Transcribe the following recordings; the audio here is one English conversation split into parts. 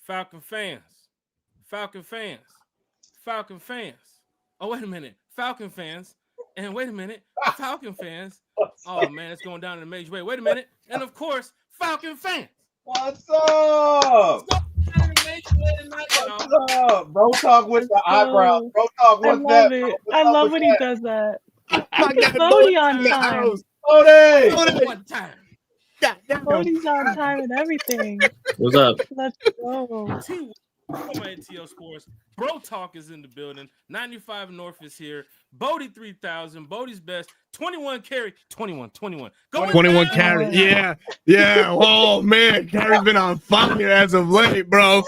Falcon fans, Falcon fans, Falcon fans. Oh, wait a minute, Falcon fans. And wait a minute, Falcon fans. Oh man, it's going down in a major way. Wait a minute, and of course, Falcon fans. What's up? It's going down in a major way tonight, y'all. What's up? Bro talk with the eyebrows. Bro talk, I what's love that? it. What's I up love with when he that? does that. I got Bodie on time. Bodie! One time. Bodie's on time and everything. What's up? Let's go. T from ATL Sports. Bro Talk is in the building. 95 North is here. Bodie 3000. Bodie's best. 21 carry. 21. Going 21 down. carry. Yeah. Oh man, Carrie's been on fire as of late, bro.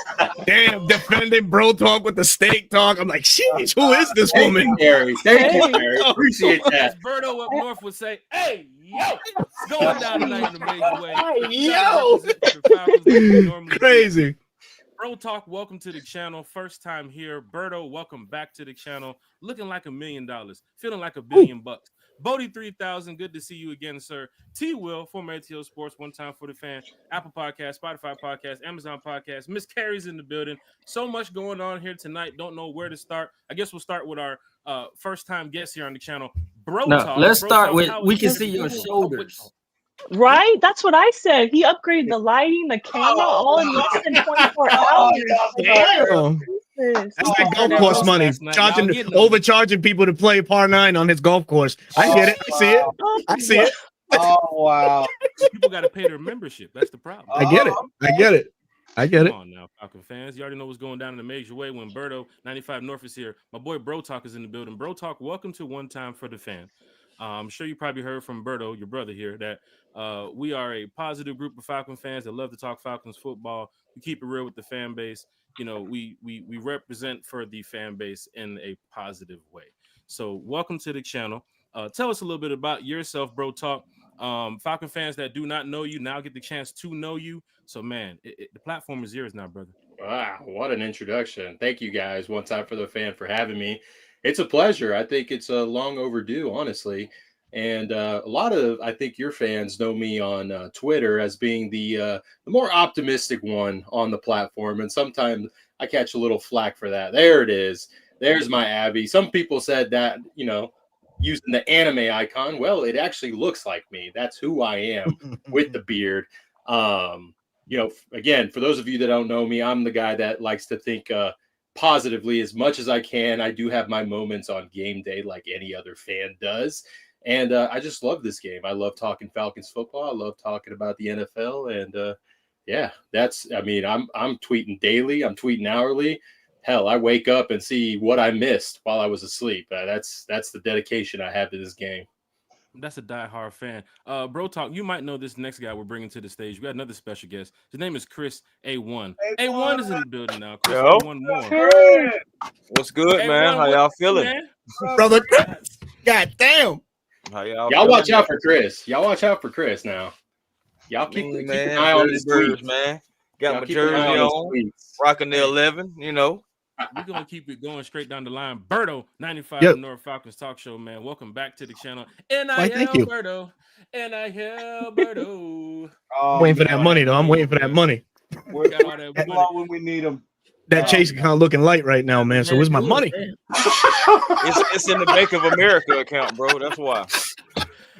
Damn, defending Bro Talk with the steak talk. I'm like, sheesh, who is this woman? Gary. Thank you, Hey. Gary. Appreciate As that. Berto up north would say, hey, yo, it's going down tonight in a major way. Yo. The Falcons like we normally do. Crazy. Bro Talk, welcome to the channel. First time here. Berto, welcome back to the channel. Looking like $1 million. Feeling like $1 billion bucks. Bodie 3000, good to see you again, sir. T Will, former ATL Sports, one time for the fan. Apple Podcast, Spotify Podcast, Amazon Podcast. Miss Carrie's in the building. So much going on here tonight. Don't know where to start. I guess we'll start with our first time guest here on the channel. Bro No, Talk. let's Bro start Talk, with how we is can it? see your shoulders. Right? That's what I said. He upgraded the lighting, the camera, all in less than 24 hours. Damn. Jesus. That's that golf that course roast money. last night. Y'all Charging, getting them. overcharging people to play par 9 on his golf course. I get it. I see it. I see it. Oh, wow. People got to pay their membership. That's the problem. I get it. I get it. I get it. Come on now, Falcon fans. You already know what's going down in a major way when Berto 95 North is here. My boy Bro Talk is in the building. Bro Talk, welcome to One Time for the Fan. I'm sure you probably heard from Berto, your brother here, that we are a positive group of Falcon fans that love to talk Falcons football. We keep it real with the fan base. You know, we represent for the fan base in a positive way. So welcome to the channel. Tell us a little bit about yourself, Bro Talk. Falcon fans that do not know you now get the chance to know you. So, man, the platform is yours now, brother. Wow, what an introduction. Thank you guys, One Time for the Fan, for having me. It's a pleasure. I think it's long overdue, honestly. And a lot of, I think your fans know me on Twitter as being the more optimistic one on the platform. And sometimes I catch a little flack for that. There it is. There's my Abby. Some people said that, you know, using the anime icon. Well, it actually looks like me. That's who I am with the beard. You know, again, for those of you that don't know me, I'm the guy that likes to think positively as much as I can. I do have my moments on game day like any other fan does. And I just love this game. I love talking Falcons football. I love talking about the NFL. And yeah, I mean, I'm tweeting daily. I'm tweeting hourly. Hell, I wake up and see what I missed while I was asleep. That's the dedication I have to this game. That's a diehard fan. Bro Talk, you might know this next guy we're bringing to the stage. We got another special guest. His name is Chris A1. A1 is in the building now. Chris Yo. A1 more. What's good, man? A1, How y'all what's up, feeling? man? Brother, God damn. How Y'all feeling? watch out for Chris. Y'all watch out for Chris now. Y'all keep an eye on his Birds, tweets. man. Got Y'all my keep an jersey eye his on, tweets. rocking the 11. You know, We're going to keep it going straight down the line. Berto, 95 Yep. North Falcons Talk Show, man. Welcome back to the channel. NIL thank you. Berto. NIL Berto. Oh, Waiting for that money, though. I'm waiting for that money. We're Got all that come money. on when we need them. That Chase account looking light right now, man. So where's my money? it's in the Bank of America account, bro. That's why.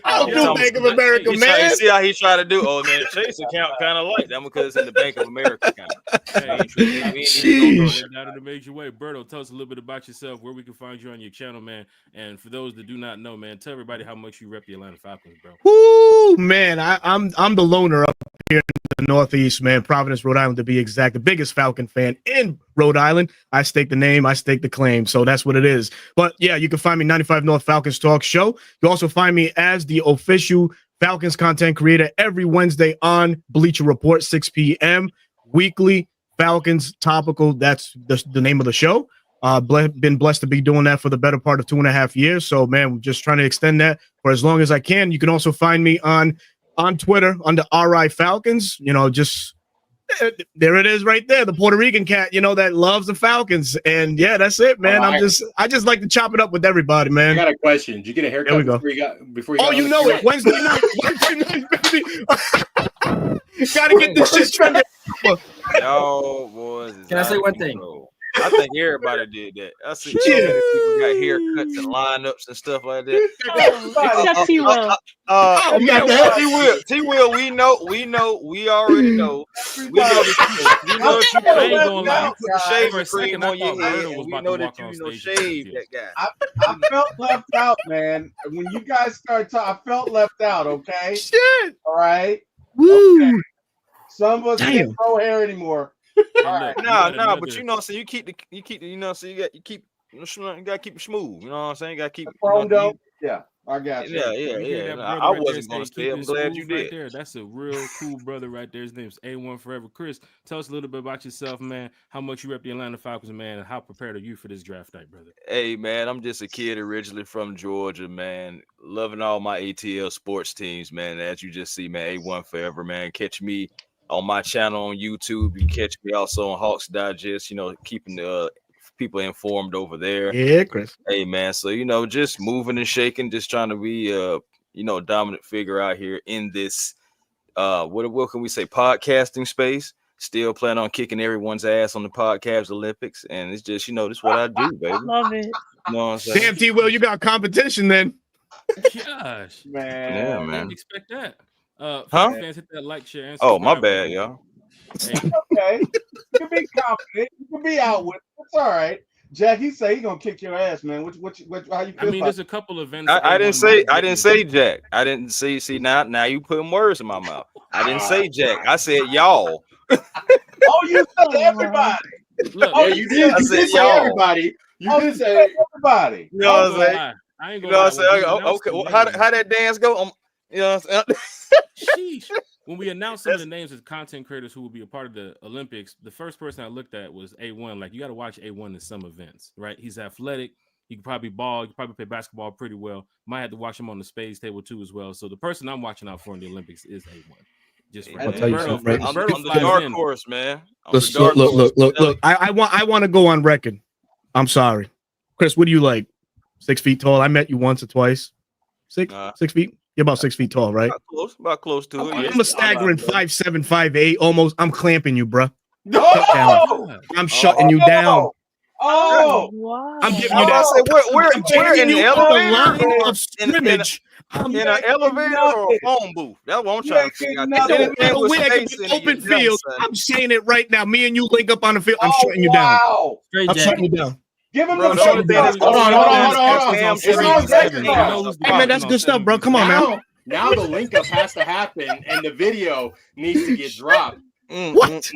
I don't Yeah. do Bank of America, You man. see how he tried to do? Oh man, Chase account kind of light. That because it's in the Bank of America account. Hey, Sheesh. down in a major way. Berto, tell us a little bit about yourself, where we can find you on your channel, man. And for those that do not know, man, tell everybody how much you rep the Atlanta Falcons, bro. Woo, man. I'm the loner up here in the Northeast, man. Providence, Rhode Island, to be exact. The biggest Falcon fan in Rhode Island. I stake the name, I stake the claim. So that's what it is. But yeah, you can find me 95 North Falcons Talk Show. You also find me as the official Falcons content creator every Wednesday on Bleacher Report, 6 p.m. Weekly Falcons topical. That's the name of the show. Been blessed to be doing that for the better part of 2.5 years. So, man, we're just trying to extend that for as long as I can. You can also find me on Twitter under RI Falcons. You know, just there it is right there. The Puerto Rican cat, you know, that loves the Falcons. And yeah, that's it, man. I just like to chop it up with everybody, I man. got a question. Did you get a haircut There we go. before you got Oh, you on know the it. Wednesday night. Wednesday night, baby. Gotta get this shit straight. Y'all boys Can I say one thing? Bro. I think everybody did that. I see so Yeah. many people got haircuts and lineups and stuff like that. Oh, except T. Will. you got that. T. Will, we already know. We know that you I ain't gonna lie. put the shaving For a second, cream I on your thought head, Berto and was we about know to that walk on you stage. shave that guy. I felt left out, man. When you guys started talking, I felt left out. Okay, Shit. all right. Woo. Some of us Damn. can't grow hair anymore. Hey, All look, right. we got Nah, but another- you know what I'm saying? You keep the you know, so you gotta keep it smooth. You know what I'm saying? You gotta keep Chrome dome. Yeah, I got you. Yeah. You hear that brother I right there wasn't gonna say, say "Keep it. I'm it glad you smooth," right did. there. That's a real cool brother right there. His name's A1 Forever. Chris, tell us a little bit about yourself, man. How much you rep the Atlanta Falcons, man, and how prepared are you for this draft night, brother? Hey man, I'm just a kid originally from Georgia, man. Loving all my ATL sports teams, man. As you just see, man, A1 Forever, man. Catch me on my channel on YouTube. You can catch me also on Hawks Digest, you know, keeping the people informed over there. Yeah, Chris. Hey man, so you know, just moving and shaking, just trying to be you know, dominant figure out here in this what can we say, podcasting space. Still plan on kicking everyone's ass on the podcast Olympics, and it's just, you know, this is what I do, baby. Love it. You know what I'm saying? Damn, T. Will, you got competition then. Gosh, Man. Yeah, I man. didn't expect that. Huh? Fans, hit that like, share, and Oh, my subscribe bad, button. y'all. Hey, Okay. You can be confident. You can be out with it. It's all right. Jack, he say he gonna kick your ass, man. How you feel I mean, about there's a couple events. I didn't A1 say might I didn't get say Jack. I didn't say. See now you putting words in my mouth. I didn't say Jack. I said y'all. Oh, you said everybody. Look, Oh, Yeah, you did. I You said did say y'all. everybody. You Oh, did you say. said everybody. You know I what ain't I'm gonna saying? lie. I ain't You gonna know lie. what I'm saying? When we Okay. announced the Well, names- how that dance go? You know what I'm saying? Sheesh. When we announced some of the names of content creators who will be a part of the Olympics, the first person I looked at was A1. Like, you got to watch A1 in some events, right? He's athletic. He can probably ball. He can probably play basketball pretty well. Might have to watch him on the spades table too as well. So the person I'm watching out for in the Olympics is A1. Just for I'll tell you Berto, something, right? I'm Berto the flies dark in. horse, man. I'm the Look, dark horse. look. I want to go on record. I'm sorry, Chris. What do you like? 6 feet tall. I met you once or twice. 6 feet. You're about 6 feet tall, right? About close to it. I'm a staggering 5'7", 5'8". Almost. I'm clamping you, bro. Oh, I'm shutting you down. oh, Wow. I'm giving I you that. say we're I'm taking in the you on the elevator line or of scrimmage. I'm in an elevator or a phone booth. That's what I'm You trying ain't to figure getting out. 'Cause nothing. anything no with way it could space be in it, open you're field. son. I'm saying it right now. Me and you link up on the field. I'm Oh, shutting you down. wow. Straight I'm Jack. shutting you down. Give him Bro, the the only thing that's Hold on. It's It's on on 7v7. record. You know who's the Hey, man, boss. that's It's good on stuff, bro. 7v7. Come on, man. Now the link up has to happen, and the video needs to get dropped. What?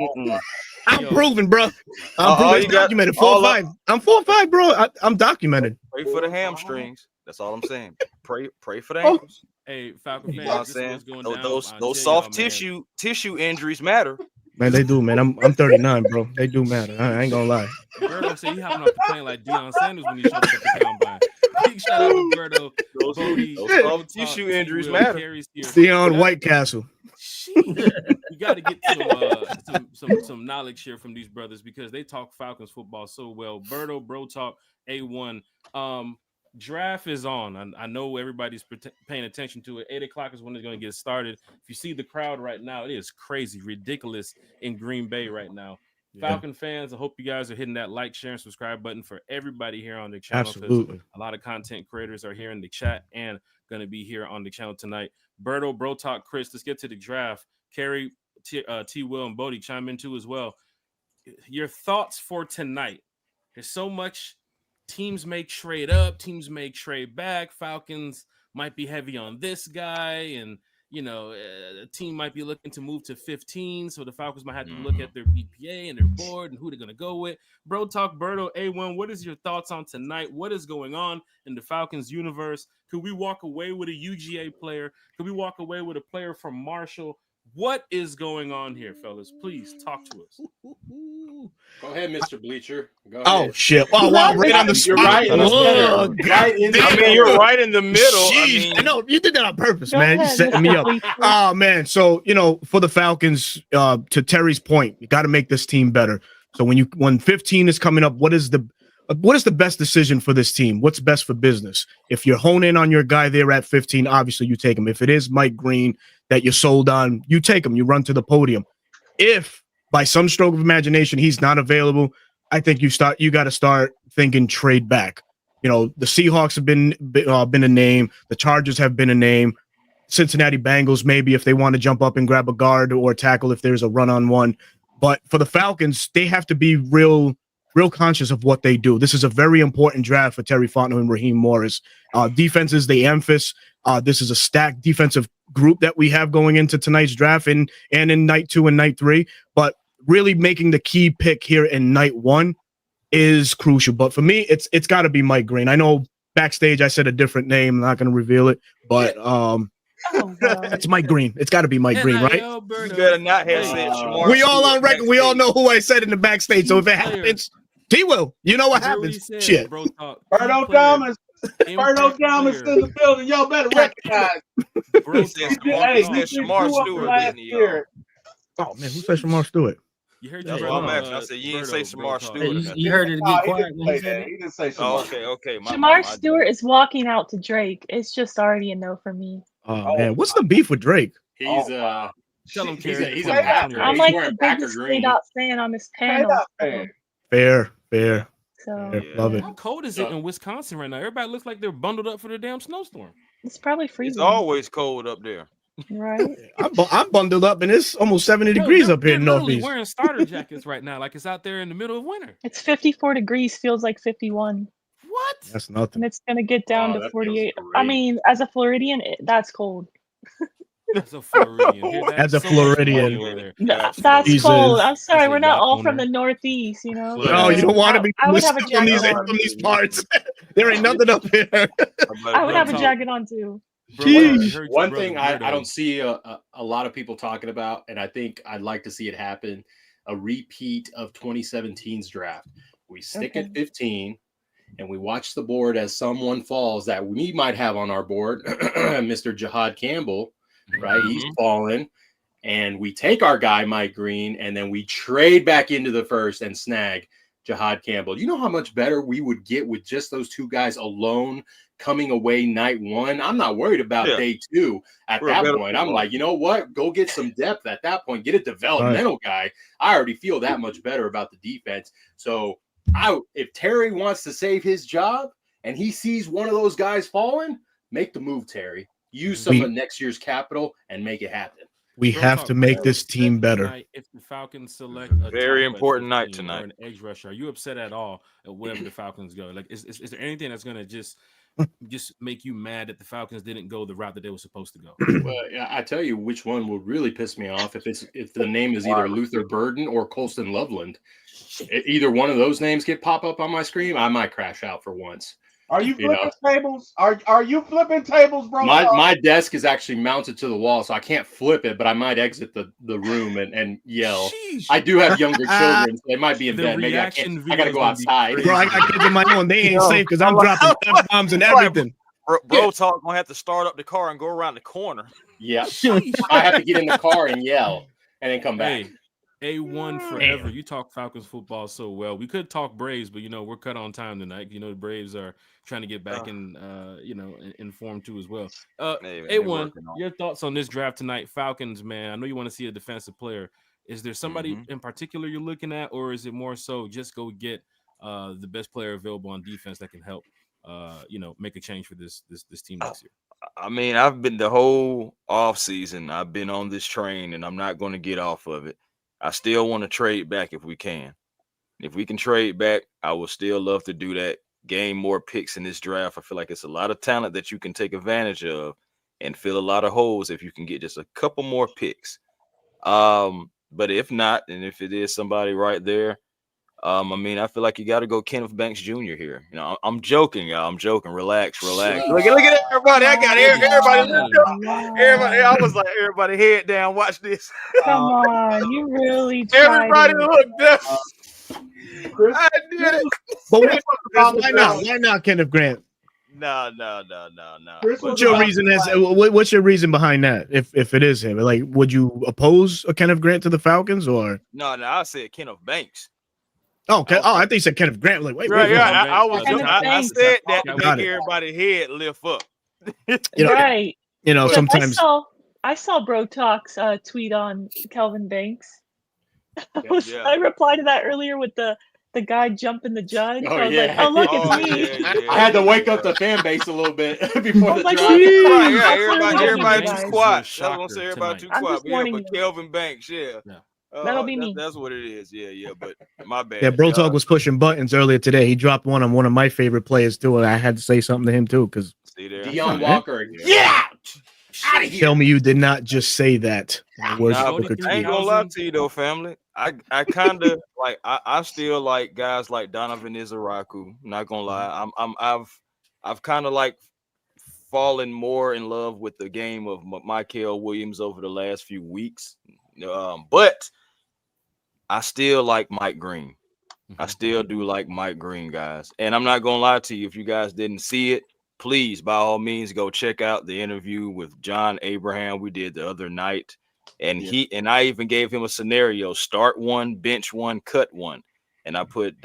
I'm Yo. proven, bro. I'm all proven. you It's got- documented. all 4'5". I'm 4'5", bro. I'm documented. Pray for the hamstrings. That's all I'm saying. Pray for the Oh. ankles. Hey, Falcon You know what I'm fans, this is saying? what's going down. Those I'll those tell y'all, soft man. tissue injuries matter. Man, they do, man. I'm 39, bro. They do matter. I ain't gonna lie. Berto said he hopping off the plane like Deion Sanders when he showed up at the combine. Big shout out to Berto. Those Bodie, those Berto soft Talk, tissue T. injuries Will, matter. Carrie's here. Deion White Castle. Sheesh. We got to get some knowledge here from these brothers because they talk Falcons football so well. Berto, Bro Talk, A1. Draft is on. I know everybody's paying attention to it. 8 o'clock is when it's going to get started. If you see the crowd right now, it is crazy, ridiculous in Green Bay right now. Yeah. Falcon fans, I hope you guys are hitting that like, share, and subscribe button for everybody here on the channel. 'Cause Absolutely. a lot of content creators are here in the chat and going to be here on the channel tonight. Berto, Bro Talk, Chris, let's get to the draft. Carrie, T. Will, and Bodie chime in too as well. Your thoughts for tonight. There's so much. Teams may trade up, teams may trade back. Falcons might be heavy on this guy, and a team might be looking to move to 15. So the Falcons might have to look at their BPA and their board and who they're gonna go with. Bro Talk, Berto, A1. What is your thoughts on tonight? What is going on in the Falcons universe? Could we walk away with a UGA player? Could we walk away with a player from Marshall? What is going on here, fellas? Please talk to us. Go ahead, Mr. Bleacher. Go Oh ahead. shit! Oh wow, right on the You're spot. right in the Oh, center. Right in the I mean, center. you're right in the middle. Jeez, I know you did that on purpose, Go man. You ahead, setting me Mr. up. Bleacher. Oh man, so for the Falcons, to Terry's point, you got to make this team better. So when 15 is coming up, what is the best decision for this team? What's best for business? If you're honing in on your guy there at 15, obviously you take him. If it is Mike Green that you're sold on, you take him. You run to the podium. If by some stroke of imagination, he's not available, I think you got to start thinking trade back. You know, the Seahawks have been a name. The Chargers have been a name. Cincinnati Bengals, maybe if they want to jump up and grab a guard or tackle if there's a run-on-one. But for the Falcons, they have to be real conscious of what they do. This is a very important draft for Terry Fontenot and Raheem Morris. Defense is the emphasis. This is a stacked defensive group that we have going into tonight's draft and in night 2 and night 3. But really making the key pick here in night 1 is crucial. But for me, it's got to be Mike Green. I know backstage I said a different name. I'm not going to reveal it, but it's Mike Green. It's got to be Mike Green, right? You better not have said Shamar. We all on record. We all know who I said in the backstage. So if it happens, he will. You know what happens? Shit. Berto Thomas. Berto Thomas in the building. Y'all better recognize. Shamar Stewart. Oh man, who said Shamar Stewart? You heard I said you didn't say Shamar Stewart. You heard it get quiet when he said it. He didn't say Shamar. Okay. Shamar Stewart is walking out to Drake. It's just already a no for me. Oh man, what's the beef with Drake? He's Tell him, he's Carrie. a Packer. I'm He's like wearing the Packer biggest green. K-Dot fan on this panel. Fair. So Love it. How cold is it in Wisconsin right now? Everybody looks like they're bundled up for the damn snowstorm. it's probably It's freezing. always cold up there. Right? I'm bundled up and it's almost 70 degrees up here in They're Northeast. wearing starter jackets right now, like it's out there in the middle of winter. It's 54 degrees, feels like 51. What? That's nothing. And it's going to get down Oh, to that feels 48. great. I mean, as a Floridian, that's cold. That's a Floridian. Hear that? As a So much Floridian. money over there. That's Jesus. cold. I'm sorry, That's a we're not yacht all from owner. the Northeast, you know? No, you don't want to be I would have a from jacket these, on. from these parts. There ain't nothing up here. I would have a Talk. jacket on too. Bro, I heard your One brother thing I Birdo. don't see a lot of people talking about, and I think I'd like to see it happen, a repeat of 2017's draft. We stick at 15 and we watch the board as someone falls that we might have on our board, Mr. Jihad Campbell, right? He's fallen. And we take our guy, Mike Green, and then we trade back into the first and snag Jihad Campbell. You know how much better we would get with just those two guys alone coming away night 1? I'm not worried about day 2 at that point. I'm like, you know what? Go get some depth at that point. Get a developmental guy. I already feel that much better about the defense. So if Terry wants to save his job and he sees one of those guys falling, make the move, Terry. Use some of next year's capital and make it happen. We have to make this team better. Tonight, if the Falcons select a Very tackle at important night 15 tonight. or an edge rusher, are you upset at all at wherever the Falcons go? Like, is there anything that's going to just make you mad that the Falcons didn't go the route that they were supposed to go? Well, I tell you which one would really piss me off if the name is either Luther Burden or Colston Loveland. Either one of those names pop up on my screen, I might crash out for once. Are you flipping tables? Are you flipping tables, bro? My desk is actually mounted to the wall, so I can't flip it, but I might exit the room and yell. Sheesh. I do have younger children, so they might be in The bed. Maybe I reaction can't. I gotta video's go gonna be outside. crazy. Bro, I got kids of my own. They ain't safe because I'm dropping F-bombs and everything. Bro talk gonna have to start up the car and go around the corner. Yeah, I have to get in the car and yell and then come back. Hey, A1 forever. You talk Falcons football so well. We could talk Braves, but we're cut on time tonight. The Braves are trying to get back in form too as well. A1, your thoughts on this draft tonight? Falcons, man. I know you want to see a defensive player. Is there somebody in particular you're looking at, or is it more so just go get the best player available on defense that can help make a change for this team next year? I mean, I've been the whole off season. I've been on this train, and I'm not going to get off of it. I still want to trade back if we can. If we can trade back, I would still love to do that. Gain more picks in this draft. I feel like it's a lot of talent that you can take advantage of and fill a lot of holes if you can get just a couple more picks. But if not, and if it is somebody right there, I mean, I feel like you got to go Kenneth Banks Jr. here. I'm joking, y'all. I'm joking. Relax. Look at everybody. I got everybody. Everybody. I was like, everybody head down. Watch this. Come on, you really tried Everybody it. look down. I did it. But why not? Why not Kenneth Grant? No. What's your reason? What's your reason behind that? If it is him, like, would you oppose a Kenneth Grant to the Falcons or? No. I said Kenneth Banks. Oh, okay. I think you said Kenneth Grant. Like, wait. Right, wait. I said that to Got make it. everybody's head lift up. Right. Sometimes. I saw Bro Talk's tweet on Kelvin Banks. Yeah. I replied to that earlier with the guy jumping the judge. Oh, I was yeah. like, oh look, Oh, it's me. yeah. I had to wake up the fan base a little bit before I the was like, draft. look, it's Right, me. yeah, I'll clearly everybody, get you everybody too guys. Banks quiet. is That's your what I'm saying. Everybody too shocker I'm quiet. just But yeah, warning but you. Kelvin Banks, yeah. Yeah. That'll be me. That's what it is. Yeah. But my bad. Yeah, Bro Talk was pushing buttons earlier today. He dropped one on one of my favorite players too, and I had to say something to him too. Because See there. Deion Yeah. Walker, get out of here. tell me you did not just say that. In the words Nah, of Booker I ain't T. gonna lie to you though, family. I kind of like I still like guys like Donovan Izaraku. Not gonna lie, I've kind of like fallen more in love with the game of Michael Williams over the last few weeks. But I still like Mike Green. I still do like Mike Green, guys. And I'm not gonna lie to you, if you guys didn't see it, please by all means go check out the interview with John Abraham we did the other night. And I even gave him a scenario: start one, bench one, cut one. And I put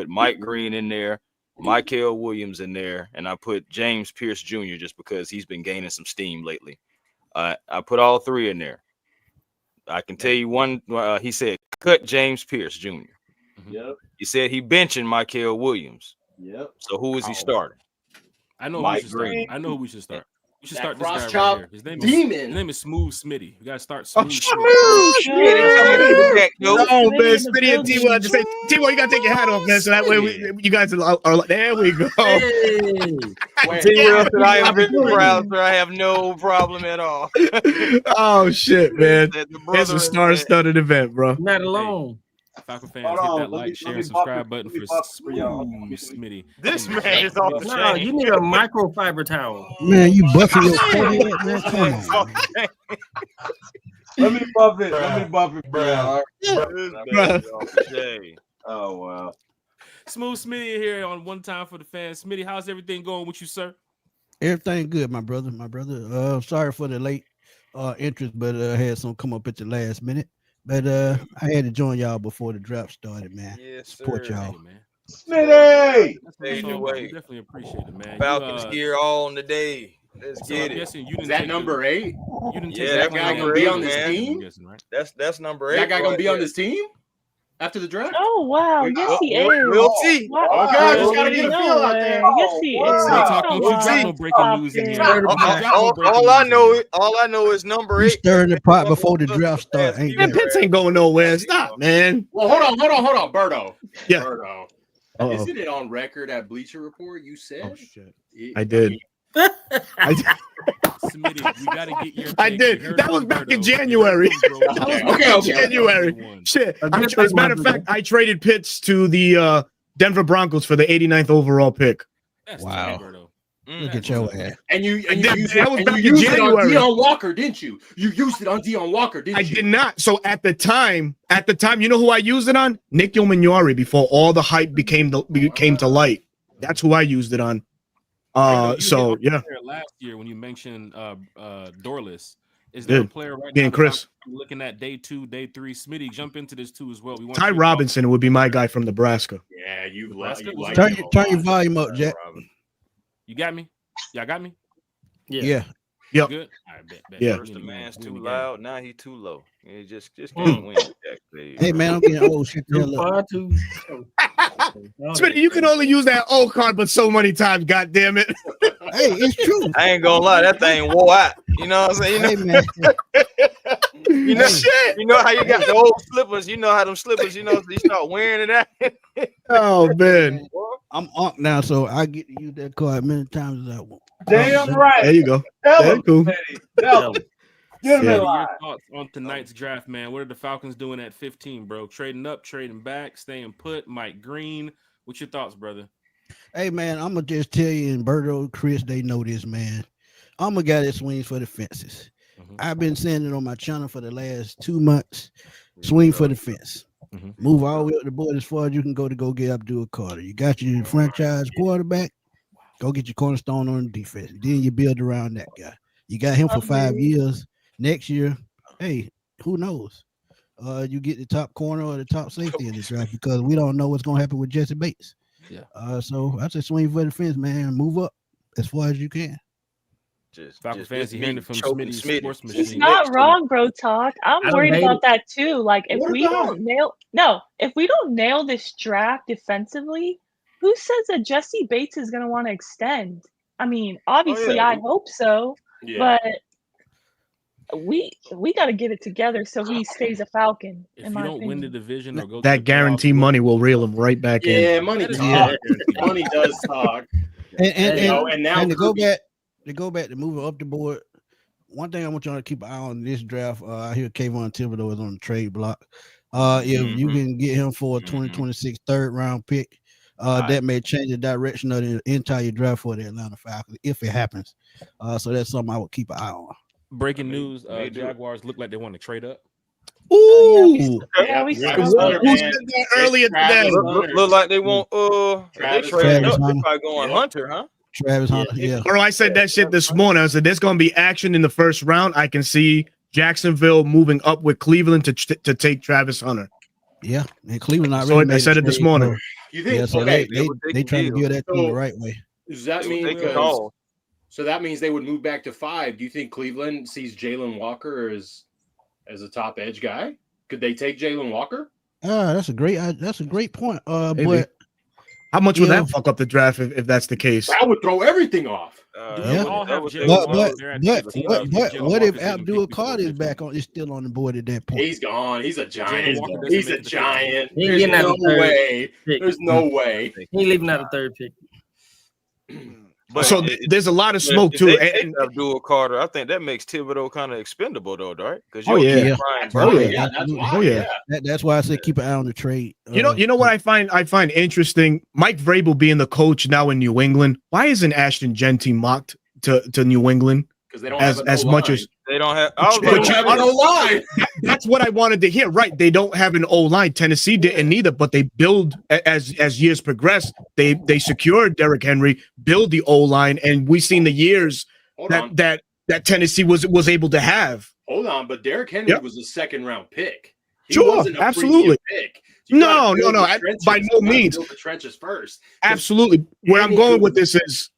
Mike Green in there, Michael Williams in there, and I put James Pierce Jr. just because he's been gaining some steam lately. I put all three in there. I can tell you one. He said cut James Pierce Jr. Yep. He said he benching Michael Williams. Yep. So who is he starting? I know who Mike we should start. Green. I know who we should start. We should That start this guy cross-chop right here. His demon. name is Smooth Smitty. We gotta start Smooth. Smitty. Oh man, Smitty and T-Will, I just say T-Will, you gotta take your hat off, man. So that way you guys are like, there we go. Wait, T-Will said I am very proud, sir. I have no problem at all. Oh shit, man. Said the It's brother a is star-studded event, bro. Not alone. Falcon fans, Hold hit on, that let like, me share, and bump subscribe it. button Let me for bump it for y'all. Smooth Smitty. This man is off the No, you need a microfiber towel. Man, you buffing your Corvette, man. Come on. Man. Let me buff it. Let me buff it, bro. Bruh. Oh wow. Smooth Smitty here on One Time for the Fans. Smitty, how's everything going with you, sir? Everything good, my brother. Sorry for the late interest, but I had some come up at the last minute. But I had to join y'all before the draft started, man. Yes, Support sir. y'all. Hey, man. Smitty! That's Hey, all, way. we definitely appreciate it, man. Falcons gear all on the day. Let's So get I'm it. guessing you Is didn't that take number 8? You didn't Yeah, take that that guy guy gonna be on this team? I'm guessing, right? That's number 8. That guy gonna be on this. this team after the draft? Oh wow, yes he is. We'll see. Wow. Okay, I just gotta get a No feel out way. there. Yes he is. Real talk, don't you Come drop no on. breaking Stop news in it. here. All I know is number 8. You stirring the pot before the draft start, ain't Man, you? Pitts ain't going nowhere. Stop, man. Well, hold on, Berto. Yeah. Berto. Uh-oh. Isn't it on record at Bleacher Report? You said Oh shit. I did. I did. Smitty, we gotta get your I take. did. We heard That from was back in Berto. January. That was Okay, okay. January. Shit. A good As a thing, matter of my fact, I traded Pitts to the Denver Broncos for the 89th overall pick. That's Wow. tough, Berto. Look at your ass. And you I did. used That was it, back and in you used it on January. Deion Walker, didn't you? You used it on Deion Walker, didn't I you? did not. So at the time, you know who I used it on? Nick Yomignori before all the hype came to light. That's who I used it on. So yeah. Last year when you mentioned Dorless, is Dude, there a player right me now and Chris. looking at day 2, day 3? Smitty, jump into this too as well. We want Ty you to Robinson would be my guy from Nebraska. Yeah, you Nebraska like was- him a Turn your lot. volume up, Jack. You got me? Y'all got me? Yeah. Yep. Good. All right, bet. Yeah. First the man's We in too the game. loud, now he too low. He just can't win. Jack, please. Hey man, I'm getting old. Shut the hell up. Far too. Smitty, you can only use that O card, but so many times. God damn it! Hey, it's true. I ain't gonna lie, that thing wore out. You know what I'm saying? Hey man. You know, Shit. you know how you got the old slippers. You know how them slippers. You know, you start wearing it out. Oh man. I'm up now, so I get to use that card many times as I want. Damn right. There you go. Tell Very him, cool. Smitty. Tell him. Get him Yeah. in Your line. thoughts on tonight's draft, man? What are the Falcons doing at 15, bro? Trading up, trading back, staying put. Mike Green. What's your thoughts, brother? Hey man, I'm gonna just tell you, and Berto, Chris, they know this, man. I'm a guy that swings for the fences. Mhm. I've been saying it on my channel for the last 2 months. Swing for the fence. Mhm. Move all the way up the board as far as you can go to go get Abdul Carter. You got your franchise quarterback. Go get your cornerstone on the defense. Then you build around that guy. You got him for 5 years. Next year, hey, who knows? You get the top corner or the top safety in the draft because we don't know what's gonna happen with Jesse Bates. Yeah. So I say swing for the fence, man. Move up as far as you can. Falcon fans, you hearing it from choking Smitty Sports It's Machine. not wrong, bro. Talk. I'm I worried don't about that too. Like, if What we about- if we don't nail this draft defensively, who says that Jesse Bates is gonna want to extend? I mean, obviously, yeah. I hope so, Yeah. but we got to get it together so he stays a Falcon. If in you my don't win the opinion. division or go to That the guarantee playoffs, money will reel him right back in. Yeah, money that is talks. guaranteed. Money does talk. And, You know, and now to go Kirby- back to moving up the board. One thing I want y'all to keep an eye on this draft. I hear Kayvon Thibodeau is on the trade block. If you Mhm. can get him for a Mhm. 2026 third round pick, Right. that may change the direction of the entire draft for the Atlanta Falcons if it happens. So that's something I would keep an eye on. Breaking news: May do it. Jaguars look like they want to trade up. Oh, yeah, Ooh. Yeah, we Travis saw Hunter, that. Who man. said that earlier Travis today? Hunter. Look like they want if they Travis trade Hunter. up, they probably going Yeah. Hunter, huh? Travis Hunter, yeah. Bro, I said that shit this morning. I said there's gonna be action in the first round. I can see Jacksonville moving up with Cleveland to take Travis Hunter. Yeah, and Cleveland already So I made a said it this trade, morning. You so- think? Yeah, so okay. they would take they a trying to deal. build that team the So- right way. Does that They mean can because? call. So that means they would move back to 5. Do you think Cleveland sees Jalen Walker as a top edge guy? Could they take Jalen Walker? That's a great point. Maybe. But How much would Yeah. that fuck up the draft if that's the case? That would throw everything off. Do Yeah. we all have Jalen but Walker there at 15? Do you think Jalen what if Walker's gonna Abdul pick before Carter is 15? back on is still on the board at that point? He's gone. He's a giant. Walker doesn't He's make a it to giant. He ain't There's getting out no of the third way. pick. There's no way. He ain't leaving out a third pick. But So there's a lot of smoke too. If And, they take Abdul Carter, I think that makes Thibodeau kind of expendable, though, right? Because Oh, yeah. That's Oh, why. yeah. Yeah, that's why. Oh, yeah. That's why I said keep an eye on the trade. you know what I find interesting? Mike Vrabel being the coach now in New England. Why isn't Ashton Genty mocked to New England Because they don't as have as much as they don't have. They don't have no line. that's what I wanted to hear. Right. They don't have an O line. Tennessee didn't either, but they build as years progress. They secured Derrick Henry, build the O line, and we've seen the years Hold on. that Tennessee was able to have. Hold on. But Derrick Henry Yep. was a second round pick. He Sure, wasn't a absolutely. premium pick. No, gotta build no, the I- trenches. by You no gotta means. build the trenches first. Absolutely. Where I'm Any going good- with this is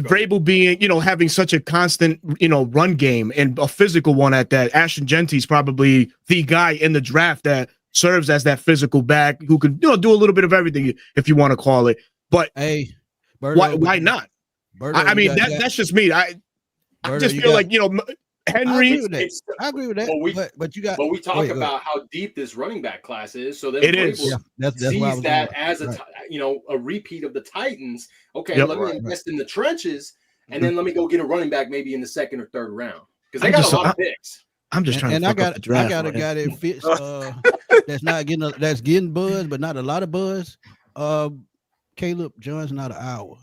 Vrabel being, having such a constant, run game and a physical one at that. Ashton Genty's probably the guy in the draft that serves as that physical back who can, do a little bit of everything if you want to call it. But Hey, Birdo, why not? Birdo, I you mean, got- that's just me. I Birdo, just you feel got- like, I Henry. agree with that. It's- I agree with that. But you got. But we talk Go ahead, go about how deep this running back class is. So then It is. Vrabel Yeah, that's why I sees was that going. as a Right. a repeat of the Titans. Okay, Yep. let me Right. invest in the trenches, and then let me go get a running back maybe in the second or third round because they I'm got just a lot of picks. I'm just trying And to I fuck up got the draft. I got a man. guy that fits that's getting buzz, but not a lot of buzz. Caleb Jones, not an hour.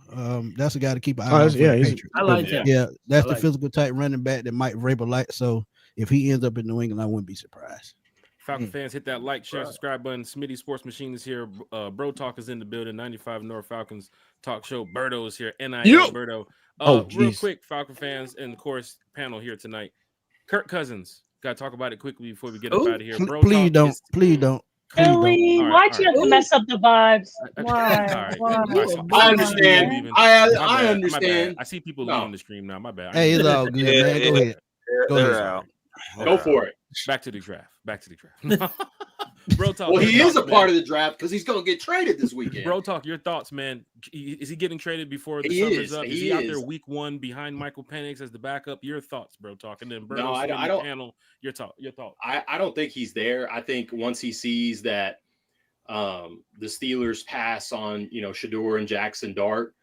That's a guy to keep an eye on. that's- for yeah, the he's- Patriots. I like him. Yeah, that's I the like physical type running back that Mike Vrabel likes. So if he ends up in New England, I wouldn't be surprised. Falcon fans, hit that like, share, subscribe button. Smitty Sports Machine is here. Bro Talk is in the building. 95 North Falcons talk show. Berto is here. NIL Yo. Berto. Oh, real geez. quick, Falcon fans, and of course, panel here tonight. Kirk Cousins. Got to talk about it quickly before we get up Ooh, out of here. Please Bro don't, Talk is- please don't. Please don't. Billy, All right, why'd you all have to right. mess up the vibes? All Why? right. Why? All right, so- I understand. Leaving. I My bad, my understand. bad. I see people No. leaving the stream now. My bad. Hey, it's all good, Yeah, man. Go yeah. ahead. Go They're ahead. out. Go for it. Back to the draft. Bro Talk. Well, he your is a thoughts, part man. of the draft because he's going to get traded this weekend. Bro Talk, your thoughts, man. Is he getting traded before the He summer's is. up? Is He he out there is. week one behind Michael Penix as the backup? Your thoughts, Bro Talk. And then Bro, No, I don't- panel, your thought. I don't think he's there. I think once he sees that the Steelers pass on, Shador and Jackson Dart,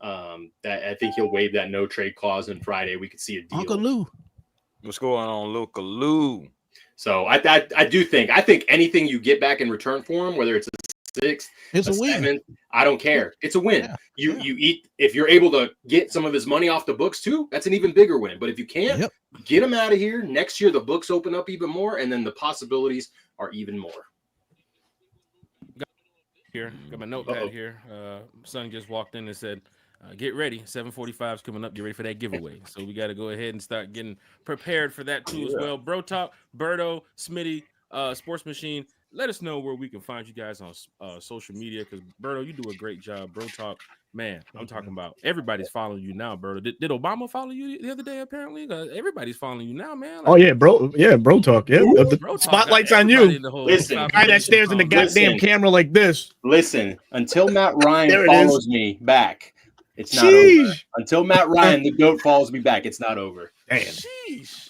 that I think he'll waive that no trade clause on Friday. We could see a deal. Uncle Lou. What's going on, Luka Lou? So I do think anything you get back in return for him, whether it's a sixth, It's a win. seventh, I don't care. It's a win. Yeah, You yeah. you eat if you're able to get some of his money off the books too. That's an even bigger win. But if you can't, Yep. get him out of here. Next year the books open up even more, and then the possibilities are even more. Here, got my notepad Uh-oh. here. Son just walked in and said, "Get ready. 7:45 is coming up. Get ready for that giveaway." So we got to go ahead and start getting prepared for that too as well. Bro Talk, Berto, Smitty, Sports Machine. let us know where we can find you guys on social media, because Berto, you do a great job. Bro Talk, man, I'm talking about everybody's following you now, Berto. Did Obama follow you the other day? Apparently, everybody's following you now, man. Oh yeah, bro talk. Yeah, the Bro Talk got spotlight's on everybody you. in the whole Listen, Falcon Guy that Nation stares in the following. goddamn Listen. camera like this. Listen, until Matt Ryan There it is. follows me back, it's not over. Sheesh. Until Matt Ryan, the GOAT, follows me back, it's not over. Damn. Sheesh.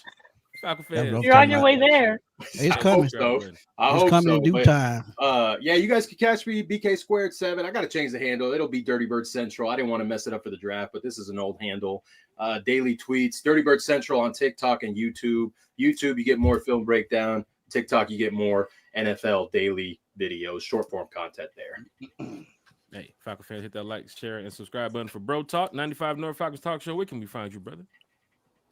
Falcon That's fans, what I'm You're on talking your about. way there. It's I coming. hope so. I It's hope coming so. in due but, time. yeah, you guys can catch me BK Squared 7. I got to change the handle. It'll be Dirty Bird Central. I didn't want to mess it up for the draft, but this is an old handle. Daily tweets, Dirty Bird Central on TikTok and YouTube. YouTube, you get more film breakdown. TikTok, you get more NFL daily videos, short form content there. hey, Falcon fans, hit that like, share, and subscribe button for Bro Talk 95 North Falcons Talk Show. Where can we find you, brother?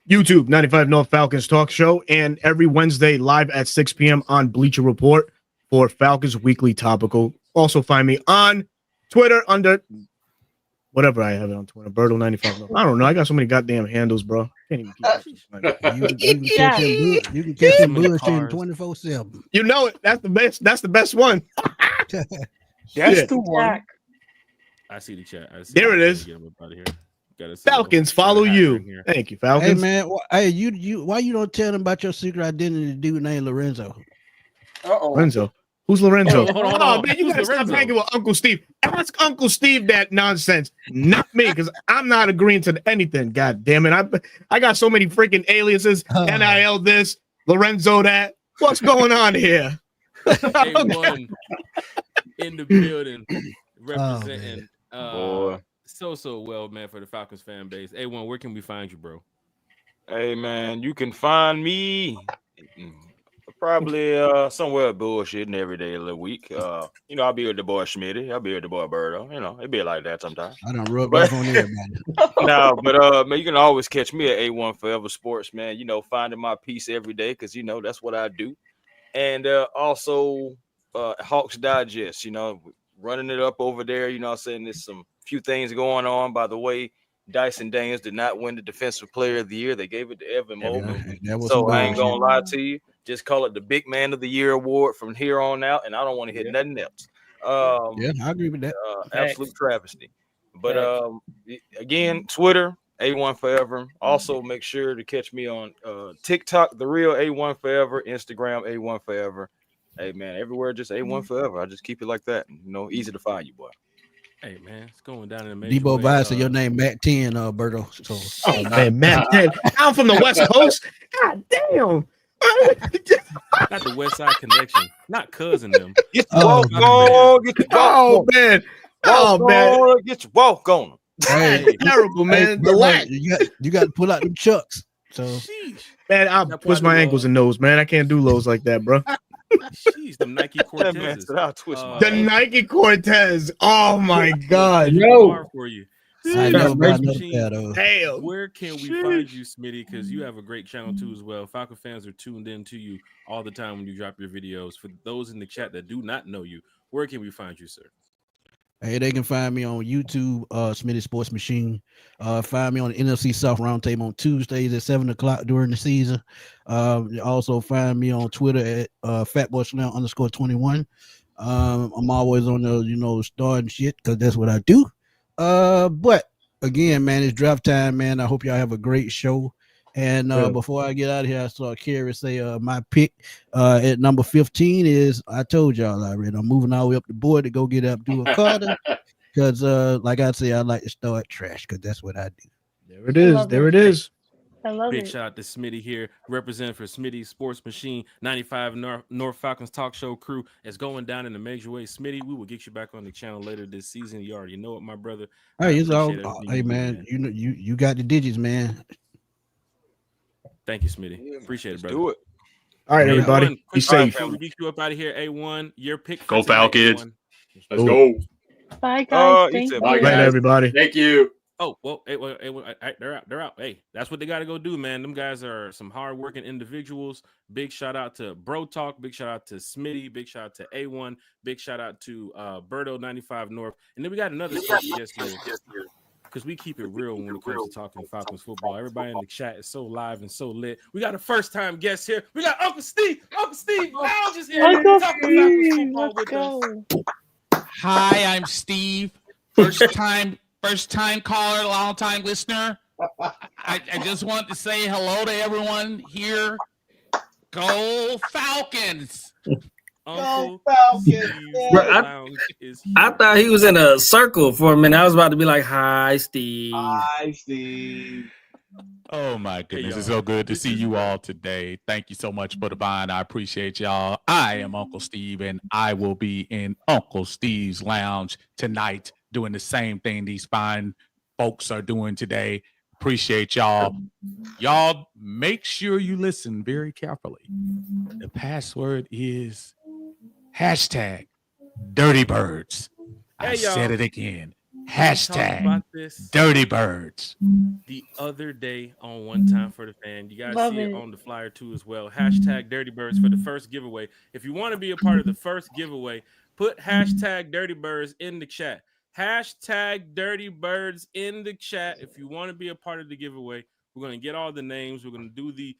YouTube 95 North Falcons Talk Show, and every Wednesday live at 6 p.m. on Bleacher Report for Falcons Weekly Topical. Also find me on Twitter under whatever I have it on Twitter. Berto 95 North. I don't know. I got so many goddamn handles, bro. Can't even keep You can catch him. You can catch him Many bullshitting cars. 24/7. You know it. That's the best. That's the best one. That's Yeah. the one. Jack. I see the chat. I see There it is. Get him up out of here. Gotta see Falcons what- follow what happened you. here. Thank you, Hey Falcons. man, hey you why you don't tell them about your secret identity dude named Lorenzo? Lorenzo. Who's Lorenzo? Hold on. Oh man, you Who's gotta stop Lorenzo? hanging with Uncle Steve. Ask Uncle Steve that nonsense, not me, because I'm not agreeing to anything. God damn it. I got so many freaking aliases. NIL this, Lorenzo that. What's going on here? A1 in the building Oh, representing Boy. so well, man, for the Falcons fan base. A1, where can we find you, bro? Hey man, you can find me probably somewhere bullshitting every day of the week. I'll be with the boy Schmitty, I'll be with the boy Berto. It be like that sometimes. I done rubbed But- off on everybody. No, but man, you can always catch me at A1 Forever Sports, man. Finding my piece every day because that's what I do. And also Hawks Digest, running it up over there. I'm saying there's some few things going on. By the way, Dyson Daniels did not win the Defensive Player of the Year. They gave it to Evan Mobley. That was So some I ain't gonna bullshit. lie to you. Just call it the Big Man of the Year award from here on out, and I don't want to hear nothing else. Yeah, I agree with that. Absolute travesty. But again, Twitter A1 Forever. Also, make sure to catch me on TikTok, the real A1 Forever, Instagram A1 Forever. Hey man, everywhere just A1 Forever. I just keep it like that. Easy to find you, boy. Hey, man, it's going down in the major Debo way. Vise said your name Matt 10, Berto. So Oh man, Matt. I'm from the West Coast. God damn. Not the West Side Connection, not cousin them. Get Oh, your walk man. on, get your Oh walk man. on, Oh man. get your walk on. hey, Terrible, man. hey, The Berto, lack. you got to pull out them chucks. So Sheesh, Man, I'll That twist my probably ankles and nose, man. I can't do lows like that, bro. sheesh, them Nike That man Cortezes. said, I'll twist my The Hey, Nike Cortez. Oh my God. bar for you. I Smitty, never buy Sports another Machine, pair though. Damn. where can we find you, Smitty? Because you have a great channel too as well. Falcon fans are tuned in to you all the time when you drop your videos. For those in the chat that do not know you, where can we find you, sir? Hey, they can find me on YouTube, Smitty Sports Machine. Find me on the NFC South Roundtable on Tuesdays at 7:00 during the season. Also find me on Twitter at fatboysnell_21. I'm always on the starting shit because that's what I do. But again, man, it's draft time, man. I hope y'all have a great show. And Yeah. before I get out of here, I saw Kerry say my pick at number 15 is, I told y'all already, I'm moving all the way up the board to go get Abdul Carter because like I say, I like to start trash because that's what I do. There it is. love There it. it is. I love Big it. shout out to Smitty here, representing for Smitty Sports Machine 95 North Falcons Talk Show crew. It's going down in a major way. Smitty, we will get you back on the channel later this season. You already know it, my brother. I Hey, it's all. appreciate everything Hey, you do, man, you got the digits, man. Thank you, Smitty. Appreciate it, Let's brother. do it. All right, A1, everybody. Be quick safe. before we get you up out of here, A1, your pick. For Go tonight, Falcons. A1. Let's go. Bye, guys. you Thank said you. bye, Right, guys. everybody. Thank you. Oh, well, hey, they're out. They're out. Hey, that's what they got to go do, man. Them guys are some hardworking individuals. Big shout out to Bro Talk. Big shout out to Smitty. Big shout out to A1. Big shout out to Berto 95 North. And then we got another special guest here. because we keep it real when it comes to talking Falcons football. Everybody in the chat is so live and so lit. We got a first-time guest here. We got Uncle Steve. Uncle Steve Lounge is here. Uncle Talking Falcons Steve, football let's with us. go. Hi, I'm Steve. First time caller, long time listener. I just want to say hello to everyone here. Go Falcons! Uncle Falcons. Steve Bro, I- Lounge is here. I thought he was in a circle for a minute. I was about to be like, "Hi, Steve." Hi, Steve. Oh my goodness, y'all. it's so good to This see is you great. all today. Thank you so much for the vine. I appreciate y'all. I am Uncle Steve, and I will be in Uncle Steve's Lounge tonight doing the same thing these fine folks are doing today. Appreciate y'all. Y'all make sure you listen very carefully. The password is hashtag Dirty Birds. I Hey, y'all. said it again. We talked Hashtag about this Dirty Birds. the other day on One Time for the Fan. You guys Love see it it. on the flyer too as well. Hashtag Dirty Birds for the first giveaway. If you want to be a part of the first giveaway, put hashtag Dirty Birds in the chat. Hashtag Dirty Birds in the chat. If you want to be a part of the giveaway, we're going to get all the names. We're going to do the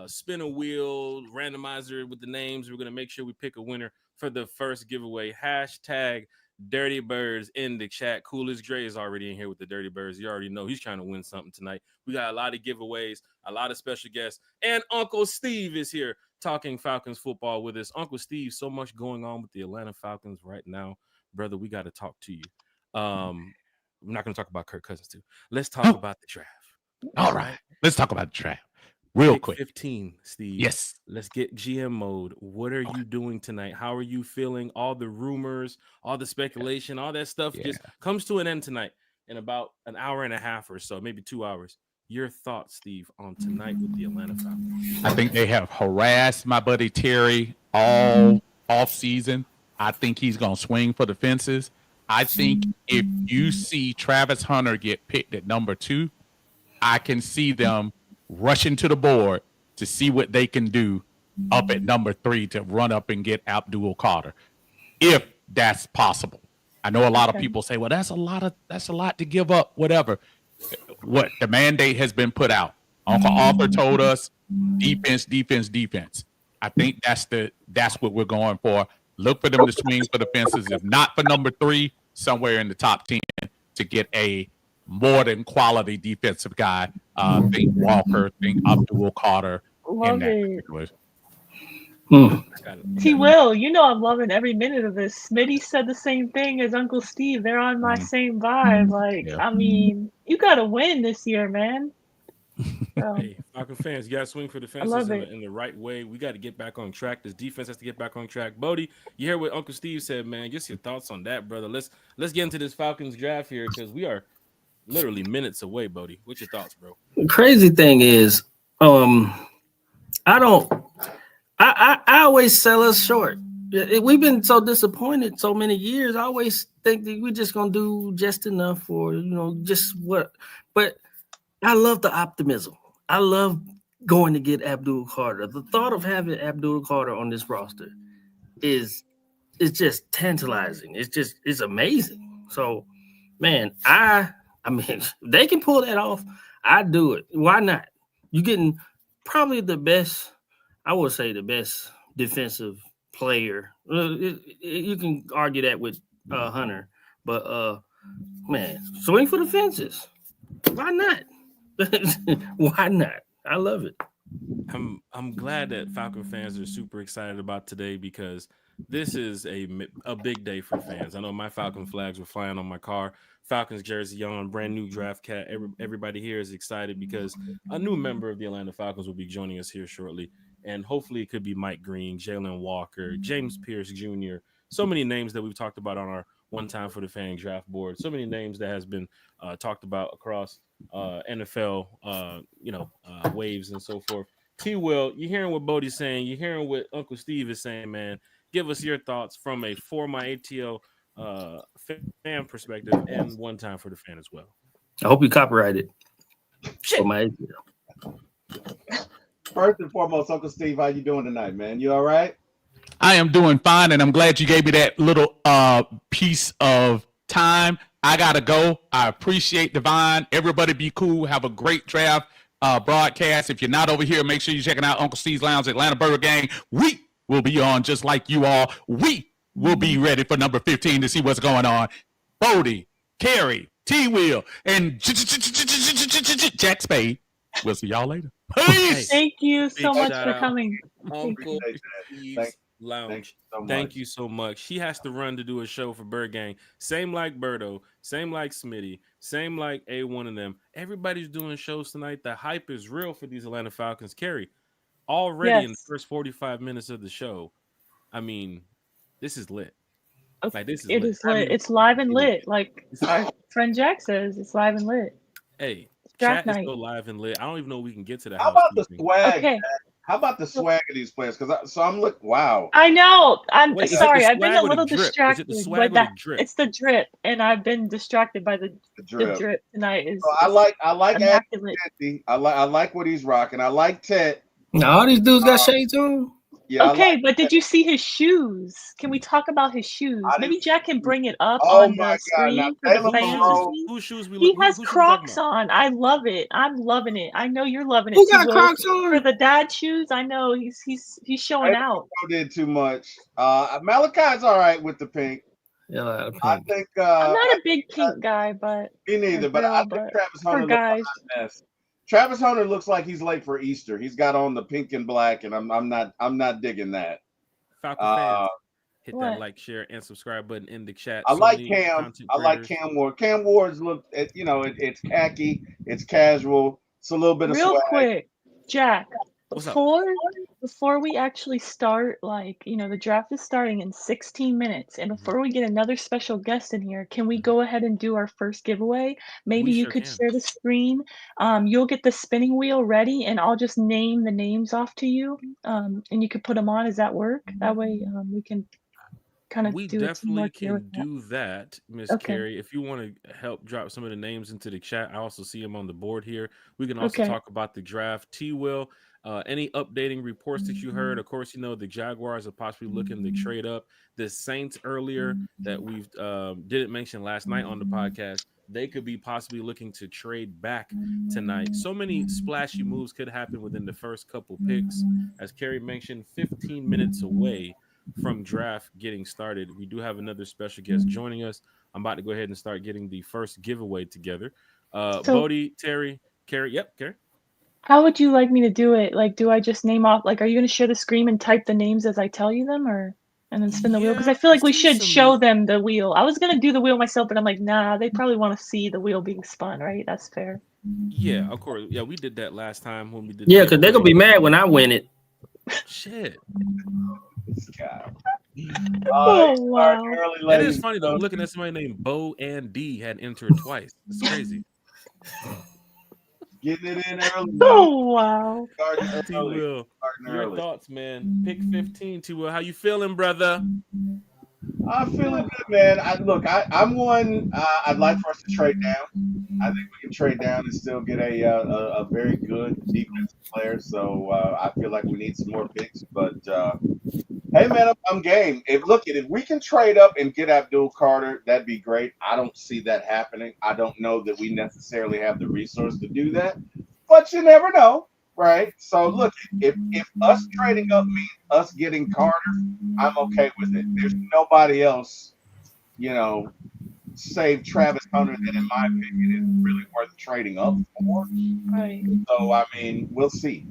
spin a wheel randomizer with the names. We're going to make sure we pick a winner for the first giveaway. Hashtag Dirty Birds in the chat. Coolest Dre is already in here with the Dirty Birds. You already know he's trying to win something tonight. We got a lot of giveaways, a lot of special guests, and Uncle Steve is here talking Falcons football with us. Uncle Steve, so much going on with the Atlanta Falcons right now, brother. We got to talk to you. We're not going to talk about Kirk Cousins too. Let's talk about the draft. All right. Let's talk about the draft real Pick quick. 15, Steve. Yes. Let's get GM mode. What are you doing tonight? How are you feeling? All the rumors, all the speculation, all that stuff just comes to an end tonight in about an hour and a half or so, maybe 2 hours. Your thoughts, Steve, on tonight with the Atlanta Falcons? I think they have harassed my buddy Terry all off season. I think he's going to swing for the fences. I think if you see Travis Hunter get picked at number 2, I can see them rushing to the board to see what they can do up at number 3 to run up and get Abdul Carter, if that's possible. I know a lot of people say, well, that's a lot to give up, whatever. What the mandate has been put out. Uncle Arthur told us defense. I think that's what we're going for. Look for them to swing for the fences. If not for number 3, somewhere in the top 10 to get a more than quality defensive guy. Think Walker, think Abdul Carter. Love it. Got Will, you know I'm loving every minute of this. Smitty said the same thing as Uncle Steve. They're on my same vibe. Like, Yeah. I mean, you got to win this year, man. So, Hey, Falcon fans, you got to swing for the fences love in it. the right way. We got to get back on track. This defense has to get back on track. Bodie, you hear what Uncle Steve said, man. Just your thoughts on that, brother. Let's get into this Falcons draft here because we are literally minutes away, Bodie. What's your thoughts, bro? The crazy thing is, I always sell us short. We've been so disappointed so many years. I always think that we're just gonna do just enough, or just what. But I love the optimism. I love going to get Abdul Carter. The thought of having Abdul Carter on this roster is just tantalizing. It's amazing. So, man, I mean, if they can pull that off, I'd do it. Why not? You're getting probably the best, I would say the best defensive player. You can argue that with Hunter, but man, swing for the fences. Why not? Why not? I love it. I'm glad that Falcon fans are super excited about today because this is a big day for fans. I know my Falcon flags were flying on my car. Falcons jersey on, brand new draft cat. Everybody here is excited because a new member of the Atlanta Falcons will be joining us here shortly. And hopefully it could be Mike Green, Jalen Walker, James Pierce Jr. So many names that we've talked about on our One Time for the Fan draft board. So many names that has been talked about across NFL, waves and so forth. T-Will, you're hearing what Bodie's saying. You're hearing what Uncle Steve is saying, man. Give us your thoughts from a For My ATL fan perspective and One Time for the Fan as well. I hope you copyright it. For my First and foremost, Uncle Steve, how you doing tonight, man? You all right? I am doing fine, and I'm glad you gave me that little piece of time. I gotta go. I appreciate Divine. Everybody be cool. Have a great draft broadcast. If you're not over here, make sure you're checking out Uncle Steve's Lounge, Atlanta Burger Gang. We will be on just like you all. We will be ready for number 15 to see what's going on. Bodie, Carrie, T-Wheel, and Jack Spade. We'll see y'all later. Peace. Thank you so Big much shout for out. coming. Uncle Appreciate that. Steve's Lounge. Thank you so much. She has to run to do a show for Bird Gang. Same like Birdo, same like Smitty, same like A1 and them. Everybody's doing shows tonight. The hype is real for these Atlanta Falcons. Carrie, already in the Yes. first 45 minutes of the show, I mean, this is lit. Like this is It lit. is I lit. mean, It's live and it is lit. Like It's our friend Jack says, it's live and lit. Hey, Draft chat is night. so live and lit. I don't even know if we can get to the How about the housekeeping. swag? Okay. Jack? How about the swag of these players? Because I'm looking. Wow. I know. I'm Wait, is it the sorry. I've been swag a or the little drip? Is it distracted, the swag or but the that drip? it's the drip, and I've been distracted by the drip. drip tonight. Is So I like immaculate. Anthony. I like what he's rocking. I like Ted. All these dudes got shades on. Yeah. I Okay, like but did you see his shoes? Can we talk about his shoes? I Maybe didn't Jack can bring it up Oh on my the God! Now screen for the Taylor fans to Monroe. see. Whose shoes we He look? has Whose shoes we talking Crocs about? on. I love it. I'm loving it. I know you're loving it Who too. got Will. Crocs on? For the dad shoes, I know he's showing Taylor out. Monroe did too much. Malachi's all right with the pink. Yeah, I think. I'm not a big pink guy, but Me neither. or But girl, I think but Travis for Hunter looks like guys, a mess. Travis Hunter looks like he's late for Easter. He's got on the pink and black, and I'm not digging that. Falcon fans, hit that what? like, share, and subscribe button in the chat. I So like many Cam. content I like creators. Cam Ward. Cam Ward's look. It's khaki. It's casual. It's a little bit of Real swag. quick, Jack. What's up? Before we actually start, the draft is starting in 16 minutes, and before we get another special guest in here, can we go ahead and do our first giveaway? Maybe We you sure could can. share the screen. You'll get the spinning wheel ready, and I'll just name the names off to you, and you could put them on. Does that work? That way, we can kind of We do a definitely teamwork here can with that. do that, Miss Okay. Carrie. If you want to help drop some of the names into the chat, I also see them on the board here. We can also Okay. talk about the draft. T-Will, any updating reports that you heard? Of course, the Jaguars are possibly looking to trade up. The Saints earlier that we didn't mention last night on the podcast, they could be possibly looking to trade back tonight. So many splashy moves could happen within the first couple picks. As Carrie mentioned, 15 minutes away from draft getting started. We do have another special guest joining us. I'm about to go ahead and start getting the first giveaway together. So- Bodie, Terry, Carrie. Yep, Carrie. How would you like me to do it? Like, do I just name off? Like, are you going to share the screen and type the names as I tell you them, or and then spin the wheel? Because I feel like we should show them the wheel. I was going to do the wheel myself, but I'm like, nah, they probably want to see the wheel being spun, right? That's fair. Yeah, of course. Yeah, we did that last time when we did. Yeah, because they're gonna be mad when I win it. Shit. This guy. Oh, Starting wow. early, That ladies is funny and though. I'm gentlemen. looking at somebody named Bo and D had entered twice. It's crazy. Getting it in early. man. Oh, wow. Starting T early. Will, Starting your early. thoughts, man. Pick 15. T Will, how you feeling, brother? I'm feeling good, man. I'm one. I'd like for us to trade down. I think we can trade down and still get a very good defensive player. So I feel like we need some more picks. But hey, man, I'm game. If we can trade up and get Abdul Carter, that'd be great. I don't see that happening. I don't know that we necessarily have the resource to do that, but you never know, right? So look, if us trading up means us getting Carter, I'm okay with it. There's nobody else, save Travis Hunter that, in my opinion, is really worth trading up for. Right. So, I mean, we'll see,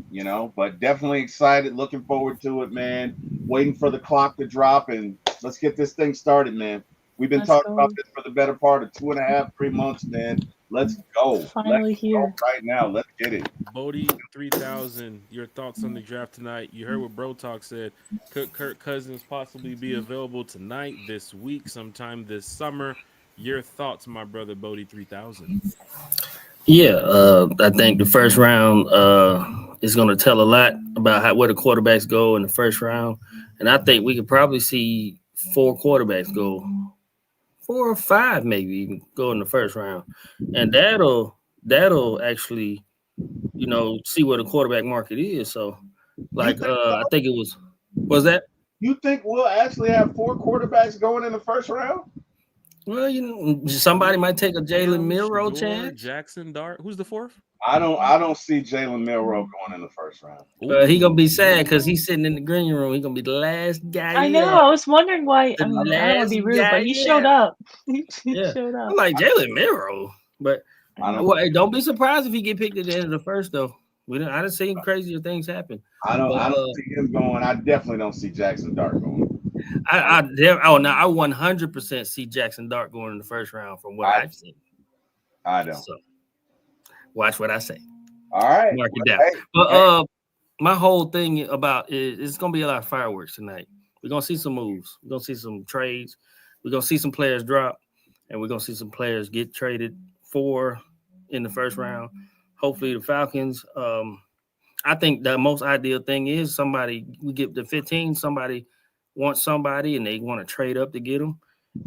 but definitely excited, looking forward to it, man. Waiting for the clock to drop, and let's get this thing started, man. We've been Let's talking go. about this for the better part of 2.5, 3 months, man. Let's go. Finally Let's here. go right now. Let's get it. Bodie 3000, your thoughts on the draft tonight? You heard what Bro Talk said. Could Kirk Cousins possibly be available tonight, this week, sometime this summer? Your thoughts, my brother Bodie 3000. Yeah, I think the first round is going to tell a lot about where the quarterbacks go in the first round, and I think we could probably see 4 quarterbacks go, 4 or 5 maybe even go in the first round, and that'll actually, see where the quarterback market is. So, like, I think it was that. You think we'll actually have 4 quarterbacks going in the first round? Well, somebody might take a Jalen Milroe Shador, chance. Jackson Dart. Who's the fourth? I don't see Jalen Milroe going in the first round. He gonna be sad because he's sitting in the green room. He's gonna be the last guy. I know. I was wondering why. I mean, I don't want to be rude, but he showed up. He showed up. I'm like Jalen Milroe, but don't be surprised if he get picked at the end of the first though. I done seen crazier things happen. I don't see him going. I definitely don't see Jackson Dart going. I 100% see Jackson Dart going in the first round from what I've seen. I don't. So, watch what I say. All right. Mark it down. But my whole thing about it's gonna be a lot of fireworks tonight. We're gonna see some moves. We're gonna see some trades. We're gonna see some players drop, and we're gonna see some players get traded for in the first round. Hopefully the Falcons. I think the most ideal thing is we get the 15, somebody wants somebody and they want to trade up to get them,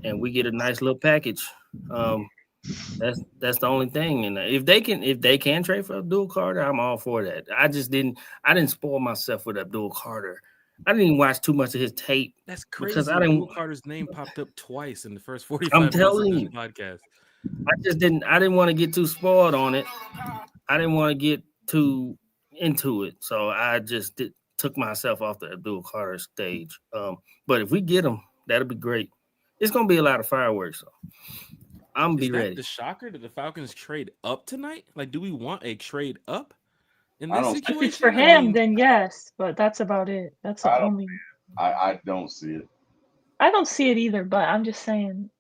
and we get a nice little package. That's the only thing. And if they can trade for Abdul Carter, I'm all for that. I didn't spoil myself with Abdul Carter. I didn't even watch too much of his tape. That's crazy. Because Abdul Carter's name popped up twice in the first 45 I'm minutes telling of you, this podcast. I didn't want to get too spoiled on it. I didn't want to get too into it. So I just took myself off the Abdul Carter stage. But if we get him, that'll be great. It's gonna be a lot of fireworks. So I'm gonna be ready. The shocker that the Falcons trade up tonight? Like, do we want a trade up in this situation? If it's for him, then yes, but that's about it. That's the only. I don't see it. I don't see it either, but I'm just saying,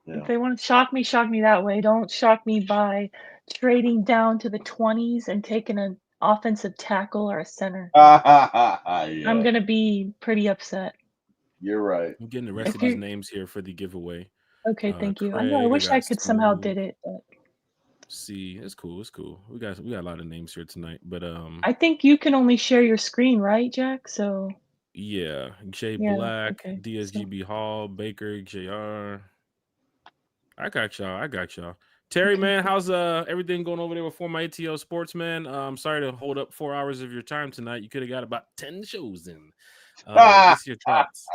if they want to shock me that way. Don't shock me by trading down to the 20s and taking an offensive tackle or a center. I'm gonna be pretty upset. You're right. I'm getting the rest of these names here for the giveaway. Okay, thank you. I know. I wish I could somehow did it. But... See, it's cool. It's cool. We got a lot of names here tonight, but I think you can only share your screen, right, Jack? So yeah, Jay Black, DSGB Hall, Baker, JR. I got y'all. Terry, man, how's everything going over there with Former ATL Sports, man? I'm sorry to hold up 4 hours of your time tonight. You could have got about 10 shows in. What's your thoughts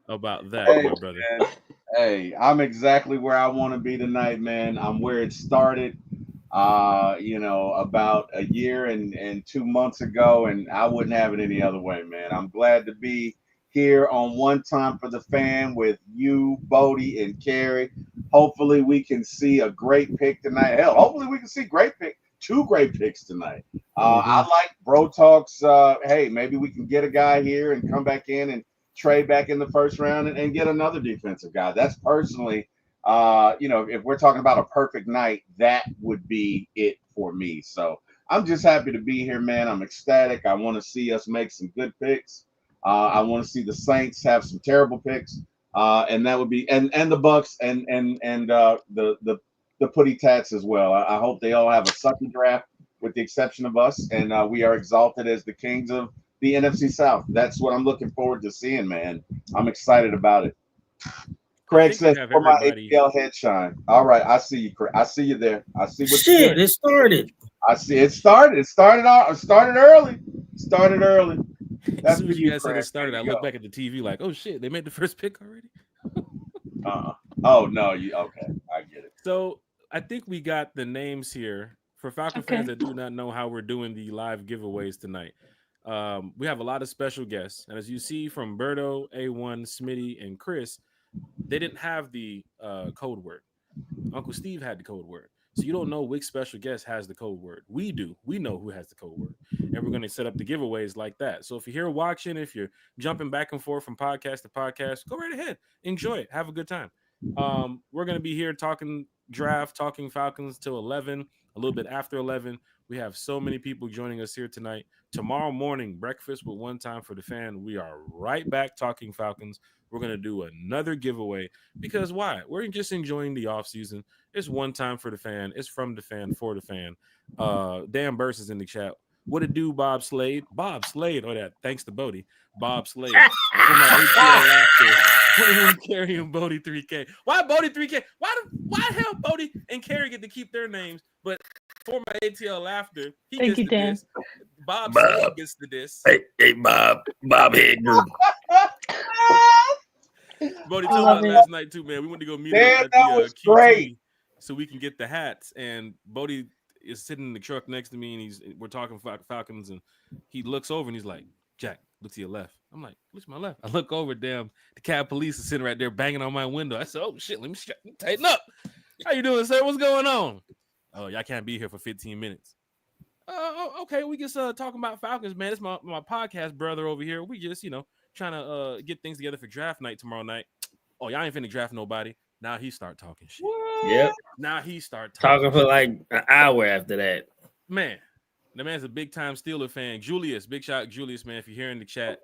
about that, my brother? Man. Hey, I'm exactly where I want to be tonight, man. I'm where it started, about a year and 2 months ago, and I wouldn't have it any other way, man. I'm glad to be here on One Time for the Fan with you, Bodie, and Carrie. Hopefully we can see a great pick tonight. Hell, hopefully we can see two great picks tonight. I like Bro Talks. Hey, maybe we can get a guy here and come back in and trade back in the first round and get another defensive guy. That's personally, if we're talking about a perfect night, that would be it for me. So I'm just happy to be here, man. I'm ecstatic. I want to see us make some good picks. I want to see the Saints have some terrible picks, and that would be and the Bucks and the Putty Tats as well. I hope they all have a sucky draft, with the exception of us, and we are exalted as the kings of the NFC South. That's what I'm looking forward to seeing, man. I'm excited about it. Craig says, "For my ATL head shine." All right, I see you, Craig. I see you there. I see what you're doing. It started. I see it started. It started early. As soon as you guys said it started, I looked back at the TV like, oh shit, they made the first pick already. Oh no, okay, I get it. So I think we got the names here for Falcon fans that do not know how we're doing the live giveaways tonight. We have a lot of special guests, and as you see from Berto, A1, Smitty, and Chris, they didn't have the code word. Uncle Steve had the code word. So you don't know which special guest has the code word. We do. We know who has the code word. And we're going to set up the giveaways like that. So if you're here watching, if you're jumping back and forth from podcast to podcast, go right ahead. Enjoy it. Have a good time. We're going to be here talking draft, talking Falcons till 11, a little bit after 11. We have so many people joining us here tonight. Tomorrow morning, breakfast with One Time for the Fan. We are right back talking Falcons. We're going to do another giveaway because why? We're just enjoying the offseason. It's One Time for the Fan. It's from the fan for the fan. Dan Burst is in the chat. What it do, Bob Slade? Bob Slade. Oh, that. Thanks to Bodie. Bob Slade. Carrie and Bodie 3K. Why Bodie 3K? Why the hell Bodie and Carrie get to keep their names? But for my ATL laughter, he Thank gets you, the Dan. diss. Bob Slade gets the diss. Hey, Bob Head Group. Bodie I told love me it. last night too, man. We went to go meet Damn, up at that the was QT great. so we can get the hats. And Bodie is sitting in the truck next to me, and we're talking Falcons, and he looks over and he's like, "Jack, look to your left." I'm like, "Look to my left." I look over, damn, the cab police is sitting right there banging on my window. I said, "Oh shit, let me tighten up." "How you doing, sir? What's going on?" "Oh, y'all can't be here for 15 minutes." Okay, we just talking about Falcons, man. It's my podcast brother over here. We just, trying to get things together for draft night tomorrow night. "Oh, y'all ain't finna draft nobody." Now he start talking shit. Yep. Now he start Talking for shit. like an hour after that. Man, the man's a big time Steeler fan. Julius, big shout, Julius, man. If you're here in the chat,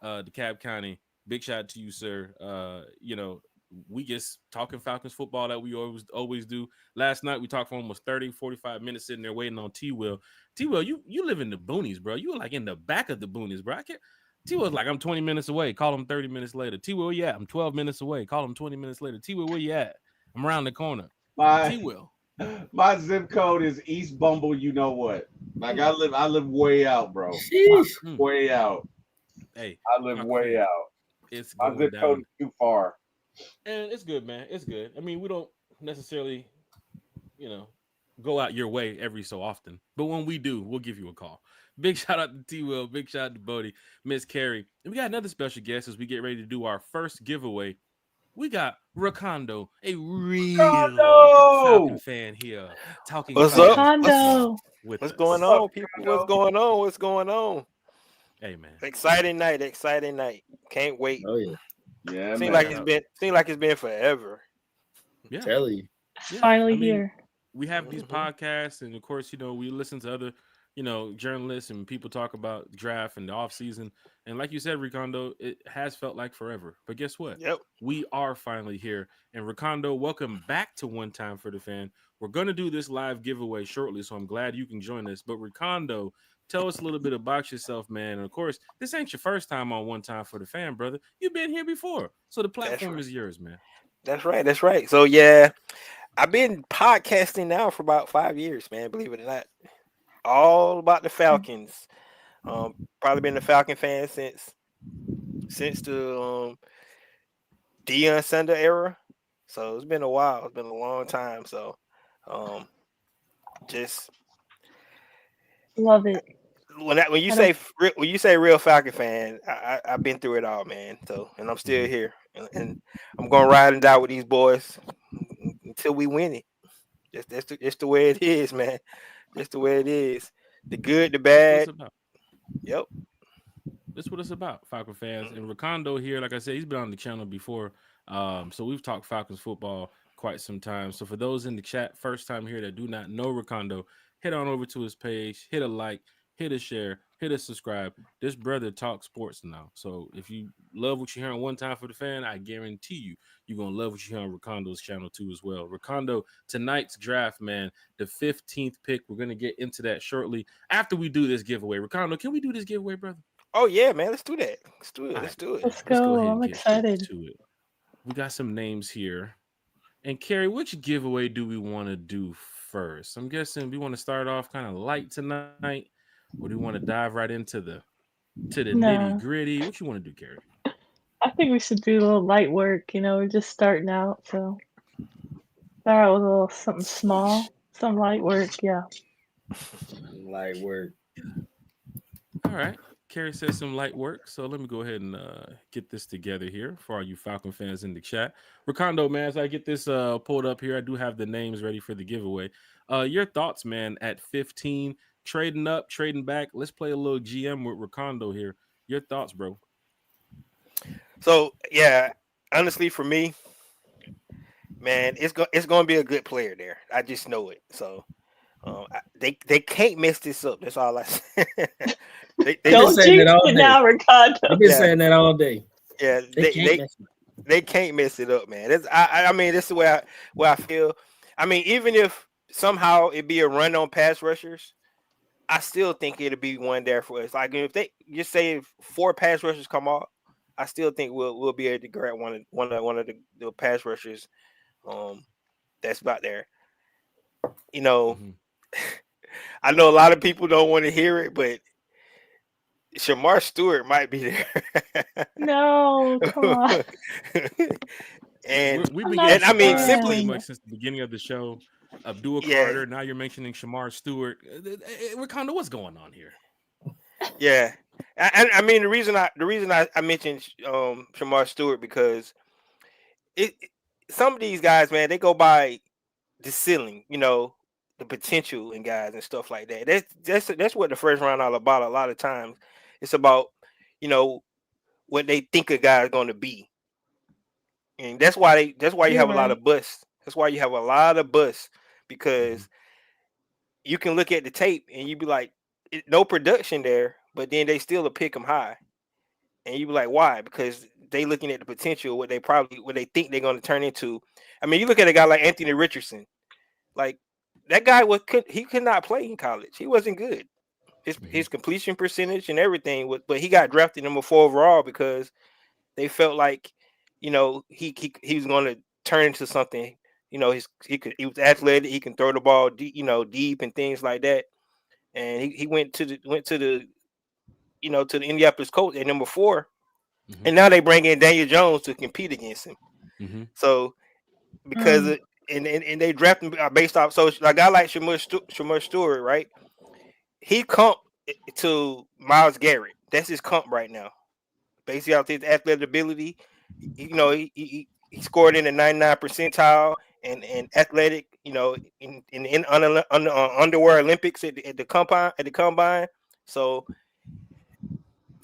DeKalb County, big shout to you, sir. We just talking Falcons football that we always do. Last night we talked for almost 30-45 minutes sitting there waiting on T-Will. T-Will, you live in the boonies, bro. You were like in the back of the boonies, bro. T-Will's like, "I'm 20 minutes away." Call him 30 minutes later. "T-Will, where you at?" "I'm 12 minutes away." Call him 20 minutes later. "T-Will, where you at?" "I'm around the corner." T-Will. My zip code is East Bumble. You know what? Like I live way out, bro. Way out. Hey, I live way out. It's my zip code is too far. And it's good, man. It's good. I mean, we don't necessarily, go out your way every so often, but when we do, we'll give you a call. Big shout out to T-Will. Big shout out to Bodie, Miss Carrie. And we got another special guest as we get ready to do our first giveaway. We got Rakondo, a real Falcon fan here, talking. What's up? Rakondo. What's going on, people? What's going on? What's going on? Hey, man. Exciting night. Can't wait. Oh yeah. Yeah. Seems like it's been forever. Yeah. Tell you. It's finally here. We have these podcasts, and of course, we listen to other, journalists and people talk about draft and the off season. And like you said, Rakondo, it has felt like forever. But guess what? Yep. We are finally here. And Rakondo, welcome back to One Time for the Fan. We're going to do this live giveaway shortly, so I'm glad you can join us. But Rakondo, tell us a little bit about yourself, man. And of course, this ain't your first time on One Time for the Fan, brother. You've been here before. So the platform is yours, man. That's right. So yeah, I've been podcasting now for about 5 years, man. Believe it or not. All about the Falcons. Probably been a Falcon fan since the Deion Sanders era. So it's been a while. It's been a long time. So just love it. When you say real Falcon fan, I've been through it all, man. So and I'm still here, and I'm gonna ride and die with these boys until we win it. That's the way it is, man. That's the way it is. The good, the bad. Yep. That's what it's about, Falcon fans. And Rakondo here, like I said, he's been on the channel before. So we've talked Falcons football quite some time. So for those in the chat, first time here that do not know Rakondo, head on over to his page, hit a like, hit a share, hit a subscribe. This brother talks sports now. So if you love what you hear on One Time for the Fan, I guarantee you're going to love what you hear on Rakondo's channel too as well. Rakondo, tonight's draft, man, the 15th pick. We're going to get into that shortly after we do this giveaway. Rakondo, can we do this giveaway, brother? Oh, yeah, man. Let's do that. Let's do it. Let's go. I'm excited. We got some names here. And Carrie, which giveaway do we want to do first? I'm guessing we want to start off kind of light tonight. Or do you want to dive right into the nitty gritty? What you want to do, Carrie? I think we should do a little light work. We're just starting out, so start out with a little something small, some light work. Yeah. Light work. All right. Carrie says some light work, so let me go ahead and get this together here for all you Falcon fans in the chat. Rakondo, man, as I get this pulled up here, I do have the names ready for the giveaway. Your thoughts, man, at 15. Trading up, trading back. Let's play a little GM with Rakondo here. Your thoughts, bro? So yeah, honestly, for me, man, it's going to be a good player there. I just know it. So they can't mess this up. That's all I say. they Don't jinx it now, Rakondo. They've been saying that all day. Yeah, they can't mess it up, man. I mean, this is where I feel. I mean, even if somehow it be a run on pass rushers, I still think it'll be one there for us. Like if they just say if 4 pass rushers come off, I still think we'll be able to grab one of the pass rushers. That's about there. I know a lot of people don't want to hear it, but Shamar Stewart might be there. No, come on. And We've I'm been not getting a I mean, Shamar fan. pretty simply, much since the beginning of the show. Abdul yeah, Carter. Now you're mentioning Shamar Stewart. Ricardo, what's going on here? yeah. I mean, the reason I mentioned Shamar Stewart because some of these guys, man, they go by the ceiling, the potential in guys and stuff like that. That's what the first round all about. A lot of times, it's about what they think a guy is going to be, and that's why you You're have a lot right. of busts. That's why you have a lot of busts because you can look at the tape and you be like, no production there, but then they still pick them high, and you be like, why? Because they looking at the potential, what they think they're going to turn into. I mean, you look at a guy like Anthony Richardson, like that guy he could not play in college. He wasn't good. His completion percentage and everything, but he got drafted number 4 overall because they felt like, he was going to turn into something. He was athletic. He can throw the ball deep and things like that. And he went to the to the Indianapolis Colts at number 4, and now they bring in Daniel Jones to compete against him. So because and they draft him based off. So a guy like Shamar Stewart, right? He comp to Myles Garrett. That's his comp right now, basically off his athletic ability. He scored in the 99th percentile and athletic. In underwear Olympics at the combine. So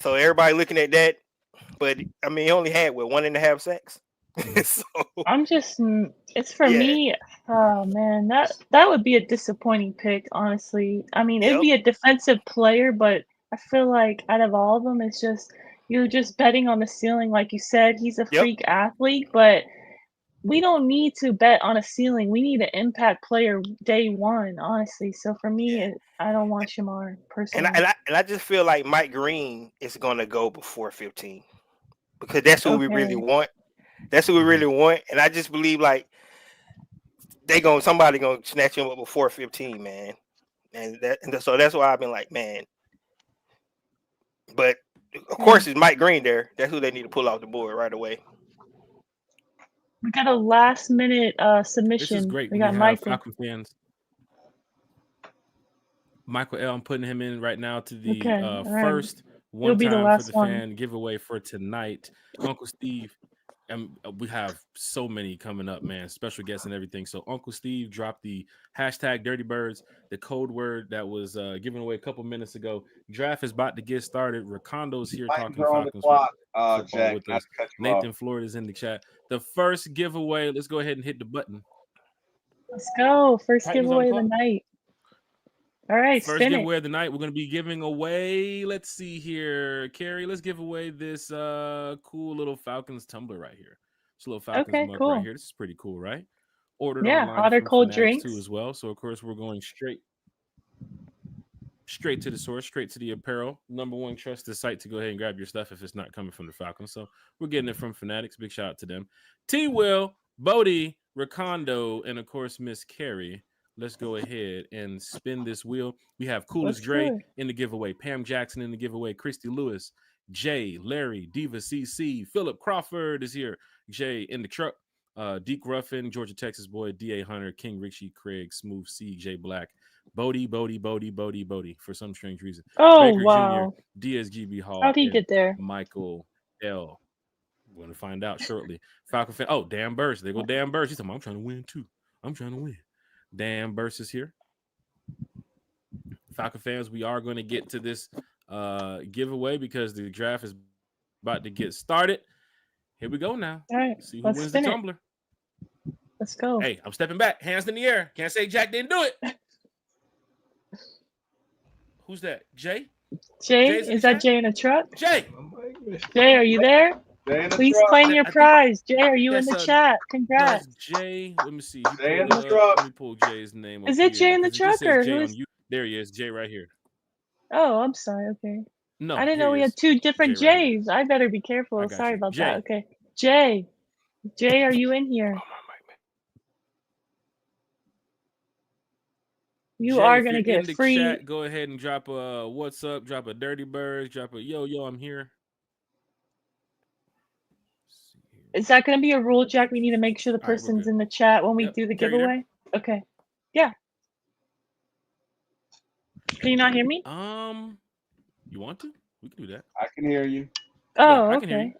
everybody looking at that, but I mean, he only had 1.5 sacks. So I'm just, it's for Yeah. me. Oh man, that would be a disappointing pick, honestly. I mean, it'd Yep. be a defensive player, but I feel like out of all of them, it's just you're just betting on the ceiling, like you said. He's a Yep. freak athlete, but we don't need to bet on a ceiling. We need an impact player day one, honestly. So for me, I don't want Shamar personally. and I just feel like Mike Green is gonna go before 15 because that's who we really Okay. want. That's who we really want, and I just believe like somebody gonna snatch him up before 15, man. So that's why I've been like, man. But of course, it's Mike Green there. That's who they need to pull off the board right away. We got a last minute This submission. is great. We We got have Michael. Falcon fans. Michael L. I'm putting him in right now to the Okay, all right. first He'll be the one-time for last the one. fan giveaway for tonight. Uncle Steve, and we have so many coming up, man. Special guests and everything. So Uncle Steve dropped the hashtag Dirty Birds, the code word that was given away a couple minutes ago. Draft is about to get started. Racondo's here Titans talking are on the Falcons clock, football Jack. with Not us. to cut you off. Nathan Florida's in the chat. The first giveaway. Let's go ahead and hit the button. Let's go. First Titans on the giveaway of the clock. night. All right, First spin it. giveaway of the night. We're going to be giving away. Let's see here, Carrie. Let's give away this cool little Falcons tumbler right here. This little Falcons Okay, mug cool. right here. This is pretty cool, right? Ordered Yeah, online hot or from cold Fanatics drinks. too as well. So of course we're going straight to the source, straight to the apparel. Number one trusted site to go ahead and grab your stuff if it's not coming from the Falcons. So we're getting it from Fanatics. Big shout out to them. T-Will, Bodie, Racondo, and of course Miss Carrie. Let's go ahead and spin this wheel. We have Coolest Let's Dre do it. in the giveaway, Pam Jackson in the giveaway, Christy Lewis, Jay, Larry, Diva CC, Philip Crawford is here, Jay in the truck, Deke Ruffin, Georgia, Texas boy, D.A. Hunter, King Richie, Craig, Smooth C, J Black, Bodie, for some strange reason. Oh, Baker wow. Jr., DSGB Hall, How'd he and get there? Michael L. We're going to find out shortly. Falcon fan. Oh, Dan Burst. They go Dan Burst. He's talking, I'm trying to win too. I'm trying to win. Dan Burst is here. Falcon fans, we are going to get to this giveaway because the draft is about to get started. Here we go now. All right, See who let's wins the spin it. tumbler. Let's go. Hey, I'm stepping back. Hands in the air. Can't say Jack didn't do it. Who's that? Jay? Jay, Jay's in is the that chat? Jay in the truck? Jay. Jay, are you there? Jay in the Please truck. claim your I think prize. Jay, are you in that's the chat? No, Congrats. it's Jay. Let me see. Jay in Pulled the up. truck. Let me pull Jay's name up Is it Jay here, in the 'cause it just truck or says Jay who on is? you. There he is. Jay right here. Oh, I'm sorry. Okay. No, I didn't here know he we had is. two different Jay right here. Jays. I better be careful. I got Sorry you. about Jay. that. Okay. Jay, are you in here? You Jay, are if gonna you're get in the free. chat, go ahead and drop a what's up, drop a dirty birds, drop a yo, I'm here. Is that gonna be a rule, Jack? We need to make sure the All right, we're person's good. in the chat when we Yep. do the Carrie, you there? giveaway. Okay. Yeah. Can you not hear me? You want to? We can do that. I can hear you. Oh, I can hear okay. you.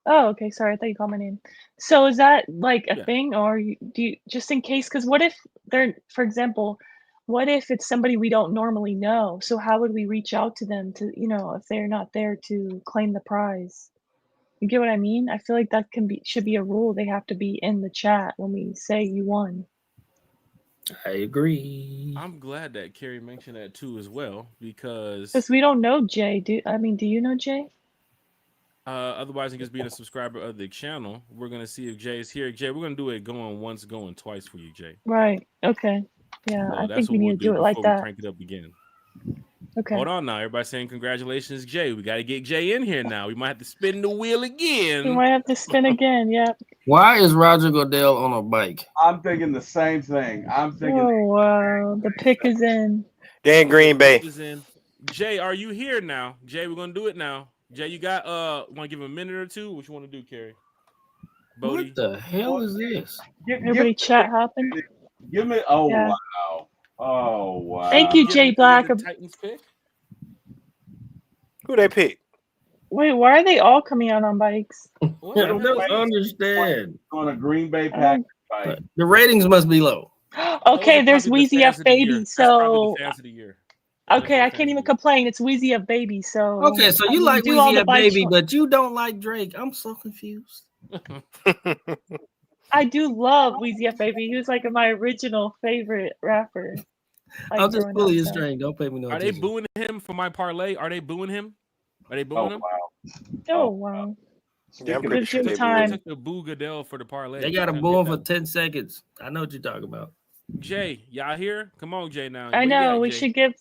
Oh, okay. Sorry, I thought you called my name. So is that like a Yeah. thing, or do you just in case? Because what if they're, for example, what if it's somebody we don't normally know? So how would we reach out to them to, if they're not there to claim the prize? You get what I mean? I feel like that should be a rule. They have to be in the chat when we say you won. I agree. I'm glad that Carrie mentioned that too as well, because Because we don't know Jay. Do you know Jay? otherwise than just being a subscriber of the channel, we're gonna see if Jay is here. Jay, we're gonna do it going once, going twice for you, Jay. Right. Okay. Yeah, So I that's think we what need we'll to do it like before we that. crank it up again. Okay. Hold on now, everybody saying congratulations, Jay. We got to get Jay in here now. We might have to spin the wheel We again. might have to spin again. Yep. Why is Roger Goodell on a bike? I'm thinking the same thing. I'm thinking Oh wow, the pick is in. Dan Green Bay. Is in. Jay, are you here now? Jay, we're gonna do it now. Jay, you got want to give him a minute or two? What you want to do, Carrie? Bodie? What the hell is this? Everybody chat hopping. Give me. Oh Yeah. wow. Oh wow. Thank you, Jay Black. The Titans pick? Who they pick? Wait, why are they all coming out on bikes? I don't understand. On a Green Bay Oh. pack bike. The ratings must be low. Okay, there's probably the Wheezy fans F of the year. Baby. That's probably So the fans of the year. okay, I can't even complain. It's Wheezy F Baby. So Okay, so you like do all Weezy the F bikes Baby, for- but you don't like Drake. I'm so confused. I do love Wheezy F Baby. He was like my original favorite rapper. Like, I'm just growing pulling up, your so. string. Don't pay me no Are they attention. booing him for my parlay? Are they booing him? Are they booing him? Oh wow. Yeah, I'm pretty Gives sure him they time. They took the boo Goodell for the parlay. They got to Couldn't boo him get for that. 10 seconds. I know what you're talking about. Jay, y'all here? Come on, Jay. Now I What you know got, we Jay? should give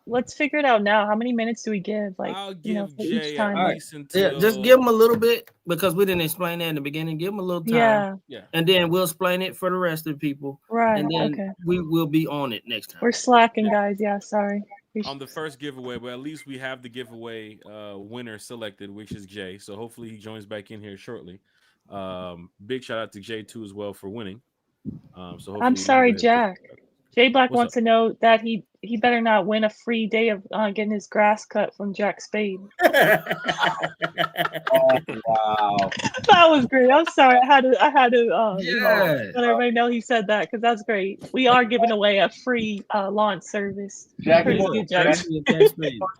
let's figure it out now. How many minutes do we give? Like, I'll for give each Jay time. at All right. least Yeah, until. just give him a little bit because we didn't explain that in the beginning. Give him a little time. Yeah. Yeah. And then we'll explain it for the rest of the people. Right. And then Okay. we will be on it next time. We're slacking, guys. Yeah. Sorry. On the first giveaway, but at least we have the giveaway winner selected, which is Jay. So hopefully he joins back in here shortly. Big shout out to Jay too as well for winning. So hopefully I'm he sorry, can go ahead Jack. Jay Black What's wants to know that he better not win a free day of getting his grass cut from Jack Spade. Oh wow. That was great. I'm sorry. I had to Yeah. let everybody know he said that because that's great. We are giving away a free launch service. Jack, he Courtesy of Jack.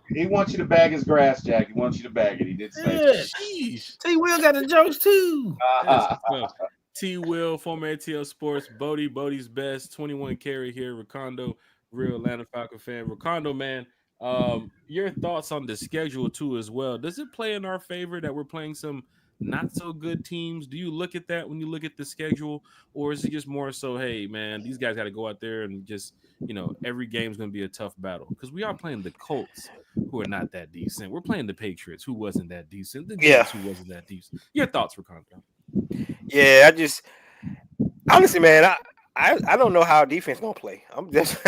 he wants you to bag his grass, Jack. He wants you to bag it. He did say that. Sheesh. T Will got the jokes too. That's tough. T Will, former ATL Sports, Bodie's best, 21 carry here, Ricondo, real Atlanta Falcon fan. Ricondo, man, your thoughts on the schedule too as well. Does it play in our favor that we're playing some not so good teams? Do you look at that when you look at the schedule, or is it just more so, hey man, these guys got to go out there and just, every game's going to be a tough battle? Because we are playing the Colts, who are not that decent. We're playing the Patriots, who wasn't that decent. The Jets, who wasn't that decent. Your thoughts, Ricondo? Yeah, I just honestly, man, I don't know how defense gonna play. I'm just,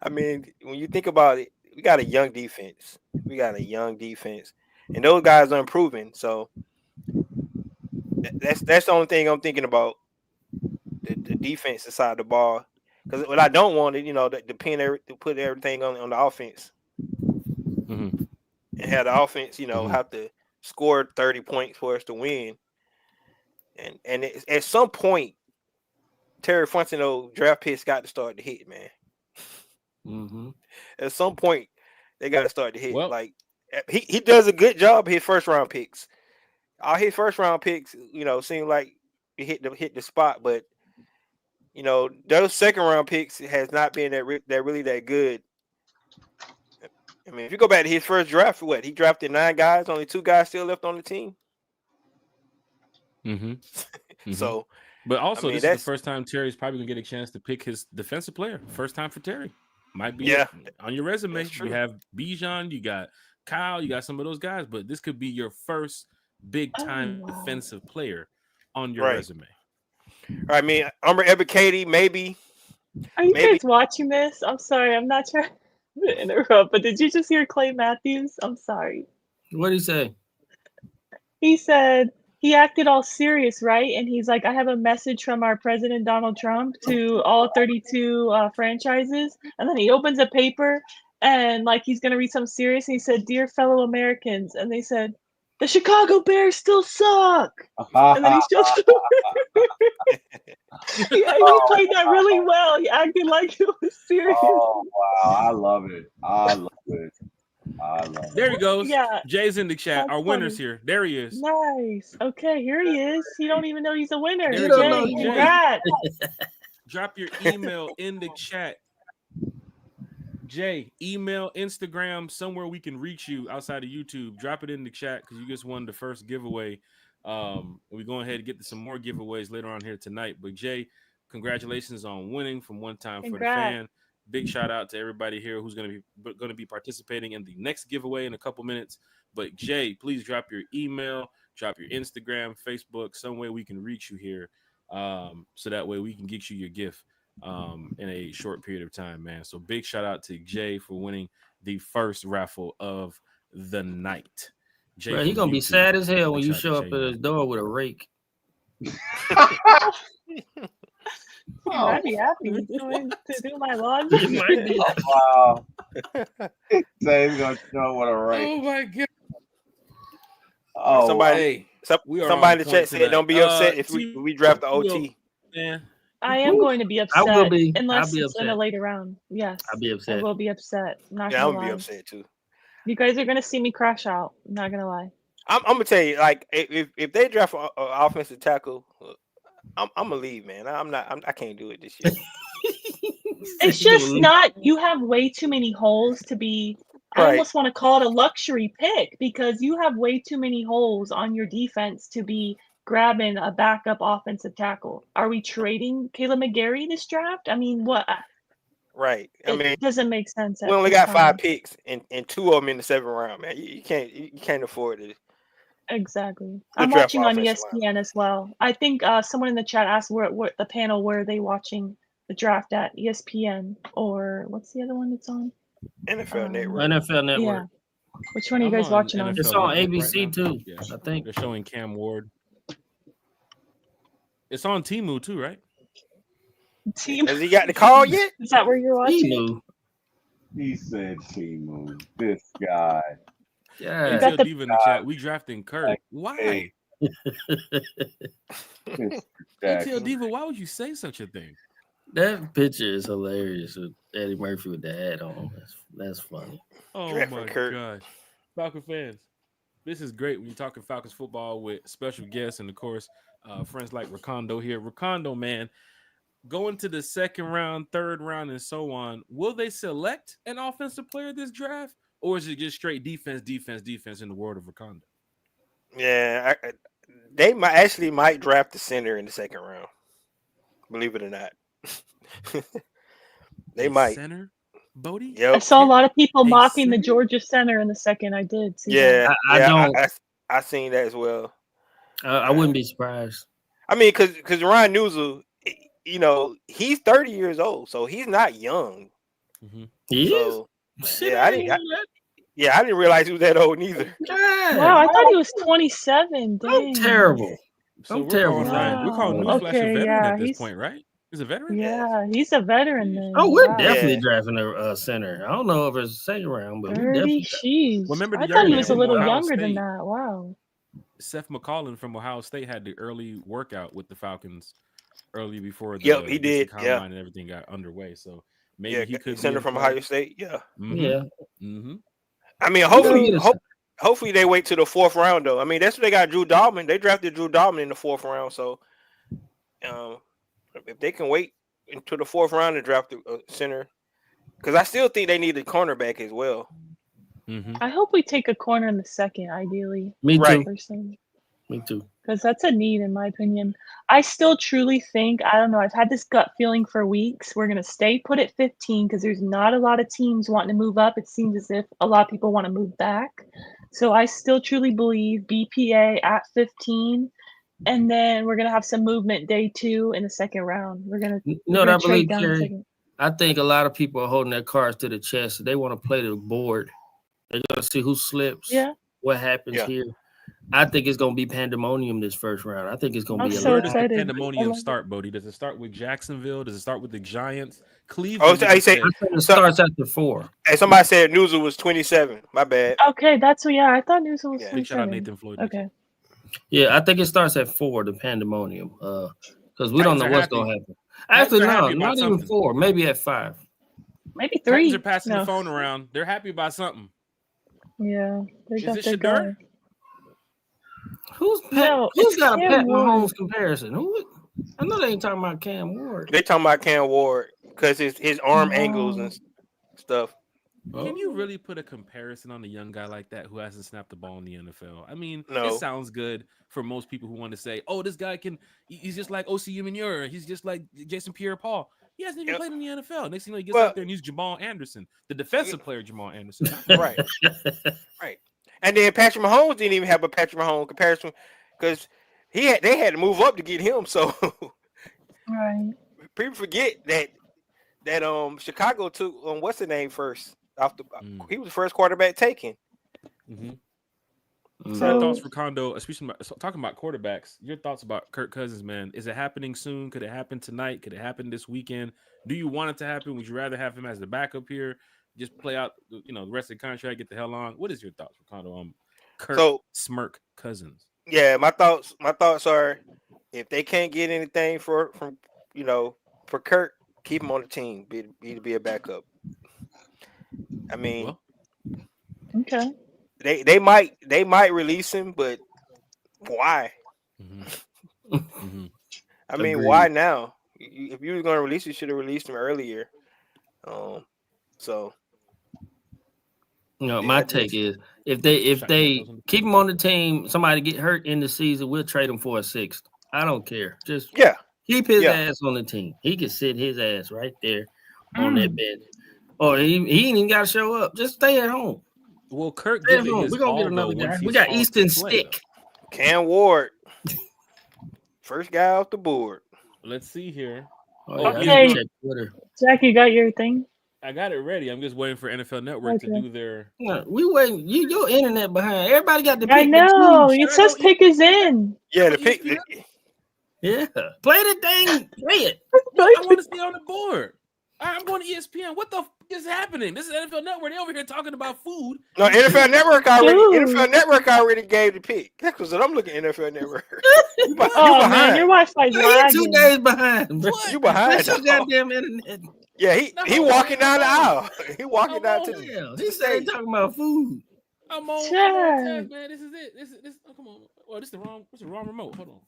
I mean, when you think about it, we got a young defense. And those guys are improving. So that's the only thing I'm thinking about, the defense side of the ball. Because what I don't want is, to put everything on the offense, Mm-hmm. and have the offense, have to score 30 points for us to win. And at some point, Terry Fontenot draft picks got to start to hit, man. Mm-hmm. At some point, they got to start to hit. Well, like he does a good job of his first round picks. All his first round picks, seem like he hit the spot, but those second round picks has not been that good. I mean, if you go back to his first draft, he drafted 9 guys, only 2 guys still left on the team. Mm-hmm. Mm-hmm. So, but also, I mean, this is the first time Terry's probably gonna get a chance to pick his defensive player. First time for Terry. Might be on your resume. You have Bijan, you got Kyle, you got some of those guys, but this could be your first big time defensive player on your resume. I mean, Umber Ebiketie, maybe. Are you Maybe guys watching this? I'm sorry, I'm not trying to interrupt, but did you just hear Clay Matthews? I'm sorry. What did he say? He said he acted all serious, right? And he's like, I have a message from our president, Donald Trump, to all 32 franchises. And then he opens a paper and like he's going to read something serious. And he said, Dear fellow Americans. And they said, the Chicago Bears still suck. And then he's just he played that really well. He acted like it was serious. Oh wow, I love it. I love it. I love it. There he goes. Yeah. Jay's in the chat. That's Our winner's funny. here. There he is. Nice. Okay, here he is. He don't even know he's a winner. There You don't Jay, know Jay. congrats. Drop your email in the chat. Jay, email, Instagram, somewhere we can reach you outside of YouTube. Drop it in the chat because you just won the first giveaway. We're going ahead and get to some more giveaways later on here tonight. But Jay, congratulations on winning from One Time for the Fan. Big shout out to everybody here who's going to be participating in the next giveaway in a couple minutes. But Jay, please drop your email, drop your Instagram, Facebook, some way we can reach you here, so that way we can get you your gift in a short period of time, man. So big shout out to Jay for winning the first raffle of the night. Jay, Bro, he from gonna be YouTube. sad as hell when Big you shout show out up to at Jay, his door with a rake. I'd be happy to do my laundry. You might be. Wow. Say he's gonna show what a rake. Oh my god. Oh, somebody, we are somebody on in the point chat said, tonight. "Don't be upset if we draft the OT." Yeah. I am going to be upset I will be. unless I'll be it's in a upset. later round. Yes, I'll be I upset. will be upset. I'm not Yeah, I'm gonna gonna be lie. upset too. You guys are gonna see me crash out. I'm not gonna lie. I'm gonna tell you, like, if they draft an offensive tackle, I'm gonna leave, man. I can't do it this year. It's just not. You have way too many holes to be. I Right. almost want to call it a luxury pick because you have way too many holes on your defense to be grabbing a backup offensive tackle. Are we trading Caleb McGarry this draft? I mean, what? Right. I mean, It doesn't make sense. we at only this got time. 5 picks and 2 of them in the 7th round, man. You can't afford it. Exactly. Good I'm draft watching on offensive ESPN as well. I think someone in the chat asked where the panel where are they watching the draft at ESPN or what's the other one that's on? NFL Network. NFL Network. Yeah. Which one are you I'm guys on watching on? NFL It's on Network ABC right now. too. Yeah. I think. They're showing Cam Ward. It's on Temu too, right? Team. Has he got the call yet? Is that where you're watching? Temu. he said Timu. This guy. Yeah. You got ATL the- Diva in the chat. We drafting Kirk. Why? Hey. Mr. ATL Jackson. Diva, why would you say such a thing? That picture is hilarious with Eddie Murphy with the hat on. That's funny. Oh Drafting my Kirk. gosh. Falcon fans, this is great when you're talking Falcons football with special guests and of course friends like Ricondo here. Ricondo, man, going to the 2nd round, 3rd round, and so on. Will they select an offensive player this draft, or is it just straight defense in the world of Ricondo? Yeah, they might draft the center in the 2nd round. Believe it or not, they A might. center, Bodie. Yep. I saw a lot of people Hey, mocking the center? Georgia center in the second. I did see that. Yeah, I don't. I seen that as well. I wouldn't be surprised. I mean, because Ryan Newsel, you know, he's 30 years old, so he's not young. Mm-hmm. He is. So, Shit, yeah, I didn't realize he was that old neither. God. Wow, I thought he was 27. Dang. I'm terrible. So I'm we're terrible. calling Ryan. We're calling Wow. Newsflash a Okay, veteran yeah, at this he's- point, right? He's a veteran. Yeah, he's a veteran then. Oh, we're Wow. definitely Yeah. drafting a center. I don't know if it's 2nd round, but we 30 definitely. sheesh. Remember the I young thought he man was a from little Ohio younger than State? that. Wow. Seth McCollum from Ohio State had the early workout with the Falcons early before the Yep, he did, combine yeah. and everything got underway. So maybe Yeah, he could center from Ohio State. Yeah. Yeah. Mm-hmm. I mean, hopefully they wait to the 4th round though. I mean, that's what they got Drew Dalman. They drafted Drew Dalman in the 4th round. So, if they can wait until the 4th round to draft the center, because I still think they need a cornerback as well. Mm-hmm. I hope we take a corner in the second, ideally. Me Right. too. Personally. Me too. Because that's a need, in my opinion. I still truly think, I don't know, I've had this gut feeling for weeks. We're going to stay put at 15 because there's not a lot of teams wanting to move up. It seems as if a lot of people want to move back. So I still truly believe BPA at 15 and then we're gonna have some movement day 2 in the second round. We're gonna No, I trade believe, down the Terry. second. I think a lot of people are holding their cards to the chest. They want to play the board. They're gonna see who slips. Yeah. What happens Yeah. here? I think it's gonna be pandemonium this first round. I think it's gonna I'm be a so Where lot. does the excited. I pandemonium love it. start, Bodie? Does it start with Jacksonville? Does it start with the Giants? Oh, Cleveland. so you I say said- I think it starts after 4. hey, somebody said Newsom was 27. My bad. Okay, that's what. Yeah, I thought Newsom was Yeah. Big shout out 27. Nathan Floyd. Okay. Yeah, I think it starts at 4, the pandemonium. Because we don't Titans know are what's happy. gonna happen. Titans Actually, are no, happy about not even something. 4, maybe at 5. Maybe Titans 3. are passing No. the phone around. They're happy about something. Yeah, they Is got it their Shedeur? guy. Who's No, who's it's got a Cam Pat Ward. Mahomes comparison? Who? I know they ain't talking about Cam Ward. They talking about Cam Ward because his arm angles No. and stuff. Can you really put a comparison on a young guy like that who hasn't snapped the ball in the NFL? I mean, No. it sounds good for most people who want to say, "Oh, this guy he's just like O.C. Umenyiora. He's just like Jason Pierre-Paul." He hasn't even Yep. played in the NFL. Next thing you know, he gets Well- out there and he's Jamal Anderson, the defensive player Jamal Anderson. Right. Right. And then Patrick Mahomes didn't even have a Patrick Mahomes comparison because they had to move up to get him. So Right. people forget that Chicago took what's the name first off the he was the first quarterback taken. Mm-hmm. Mm. So your So- thoughts, Ricondo, especially talking about quarterbacks, your thoughts about Kirk Cousins, man. Is it happening soon? Could it happen tonight? Could it happen this weekend? Do you want it to happen? Would you rather have him as the backup here? Just play out, the rest of the contract, get the hell on. What is your thoughts, Ricondo, Kirk So Smirk Cousins? yeah, my thoughts are if they can't get anything for Kirk, keep him on the team. Be a backup. I mean, Well, Okay. they might release him, but why? mm-hmm. I mean, Agreed. why now? If you were going to release, you should have released him earlier. So My take is if they keep him on the team, somebody get hurt in the season, we'll trade him for a 6th. I don't care. Just yeah, keep his Yeah. ass on the team. He can sit his ass right there on that bench. Or he ain't even got to show up. Just stay at home. Well, Kirk Stay at giving home. his We're gonna all, get though, another guy. once We he's got called to Easton play. Stick. Cam Ward, first guy off the board. Let's see here. Oh, yeah, I Okay. need to check Twitter. Jack, you got your thing? I got it ready. I'm just waiting for NFL Network to Okay. do their. Yeah, we waiting. Your internet behind. Everybody got the pick. I the know. team. It says pick is in. Yeah, the pick. Yeah. Play the thing. Play it. I want to stay on the board. All right, I'm going to ESPN. What the f- is happening? This is NFL Network. They're over here talking about food. No, NFL Network Dude. already gave the pick. That's because I'm looking at NFL Network. you Oh man, behind. your Wi-Fi's He 2 lagging. days behind. Bro. What? You behind. That's your dog. goddamn internet. Yeah, he No, walking down the no. aisle. He walking I'm down on to it. the Hell, he said he talking about food. I'm on Check. tech, man. This is it. This. Oh, come on. Oh, this is the wrong remote. Hold on.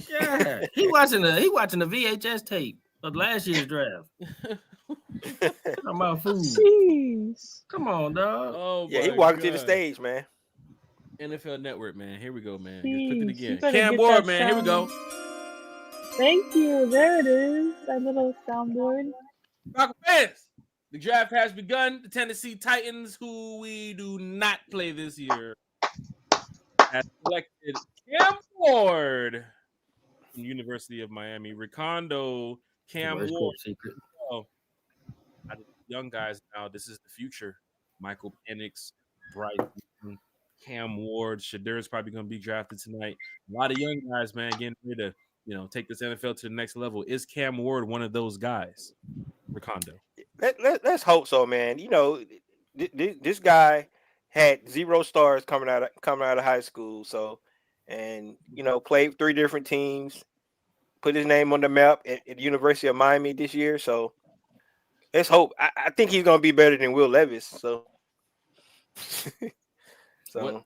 Yeah. He watching the VHS tape of last year's draft. Talking about food. Jeez. Come on, dog. Oh, Yeah, he my walking to the God. stage, man. NFL Network, man. Here we go, man. Just click it Jeez, again. you better Cam get Ward, that man. Here we go. Thank you. There it is. That little soundboard. Falcon fans, the draft has begun. The Tennessee Titans, who we do not play this year, has selected Cam Ward from University of Miami. Ricondo, Cam Where's Ward. Coach Secret? Out of the young guys now, this is the future. Michael Penix, Bryce, Cam Ward, Shedeur is probably going to be drafted tonight. A lot of young guys, man, getting ready to take this NFL to the next level. Is Cam Ward one of those guys? Ricondo. Let's hope so, man. This guy had 0 stars coming out of high school. So, and played 3 different teams, put his name on the map at the University of Miami this year. So, let's hope. I think he's gonna be better than Will Levis. So,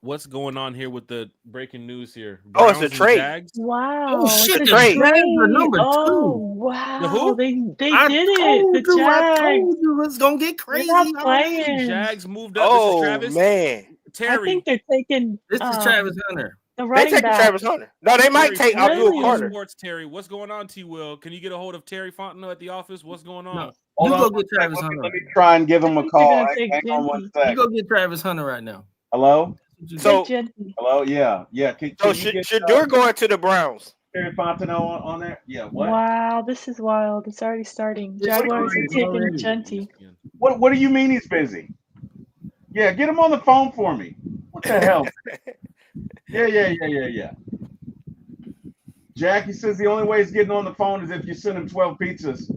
What's going on here with the breaking news here? Oh, it's a Browns and trade. Jags? Wow. Oh, it's shit, a the Jags are trade. number 2. Oh, wow. The who? They I did it. told The you, I Jags. told you it's gonna get They're crazy. not already. playing. Jags moved up. This is Oh Travis. man, I Terry. think they're taking This is Travis Hunter. the they running taking back. Travis Hunter. No, they might Terry, take Abdul Really? Carter. Sports, Terry. What's going on, T. Will? Can you get a hold of Terry Fontenot at the office? What's going on? No, you Hold go on. get Travis Let Hunter. me try and give him I a think they're call. gonna take Hang on one Gimpy. You sec. go get Travis Hunter right now. Hello? So- Genty. Hello, yeah. Can So you get Shador going to the Browns. Terry Fontenot on there? Yeah. What? Wow, this is wild. It's already starting. It's Jaguars are starting taking already. Genty. What do you mean he's busy? Yeah, get him on the phone for me. What the hell? Yeah. Jackie says the only way he's getting on the phone is if you send him 12 pizzas.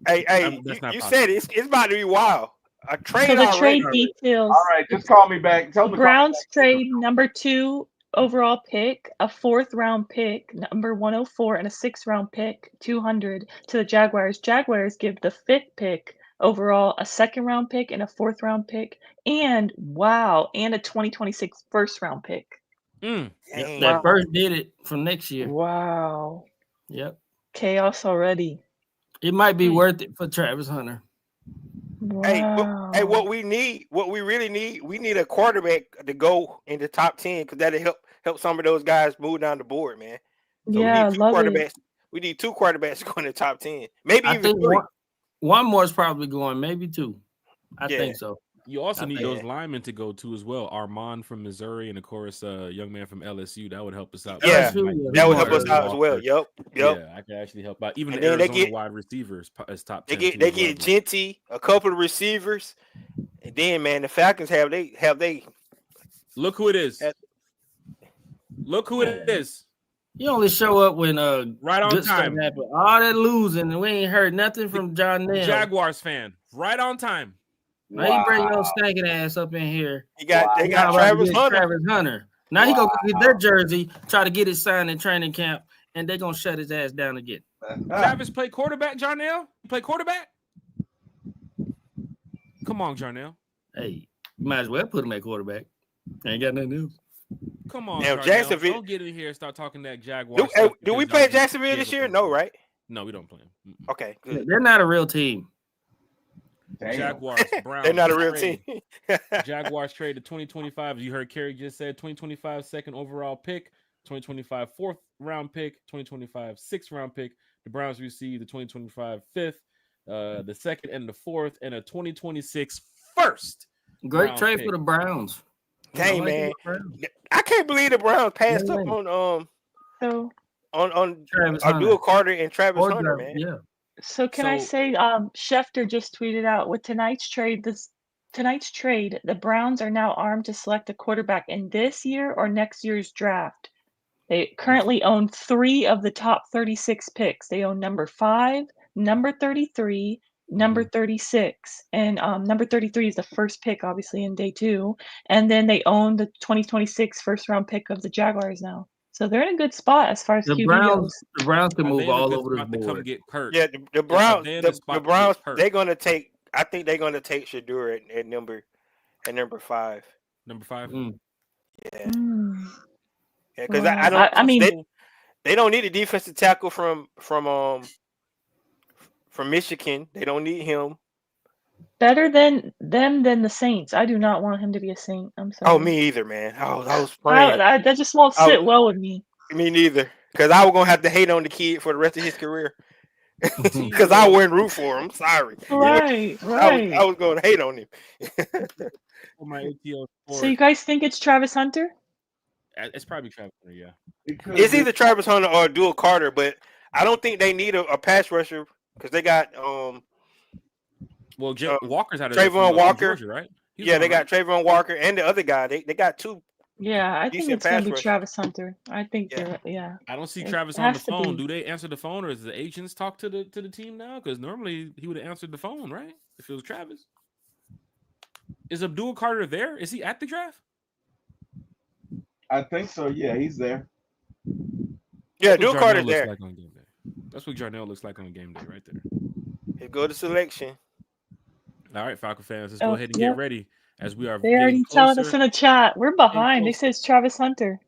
Hey, That's not you possible. said it's about to be wild. A trade So the already. trade details. All right, just call me back. Tell The him to call me Browns back. trade number 2 overall pick, a 4th round pick, number 104, and a 6th round pick, 200 to the Jaguars. Jaguars give the 5th pick overall, a 2nd round pick, and a 4th round pick, and a 2026 1st round pick. Mm. Dang. That first did it from next year. Wow. Yep. Chaos already. It might be worth it for Travis Hunter. Wow. Hey, what we really need, we need a quarterback to go in the top 10 because that'll help some of those guys move down the board, man. So Yeah, we need 2 love quarterbacks. it. We need 2 quarterbacks to go in the top 10. Maybe I even think 3. one more is probably going, maybe 2. I Yeah. think so. You also need Yeah. those linemen to go too as well. Armand from Missouri, and of course, young man from LSU. That would help us out. Yeah, LSU, that would help Walker. us out as well. Yep. Yeah, I can actually help out. Even And the then they Arizona get- wide receivers as top They 10. get too they as well, get bro. Genty, a couple of receivers, and then man, the Falcons have they Look who it is. Look who it is. You only show up when Right on good stuff time. happen. All that losing, and we ain't heard nothing from John Nell. Jaguars fan. Right on time. Now you bring your stinking ass up in here. they got Now about to Travis get Hunter. Travis Hunter. Now he gonna go get their jersey, try to get it signed in training camp, and they gonna shut his ass down again. Travis play quarterback, Jarnell? You play quarterback? Come on, Jarnell. Hey, you might as well put him at quarterback. Ain't got nothing else. Come on, Now, Jarnell. Jacksonville- Don't get in here and start talking that Jaguar Do, stuff do we because play y'all just Jacksonville gave this up year? on No, them. right? No, we don't play them. Okay, good. They're not a real team. Damn. Jaguars, Browns. They're not a real trade. team. Jaguars trade to 2025. As you heard Kerry just said, 2025 second overall pick, 2025 4th round pick, 2025 6th round pick. The Browns receive the 2025 5th, the 2nd and the 4th, and a 2026 1st. Great round trade pick. for the Browns. Dang, I like man. the Browns. I can't believe the Browns passed Yeah. up on So Travis Abdul Hunter. Carter and Travis Or Hunter, Travis- man. Yeah. So can I So- say, Schefter just tweeted out with tonight's trade, the Browns are now armed to select a quarterback in this year or next year's draft. They currently own 3 of the top 36 picks. They own number 5, number 33, number 36, and number 33 is the first pick, obviously, in day 2. And then they own the 2026 first round pick of the Jaguars now. So they're in a good spot as far as The QB Browns, goes. the Browns can Are move they in a all good over the spot to come board. get Kurt? Yeah, the Browns, they in the spot the to get Browns, hurt? they're gonna take. I think they're gonna take Shador at number 5. Number 5. Mm. Yeah, Mm. yeah, because Wow. I don't. I mean, they don't need a defensive tackle from Michigan. They don't need him. better than them than the Saints. I do not want him to be a Saint. I'm sorry. Oh, me either, man. I was praying. That just won't I sit was- well with me. Me neither, because I was gonna have to hate on the kid for the rest of his career. Because I wouldn't root for him. Sorry. Right, I right. was going to hate on him. For my ATL So you guys think it's Travis Hunter? It's probably Travis Hunter, yeah. It's either Travis Hunter or Abdul Carter, but I don't think they need a pass rusher because they got Well, Walker's out of Trayvon Walker, Georgia, right? He's yeah, on, they got right? Trayvon Walker and the other guy. They got 2. Yeah, I think Decent it's gonna pass be rush. Travis Hunter. I think Yeah. they're yeah. I don't see It Travis on the has to phone. be. Do they answer the phone, or is the agents talk to the team now? Because normally he would have answered the phone, right? If it was Travis. Is Abdul Carter there? Is he at the draft? I think so. Yeah, he's there. Yeah, That's what Abdul Jarnell Carter's looks there. like on game day. That's what Jarnell looks like on game day, right there. He go to selection. All right, Falcon fans, let's go ahead and yep. get ready as we are. They already getting telling closer. us in the chat. We're behind. They closer. say it's Travis Hunter.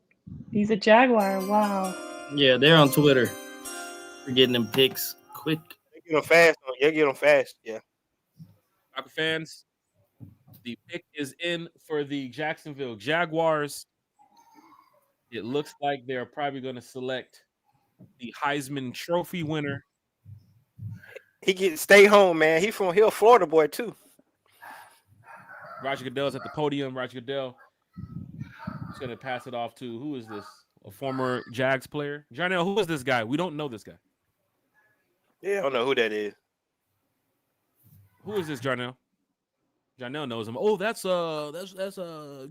He's a Jaguar. Wow. Yeah, they're on Twitter. We're getting them picks quick. They get them fast. Yeah, get them fast. Yeah. Falcon fans, the pick is in for the Jacksonville Jaguars. It looks like they're probably going to select the Heisman Trophy winner. He get stay home, man. He a Florida boy too. Roger Goodell's at the podium. Roger Goodell Just gonna pass it off to who is this? A former Jags player, Jarnell. Who is this guy? We don't know this guy. Yeah, I don't know who that is. Who is this, Jarnell? Jarnell knows him. Oh, that's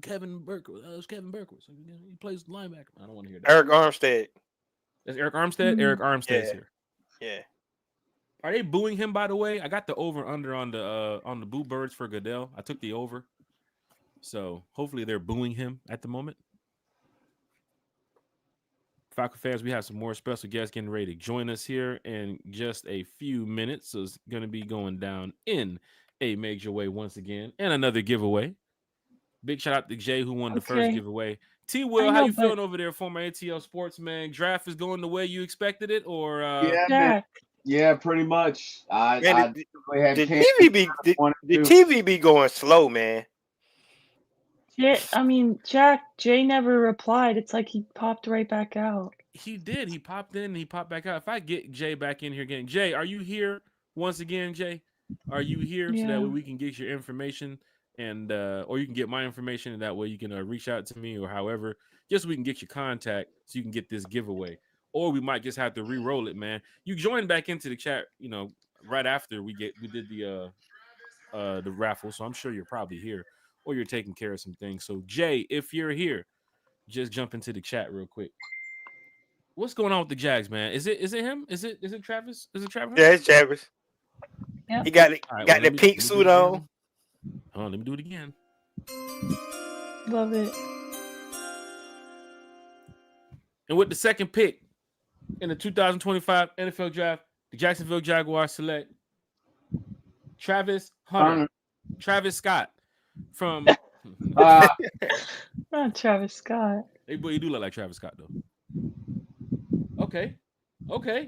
Kevin Burkowitz. That's Kevin Burkowitz. He plays linebacker. I don't want to hear that. Eric Armstead. That's Eric Armstead. Eric Armstead's here. Yeah. Are they booing him? By the way, I got the over under on the Boo Birds for Goodell. I took the over, so hopefully they're booing him at the moment. Falcon fans, we have some more special guests getting ready to join us here in just a few minutes. So it's going to be going down in a major way once again, and another giveaway. Big shout out to Jay who won the first giveaway. T. Will, how you feeling over there, former ATL Sportsman? Draft is going the way you expected it, or yeah, pretty much. The TV be going slow, man. Yeah, I mean, Jay never replied. It's like he popped right back out. He did. He popped in and he popped back out. If I get Jay back in here again, Jay, are you here once again, Jay? Are you here so that way we can get your information and or you can get my information and that way you can reach out to me or however, just so we can get your contact so you can get this giveaway. Or we might just have to re-roll it, man. You joined back into the chat, right after we did the raffle, so I'm sure you're probably here or you're taking care of some things. So Jay, if you're here, just jump into the chat real quick. What's going on with the Jags, man? Is it him? Is it Travis? Is it Travis? Yeah, it's Travis. Yeah. He got the pink suit on. Hold on, let me do it again. Love it. And with the second pick in the 2025 NFL Draft, the Jacksonville Jaguars select Travis Hunter. Travis Scott from Not Travis Scott. Hey, boy, you do look like Travis Scott though. Okay,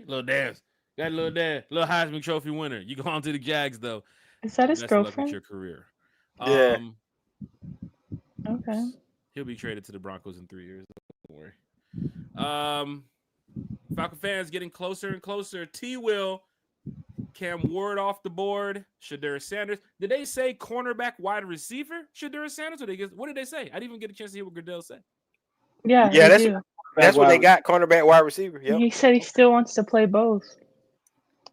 little dance. Got a little dance, little Heisman Trophy winner. You go on to the Jags though. Is that his Best of luck girlfriend? with your career. Yeah. Okay. He'll be traded to the Broncos in 3 years. Don't worry. Falcon fans getting closer and closer. T. Will, Cam Ward off the board. Shedeur Sanders. Did they say cornerback, wide receiver? Shedeur Sanders, or what did they say? I didn't even get a chance to hear what Goodell said. Yeah, that's what they got. Cornerback, wide receiver. Yep. He said he still wants to play both.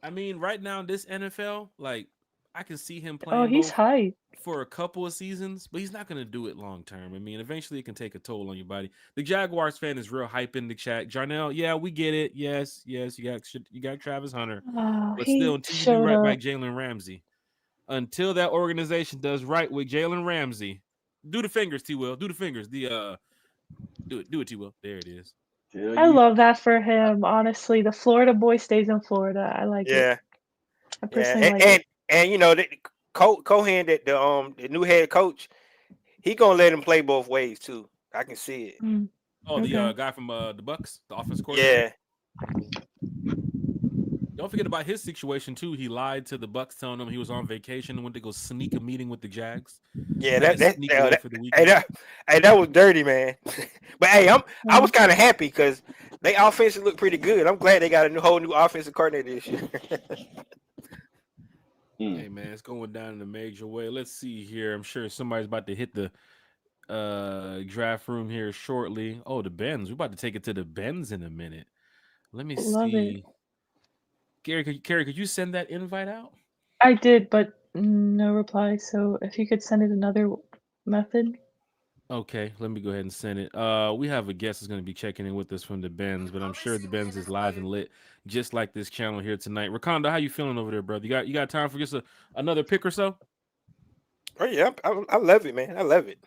I mean, right now in this NFL, like I can see him playing. Oh, he's both hype for a couple of seasons, but he's not going to do it long term. I mean, eventually it can take a toll on your body. The Jaguars fan is real hype in the chat. Jarnell, yeah, we get it. Yes, you got Travis Hunter, but still, until you do right by Jalen Ramsey, until that organization does right with Jalen Ramsey, do the fingers, T. Will, do the fingers. Do it, T. Will. There it is. I love that for him. Honestly, the Florida boy stays in Florida. I like it. I personally like it. And Cohen, the new head coach, he gonna let him play both ways too. I can see it. Oh, the guy from the Bucks, the offense coordinator. Yeah. Don't forget about his situation too. He lied to the Bucks, telling them he was on vacation and went to go sneak a meeting with the Jags. Yeah, that was dirty, man. But hey, I was kind of happy because they offense look pretty good. I'm glad they got a whole new offensive coordinator this year. Hey man, it's going down in a major way. Let's see here. I'm sure somebody's about to hit the draft room here shortly. Oh, the Benz. We're about to take it to the Benz in a minute. Let me see. Carrie, could you send that invite out? I did, but no reply. So if you could send it another method. Okay, let me go ahead and send it. We have a guest that's going to be checking in with us from the Benz, but I'm sure the Benz is live and lit, just like this channel here tonight. Rakonda, how you feeling over there, brother? You got time for just another pick or so? Oh yeah, I love it, man. I love it.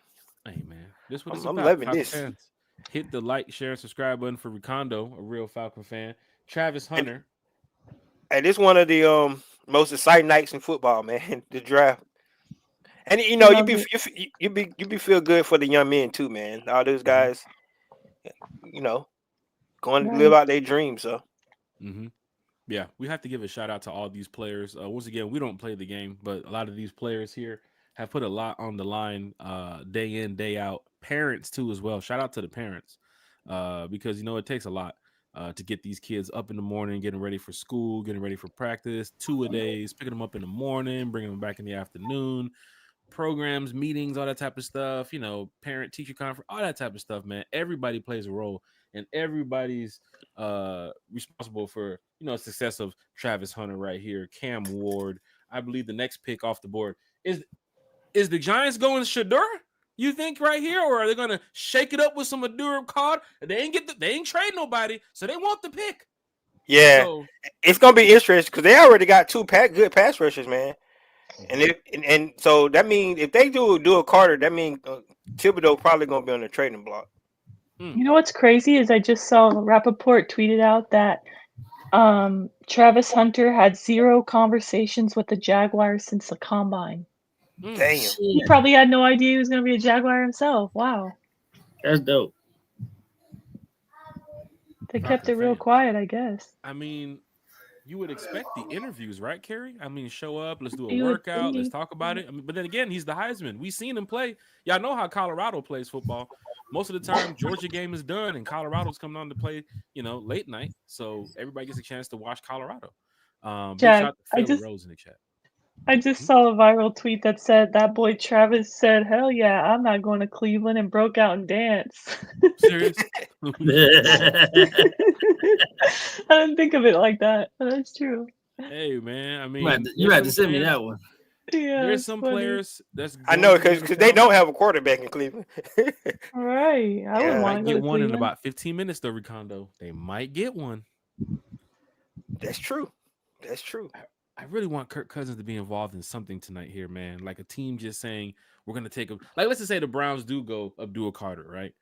Hey man, this what it's I'm about. loving Falcon this. fans. Hit the like, share, and subscribe button for Rakondo, a real Falcon fan. Travis Hunter. And this one of the most exciting nights in football, man. The draft. And you be feel good for the young men too, man. All those guys, going to live out their dreams. So, yeah, we have to give a shout out to all these players. Once again, we don't play the game, but a lot of these players here have put a lot on the line, day in, day out. Parents too, as well. Shout out to the parents, because it takes a lot to get these kids up in the morning, getting ready for school, getting ready for practice, 2 a days, picking them up in the morning, bringing them back in the afternoon. programs, meetings, all that type of stuff, parent teacher conference, all that type of stuff, man. Everybody plays a role and everybody's responsible for, success of Travis Hunter right here. Cam Ward, I believe the next pick off the board is the Giants going Shedeur, you think, right here, or are they going to shake it up with some Adura Card? They ain't trade nobody, so they want the pick. Yeah, So, it's gonna be interesting because they already got two good pass rushers, man. And so that means if they do a Carter, that means Thibodeau probably gonna be on the trading block. You know what's crazy is I just saw Rappaport tweeted out that Travis Hunter had 0 conversations with the Jaguars since the combine. Damn. He probably had no idea he was going to be a Jaguar himself. Wow. That's dope. They kept it real quiet, I guess. I mean, you would expect the interviews, right, Kerry? I mean, show up, let's do a You would workout, let's think. talk about it. I mean, but then again, he's the Heisman. We've seen him play. Y'all know how Colorado plays football. Most of the time, Georgia game is done, and Colorado's coming on to play, late night. So everybody gets a chance to watch Colorado. Big Jack, shout to Phil Rose in the chat. I just saw a viral tweet that said that boy Travis said, "Hell yeah, I'm not going to Cleveland," and broke out and danced. Serious? I didn't think of it like that, but that's true. Hey, man. I mean, you had to send me that one. Yeah, there's it's some funny. players that's I know going to the because they NFL. don't have a quarterback in Cleveland. Right. I Yeah. would They want might to go get to one in Cleveland. about 15 minutes, though, Ricondo. They might get one. That's true. That's true. I really want Kirk Cousins to be involved in something tonight here, man. Like a team just saying, we're going to take a... Like, let's just say the Browns do go Abdul Carter, right?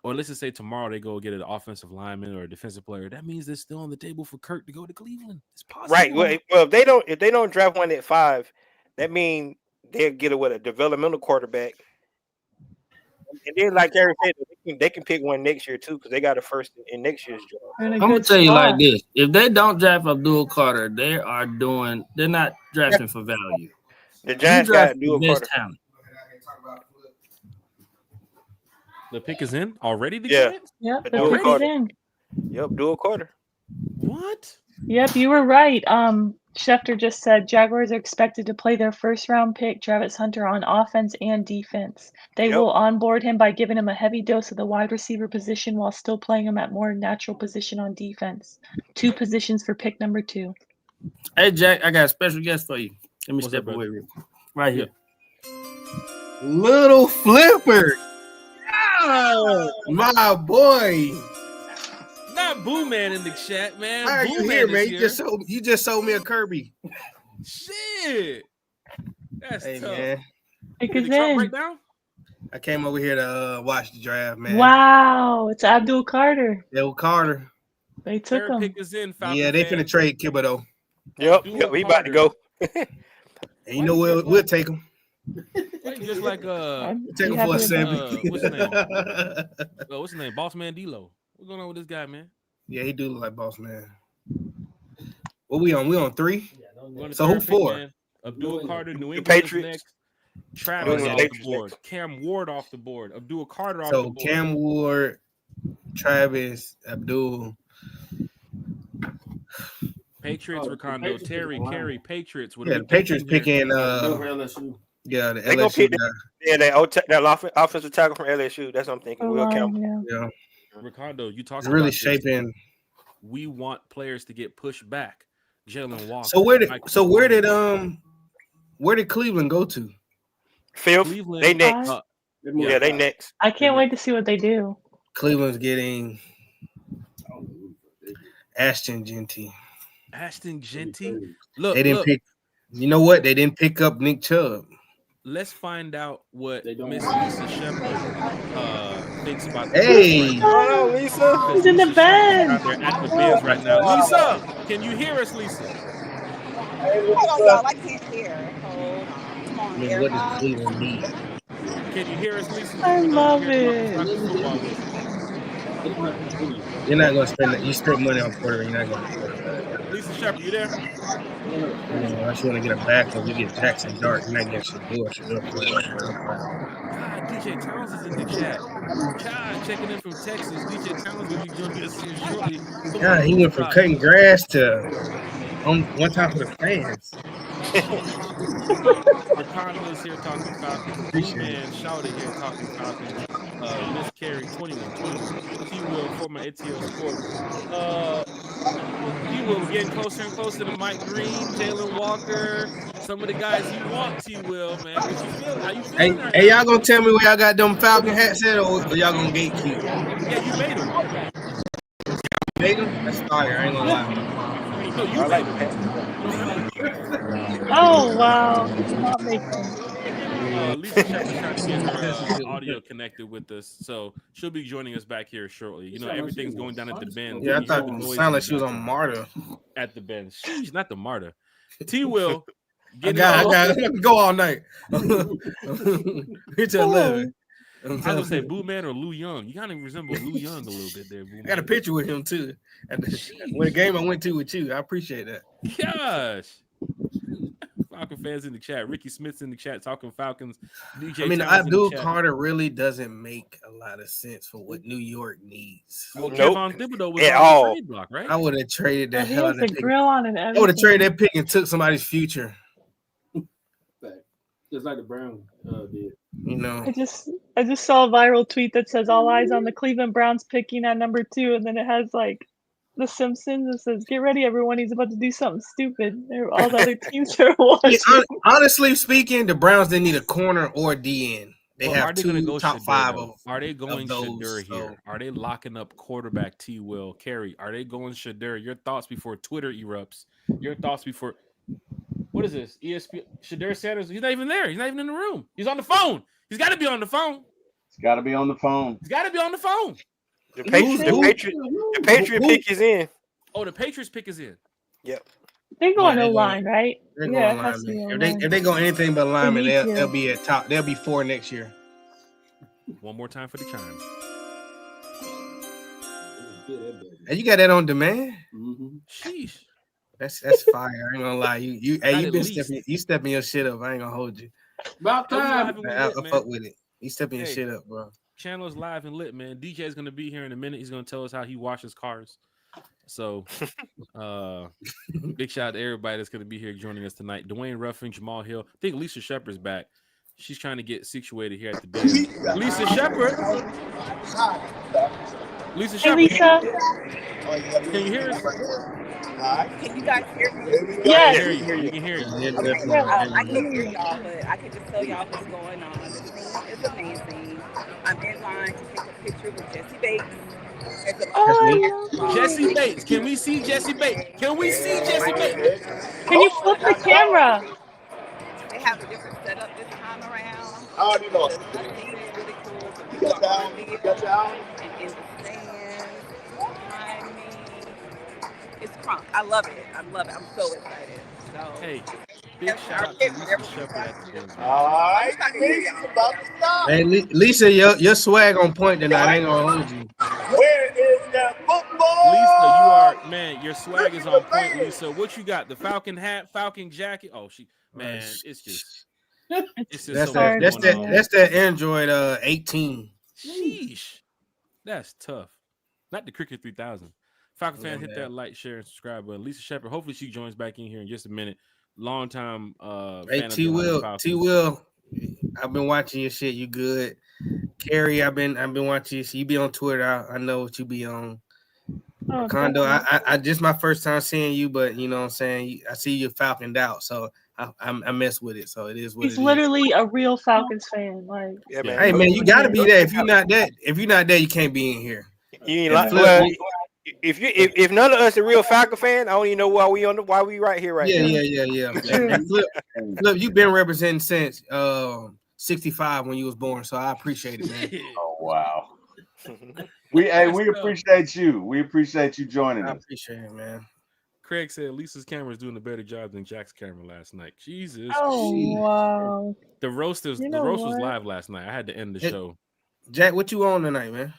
Or let's just say tomorrow they go get an offensive lineman or a defensive player. That means they're still on the table for Kirk to go to Cleveland. It's possible. Right. Well, if they don't draft one at 5, that means they'll get a developmental quarterback. And then, like Gary said, they can pick one next year too because they got a first in next year's draft. I'm gonna tell you like this: if they don't draft Abdul Carter, they're not drafting for value. The Giants got Abdul Carter. Talent. The pick is in already? The Yeah. Giants? Yep, the Abdul pick is Carter. in. Yep, Abdul Carter. What? Yep, you were right. Schefter just said Jaguars are expected to play their first-round pick, Travis Hunter, on offense and defense. They Yep. will onboard him by giving him a heavy dose of the wide receiver position while still playing him at more natural position on defense. 2 positions for pick number 2. Hey Jack, I got a special guest for you. Let me What's step up, brother? away real quick. Right here. Little Flipper. Oh, my boy. Not Boo Man in the chat, man. How are Boo you Man here, is man? here. You just sold me a Kirby. Shit. That's Hey, tough. man. Pick Did is the Trump in. break down? I came over here to watch the draft, man. Wow, it's Abdul Carter. Bill Carter. They took Third him. pick is in. Falcon Yeah, they fan. finna trade Thibodeau. Yep, Abdul we about to go. And you know we'll take him. Just like Take him You for a happy seven. what's his name? What's his name? Boss Man D-Lo. What's going on with this guy, man? Yeah, he do look like boss man. What we on? We on 3? Going to So who third pick, 4? man. Abdul Carter, New England Patriots. is next. Travis New off England the Patriots board. next. Cam Ward off the board. Abdul Carter off the So board. Cam Ward, Travis, Abdul. Patriots, Ricondo, Terry, Carey, Patriots. What do Yeah, we the Patriots pick in here? picking yeah, the They gonna LSU pick guy. that offensive tackle from LSU. That's what I'm thinking. Will Campbell. Yeah. Ricondo, you talking It's really about this. shaping. We want players to get pushed back. Jalen Walker. So where did Michael where did Cleveland go to? 5th. Cleveland, They next. yeah, they next. I can't wait to see what they do. Cleveland's getting Ashton Genty. Ashton Genty. Look, They didn't pick. You know what? They didn't pick up Nick Chubb. let's find out what Miss Lisa Shepherd thinks about Hey. Oh, no, Lisa. He's in the bed. Out there at the Bears right now. Lisa, can you hear us, Lisa? Hold on, y'all. I can't hear. Hold on. Come on, I mean, here. what does Cleveland need? Can you hear us, Lisa? I love Here's it. football with You're not gonna spend. You spend money on quarterback. You're not gonna. Lisa Shepherd, you there? Unless you want to get a backup, you get Jackson Dart. You're not getting Shador. God, DJ Towns is in the chat. God, checking in from Texas. DJ Towns will be joining us here shortly. Yeah, he went from cutting grass to one time for the fans. Ricardo is here talking Falcons. Blue Man shouted here talking Falcons. Miss Carey 21. T Will former ATL Sports. T Will, we're getting closer and closer to Mike Green, Jalen Walker, some of the guys you want. T Will, man, what you feel? How you feeling? Hey, y'all gonna tell me where y'all got them Falcon hats at, or y'all gonna gatekeep? Yeah, you made them. Made them? That's fire. I ain't gonna lie. No, you made them. Oh wow, he did not make them. Lisa Shepard's trying to get her audio connected with us, so she'll be joining us back here shortly. You know, everything's going down at the bend. Yeah, I thought it sounded like she was on MARTA. At the bend. She's not the MARTA. T Will. I got go all night. It's 11. I was gonna say Boo Man or Lou Young. You kind of resemble Lou Young a little bit there. Boo I got a picture with him too. At the game I went to with you. I appreciate that. Gosh. Falcon fans in the chat. Ricky Smith's in the chat talking Falcons. DJ I mean, Towns in the Abdul chat. Carter really doesn't make a lot of sense for what New York needs. Well, Nope. Kevon Thibodeau was At on all. the trade block, right? I would have traded Yeah, that he hell out has of the that pick. grill on and I would have everything. traded that pick and took somebody's future. Just like the Browns did. You know, I just saw a viral tweet that says all eyes on the Cleveland Browns picking at number 2, and then it has like The Simpsons. It says, "Get ready, everyone! He's about to do something stupid." All the other teams are watching. yeah, honestly speaking, the Browns didn't need a corner or a DN. They Well, have are they gonna two go top Shedeur, 5 though? of. Are they going those, Shedeur so- here? Are they locking up quarterback T. Will Carey? Are they going Shedeur? Your thoughts before Twitter erupts. Your thoughts before. What is this? ESPN Shedeur Sanders. He's not even there. He's not even in the room. He's on the phone. He's got to be on the phone. It's got to be on the phone. He's got to be on the phone. The Patriot pick is in. Oh, the Patriots pick is in. Yep. They're going Yeah, no they line, right? They're Yeah, going it has to be lineman. O-line. If they go anything but lineman, need to. they'll be at top. They'll be 4 next year. One more time for the chimes. And you got that on demand? Sheesh. That's fire. I ain't gonna lie. You Not you at been least. stepping your shit up. I ain't gonna hold you. About Hope you time. live and I lit, man. fuck with it. You stepping your Hey. shit up, bro. Channel's live and lit, man. DJ is gonna be here in a minute. He's gonna tell us how he washes cars. So, big shout out to everybody that's gonna be here joining us tonight. Dwayne Ruffin, Jamal Hill. I think Lisa Shepard's back. She's trying to get situated here at the den. Lisa Shepard. Lisa Hey, Shepard. Lisa. Can you hear us? Can you guys hear me? I can Yes. hear you. We can hear you. Okay. I can hear y'all, but I can just tell y'all what's going on. The team is amazing. I'm in line to take a picture with Jesse Bates. It's a- Oh, Jesse Bates. Can we see Jesse Bates? Can we see Jesse Bates? can you flip the camera? They have a different setup this time around. I already know. The thing is really cool. The people are on the field and in the stands behind me. It's crunk. I love it. I'm so excited. So Hey, big shout out to Lisa Shepard at the den. All right, it's about to stop. Hey, Lisa, your swag on point tonight. I ain't gonna hold you. Where is that football? Lisa, you are man. Your swag is on point, Lisa. What you got? The Falcon hat, Falcon jacket. Oh, man, it's just That's so that. much That's going that. on. That's that Android 18. Sheesh, that's tough. Not the Cricket 3000. Falcon fan, hit man. that like, share, and subscribe button. Lisa Shepard. Hopefully, she joins back in here in just a minute. Long time. Hey, fan of T the Will, Falcons. T Will. I've been watching your shit. You good? Carrie, I've been watching you. You be on Twitter. I know what you be on. Oh, Condo, thank you. I just my first time seeing you, but you know what I'm saying. I see you falconed out, so I mess with it. So it is what He's it is. literally a real Falcons fan. Like, Yeah, man. Hey man, you gotta be there. If you're not there, you can't be in here. You ain't And like, Flip, well, if none of us are real Falcon fan, I don't even know why we right here right now. Yeah. And Flip, you've been representing since 65 when you was born, so I appreciate it, man. Oh wow. We appreciate you. We appreciate you joining I us. appreciate it, man. Craig said Lisa's camera is doing a better job than Jack's camera last night. Jesus. oh wow. The roast was You know was what? live last night. I had to end the Hey, show. Jack, what you on tonight, man?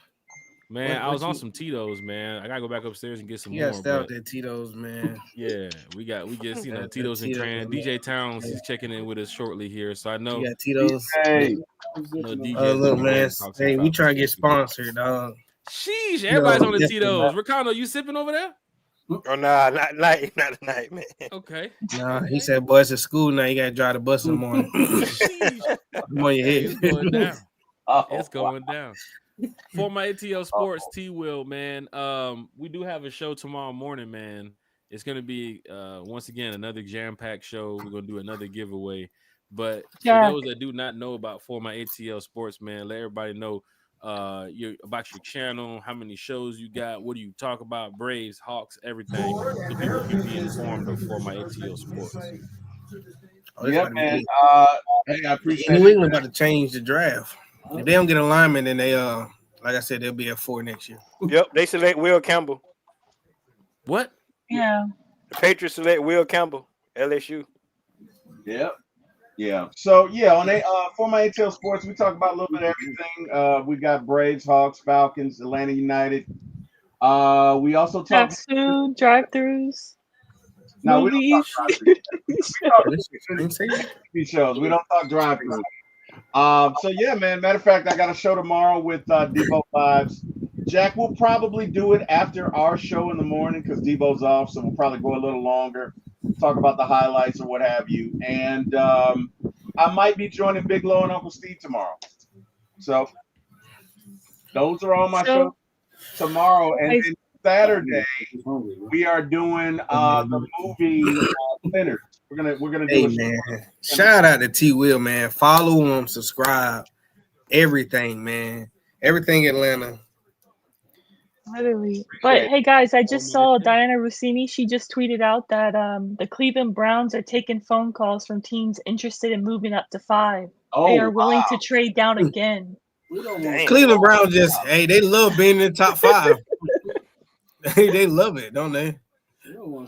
Man, I what was on you- some Tito's, man. I gotta go back upstairs and get some You more. gotta stay out but there, Tito's, man. yeah, we just That Tito's and Tito's, Tran. man. DJ Towns is checking in with us shortly here, so I know. You got Tito's. Hey, know DJ Look, is man. gonna talk some Hey, we Falcons trying to get too. sponsored, dog. Sheesh, everybody's on the definitely Tito's. not. Ricardo, you sipping over there? Oh nah, not tonight, not tonight, man. Okay. No, he said, "Boy, it's at school now. You gotta drive the bus in the morning." I'm on your Hey, head. it's going down. Oh, It's going down. For my ATL Sports, T Will, man. We do have a show tomorrow morning, man. It's gonna be once again another jam-packed show. We're gonna do another giveaway. But for Yeah. those that do not know about For My ATL Sports, man, let everybody know about your channel, how many shows you got, what do you talk about, Braves, Hawks, everything, so people can be informed of For My ATL Sports. Oh, yeah, man. Hey, I appreciate New it. England about to change the draft. If they don't get alignment, then they like I said, they'll be at 4 next year. Yep, they select Will Campbell. What? Yeah. The Patriots select Will Campbell, LSU. Yep. Yeah. So yeah, on For My ATL Sports, we talk about a little bit of everything. We got Braves, Hawks, Falcons, Atlanta United. We also talk Fast food, drive-throughs, No, we don't movies. talk TV shows. We don't talk drive-through. So yeah, man. Matter of fact, I got a show tomorrow with Debo Vibes. Jack will probably do it after our show in the morning because Debo's off, so we'll probably go a little longer, talk about the highlights or what have you. And I might be joining Big Low and Uncle Steve tomorrow. So those are all my shows tomorrow. And then Saturday we are doing the movie Sinners. We're gonna do Hey a show. man, shout out to T Will, man. Follow him, subscribe, everything, man. Everything Atlanta. Literally. But hey guys, I just saw Diana Rossini. She just tweeted out that the Cleveland Browns are taking phone calls from teams interested in moving up to 5. They are willing to trade down again. Cleveland Browns just they love being in the top 5. They love it, don't they?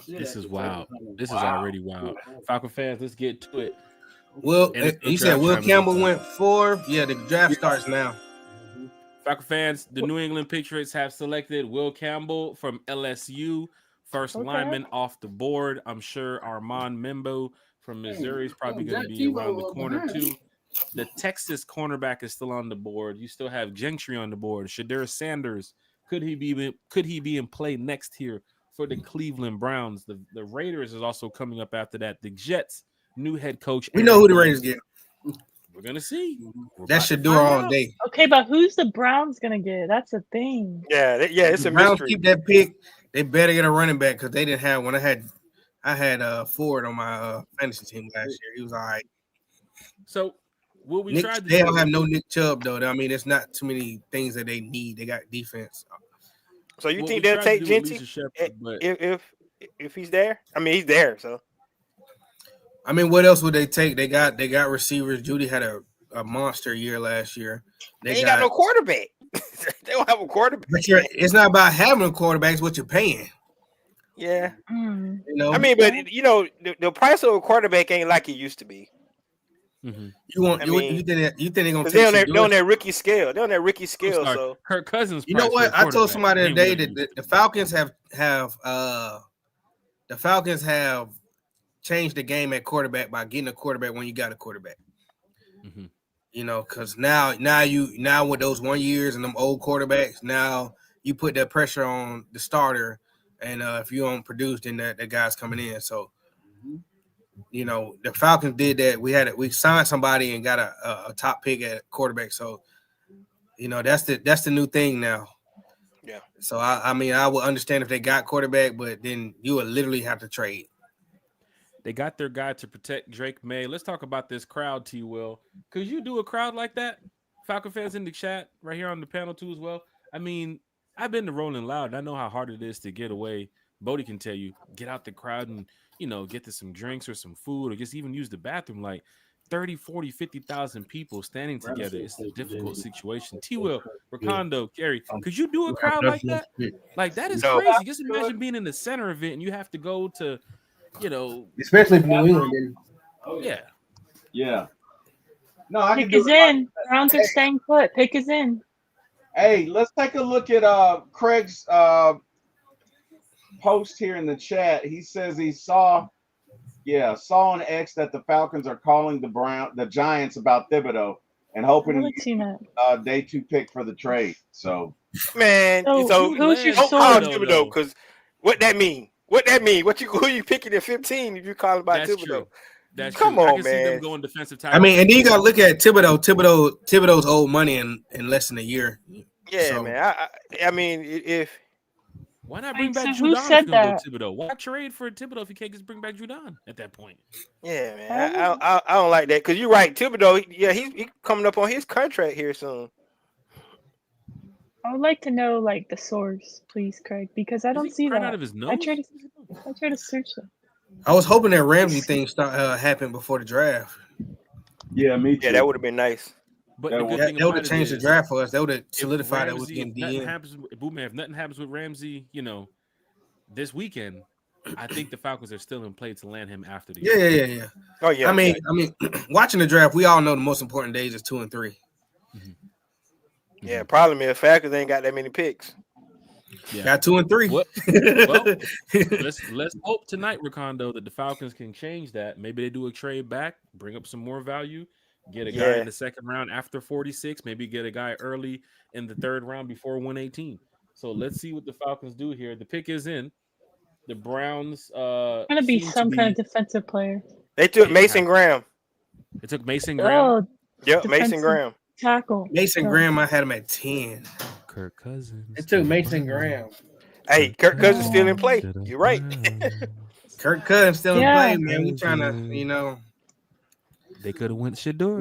This is wild. This is already wild. Falcon fans, let's get to it. Well, And it's you the said draft Will time Campbell again. went 4. Yeah, the draft starts now. Falcon fans, the New England Patriots have selected Will Campbell from LSU, first lineman off the board. I'm sure Armand Membo from Missouri is probably going to be around the corner too. The Texas cornerback is still on the board. You still have Gentry on the board. Shadur Sanders, could he be in play next year for the Cleveland Browns? The Raiders is also coming up after that. The Jets, new head coach. We know who the Raiders get. We're gonna see. That should do all day. Okay, but who's the Browns gonna get? That's the thing. Yeah, it's The a Browns mystery. keep that pick. They better get a running back because they didn't have one. I had Ford on my fantasy team last year. He was all right. So what we Nick, tried to they do, don't have no Nick Chubb though. I mean, it's not too many things that they need. They got defense. So you what think we they'll tried to take do with Genty Lisa Shepard, but if he's there? I mean, he's there. So I mean, what else would they take? They got receivers. Judy had a monster year last year. they ain't got no quarterback. They don't have a quarterback. But it's not about having a quarterback. It's what you're paying. Yeah. Mm. You know. I mean, but you know, the price of a quarterback ain't like it used to be. You want? I You mean, think they're gonna Because take? they're on that rookie scale. They're on that rookie scale. sorry, So Kirk Cousins. You know price for what? a I told quarterback somebody the ain't other what day it that the Falcons have changed the game at quarterback by getting a quarterback when you got a quarterback. Mm-hmm. You know, because now with those 1 years and them old quarterbacks, now you put that pressure on the starter, and if you don't produce, then that guy's coming in. So, you know, the Falcons did that. We signed somebody and got a top pick at quarterback. So, you know, that's the new thing now. Yeah. So I mean, I would understand if they got quarterback, but then you would literally have to trade. They got their guy to protect Drake May. Let's talk about this crowd, T. Will. Could you do a crowd like that? Falcon fans in the chat right here on the panel too as well. I mean, I've been to Rolling Loud. I know how hard it is to get away. Bodie can tell you, get out the crowd and, you know, get to some drinks or some food or just even use the bathroom. Like 30, 40, 50,000 people standing together. It's a difficult situation. T. Will, Ricondo, Gary, could you do a crowd like that? Like, that is crazy. Just imagine being in the center of it and you have to go to, you know, especially for New England. yeah. Yeah. No, I can Pick do is it. in. Browns are staying put. Pick is in. Hey, let's take a look at Craig's post here in the chat. He says he saw on X that the Falcons are calling the Giants about Thibodeau and hoping I've to seen that. get day 2 pick for the trade. So man, So, so who's your don't call him source? Thibodeau because What that mean? What that mean? Who you picking at 15 if you calling about That's Thibodeau? true. That's Come true. I on, can see them man. going defensive tackle. I mean, and then you gotta look at Thibodeau's old money in less than a year. Yeah, So- man. I mean, if Why not bring back so who Judon if said you're gonna that? go Thibodeau? Why trade for Thibodeau if you can't just bring back Judon at that point? yeah, man, I don't like that because you're right. Thibodeau, yeah, he's coming up on his contract here soon. I would like to know like the source, please, Craig, because I Is don't he see crying that. out of his I nose? tried to search it. I was hoping that Ramsey thing happened before the draft. Yeah, me too. Yeah, that would have been nice. But That the would- good That thing would about have it changed the is, draft for us. That would have if solidified that we was Ramsey- getting if nothing DN. happens, Bootman, if nothing happens with Ramsey, this weekend, I think the Falcons are still in play to land him after the Yeah. Oh yeah. I mean, watching the draft, we all know the most important days is 2 and 3. Yeah, problem is Falcons ain't got that many picks. Yeah. Got 2 and 3. Well, let's hope tonight, Ricondo, that the Falcons can change that. Maybe they do a trade back, bring up some more value, get a guy Yeah. in the second round after 46, maybe get a guy early in the third round before 118. So let's see what the Falcons do here. The pick is in. The Browns Gonna be seem to some kind of defensive player. They took Yeah. Mason Graham. It took Mason Graham. Oh, Yep, Mason defensive Graham. tackle. Mason Graham, I had him at 10. Kirk Cousins. It took Mason Graham. Hey, Kirk Cousins still in play. You're right. Kirk Cousins still Yeah. in play, man. We trying to, They could have went Shador.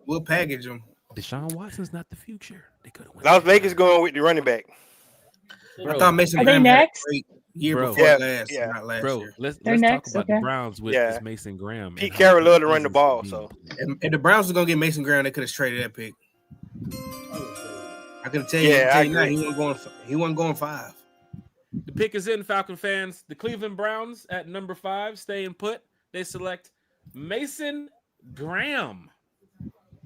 we'll package him. Deshaun Watson's not the future. They could have went. Las Vegas going with the running back. I thought Mason Are they Graham had a next? great year Bro. before Yeah, last, yeah. not last Bro, year. let's They're talk next, about the okay. Browns with Yeah. this Mason Graham. and Pete how Carroll good love to run the Cousins ball, is so If the Browns was gonna get Mason Graham, they could have traded that pick. I could tell you, Yeah, I now, agree. he wasn't going 5. The pick is in, Falcon fans. The Cleveland Browns at number 5, staying put. They select Mason Graham,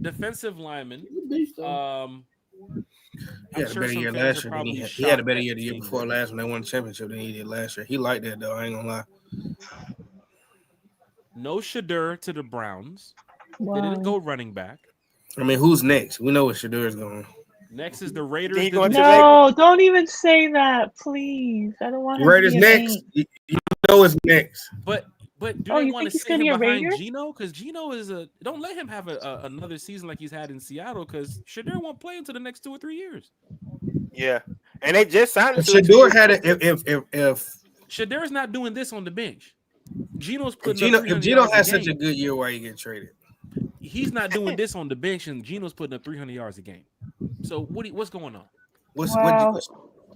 defensive lineman. He had a better year last year. He had a better year the year before last when they won the championship than he did last year. He liked that though. I ain't gonna lie. No Shador to the Browns. Wow. They didn't go running back. I mean, who's next? We know what Shador's going. Next is the Raiders. He going to No, don't even say that, please. I don't want him Raiders to be an next. eight. You know it's next. But do Oh, they you want to think he's sit gonna him be a behind Raider? Geno? Because Geno is don't let him have another season like he's had in Seattle. Because Shador won't play until the next 2 or 3 years. yeah. And they just signed him. If to a Shador 2-year had a if Shador's not doing this on the bench. Geno's putting Gino up if 300 Gino yards has a such a game. good year, why he get traded? He's not doing this on the bench, and Geno's putting up 300 yards a game. So what's going on? Wow.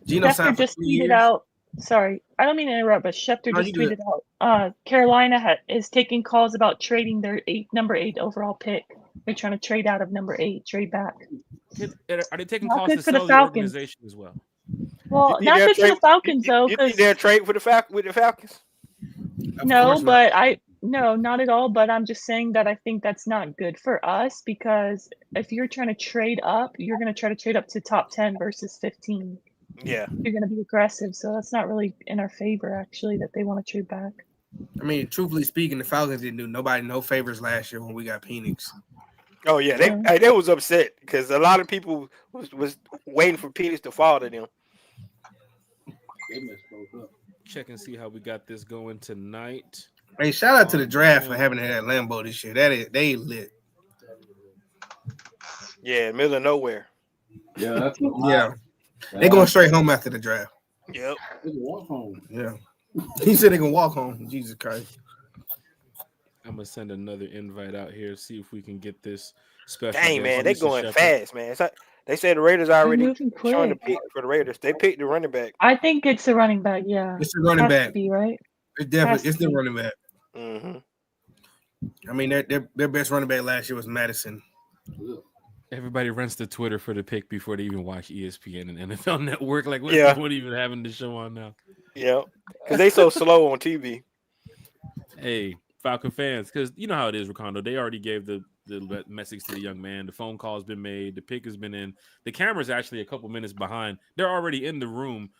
Gino Schefter signed for just 3 tweeted years? out. Sorry, I don't mean to interrupt, but Schefter No, just you good. tweeted out. Carolina is taking calls about trading their number 8 overall pick. They're trying to trade out of number 8, trade back. Are they taking Not calls good to for the sell the Falcons. organization as well? Well, You not think good for they'll the Falcons though, You think because they'll trade with the Falcons? no, but no, not at all. But I'm just saying that I think that's not good for us because if you're trying to trade up, you're going to try to trade up to top 10 versus 15. Yeah. You're going to be aggressive, so that's not really in our favor actually that they want to trade back. I mean, truthfully speaking, the Falcons didn't do nobody no favors last year when we got Penix. Oh yeah, they was upset because a lot of people was waiting for Peters to fall to them. Check and see how we got this going tonight. Hey, shout out to the draft for having that Lambeau this year. They lit. Yeah, middle of nowhere. Yeah, that's Yeah. They going straight home after the draft. Yep. Walk home. Yeah. He said they can walk home. Jesus Christ. I'm gonna send another invite out here, see if we can get this special. Dang guest, man, they Lisa going Shepherd. fast, man. They said the Raiders already moving showing the quick. pick for the Raiders. They picked the running back. I think it's a running back. Yeah, It's a running Has to back. be, right? It's definitely Has it's the to be. running back. Mm-hmm. I mean, their best running back last year was Madison. Everybody runs to Twitter for the pick before they even watch ESPN and NFL Network. Like, what's Yeah. the point even having the show on now? Yeah, because they so slow on TV. Hey, Falcon fans, because you know how it is, Ricondo. They already gave the message to the young man. The phone call's been made. The pick has been in. The camera's actually a couple minutes behind. They're already in the room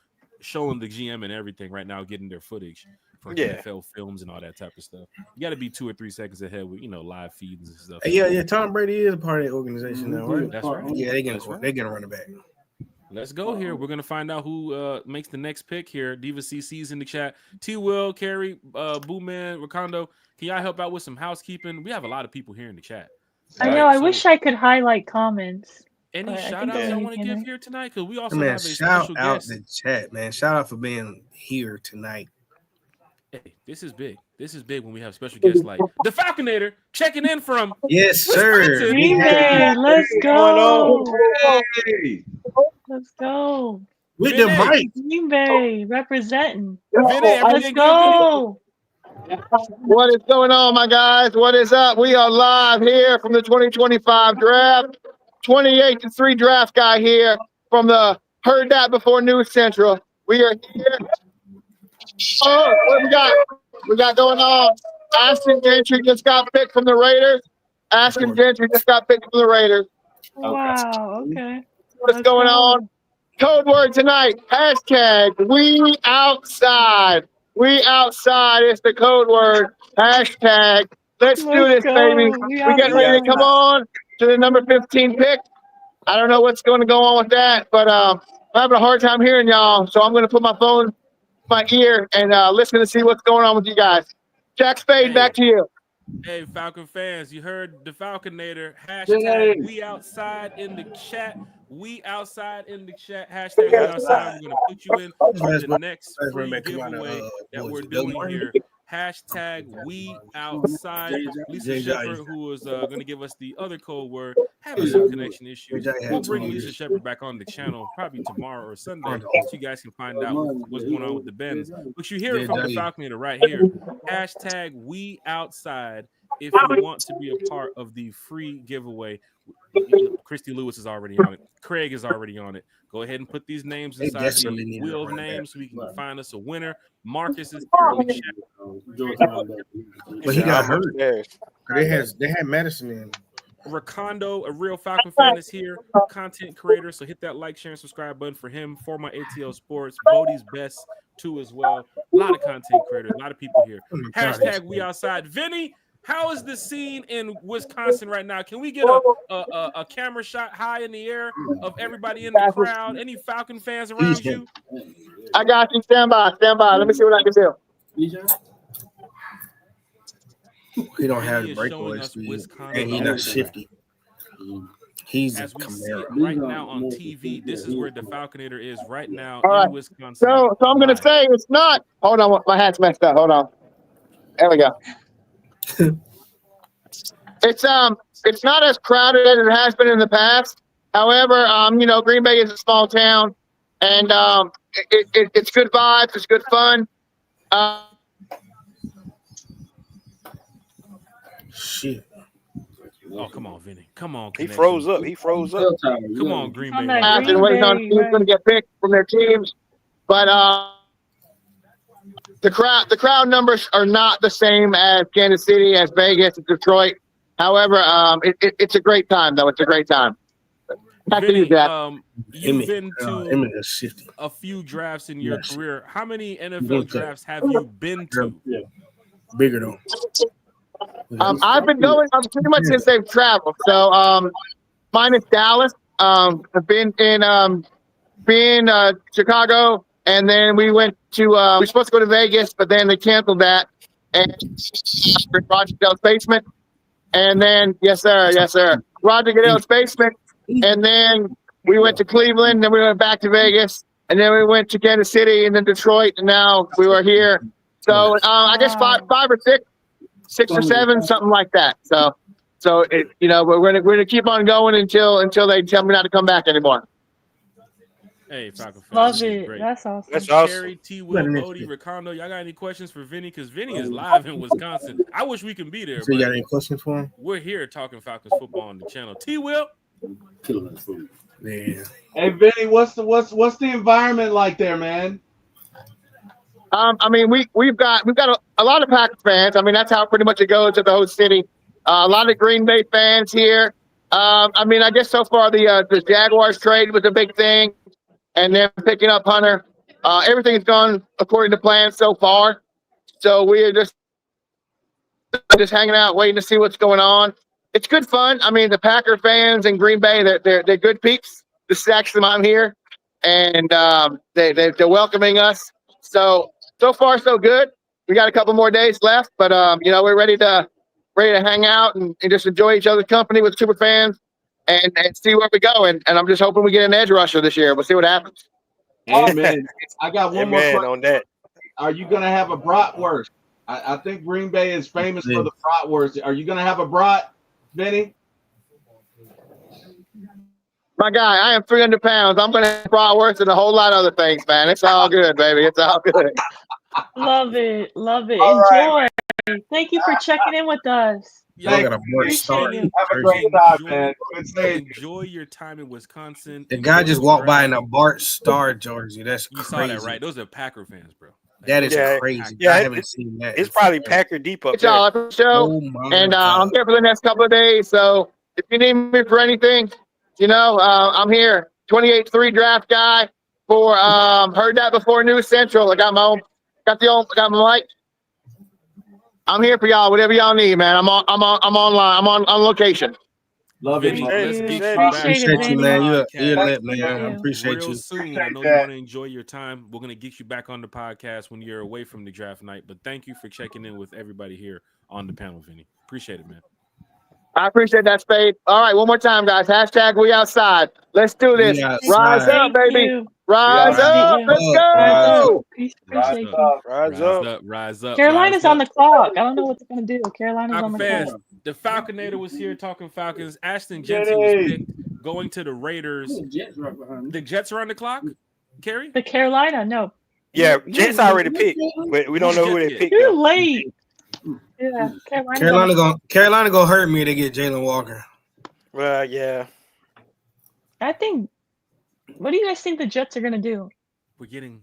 showing the GM and everything right now, getting their footage for Yeah. NFL films and all that type of stuff. You got to be 2 or 3 seconds ahead with, live feeds and stuff. Yeah. Tom Brady is a part of the organization now, right? That's right. Yeah, they That's gonna right. they gonna run it back. Let's go here. We're gonna find out who makes the next pick here. Diva CC's in the chat. T. Will, Carrie, Boo Man, Ricondo. Can y'all help out with some housekeeping? We have a lot of people here in the chat. I know. I wish I could highlight comments. Any but I shout think outs they y'all want to can, give right? here tonight? Because we also Man, have a shout special out guest. the chat, man. Shout out for being here tonight. Hey, this is big. This is big when we have special guests like the Falconator checking in from Yes, sir. Wisconsin. Green Bay, let's go. Let's go. With the Vinny. mic. Green Bay representing. Vinny, Let's everything good, go. What is going on, my guys? What is up? We are live here from the 2025 draft. 28-3 draft guy here from the Heard That Before News Central. We are here. Oh, what we got? We got going on. Ashton Gentry just got picked from the Raiders. Ashton Gentry just got picked from the Raiders. Wow. Okay. What's going on? Code word tonight. Hashtag we outside. We outside is the code word. Hashtag. Let's do this, go. baby. We We get ready to come on to the number 15 pick. I don't know what's going to go on with that, but I'm having a hard time hearing y'all. So I'm going to put my phone in my ear and listen to see what's going on with you guys. Jack Spade, back to you. Hey, Falcon fans, you heard the Falconator. Hashtag we outside in the chat. We outside in the chat. Hashtag we outside. We're going to put you in the next free giveaway that we're doing here. Hashtag we outside. Lisa Shepard, who is going to give us the other code word, having some connection issues. We'll bring Lisa Shepard back on the channel probably tomorrow or Sunday so you guys can find out what's going on with the Bens. But you hear it from the Falconator right here. Hashtag we outside if you want to be a part of the free giveaway. Christy Lewis is already on it. Craig is already on it. Go ahead and put these names inside the wheel of names so we can find us a winner. Marcus is currently But he got hurt. They had medicine in. Ricondo, a real Falcon fan, is here. Content creator. So hit that like, share, and subscribe button for him. For my ATL Sports. Bodie's best too as well. A lot of content creators. A lot of people here. Hashtag we outside. Vinny, how is the scene in Wisconsin right now? Can we get a camera shot high in the air of everybody in the crowd? Any Falcon fans around you? I got you. Stand by. Stand by. Let me see what I can do. He don't have the breakaway speed, and he's not shifty. He's as a we see it Camaro. right now on TV. This is where the Falconator is right now All right. in Wisconsin. So I'm going to say it's not. Hold on. My hat's messed up. Hold on. There we go. It's not as crowded as it has been in the past. However, Green Bay is a small town, and it's good vibes. It's good fun. Shit. Oh, come on, Vinny. Come on. He Connection. froze up. He froze up. Come on, Green Bay. I've been waiting on who's going to get picked from their teams, but the crowd numbers are not the same as Kansas City, as Vegas, as Detroit. However, it's a great time, though. It's a great time. Back to you, Jack. You've been to a few drafts in your career. How many NFL drafts have you been to? Bigger though. I've been going pretty much since they've traveled. So minus Dallas. I've been in Chicago, and then we went to we were supposed to go to Vegas, but then they canceled that. And Roger Goodell's basement. And then Roger Goodell's basement. And then we went to Cleveland, then we went back to Vegas, and then we went to Kansas City, and then Detroit, and now we were here. So I guess five or six or seven, something like that. So we're gonna keep on going until they tell me not to come back anymore. Hey, Falcon fans. Love this is it. great. That's awesome. That's awesome. Terry, T. Will, Bodie, Ricondo, y'all got any questions for Vinny? Because Vinny is live in Wisconsin. I wish we can be there. So you but got any questions for him? we're here talking Falcons football on the channel. T. Will. Yeah. Hey Vinny, what's the environment like there, man? I mean, we've got a lot of Packers fans. I mean, that's how pretty much it goes at the host city. A lot of Green Bay fans here. I mean, I guess so far the Jaguars trade was a big thing, and then picking up Hunter. Everything's gone according to plan so far. So we are just hanging out, waiting to see what's going on. It's good fun. I mean, the Packer fans in Green Bay, they're good peeps. This is actually why I'm here. and they're welcoming us. So far so good. We got a couple more days left, but we're ready to hang out and just enjoy each other's company with super fans and see where we go. And I'm just hoping we get an edge rusher this year. We'll see what happens. Amen. I got one more Amen question. on that. Are you going to have a bratwurst? I think Green Bay is famous for the bratwurst. Are you going to have a brat, Vinny? My guy, I am 300 pounds. I'm going to have bratwurst and a whole lot of other things, man. It's all good, baby. It's all good. Love it. Love it. All Enjoy. right. Thank you for checking in with us. Thank got a more Appreciate start. you. Have a great time, man. Good seeing you. Enjoy your time in Wisconsin. The guy just walked by in a Bart Starr jersey. That's You crazy. saw that, right? Those are Packer fans, bro. That is Yeah, crazy. yeah, I it- haven't seen that. It's probably Packer deep up Good y'all there. at the show. Oh my And God. I'm here for the next couple of days. So if you need me for anything, I'm here. 28-3 draft guy for Heard That Before News Central. I got my mic. I'm here for y'all. Whatever y'all need, man. I'm online. I'm on location. Love it, Vinny, man. let's you. get you Appreciate back Appreciate it, on Appreciate you, the man. You're podcast lit, man. I you. appreciate real you. soon. I Appreciate know you that. want to enjoy your time. We're gonna get you back on the podcast when you're away from the draft night. But thank you for checking in with everybody here on the panel, Vinny. Appreciate it, man. I appreciate that, Spade. All right, one more time, guys. Hashtag we outside. Let's do this. We Rise outside. up, Thank baby. you. Rise Appreciate up. you. Let's Rise up. go. Rise Appreciate you. up. Rise up. Rise up. Carolina's rise on up. the clock. I don't know what they're gonna do. Carolina's on Falcon the fans, clock. the Falconator was here talking Falcons. Ashton Jensen was Jenny. picked going to the Raiders. The Jets are on the clock, Carrie? The Carolina, no. Yeah, Jets already picked, but we don't know who they Jets picked. You're though. late. Yeah, Carolina gonna hurt me to get Jalen Walker. Well, yeah. I think. What do you guys think the Jets are gonna do? We're getting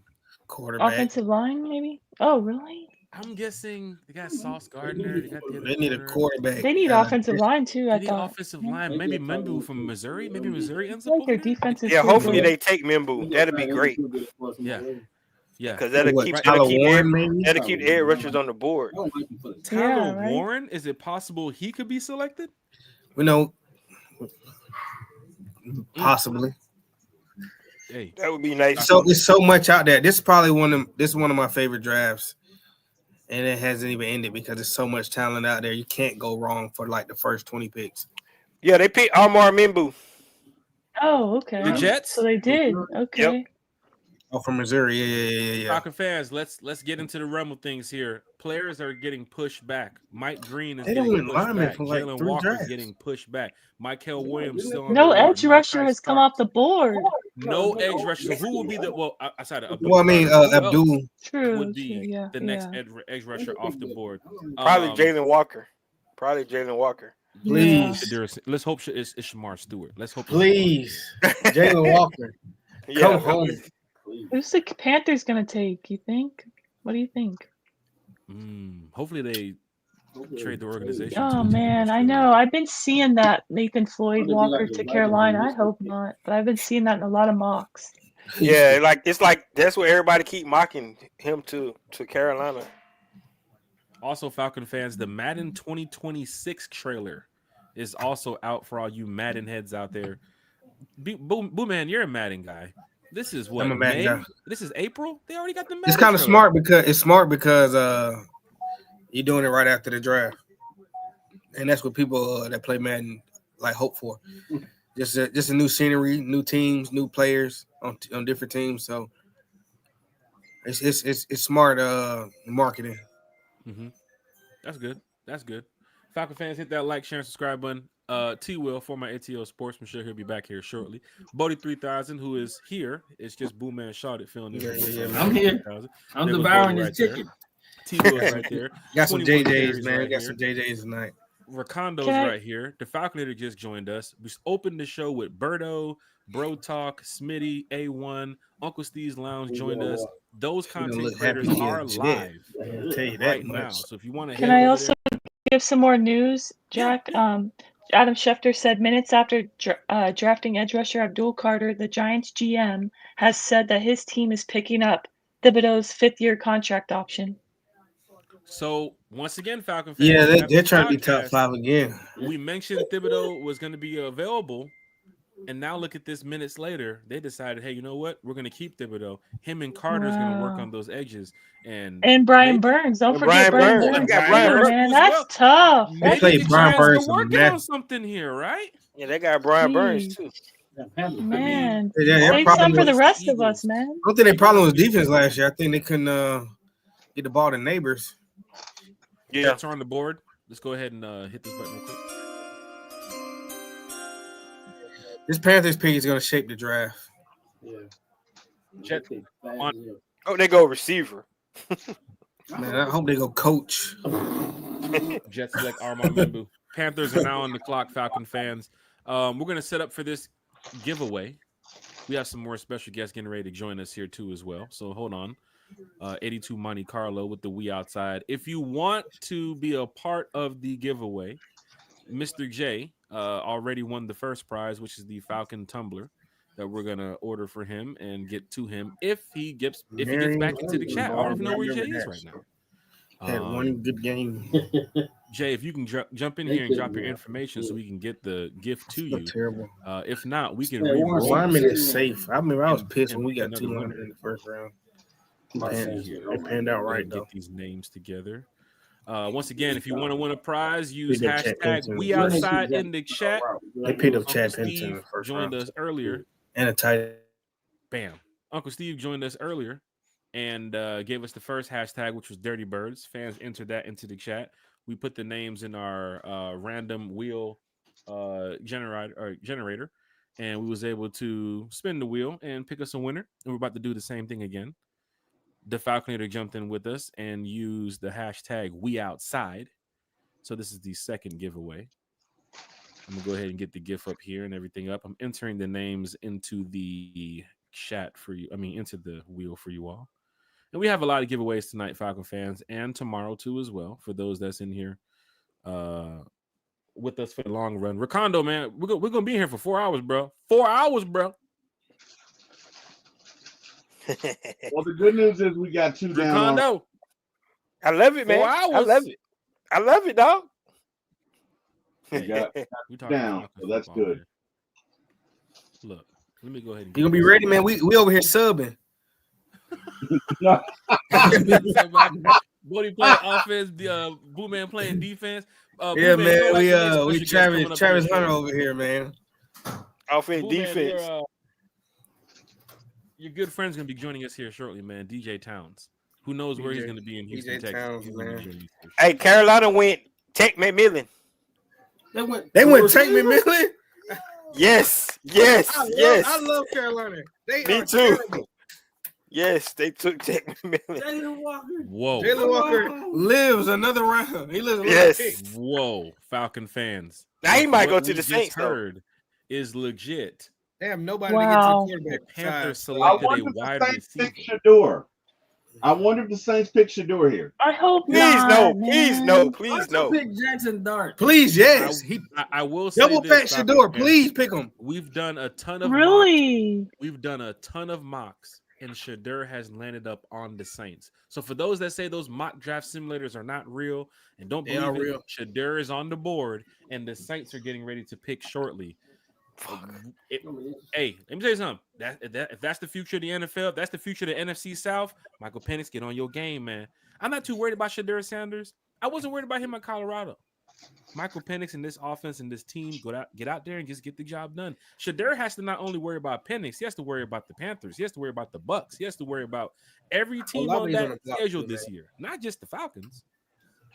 Quarterback. Offensive line, maybe? Oh, really? I'm guessing they got Sauce Gardner. They got the other They need a corner. quarterback. They need offensive line too. They I need thought. offensive line. Maybe Membu from Missouri. Maybe Missouri ends I up feel like their over there. defense is Yeah, pretty hopefully good. they take Mimbu. That'd be great. Yeah. Yeah. Because that'll What, keep Tyler Warren, maybe? that'll keep the edge rushers on the board. Tyler Yeah, right? Warren, is it possible he could be selected? We know. Possibly. Hey, That would be nice. So it's so much out there. This is probably one of my favorite drafts, and it hasn't even ended because there's so much talent out there. You can't go wrong for like the first 20 picks. Yeah, they picked Amar Mimbu. Oh, okay. the Jets. So they did. Okay. Oh, from Missouri. Yeah. Falcon fans, let's get into the realm of things here. Players are getting pushed back. Mike Green is They getting don't win pushed linemen back. for like Jalen 3 Walker's drafts. getting pushed back. Michael Williams still on No the board. edge rusher Malachi has come Starks. off the board. No edge rusher. Who will be the outside of Abdul? Well, I mean, Carter, who else Abdul. True. would be Yeah. the next Yeah. edge rusher off the board? Probably Jalen Walker. Probably Jalen Walker. Please. Let's hope it's Shamar Stewart. Let's hope. Please. Jalen Walker. Yeah. Come home. Who's the Panthers gonna take? You think? What do you think? Hopefully they trade the organization. Oh man, I know. I've been seeing that Nathan Floyd Walker to Carolina. I hope not, but I've been seeing that in a lot of mocks. Yeah, it's like that's what everybody keep mocking him to Carolina. Also, Falcon fans, the Madden 2026 trailer is also out for all you Madden heads out there. Boo Man, you're a Madden guy. This is what I'm a Madden May? guy. This is April. They already got the Madden. It's kind of trailer. smart because you're doing it right after the draft, and that's what people that play Madden like hope for. Just a new scenery, new teams, new players on different teams. So it's smart marketing. Mm-hmm. That's good. That's good. Falcon fans, hit that like, share, and subscribe button. T Will for my ATL Sportsmanship. He'll be back here shortly. Bodie 3000, who is here. It's just Boom Man Shot filling in. Yeah. I'm here. I'm devouring his chicken. T Will's right there. Got some 21 JJs, carries man. right Got here. some JJs tonight. Racondo's Can I- right here. The Falconator just joined us. We opened the show with Berto, Bro Talk, Smitty, A1, Uncle Steve's Lounge joined us. Those content look creators happy are in the live chat. I'll tell you that right much. now. So if you want to, Can I also give some more news, Jack? Adam Schefter said minutes after drafting edge rusher Abdul Carter, the Giants GM has said that his team is picking up Thibodeau's 5th-year contract option. So once again, Falcon fans, Yeah, after they're the trying to be top podcast, 5 again. We mentioned Thibodeau was going to be available And now look at this. Minutes later, they decided, hey, you know what? We're going to keep Thibodeau. Him and Carter's going to work Wow. on those edges. And Brian Burns. Don't forget Brian Brian Burns. Burns. Got too, Brian Burns man. as That's well. tough. Maybe That's played the Brian Giants Burns are some working nasty- on something here, right? Yeah, they got Brian Burns Jeez. too. Man, Yeah, their save problem some for the was- rest of us, man. I don't think their problem was defense last year. I think they couldn't get the ball to neighbors. Yeah. Jets are on the board. Let's go ahead and hit this button real quick. This Panthers pick is going to shape the draft. Jets on. Oh, they go receiver. Man, I hope they go coach. Jets select Armand Membu. Panthers are now on the clock, Falcon fans. We're going to set up for this giveaway. We have some more special guests getting ready to join us here too as well. So hold on. 82 Monte Carlo with the We Outside. If you want to be a part of the giveaway, Mr. J already won the first prize, which is the Falcon tumbler that we're gonna order for him and get to him if he gets back into the chat. I don't even know where Jay is right now. Had one good game. Jay, if you can jump in here and drop your information so we can get the gift to you. Terrible. If not, we can Wyman is safe. I mean, I was pissed when we got another 200 winner. in the first round. Let's see here. They panned out right Get though. these names together. Once again, if you want to win a prize, use Pick up Chad hashtag Pennington. We Outside in the chat. They picked up Chad Uncle Pennington in the Steve first joined round. us earlier. And a tight. Bam. Uncle Steve joined us earlier and gave us the first hashtag, which was Dirty Birds. Fans entered that into the chat. We put the names in our random wheel generator, and we was able to spin the wheel and pick us a winner. And we're about to do the same thing again. The Falconator jumped in with us and used the hashtag We Outside. So this is the second giveaway. I'm gonna go ahead and get the GIF up here and everything up. I'm entering the names into the chat for you. I mean, into the wheel for you all. And we have a lot of giveaways tonight, Falcon fans, and tomorrow too as well. For those that's in here with us for the long run. Ricondo, man, we're gonna be here for 4 hours, bro. 4 hours, bro. Well, the good news is we got two down. Ricondo. I love it, man. 4 hours. I love it. I love it, dog. We got down, so that's good. Look, let me go ahead and You gonna be ready, man? We over here subbing. Bodie playing offense, Boo Man playing defense. Yeah, Boo man. Man, We Travis Hunter over here, man. Offense, Boo Man, defense. your good friend's gonna be joining us here shortly, man. DJ Towns. Who knows where he's DJ gonna be in Houston, DJ Texas. Towns, He's gonna be man. joining us here. Hey, Carolina went Tech McMillan. They went Tech McMillan. Yes. I love Carolina. They Me are too. terrible. Yes, they took Tech McMillan. Jalen Walker. Whoa. Jalen Walker lives another round. He lives another Yes. pick. Whoa, Falcon fans. Now he might go What to we the just Saints, though. heard is legit. They have nobody Wow. to get to The the quarterback. Panthers besides- I selected wonder a if the wide Saints pick receiver. Shador. I wonder if the Saints pick Shador here. I hope Please not, no. man. Please no. Please Also no. pick Jackson Dart. Please, yes. He I will say double this, fat Falcon Shador. fans. Please pick him. We've done a ton of Really? We've done a ton of mocks, and Shador has landed up on the Saints. So for those that say those mock draft simulators are not real and don't They are believe it, real. Shador is on the board, and the Saints are getting ready to pick shortly. Hey, let me tell you something. If that's the future of the NFL, if that's the future of the NFC South, Michael Penix, get on your game, man. I'm not too worried about Shador Sanders. I wasn't worried about him in Colorado. Michael Penix and this offense and this team get out there and just get the job done. Shador has to not only worry about Penix, he has to worry about the Panthers, he has to worry about the Bucks, he has to worry about every team on Olave's on that the block schedule too, this man. year, not just the Falcons.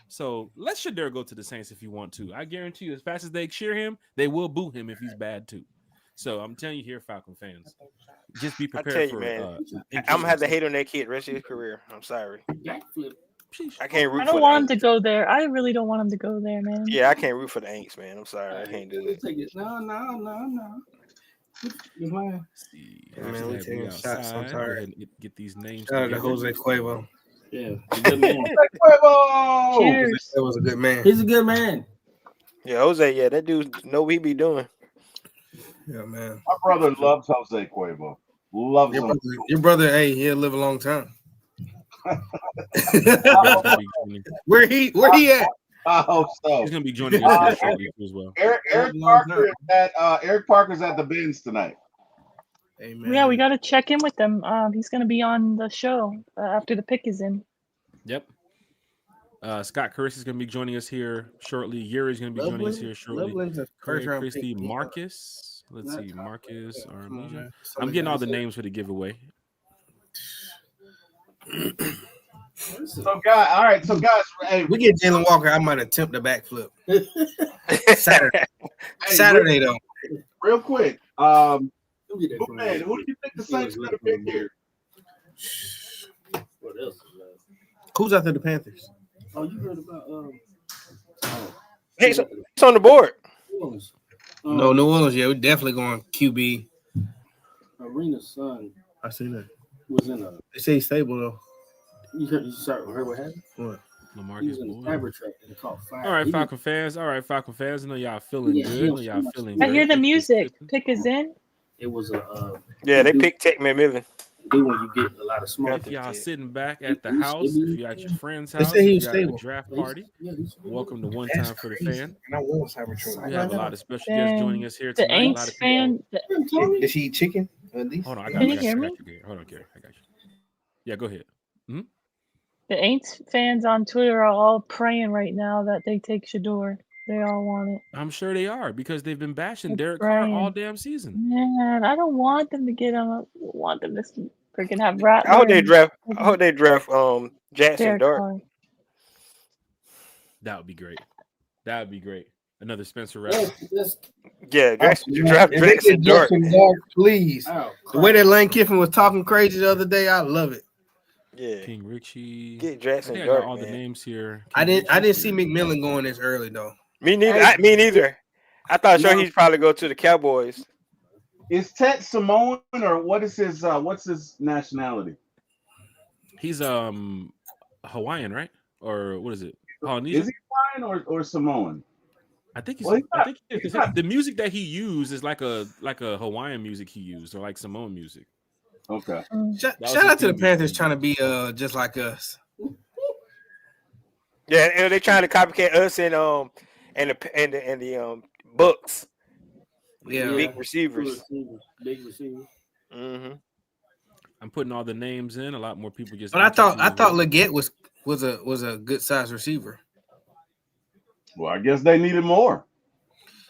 So let Shador go to the Saints if you want to. I guarantee you, as fast as they cheer him, they will boo him if he's bad too. So I'm telling you here, Falcon fans, just be I prepared tell you, for. man. I'm gonna have to hate on that kid rest of his career. I'm sorry. Backflip. I can't root I for don't the want him Aints. to go there. I really don't want him to go there, man. Yeah, I can't root for the Aints, man. I'm sorry. I can't do it. Take it. No. You're lying. See, Yeah, man, we hashtag taking we shots. I'm outside. Go tired. ahead and get these names. Shout out to together. Jose Cuervo. Yeah. He's a good man. Cuervo! Cheers. That was a good man. He's a good man. Yeah, Jose. Yeah, that dude know what he be doing. Yeah, man. My brother loves Jose Cuervo. Loves him. Your brother, hey, he'll live a long time. Beginning. Where he at? I hope so. He's gonna be joining us here shortly too as well. Eric Parker's at the Benz tonight. Yeah, we got to check in with them. He's going to be on the show after the pick is in. Yep. Scott Curtis is going to be joining us here shortly. Yuri's going to be joining us here shortly. Loveland's a first-round pick. Christie, Marcus. Let's see, Marcus. I'm getting all the names for the giveaway. So guys, all right. So guys, hey, We get Jalen Walker. I might attempt a backflip. Saturday though. Real quick, man, who do you think the Saints are going to pick here? What else? Who's after the Panthers? Oh, you heard about Hey, so it's on the board. No, New Orleans. Yeah, we're definitely going QB. Arena's son I see that. was in a. They say he's stable though. You heard what happened? What? He was in a cyber truck and it caught fire. All right, He Falcon fans. I know y'all feeling Yeah, good. he I know was y'all too feeling I good. hear the music. Pick is in. It was a. Yeah, they picked Tech McMillan. Do when you get a lot of smoke. If y'all sitting back at the house, if you're at your friend's They house, say he if was you're at a stable. draft party, welcome to One That's Time for the crazy. Fan. And I was cyber truck. We have a lot of special Then guests joining us here the tonight. A lot Aints of people. fan. Did she eat chicken? At least? Hold on, I Can got you you. hear me? Hold on, Gary. I got you. Yeah, go ahead. The Aints fans on Twitter are all praying right now that they take Shador. They all want it. I'm sure they are because they've been bashing They're Derek Carr all praying. damn season. Man, I don't want them to get him. I want them to freaking have Rattler. I hope they and draft. I hope they draft Jackson Derek Dart. Carr. That would be great. That would be great. Another Spencer Rattler. Yeah, draft If they Jackson get Dart. Jackson Dart, please. The way that Lane Kiffin was talking crazy the other day, I love it. Yeah, King Richie. get I Jackson think I got Dart. all the Man. names here. I King didn't Richie. see McMillan going this early though. Me neither. Me neither. I thought sure he'd probably go to the Cowboys. Is Ted Samoan or what is his? What's his nationality? He's Hawaiian, right? Or what is it? Polynesian? Is he Hawaiian or Samoan? I think he's. Well, he's I not- think he is, he's 'cause not- the music that he used is like a Hawaiian music he used, or like Samoan music. Okay. Shout was shout his out to the theme Panthers music. trying to be just like us. Yeah, and they trying to copycat us and the Bucks. Yeah. Big receivers. Big receivers. Mm-hmm. I'm putting all the names in. A lot more people just. But I thought interested in- Leggett was a good size receiver. Well, I guess they needed more.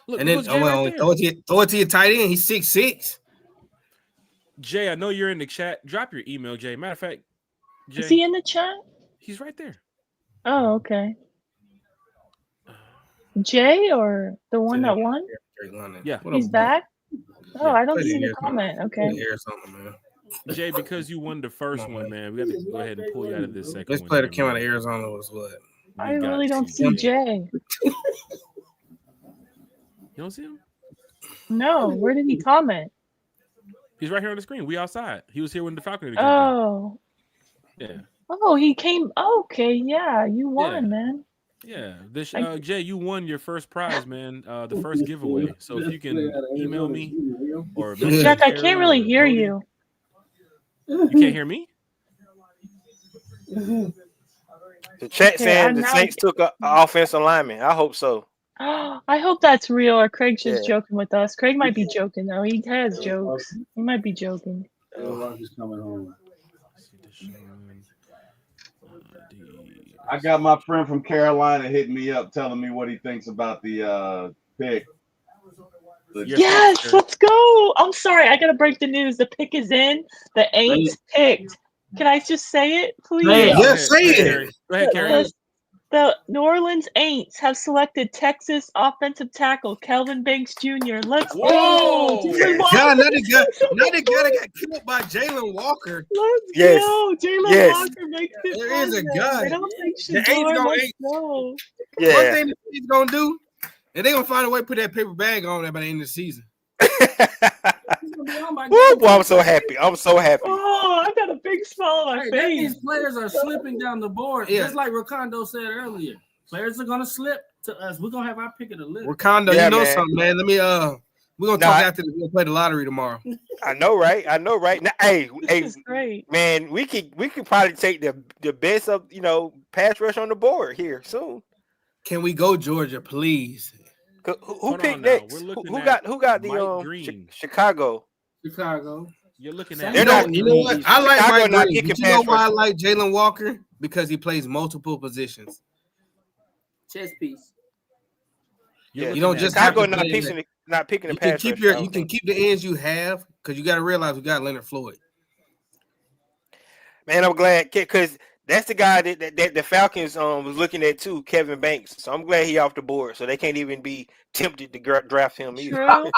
Look, And then look, Jay right there. throw it to your tight end. He's 6'6". Jay, I know you're in the chat. Drop your email, Jay. Matter of fact, Jay, Is he in the chat? he's right there. Oh, okay. Jay or the one that won? Yeah. He's back? Oh, I don't Play the see the Arizona- comment. Okay. play the Arizona, man. Jay, because you won the first one, man, we got to go ahead and pull you out of this second This one. player here, that came out man. of Arizona was what? I We got really don't to, see Jay. You don't see him? No, where did he comment? He's right here on the screen. We outside. He was here when the Falcon jumped in. Oh. Yeah. Oh, he came. Okay, yeah, you won, man. Yeah. This Jay, you won your first prize, man. The first giveaway. So if you can email me or Jack, I can't really hear you. You can't hear me? The chat Okay, saying I'm the now- Saints took an offensive lineman. I hope so. I hope that's real, or Craig's just Yeah. joking with us. Craig might be joking though. He has jokes. He might be joking. Rogers coming home. I got my friend from Carolina hitting me up, telling me what he thinks about the pick. Yes, let's go. I'm sorry, I gotta break the news. The pick is in. The Aints picked. Can I just say it, please? Go ahead, Carrie. The New Orleans Aints have selected Texas offensive tackle Kelvin Banks Jr. Let's go. Jalen Walker. God, now they got got killed by Jalen Walker. Let's Yes. go. Jalen Yes. Walker makes it. There is a fun, man. God. They don't take The Aints Shador. gonna Let's ain't- go. One thing the Saints gonna do, and they gonna find a way to put that paper bag on there by the end of the season. Woo, boy, I'm so happy. I'm so happy. Oh, I got a big smile on my Hey, that face. means players are slipping down the board, Yeah. just like Rakondo said earlier. Players are gonna slip to us. We're gonna have our pick of the list. Wakanda, Yeah, you know man. something, man. Let me we're gonna Nah, talk I- after we'll play the lottery tomorrow. I know, right? I know, right? Now, hey, This is great. man, we could probably take the best of pass rush on the board here soon. Can we go Georgia, please? Who Hold picked on now. next? We're looking Who at got the Mike Green. Chicago? Chicago. You're looking at You know what? I like Chicago Mike not Green. kicking But you know pass why I rush. like Jalen Walker? Because he plays multiple positions. Chess piece. You're You don't looking just at- have to Chicago play not picking the you can pass keep rush, your I you don't can think. keep the ends you have because you got to realize we got Leonard Floyd. Man, I'm glad because that's the guy that the Falcons was looking at too, Kevin Banks. So I'm glad he off the board, so they can't even be tempted to draft him either. True.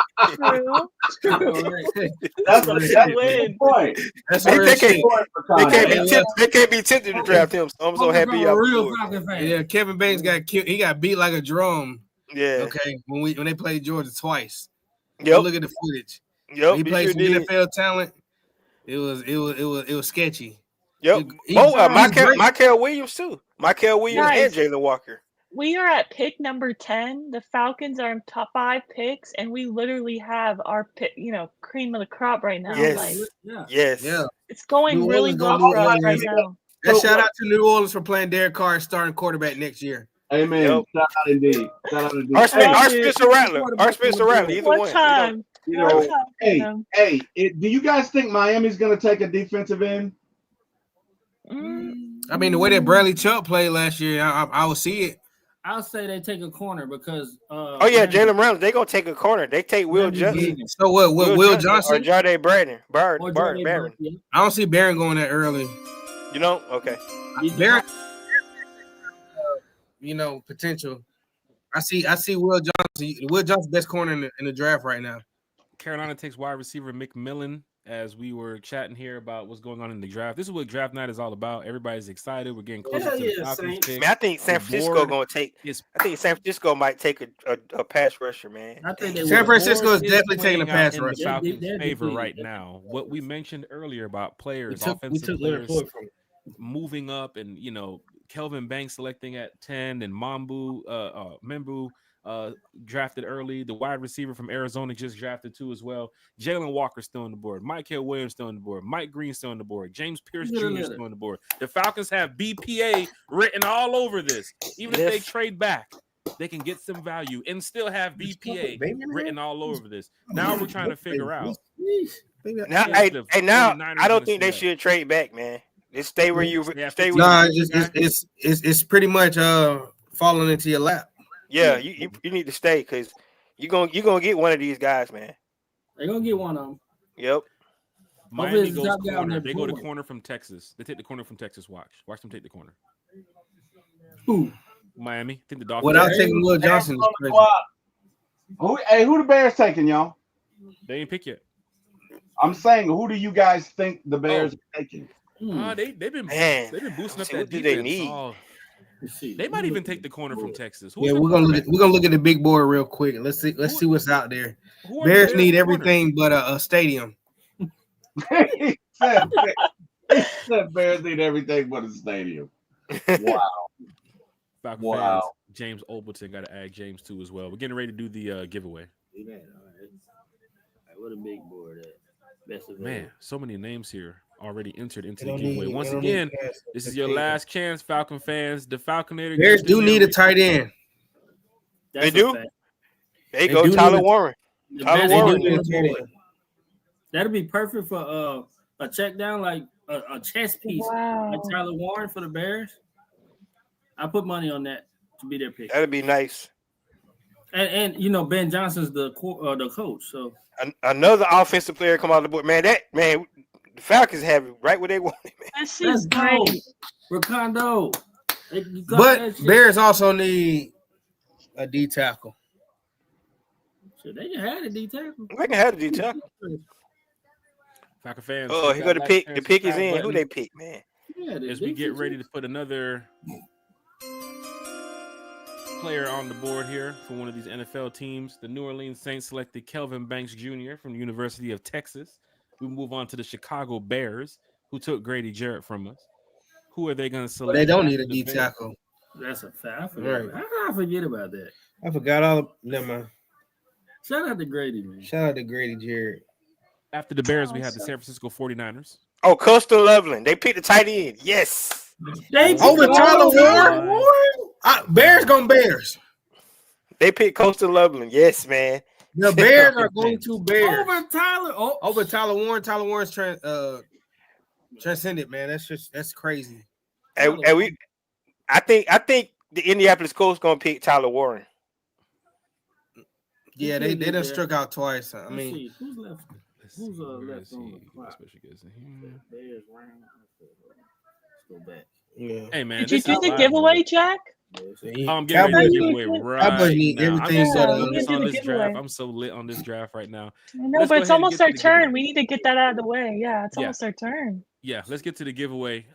That's a win. good point. That's They, real they shit. can't be tempted to draft him. So I'm so happy he off the board. Yeah, Kevin Banks got killed. He got beat like a drum. Yeah. Okay. When they played Georgia twice. Yep. Go look at the footage. Yep. He played sure some did. NFL talent. It was sketchy. Yep. He's Michael Williams too. Michael Williams Guys. and Jalen Walker. We are at pick number 10. The Falcons are in top 5 picks, and we literally have our pick, cream of the crop right now. Yes. Like, Yes. Yeah. it's going New really Orleans well gonna for us move right on. now. And shout out to New Orleans for playing Derek Carr as starting quarterback next year. Amen. Yep. Shout out indeed. Shout out indeed. Our Hey, Spencer Rattler. Either One one. time. you One know, time. hey, do you guys think Miami's going to take a defensive end? I mean, the way that Bradley Chubb played last year, I would see it. I'll say they take a corner because. Oh yeah, Jalen Ramsey. They gonna take a corner. They take Will Johnson. So what? Will Johnson or Jade Barron? I don't see Barron going that early. You know? Okay. Barron, potential. I see Will Johnson. Will Johnson best corner in the draft right now. Carolina takes wide receiver McMillan. As we were chatting here about what's going on in the draft, this is what draft night is all about. Everybody's excited. We're getting closer to the Falcons pick. Man, I think San Francisco gonna take. I think San Francisco might take a pass rusher, man. I think San Francisco is definitely taking a playing out pass in rush. the Falcons' favor right now. What we mentioned earlier about players, offensive players moving up, and Kelvin Banks selecting at 10, and Membu drafted early. The wide receiver from Arizona just drafted 2 as well. Jalen Walker still on the board. Michael Williams still on the board. Mike Green still on the board. James Pierce Jr. still on the board. The Falcons have BPA written all over this. Even if they trade back, they can get some value and still have BPA written all over this. Now we're trying to figure out. Now, I don't think they should trade back, man. Just stay where you stay. It's pretty much falling into your lap. Yeah, you need to stay because you're gonna get one of these guys, man. They're gonna get one of them. Yep. Miami goes corner. They go to corner from Texas. They take the corner from Texas. Watch them take the corner. Who? Miami. Think the Dolphins. Without taking Will Johnson is crazy. Who the Bears taking, y'all? They ain't pick yet. I'm saying, who do you guys think the Bears are taking? They've been boosting up that what do defense. they need? They might even take the corner from Texas. Who's Yeah, the we're gonna quarterback? look at the big board real quick. Let's see what's out there. Who are Bears the need Bears everything but a stadium. He said Bears need everything but a stadium. Wow. Falcon Wow. fans, James Olberton got to add James too as well. We're getting ready to do the giveaway. What a big board at. Best of Man, so many names here already entered into They the don't giveaway. need- Once they don't again, need pass. this is your last chance, Falcon fans. The Falconator. Bears gets the do need a tight end. They do. There you They go, do Tyler need a- Warren. The Tyler best Warren. board on the board. That'd be perfect for a check down, like a chess piece, like Tyler Warren for the Bears. I put money on that to be their pick. That'd be nice. And Ben Johnson's the coach, so Another offensive player come out of the board. Man, the Falcons have it right where they want it, man. This let's is go, great. Ricondo. But Bears also need a D tackle. So they can have a D tackle. They can have a D tackle. Falcon fans. Oh, he got the pick. The pick is in. Who they pick, man? Yeah, As we get ready to put another player on the board here for one of these NFL teams, the New Orleans Saints selected Kelvin Banks Jr. from the University of Texas. We move on to the Chicago Bears, who took Grady Jarrett from us. Who are they going to select? They don't need a after D the Bears? tackle. That's a fact. Right. How did I forget about that? I forgot all. Never mind. Shout out to Grady, man. Shout out to Grady Jarrett. After the Bears, we had the San Francisco 49ers. Oh, Coastal Loveland. They picked the tight end. Yes. Over Tyler Warren. Bears gonna Bears. They picked Coastal Loveland. Yes, man. The Bears are going to Bears over Tyler Warren. Tyler Warren's transcended, man. That's crazy. And I think the Indianapolis Colts gonna pick Tyler Warren. Yeah, they done struck out twice. I mean, who's left? Who's left on the clock? Bears, Rams. Let's go back. Yeah. Hey man, Did you do the giveaway, Jack? I'm getting ready to give away Cowboys need now. I'm everything so set up. lit on this giveaway. draft. I'm so lit on this draft right now. I know, Let's but go it's ahead and almost get our to the giveaway. turn. We need to get that out of the way. Yeah, it's Yeah. almost our turn. Yeah, let's get to the giveaway.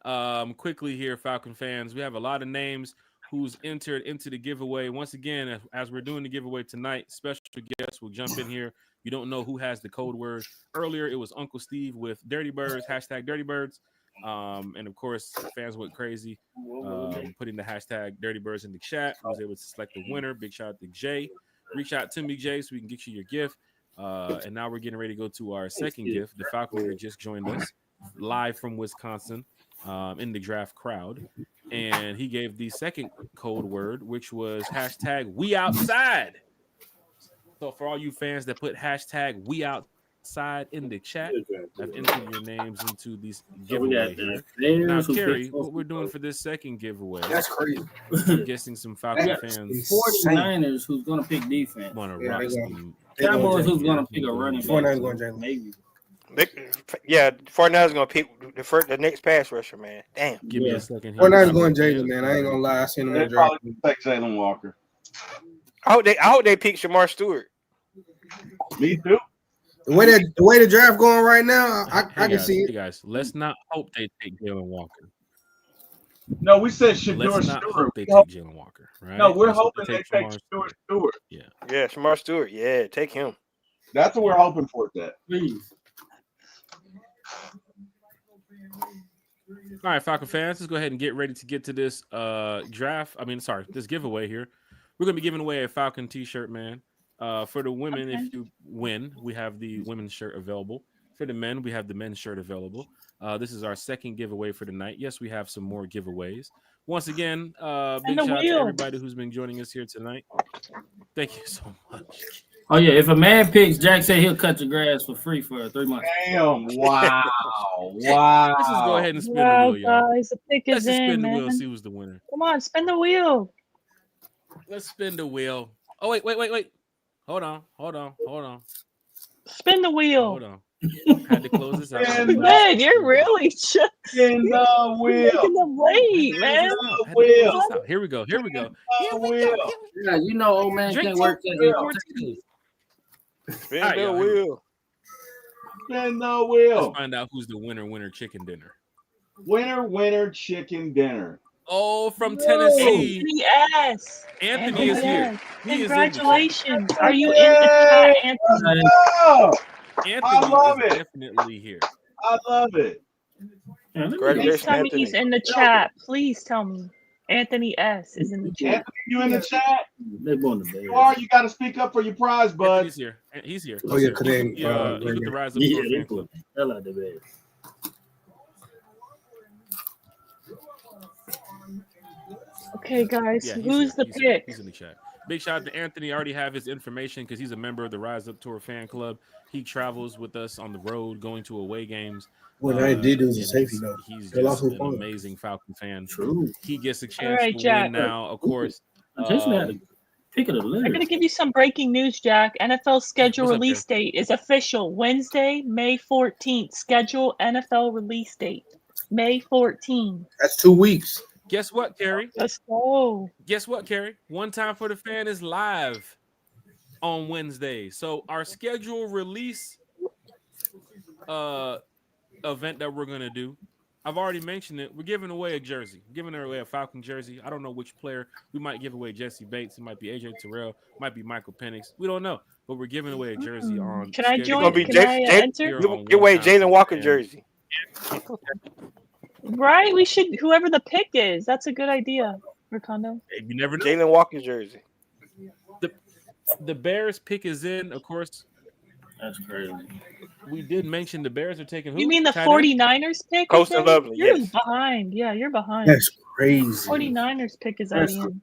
Quickly here, Falcon fans. We have a lot of names who's entered into the giveaway. Once again, as we're doing the giveaway tonight, special guests will jump in here. You don't know who has the code word. Earlier, it was Uncle Steve with Dirty Birds, hashtag Dirty Birds. And of course, fans went crazy putting the hashtag Dirty Birds in the chat. I was able to select the winner. Big shout out to Jay. Reach out to me, Jay, so we can get you your gift. And now we're getting ready to go to our second gift. The Falconer just joined us live from Wisconsin in the draft crowd. And he gave the second code word, which was hashtag We Outside. So for all you fans that put hashtag We Outside in the chat, I've entered your names into these giveaway here. Now, Kerry, what we're doing for this second giveaway? That's crazy. I'm guessing some Falcon fans 49ers who's gonna pick defense. want to rock some. Cowboys who's gonna pick a running back. 49ers going Jalen. Maybe. 49ers gonna pick the next pass rusher, man. Damn. Give me a second. 49ers going Jalen, man. I ain't gonna lie. I seen him in They the draft. probably take Jalen Walker. I hope they pick Shamar Stewart. Me too. The way the draft going right now, I can see it. Hey guys, let's not hope they take Jalen Walker. No, we said Shador Let's not Stewart. hope they We take hope- Jalen Walker, right? No, we're Let's hope hoping they take Shamar- Shador Stewart. Yeah. Yeah, Shamar Stewart. Yeah, take him. That's what we're hoping for. That. Please. All right, Falcon fans, let's go ahead and get ready to get to this this giveaway here. We're gonna be giving away a Falcon t-shirt, man. For the women, Okay. if you win, we have the women's shirt available. For the men, we have the men's shirt available. This is our second giveaway for the night. Yes, we have some more giveaways. Once again, big the shout out to wheel. everybody who's been joining us here tonight. Thank you so much. Oh yeah, if a man picks, Jack said he'll cut your grass for free for 3 months. Damn! Wow! Wow! Let's just go ahead and spin Wow, the wheel, y'all. guys, the pick Let's is just spin in, the wheel, man. see who's the winner. Come on, spin the wheel. Let's spin the wheel. Oh, wait. Hold on. Spin the wheel. Hold on. Had to close this out. Spin Man, you're really in the wheel. making them wait, man. Had to close this out. Here we go. The wheel. Yeah, you know, old man Drink can't two work wheel. that. Spin All right, the y'all. wheel. Spin the wheel. Let's find out who's the winner chicken dinner. Winner, chicken dinner. Oh, from Tennessee. Anthony S. Anthony is here. He is in the chat. Congratulations. Are you in the chat, Anthony? Oh, Anthony I love is it. definitely here. I love it. Yeah, let me Please Congratulations, tell me he's Anthony. in the chat. Please tell me. Anthony S. is in the chat. Anthony, you in the chat? They're going to bed. You are. You got to speak up for your prize, bud. He's here. He's here. Oh, yeah, He's today, here. He's with the Rise Up Yeah, Tour they fan club. put the hell out of bed. Okay, guys, Yeah, he's who's here. the He's here. pick? He's in the chat. Big shout out to Anthony. I already have his information because he's a member of the Rise Up Tour fan club. He travels with us on the road, going to away games. What I did do was a and safety though. He's They lost just his an phone. amazing Falcon fan. True. He gets a chance right, to Jack. win now, of course. Jason had to pick it a I'm little. going to give you some breaking news, Jack. NFL schedule What's up, release date is official. Wednesday, May 14th. Schedule NFL release date. May 14th. That's 2 weeks. Guess what, Kerry? Let's go. Guess what, Kerry? One Time for the Fan is live on Wednesday. So our schedule release event that we're gonna do, I've already mentioned it. We're giving away a jersey. We're giving away a Falcon jersey. I don't know which player. We might give away Jesse Bates. It might be AJ Terrell. It might be Michael Penix. We don't know. But we're giving away a jersey on. Can I schedule join? Gonna be Can I enter? here Give on away One Time Jalen for Walker the Fan. jersey. Right? We should, whoever the pick is. That's a good idea, Ricondo. Hey, you never know. Jalen Walker jersey. The Bears pick is in, of course. That's crazy. We did mention the Bears are taking who? You mean the Tight end? 49ers pick? Coastal is in? Lovely, You're yes. behind. Yeah, you're behind. That's crazy. 49ers pick is That's already in.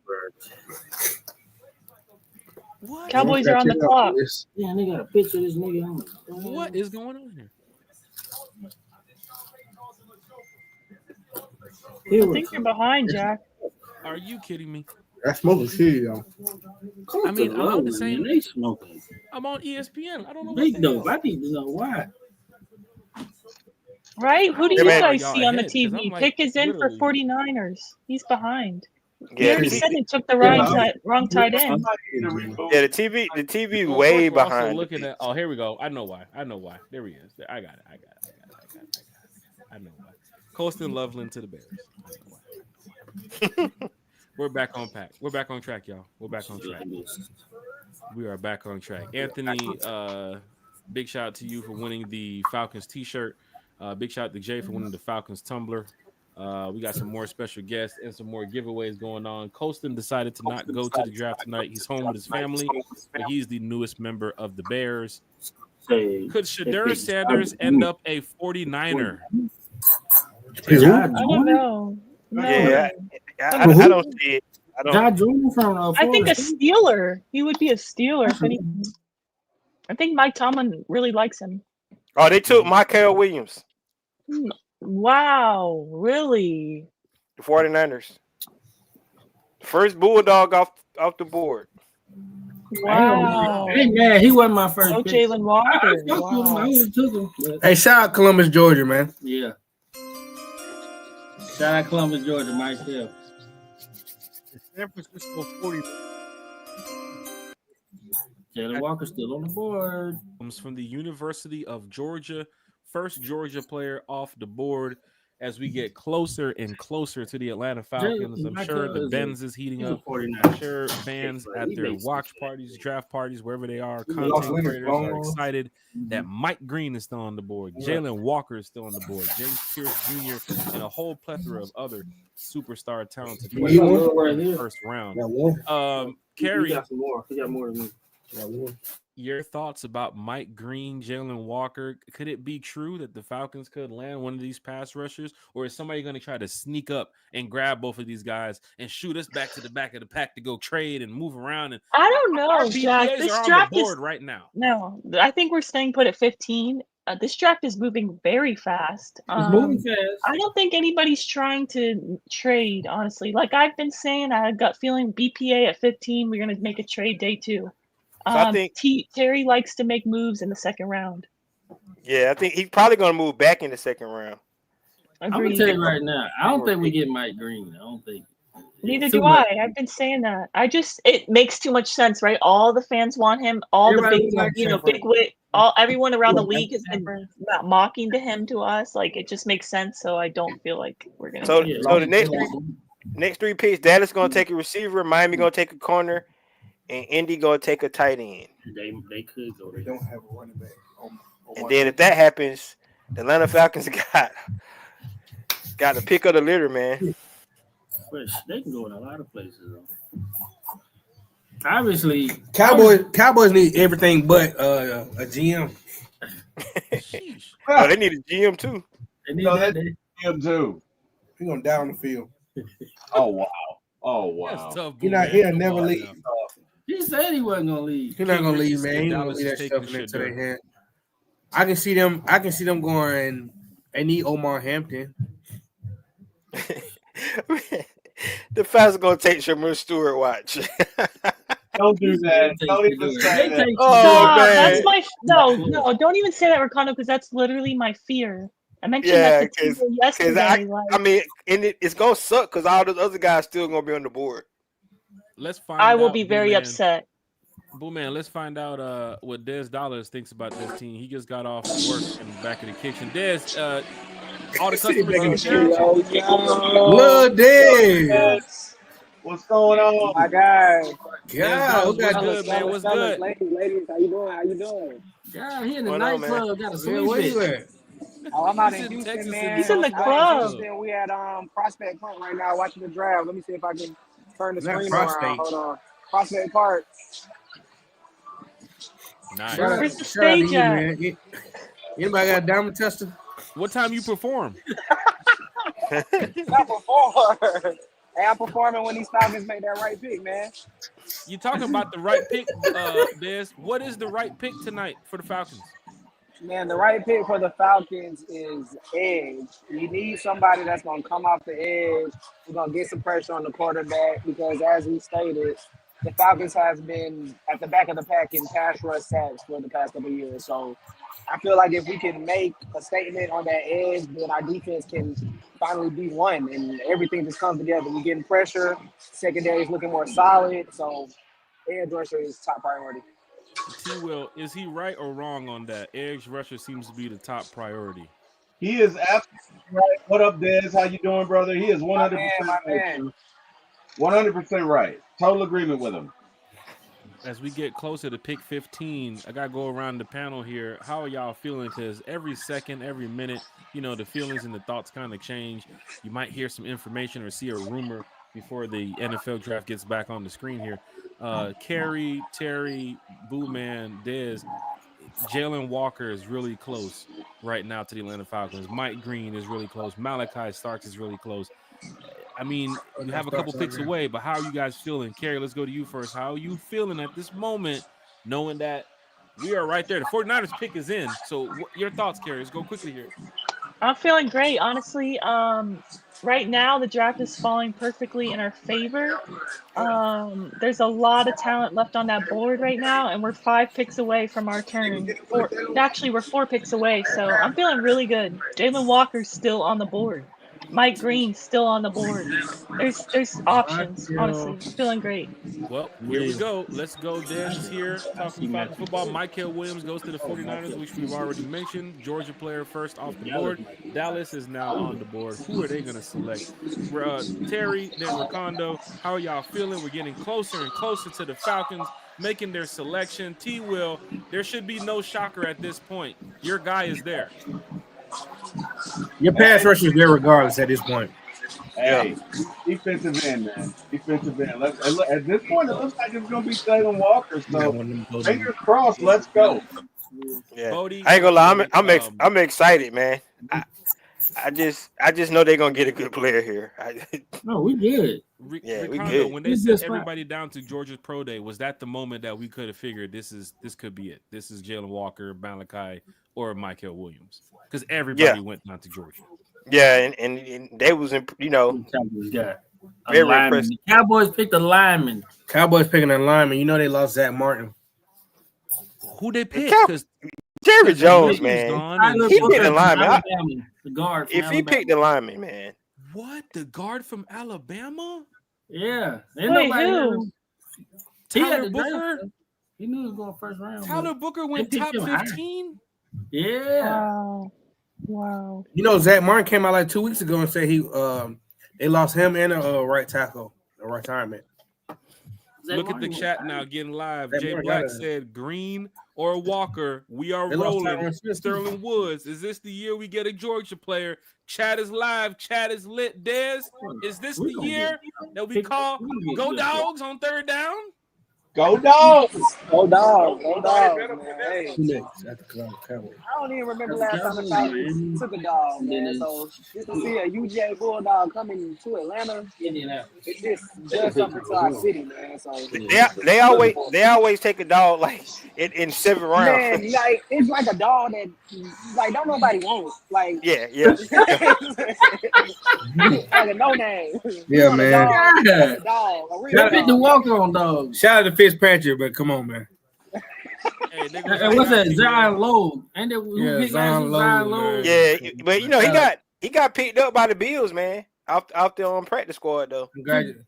What? Cowboys are on the clock. Yeah, they got a picture of this nigga on. What is going on here? I think you're behind, Jack. Are you kidding me? That's smoking shit, yo. I mean, I'm on the same. They smoking. I'm on ESPN. I don't know. Big what dope. I need to know why. Right? Who do Yeah, you man. guys Y'all see on the ahead, 'cause I'm TV? like, Pick is in for literally- 49ers. He's behind. He Yeah, already the said T- it took the wrong tight end. yeah, the TV Well, way of course, we're also behind. looking at. Oh, here we go. I know why. There he is. I got it. I know why. Colston Loveland to the Bears. We're back on pack. We're back on track, y'all. We're back on track. We are back on track. Anthony, big shout out to you for winning the Falcons t-shirt. Big shout out to Jay for winning the Falcons tumbler. We got some more special guests and some more giveaways going on. Colston decided to not go to the draft tonight. He's home with his family, but he's the newest member of the Bears. Could Shedeur Sanders end up a 49er? I don't know. No. Yeah, I don't see it. I think a Steeler. He would be a Steeler. If anything. I think Mike Tomlin really likes him. Oh, they took Michael Williams, Wow, really? the 49ers. First Bulldog off the board. Wow. Hey, man, he wasn't my first No pick. Jalen Walker. I fucked with him. Wow. I would have took him. But Hey, shout out Columbus, Georgia, man. yeah. Shout out Columbus, Georgia, Mike Hill. San Francisco 40. Jalen Walker still on the board. Comes from the University of Georgia. First Georgia player off the board as we get closer and closer to the Atlanta Falcons. I'm sure the Benz is heating up. I'm sure fans at their watch parties, draft parties, wherever they are, content creators are excited that Mike Green is still on the board. Jalen Walker is still on the board. James Pierce Jr. and a whole plethora of other superstar talented players in the first round. Kerry, He got some more. He got more than me. your thoughts about Mike Green, Jalen Walker? Could it be true that the Falcons could land one of these pass rushers, or is somebody going to try to sneak up and grab both of these guys and shoot us back to the back of the pack to go trade and move around? And I don't know, our Jack. BPAs This are on draft the is board right now. no. I think we're staying put at 15. This draft is moving very fast. It's moving fast. I don't think anybody's trying to trade, honestly. Like I've been saying, I got feeling BPA at 15. We're going to make a trade day 2. So I think Terry likes to make moves in the second round. Yeah, I think he's probably going to move back in the second round. I'm gonna tell you right now. I don't think we get Mike Green. I don't think. Neither Too do much. I. I've been saying that. It makes too much sense, right? All the fans want him. All Everybody the likes big, him. big wit. Everyone around the league has been mocking to him to us. Like it just makes sense. So I don't feel like we're gonna. So the next three picks, Dallas going to take a receiver, Miami going to take a corner, and Indy going to take a tight end. They could go. They don't have a running back. And then if that happens, the Atlanta Falcons got the pick of the litter, man. But they can go in a lot of places. Though. Obviously, Cowboys need everything but a GM. Oh, they need a GM too. They need that that. GM too. He's gonna die on the field. Oh wow. Oh wow. Tough, He'll never leave. He said he wasn't gonna leave. He's not gonna Ricky leave, man. said He's not gonna Dallas leave is that taking stuff into Shedeur. their hand. I can see them going. They need Omar Hampton. The Falcons going to take Shamir Stewart. Watch. Don't do that. Don't even say that. Oh, man. That's my no. Don't even say that, Ricardo, because that's literally my fear. I mentioned Yeah, that to because Tigo yesterday. I mean, and it's going to suck because all those other guys still going to be on the board. Let's find. I will out, be very Boo Man. upset. Boo Man, let's find out what Dez Dollars thinks about this team. He just got off work in the back of the kitchen. Dez, all the customers. Lil Dez. What's going on, my guy? Yeah, what's good, man? What's good? Ladies, how you doing? How you doing? Yeah, he in the What's on, nightclub. Got a Yeah, sweet where you bitch. at? Oh, I'm out He's in in Houston, Texas, man. He's in the I'm out club. Houston. We at Prospect Park right now watching the draft. Let me see if I can turn the Not screen Prostate. around. Hold on. Prospect Park. Nice. Where's the Shout out to stage you, at? man. Anybody got a diamond tester? What time you perform? Not before. outperforming when these Falcons make that right pick, man. You talking about the right pick, Des? What is the right pick tonight for the Falcons? Man, the right pick for the Falcons is edge. You need somebody that's going to come off the edge. We're going to get some pressure on the quarterback because, as we stated, the Falcons has been at the back of the pack in pass rush sacks for the past couple of years. So I feel like if we can make a statement on that edge, then our defense can finally be one, and everything just comes together. We're getting pressure. Secondary is looking more solid. So edge rusher is top priority. T-Will, is he right or wrong on that? Edge rusher seems to be the top priority. He is absolutely right. What up, Dez? How you doing, brother? He is 100% right. 100% right. Total agreement with him. As we get closer to pick 15, I got to go around the panel here. How are y'all feeling? Because every second, every minute, you know, the feelings and the thoughts kind of change. You might hear some information or see a rumor before the NFL draft gets back on the screen here. Kerry, Terry, Boo Man, Dez, Jalen Walker is really close right now to the Atlanta Falcons. Mike Green is really close. Malachi Starks is really close. I mean, you have a couple picks away, but how are you guys feeling? Kerry, let's go to you first. How are you feeling at this moment, knowing that we are right there? The 49ers pick is in. So your thoughts, Kerry? Let's go quickly here. I'm feeling great, honestly. Right now, the draft is falling perfectly in our favor. There's a lot of talent left on that board right now, and we're 5 picks away from our turn. We're 4 picks away, so I'm feeling really good. Jalen Walker's still on the board. Mike Green still on the board. There's options, honestly. Feeling great. Well, here we go. Let's go. Dez is here talking about football. Michael Williams goes to the 49ers, which we've already mentioned. Georgia player first off the board. Dallas is now on the board. Who are they going to select? Terry, then Ricondo. How are y'all feeling? We're getting closer and closer to the Falcons making their selection. T-Will, there should be no shocker at this point. Your guy is there. Your pass rush is there regardless at this point. Hey, defensive end, man. Defensive end. At this point, it looks like it's going to be Jalen Walker. So, fingers crossed. Let's go. Yeah, I ain't gonna lie. I'm excited, man. I just know they're gonna get a good player here. No, we good. Yeah, we Ricardo, good. when they sent everybody down to Georgia's pro day, was that the moment that we could have figured this could be it? This is Jalen Walker, Malachi, or Michael Williams? Because everybody went down to Georgia. Yeah, and they was very impressive. Cowboys picked a lineman. Cowboys picking a lineman. You know they lost Zach Martin. Who they picked? Because Jerry Jones, man. He picked the lineman. The guard. If he picked the lineman, man. What? The guard from Alabama? Yeah. Wait, who? Tyler Booker? He knew he was going first round. Tyler Booker went top 15? Yeah. Wow. You know, Zach Martin came out like 2 weeks ago and said they lost him and a right tackle, a retirement. Look at the chat now, getting live. Jay Black said Green or Walker. We are rolling. Sterling Woods. Is this the year we get a Georgia player? Chat is live. Chat is lit. Dez, is this the year that we call Go Dogs on third down? Go Dogs! Go Dogs! Go Dogs, man. Hey. I don't even remember last time the Falcons took a dog, man. So just to see a UJ Bulldog coming to Atlanta, it's just something to our city, man. So they always take a dog like in 7th round. Man, like it's like a dog that like don't nobody want. Like yeah. like a no name. Yeah, man. Dog. Gotta pick the Walker on dog. Shout out to Fitzpatrick, but come on, man. And what's that? Zion Lowe. And Zion Lowe. Yeah, but you know he got picked up by the Bills, man. Out there on practice squad though.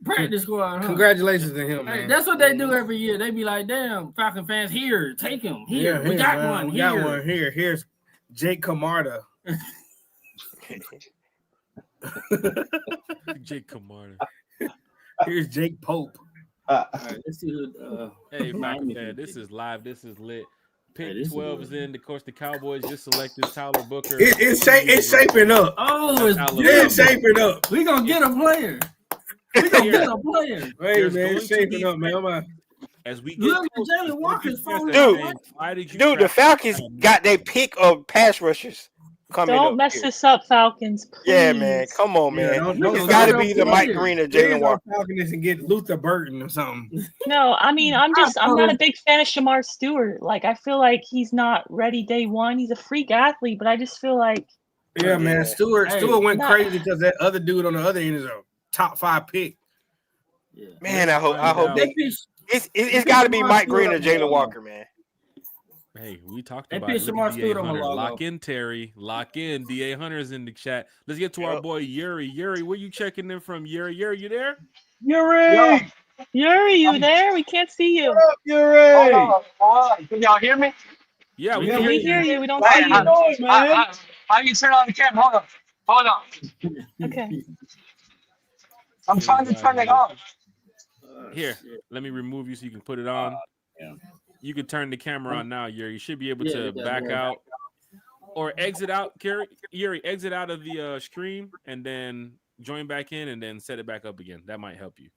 Practice squad. Huh? Congratulations to him, man. Hey, that's what they do every year. They be like, "Damn, Falcon fans, here, take him. Here, we got one. We got one here. Here's Jake Camarda. Jake Camarda. Here's Jake Pope. All right, let's see who. Hey, man, this is live. This is lit. Pick 12 is in. Of course, the Cowboys just selected Tyler Booker. It's shaping up. Oh, it's shaping up. We gonna get a player. We gonna get a player. Hey, man, it's shaping up, man. As we get Jalen Walker's dude, the Falcons got their pick of pass rushers. coming Don't up mess here. this up, Falcons. Please. Yeah, man. Come on, Yeah, man. don't It's got to be the please. Mike Green or Please Jalen don't Walker. Falcons and get Luther Burton or something. No, I mean, I'm not a big fan of Shamar Stewart. Like, I feel like he's not ready day one. He's a freak athlete, but I just feel like Yeah, man. Stewart went Not- crazy because that other dude on the other end is a top 5 pick. Man, I hope they. It's got to be Mike Green or Jalen Walker, man. Hey, we talked They about pick it. Look Shamar at Stewart DA on the Hunter. logo. Lock in, Terry. Lock in. DA Hunter's in the chat. Let's get to our boy Yuri. Yuri, where you checking in from? Yuri, you there? Yuri! Yuri, you there? We can't see you. Yuri! Hold on. Can y'all hear me? Yeah, we hear you. We don't Hey, see you. how you doing, man? How you turn on the camera? Hold on. Okay. I'm trying to turn it off. Here, let me remove you so you can put it on. You can turn the camera on now, Yuri. You should be able to back out or exit out. Yuri, exit out of the stream and then join back in and then set it back up again. That might help you.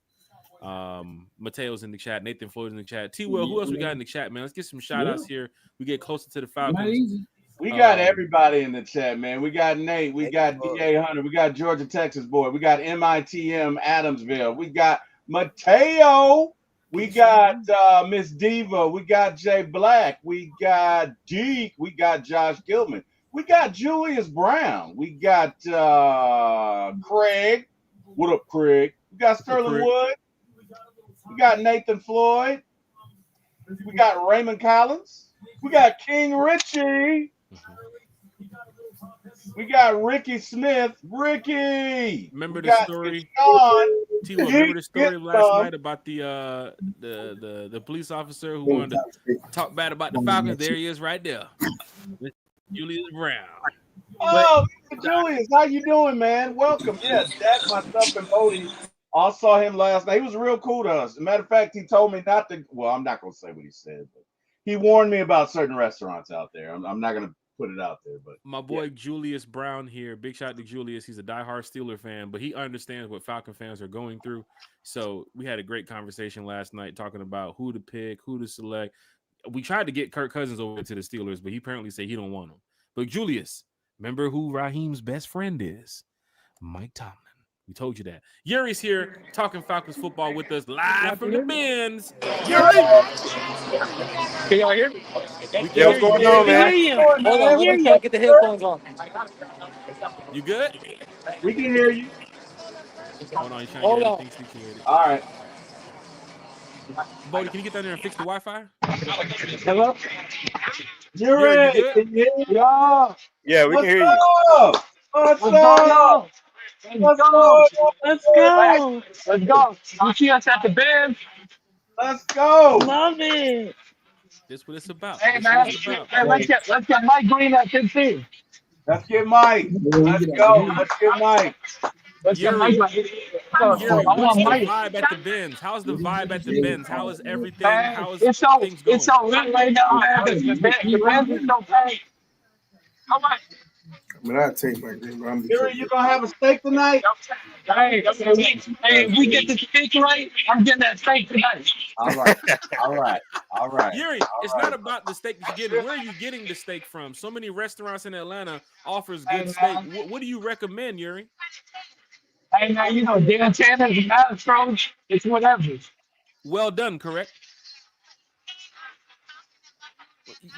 Mateo's in the chat. Nathan Floyd's in the chat. T-Will, who else we got in the chat, man? Let's get some shout outs here. We get closer to the Falcons. We got everybody in the chat, man. We got Nate. We got DA Hunter. We got Georgia, Texas boy. We got MITM Adamsville. We got Mateo. We got Miss Diva. We got Jay Black. We got Deke. We got Josh Gilman. We got Julius Brown. We got Craig. What up, Craig? We got Sterling Wood. We got Nathan Floyd. We got Raymond Collins. We got King Richie. We got Ricky Smith. Ricky. Remember We the got story? Sean. T-Will, remember the story last night about the police officer who wanted to talk bad about the Falcons? There he is right there. With Julius Brown. Oh, Mr. Julius, how you doing, man? Welcome. Yes, that's myself and Bodie. I saw him last night. He was real cool to us. As a matter of fact, he told me not to. Well, I'm not going to say what he said, but he warned me about certain restaurants out there. I'm not going to put it out there, but My boy Julius Brown here. Big shout out to Julius. He's a diehard Steeler fan, but he understands what Falcon fans are going through. So we had a great conversation last night talking about who to pick, who to select. We tried to get Kirk Cousins over to the Steelers, but he apparently said he don't want him. But Julius, remember who Raheem's best friend is? Mike Tomlin. We told you that. Yuri's here talking Falcons football with us live from the Benz. Yuri! Can y'all hear me? Yeah, what's going on, man? Hold on, let me try to get the headphones on. You good? we can hear you. Hold on, you're trying Hold to on. get everything situated. All right. Bodie, can you get down there and fix the Wi-Fi? Hello? You're Yuri, ready. you good? Yeah. Yeah, we can hear you. What's What's going up? on? Let's go. Let's go. Let's go. You see us at the Benz? Let's go. Love it. This what it's about. Hey, This man. what it's about. Hey, let's get Mike Green at 15. Let's get Mike. Let's go. Let's get Mike. Let's get Yuri, Mike. Yuri, I what's want the Mike. vibe at the Benz? How's the vibe at the Benz? How is everything? Man, How is it's so things going? it's so lit right now, man. The Benz is so packed. How much? I mean, I take my green, but I'm Yuri, you gonna have a steak tonight? Hey, if we get the steak right, I'm getting that steak tonight. All right. All right. All right. Yuri, it's not about the steak that you're getting. Where are you getting the steak from? So many restaurants in Atlanta offers good steak. What do you recommend, Yuri? Hey, man, you know, Dan Tanner's and Astros, it's whatever. Well done, correct?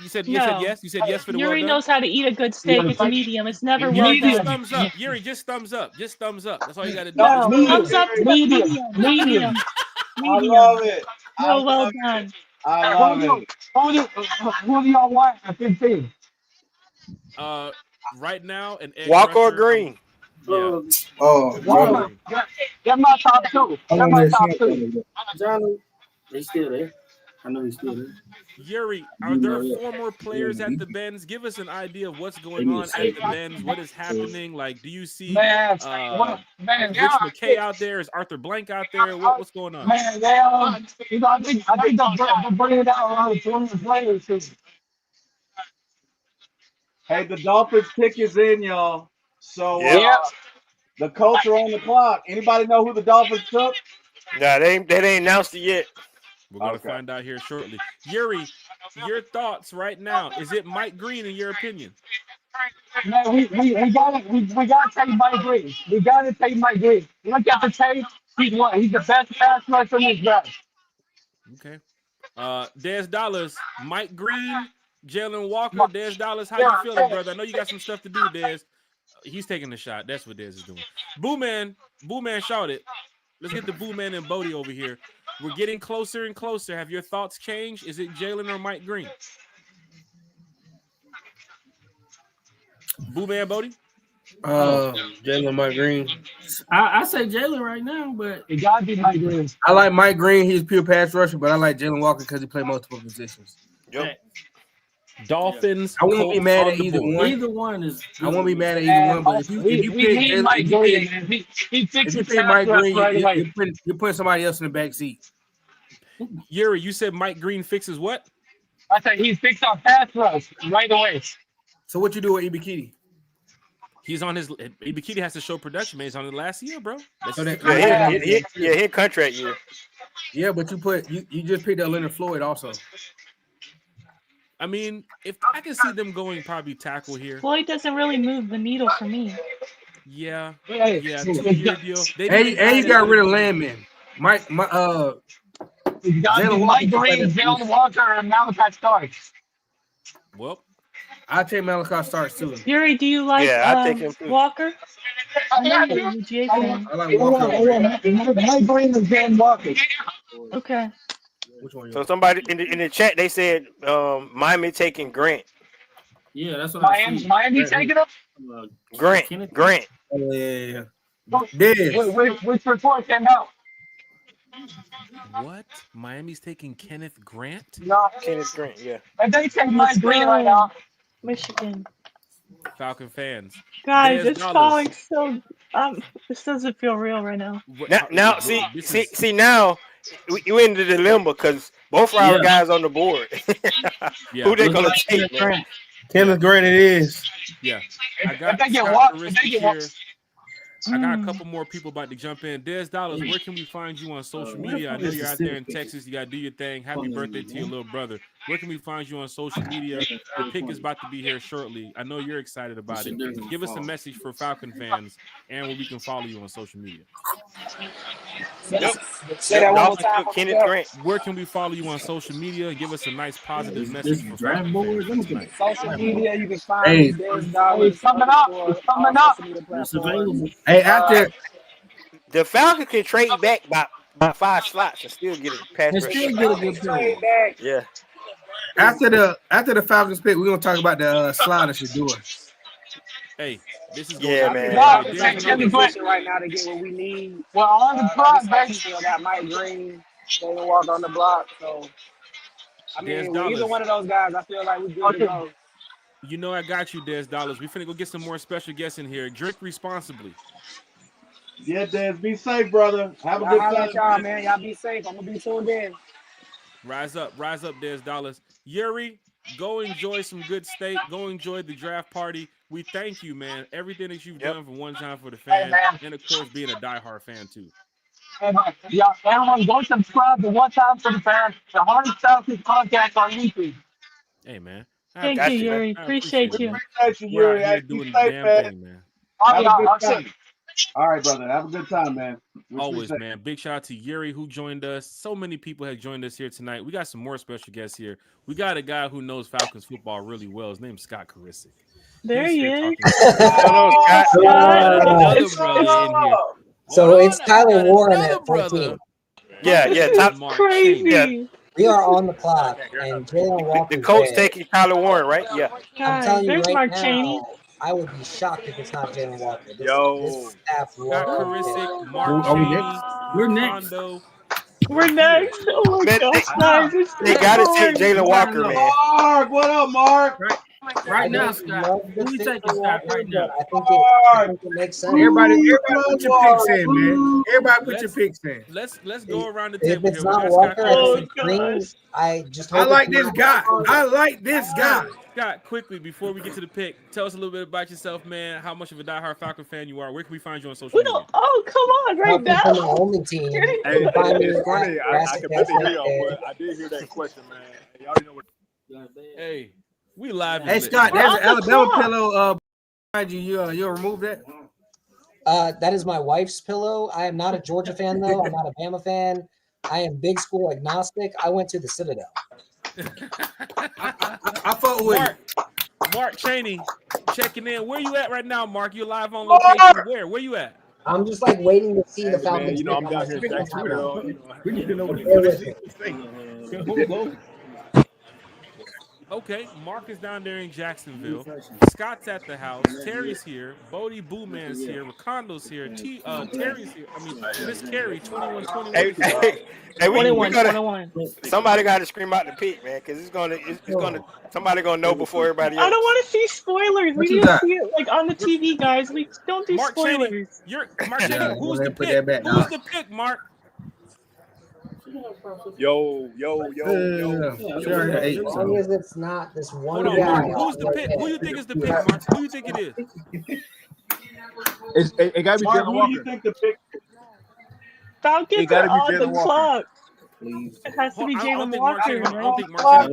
You said No. yes. You said yes for the Yuri well done. knows how to eat a good steak. It's medium. It's never well Yuri, just done. thumbs up. Yuri, just thumbs up. Just thumbs up. That's all you got to do. No, Thumbs up to the medium. Medium. I love it. No, well done. I love it. Who do y'all want at 15? Right now, an egg Walk or rusher, Green? Yeah. Oh, Walker. Get my top two. Get my top two. Johnny, they still there. I know he's still there. Yuri, are there former players at the Benz? Give us an idea of what's going on at the Benz. What is happening? Like, do you see Man, Rich man, McKay out there? Is Arthur Blank out there? What's going on? man, they you know, I think they're bringing it out around 20 players. Hey, the Dolphins pick is in, y'all. So Yeah. the Colts are on the clock. Anybody know who the Dolphins took? Nah, they ain't announced it yet. We're going to find out here shortly. Yuri, your thoughts right now. Is it Mike Green in your opinion? Man, we gotta take Mike Green. We gotta take Mike Green. Look at the tape. He's the best pass rusher in this draft. Okay. Des Dollars, Mike Green, Jalen Walker, Des Dollars. How you feeling, brother? I know you got some stuff to do, Des. He's taking the shot. That's what Des is doing. Boo Man shouted. Let's get the Boo Man and Bodie over here. We're getting closer and closer. Have your thoughts changed? Is it Jalen or Mike Green? Boo Man, Bodie? Jalen, Mike Green. I say Jalen right now, but it gotta be Mike Green. I like Mike Green. He's pure pass rusher, but I like Jalen Walker because he played multiple positions. Yep. Dolphins. I won't be mad at either one. Either one is. I won't be mad at either one. But if you pick Mike Green, man. He fixes Mike Green, right away. you're putting somebody else in the back seat. Yuri, you said Mike Green fixes what? I said he fixed our pass rush right away. So what you do with Ibikiti? He's on his. Ibikiti has to show production, man. He's on the last year, bro. His contract year. Yeah, but you just picked up Leonard Floyd also. I mean, if I can see them going probably tackle here. Floyd doesn't really move the needle for me. Yeah. Hey, 2-year deal. And you got rid of Landman. Mike Green, Jalen Walker, and Malachi Starks. Well, I take Malachi Starks too. Yuri, do you like I take him too. Walker? I like Walker. Mike Green and Jalen Walker. Okay. Which one? So somebody in the chat they said Miami taking Grant. Yeah, that's what Miami taking him. Grant. Oh, yeah. Which report came out? What? Miami's taking Kenneth Grant? No, Kenneth Grant. Yeah. and they take Mike Green right now. Michigan. Falcon fans. Guys, Des it's Dollars. falling so. This doesn't feel real right now. Now see now we in the dilemma because both of our guys on the board. Who they gonna take? Man? Kenneth Grant it is. Yeah. I got they get Scott walked, Carissa they get here. walked. I got a couple more people about to jump in. Des Dollars, where can we find you on social media? I know you're out there in Texas. You got to do your thing. Happy birthday to your little brother. Where can we find you on social media? The pick is about to be here shortly. I know you're excited about it. Give us a message for Falcon fans and where we can follow you on social media. Say that one more time. Kenneth Grant. Where can we follow you on social media? Give us a nice positive message for draft Falcon board. fans tonight. Social media, you can find Hey. Des Dollars. It's coming up. It's coming up. It's available. Hey, after The Falcons can trade back by 5 slots and still get a pass And rush. still get a good pick. Yeah. after the Falcons pick, we're gonna talk about the slide that you're doing. Hey, this is Yeah, going man. We're There's in no- position right now to get what we need. Well, on the block, baby. Still got Mike Green, Jalen Walker on the block. So, I Des mean, with Dollars. either one of those guys, I feel like we're good to go. You know I got you, Des Dollars. We finna go get some more special guests in here. Drink responsibly. Yeah, Des, be safe, brother. Have a Y'all good holla time. at y'all, man. Y'all be safe. I'm gonna be tuned in. Rise up, Des Dollars. Yuri, go enjoy some good steak. Go enjoy the draft party. We thank you, man. Everything that you've done for One Time for the Fan, man. and of course being a diehard fan too. And y'all, everyone, go subscribe to One Time for the Fan, the Hardest Falcons podcast on YouTube. Hey, man. I Thank appreciate you, it. Yuri. I Appreciate you. Appreciate you, We're Yuri. out here Hey, be doing the safe, damn man. thing, man. All Have a y'all, good I'll time. see. All right, brother. Have a good time, man. We Always, appreciate man. Big shout out to Yuri who joined us. So many people have joined us here tonight. We got some more special guests here. We got a guy who knows Falcons football really well. His name's Scott Carissa. There He's he here is. Hello, Scott. Another brother in here. So it's Tyler Warren Another at brother. 14. Yeah. Top, Mark Crazy. Cheney. We are on the clock, and Jalen Walker. the coach taking Tyler Warren, right? Yeah. I'm Guys, telling you there's right Mark now, Cheney. I would be shocked if it's not Jalen Walker. This staff Scott loves Carissa, him. Mark Are we Cheney, next? We're next. Rondo. We're next. Oh my Man, gosh, guys. It's They got to take Jalen Walker, it. man. Mark, what up, Mark? Right now, I Scott. love Who the we fit taking, for Scott, Walker, right now? but I think it makes sense. Everybody put your picks in, man. Everybody put your picks in. Let's go around the If table it's here. We not got Walker, Scott I Oh, Carissa. think Green. I just I hope like it's this not guy. Walker. I like this guy. Scott, quickly before we get to the pick, tell us a little bit about yourself, man. How much of a diehard Falcon fan you are? Where can we find you on social We media? don't. Oh, come on, right Nothing from the now. only team. You Hey, can find me it's at funny. I Jurassic completely Cast hear y'all, Cafe. but I did hear that question, man. Y'all already know what. Hey, we live. and Hey lit. Scott, We're there's on an the Alabama clock. pillow you'll remove that? That is my wife's pillow. I am not a Georgia fan, though. I'm not a Bama fan. I am big school agnostic. I went to the Citadel. I fought with Mark Cheney checking in. Where you at right now, Mark? You live on location. Where you at? I'm just like waiting to see the Falcons. Man, you know, I'm down here in Jacksonville. We need to know what Bear the with me. Okay, Mark is down there in Jacksonville. Scott's at the house. Terry's here. Bodie Booman's here. Racondo's here. Terry's here. I mean, Miss Carrie, 2121. Hey, we 21, gotta, 21. somebody got to scream out the pick, man, because it's gonna somebody gonna know before everybody else. I don't want to see spoilers. What We you need to got? see it like on the TV, guys. We don't do Mark spoilers. Cheney, Mark Cheney, Yeah, who's go the ahead, put pick? that back Who's now. the pick, Mark? Yo. As long as it's not this one Hold on, guy. Mark. Who's the pick? Who you think is the pick, Mark? Who you think it is? It got to be Mark, Jalen who do Walker. you think the pick? Falcons It gotta are be on the Jalen Walker. clock. It has to be I don't Jalen think Walker, I don't think right?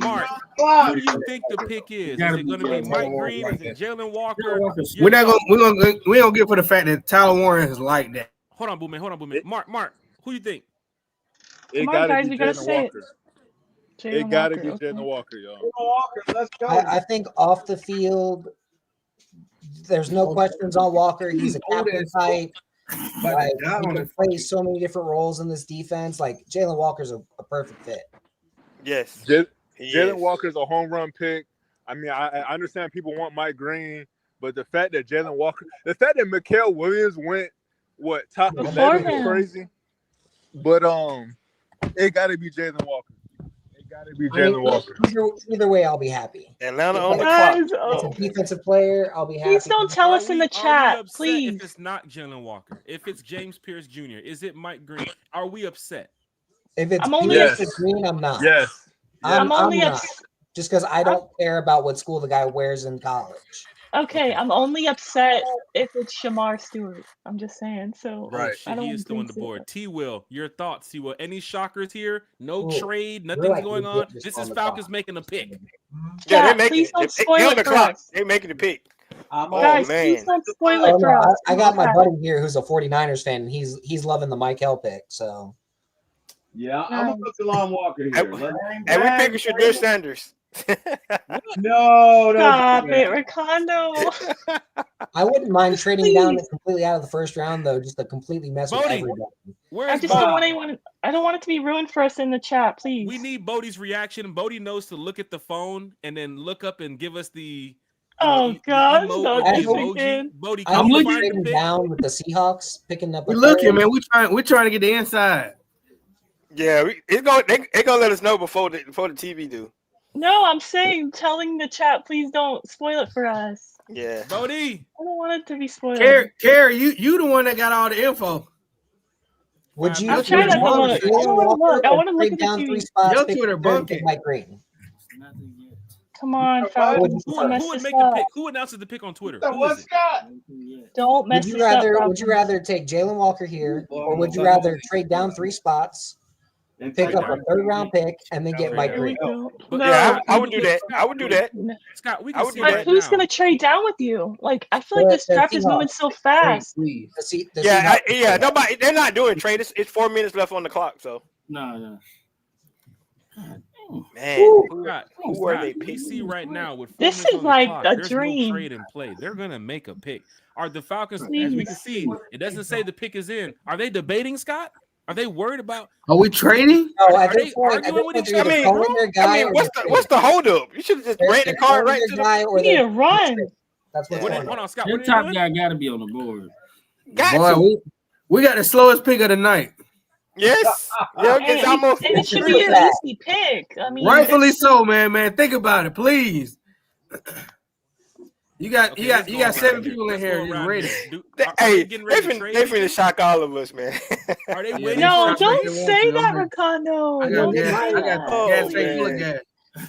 Mark. Mark, who do you think the pick is? Is it going to be Mike Green? Is it Jalen Walker? We're not gonna we don't get for the fact that Tyler Warren is like that. Hold on, Booman. Mark, who you think? It Come on, got to guys, be we gotta Jalen say it. Walker. Jalen It got to Walker, be okay. Jalen Walker, yo. Walker, let's go. I think off the field, there's no questions on Walker. He's a captain type. Like, he can play so many different roles in this defense. Like Jalen Walker's a perfect fit. Yes. Jalen Walker's a home run pick. I mean, I understand people want Mike Green, but the fact that Mikael Williams went top Before 11 is him. crazy. But it got to be Jalen Walker. It got to be I mean, Jalen Walker. Either way, I'll be happy. Atlanta on the Guys, clock. It's a defensive player. I'll be happy. Please don't tell us in the Are we chat, upset please. If it's not Jalen Walker, if it's James Pierce Jr., is it Mike Green? Are we upset? If it's I'm only Pierce Yes. or Green, I'm not. Yes. I'm only not. upset. Just because I don't care about what school the guy wears in college. Okay, I'm only upset if it's Shamar Stewart. I'm just saying. So Right. I don't He want is to throwing the jinx it. board. T Will, your thoughts, T Will. Any shockers here? No Cool. trade, We're nothing like going legit on. just This on is the Falcons clock. making a pick. Yeah, Chat, they making please it. don't They spoil on it the for clock. us. They making the pick. Oh Guys, man. please don't spoil Oh, it for no, us. I got my Chat. buddy here who's a 49ers fan, and he's loving the Mike Hill pick. So Yeah, I'm gonna put Delon Walker here. And we picking Shadur Sanders. No, Stop it, Ricardo. I wouldn't mind trading down it completely out of the first round, though, just to completely mess with Bodie, everybody. I just don't want anyone. I don't want it to be ruined for us in the chat, please. We need Bodie's reaction. Bodie knows to look at the phone and then look up and give us the Oh gosh, emo- don't the do it emoji. again. Bodie, I'm can you looking find the trading pic? down with the Seahawks, picking up. We looking, man. We're trying to get the inside. Yeah, they gonna let us know before the TV do. No, I'm saying, telling the chat, please don't spoil it for us. Yeah. Bodie. I don't want it to be spoiled. Carrie, you the one that got all the info. Would you? I'm trying not to look. I don't want to look. I want to look at the down TV. 3 spots. Your pick Twitter Shadur, and bucket. pick Mike Green. Come on, Falcons. Who Don't mess would this make the up. pick? Who announces the pick on Twitter? So Who what's is it? Scott? Don't mess Would you this up, rather? Would Falcons. you rather take Jalen Walker here, or would you rather trade down 3 spots, And pick take up a our- 3rd round pick, and then get Mike Here we Green? go. But- No. Yeah, I would do that. I would do that. Scott, we I can would see do right But who's now. gonna trade down with you? Like, I feel like The- this the draft is moving Seahawks. so fast. The Yeah, Seahawks. nobody. They're not doing trade. It's 4 minutes left on the clock. So No. man, Scott, who are they we picking? see right now with 4 This minutes is on the like clock, a there's dream. no trade in play. They're gonna make a pick. Are the Falcons, as we Please. can see, it doesn't say the pick is in. Are they debating, Scott? Are they worried about? Are we trading? No, Are at they this point, arguing with each they're other? either calling their guy or what's the holdup? You should have just ran the car right to the. guy, or We need they're to run. That's what's Hold going on. on, Scott. Your What are top they doing? guy got to be on the board. Got Boy, to. we got the slowest pick of the night. Yes. Yeah, it's And almost. it should be an easy pick. I mean, Rightfully so, man. Think about it, please. You got Okay, you got let's you go got around 7 here. people in Let's here. go You around ready? here. Are Hey, they getting ready to trade? they finna shock all of us, man. Are they Yeah, waiting No, for a don't trade? say that, Ricardo. I got Don't gas. say I got that. Oh, gas tank full of man. gas.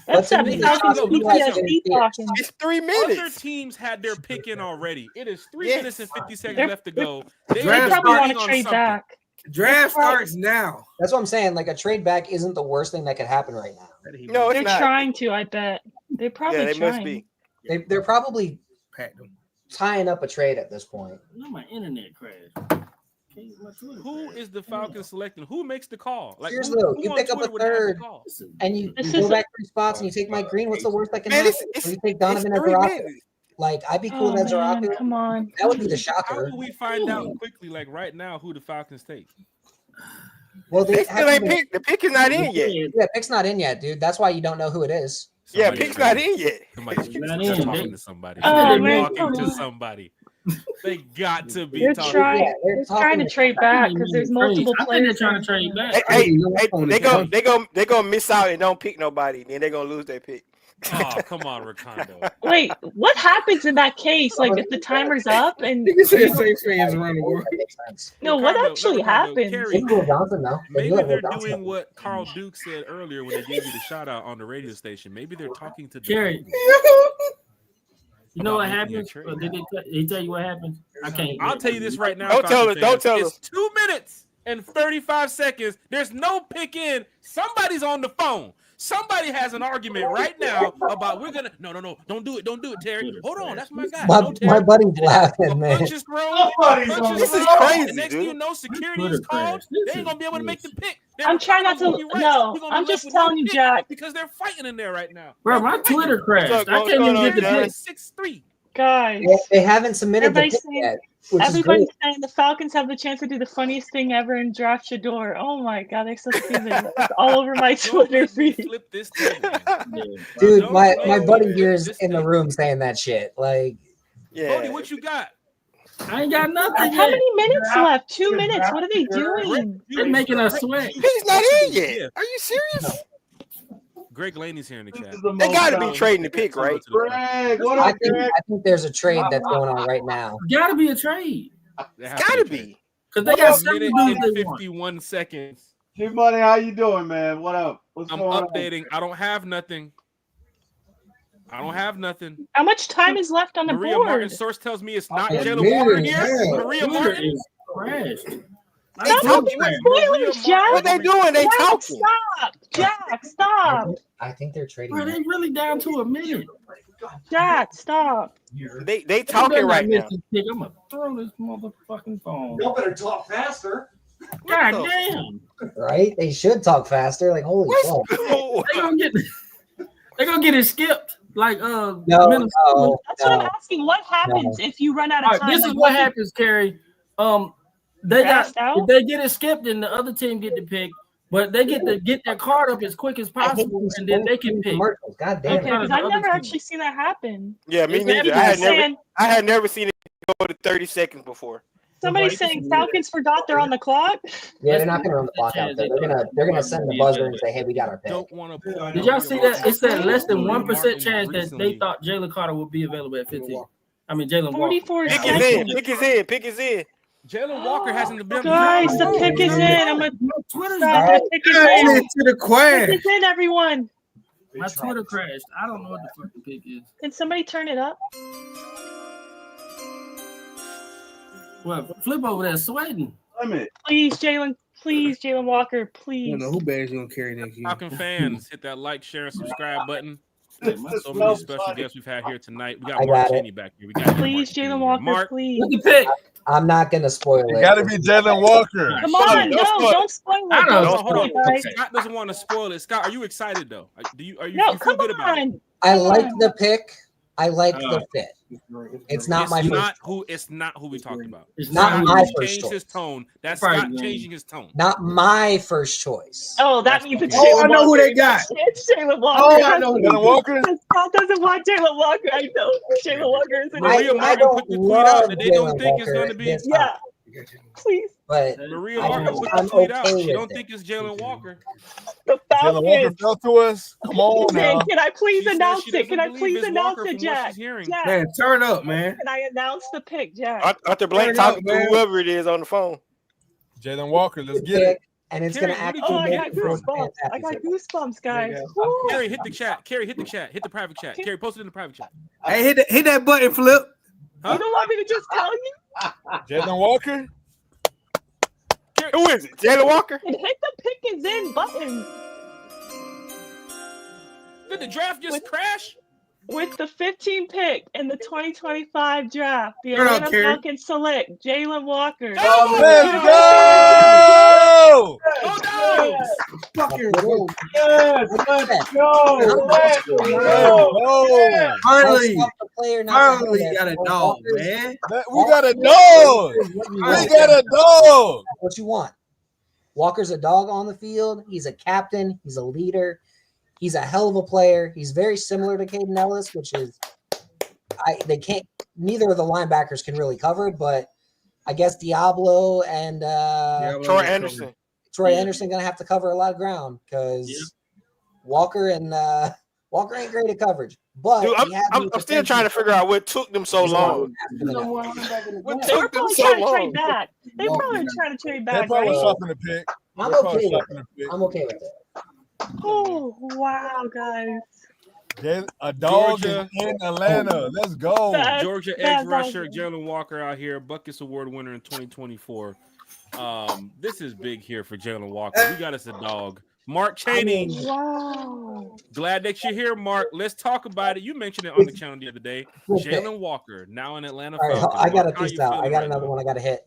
That's that What's in Falcons the PTSD talking. It's 3 Other minutes. teams had their pick in already. It is 3 Yes. minutes and 50 seconds They're- left to go. They Draft are Probably want starting to on trade something. back. Draft starts now. That's what I'm saying. Like a trade back isn't the worst thing that could happen right now. No, it's They're not. trying to, I bet. They're probably Yeah, they trying. must be. They're probably packed them. tying up a trade at this point. No, my internet crashed. Who is the Falcons selecting? Who makes the call? Like Here's who, though, who you on pick up a Twitter would have the third, call? and you This go is- back 3 spots, and you take Mike Green. What's the worst that can Man, happen? it's- Or you take Donovan it's 3 Ezra. minutes. Like I'd be cool Oh, with Ezra. man, come on. That would be the How shocker. will we find out quickly, like right now, who the Falcons take? Well, They still ain't picked. The pick is not in yet. Yeah, pick's not in yet, dude. That's why you don't know who it is. Yeah, Somebody pick's not crazy. in yet. Somebody's not they're in. talking to somebody. Oh, They're man, talking come to on. somebody. They got to be They're talking. trying. Yeah, they're They're talking trying to to trade back because there's multiple I think players. they're trying to there. trade back. Hey, they gonna miss out and don't pick nobody. Then they gonna lose their pick. Oh, come on, Ricardo. Wait, what happens in that case? Like if the timer's up and You said Saints fans around the world. no, what Ricardo, actually Ricardo, happens? Kerry, Maybe Will Johnson though. maybe they're doing what Carl Duke said earlier when they gave you the shout out on the radio station. Maybe they're talking to the Kerry. people. You know what About making a happens? trade. Or did he tell you what happens? I can't. I'll tell you this right now. Don't tell Falcons us. Don't fans. tell It's us. 2 minutes and 35 seconds. There's no pick in. Somebody's on the phone. Somebody has an argument right now about we're gonna no, don't do it, Terry. Hold on, that's my guy. No, Terry. My buddy's laughing, man. Punches thrown. Nobody's punches on This is thrown, crazy, and next thing dude. you know, security is Twitter called. crash. They ain't gonna be able to make the pick. I'm trying not to. No, I'm just telling you, Jack. because they're fighting in there right now. Bro, my Twitter crashed. What's I going can't even on, get the Jared? pick. 6-3. Guys, They haven't submitted the everybody's pick saying, yet, which is great. everybody's saying the Falcons have the chance to do the funniest thing ever and draft Shador. Oh my god, they're so stupid. It's all over my Don't Twitter let me feed. flip this table. Dude, Don't my let me buddy flip here is this in the table. room saying that shit. Like, Yeah. Bodie, what you got? I ain't got nothing How yet. many minutes left? 2 minutes. What are they doing? They're making us sweat. Pick's not in Yeah. yet. Are you serious? Greg Laney's here in the chat. They got to be trading the pick, right? Greg, what I up, think Greg? I think there's a trade that's going on right now. Gotta be a trade. It's got to be. Because they What got up, 7 Minute dudes and they want. 51 seconds. G-Money, how you doing, man? What up? What's I'm going on? updating. I don't have nothing. I don't have nothing. How much time is left on the Maria board? Martin source tells me it's not Oh, Jalen man, Walker here. yeah. Maria Twitter Martin. is crashed. They Stop talking. making Maria spoilers, Martin. Jack. What they doing? They Jack, talking. stop. Jack, stop. I think they're trading. Bro, they really down to a minute. Jack, stop. They talking right now. I'm gonna throw this motherfucking phone. Y'all better talk faster. God the- damn. Right? They should talk faster. Like, holy fuck. They gonna get it skipped. Like No, Minnesota. no, That's what I'm no. asking. What happens if you run out All of right, time? this is Like, what happens, Kerry. They got Gassed out? if they get it skipped, and the other team get the pick, but they get to get their card up as quick as I hate possible, these and then they can pick. commercials. God damn Okay, it. because I've never actually seen that happen. Yeah, me Is neither. that I had never seen it go to 30 seconds before. Somebody's saying Falcons forgot they're on the clock. Yeah, they're not gonna run the clock out there. They're gonna send the buzzer and say, hey, we got our pick. Don't want to. Did y'all see that? It said less than 1% chance that they thought Jalen Carter would be available at 15. I mean, Jalen Walker. 44 Pick is seconds. in. Pick is in. Pick is in. Jalen Walker hasn't been. Guys, the pick is in. I'm gonna Twitter's stop. The pick is Add in. it to the Pick quad. is in, everyone. My Twitter crashed. I don't know what the fucking pick is. Can somebody turn it up? Well, flip over there, sweating. Limit. Please, Jalen. Please, Jalen Walker. I Please. don't know who bags you gonna carry next year. Falcon fans, hit that like, share, and subscribe button. This is So many so special funny. guests we've had here tonight. We I got got Mark it. Cheney back here. We got Please, Jalen Walker. Mark, Please. Look at the pick. I'm not gonna spoil It it. got to be Jalen Walker. Come on, no, don't spoil it. I know. Don't hold spoil on. it, guys. Scott doesn't want to spoil it. Scott, are you excited though? Do you? Are you? No, you feel come good about it? on. I like the pick. I like the fit. It's not It's my not first. who. It's not who we talked about. It's Not not my He first changed choice. his tone. That's Right, Scott man. changing his tone. Not my first choice. Oh, that means it's Oh, Jalen I know who Walker. they got. It's Jalen Walker. Oh, I know who they Jalen got. Walker. Scott doesn't want Jalen Walker. I know Jalen Walker is in Maria it. Martin don't put the tweet love out that they don't Jalen think it's Walker going to be. this Yeah, time, please. but Maria I Martin don't- put the I'm tweet out. okay She with don't it. think it's Jalen Walker. The Jalen Walker Falcons. fell to us. Come on now. Can I please She said announce she it? Can I doesn't believe please it's announce Walker it, from what Jack? she's hearing. Jack, Man, turn up, man. can I announce the pick, Jack? Arthur Blank Turn it up, talking to man. whoever it is on the phone. Jalen Walker. Let's get pick, it. and it's Carrie, gonna what did actually Oh, I make got it for a goosebumps. I got fantastic. goosebumps, guys. Yeah. Woo. Carrie, hit the chat. Carrie, hit the chat. Hit the private chat. Carrie, post it in the private chat. Hey, hit that button, Flip. Huh? You don't want me to just tell you? Jalen Walker. Who is it? Jalen Walker? And hit the pick is in button. Did the draft just crash? With the 15th pick in the 2025 draft, the Turn on, Atlanta Kerry. Falcons select Jalen Walker. Let's go! Go Dogs! Fucking Let's yes, let's go. Let's go. Finally, Stop the player, not the finally player. got a Well, dog, Walker's- man. We got a dog. What you We want. got a dog. What you want. Walker's a dog on the field. He's a captain. He's a leader. He's a hell of a player. He's very similar to Caden Ellis, which is neither of the linebackers can really cover, but I guess Diablo and Troy Anderson. Troy Anderson gonna have to cover a lot of ground because Walker and Walker ain't great at coverage. But Dude, he has I'm still trying to figure out what took them so long. What They were took them probably so trying to trade long? back. They probably trying to trade back. They probably Right? softened the pick. I'm They okay probably with softened it. the pick. I'm okay with it. Oh wow, guys! A dog Georgia. is in Atlanta. Let's go. Georgia that's edge rusher awesome. Jalen Walker out here, Buckets Award winner in 2024. This is big here for Jalen Walker. We got us a dog. Mark Chaney. Wow. Glad that you're here, Mark. Let's talk about it. You mentioned it on the channel the other day. Jalen Walker, now in Atlanta All right, Falcons. I got a Mark, how piece you out. feeling I got right another now? one I got to hit.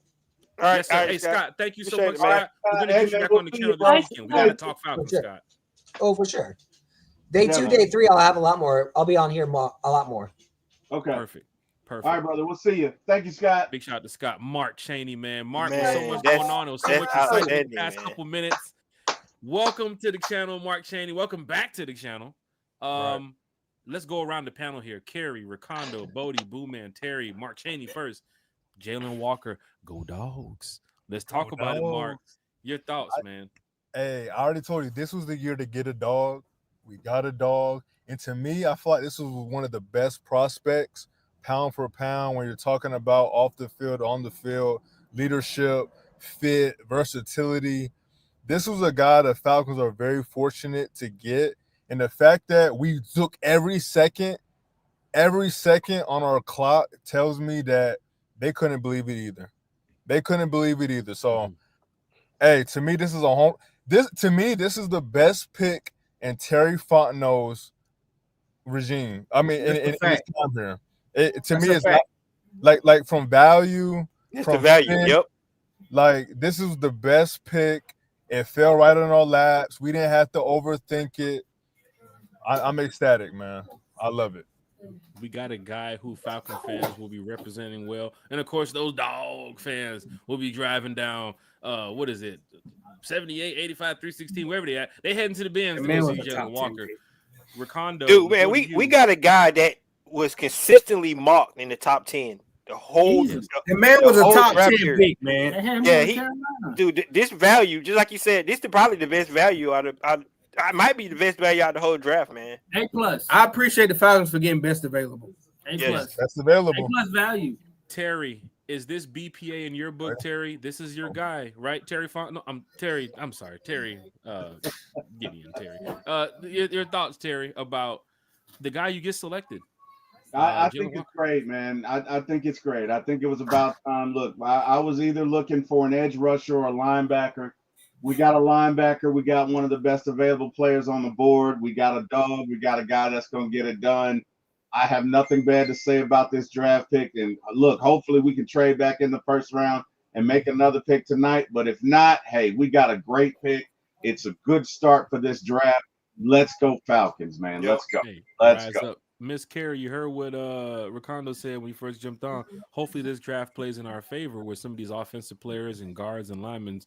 All right, Yes, sir. all right, Hey, Scott, thank you so Appreciate much, it, man. Scott. We're going to Hey, get you man, back we'll on the see channel you, this bro. weekend. We got to talk Falcons, sure. Scott. Oh, for sure. Day Yeah, 2, man. day 3, I'll have a lot more. I'll be on here a lot more. Okay. Perfect. Perfect. All right, brother. We'll see you. Thank you, Scott. Big shout out to Scott. Mark Chaney, man. Mark, Man, there's so much that's- going on. There was so that's much excitement in the outstanding, past man. couple minutes. Welcome to the channel, Mark Chaney. Welcome back to the channel. Let's go around the panel here. Kerry, Recondo, Bodie, Booman, Terry, Mark Chaney first. Jalen Walker, go Dogs. Let's talk about it, Mark. Your thoughts, man. Hey, I already told you this was the year to get a dog. We got a dog. And to me, I feel like this was one of the best prospects, pound for pound, when you're talking about off the field, on the field, leadership, fit, versatility. This was a guy the Falcons are very fortunate to get. And the fact that we took every second on our clock tells me that they couldn't believe it either. They couldn't believe it either. So, hey, to me, this is a home. This is the best pick in Terry Fontenot's regime. I mean, in his time here. To me, it's not like from value. It's from the value. fit, Yep. Like, this is the best pick. It fell right on our laps. We didn't have to overthink it. I'm ecstatic, man. I love it. We got a guy who Falcon fans will be representing well. And of course, those dog fans will be driving down, what is it, 78, 85, 316, wherever they at. They heading to the Benz to man go was see a top Jalen 10 Walker. Recondo. Dude, man, we got a guy that was consistently marked in the top 10. The whole The man was a whole top draft 10 year. pick, man. They had him Yeah, in he, Carolina. dude, this value, just like you said, this is probably the best value out of. I might be the best value out of the whole draft, man. A plus. I appreciate the Falcons for getting best available. A Yes. plus. That's available. A plus value. Terry, is this BPA in your book, Terry? This is your guy, right? Terry Font. No, I'm Terry. I'm sorry, Terry. Gideon, Terry. Your thoughts, Terry, about the guy you get selected? I Jalen think it's Walker. great, man. I think it's great. I think it was about time. Look, I was either looking for an edge rusher or a linebacker. We got a linebacker. We got one of the best available players on the board. We got a dog. We got a guy that's going to get it done. I have nothing bad to say about this draft pick. And look, hopefully we can trade back in the first round and make another pick tonight. But if not, hey, we got a great pick. It's a good start for this draft. Let's go Falcons, man. Let's go. Hey, Let's rise go. up. Miss Carey, you heard what Recondo said when he first jumped on. Hopefully this draft plays in our favor where some of these offensive players and guards and linemen,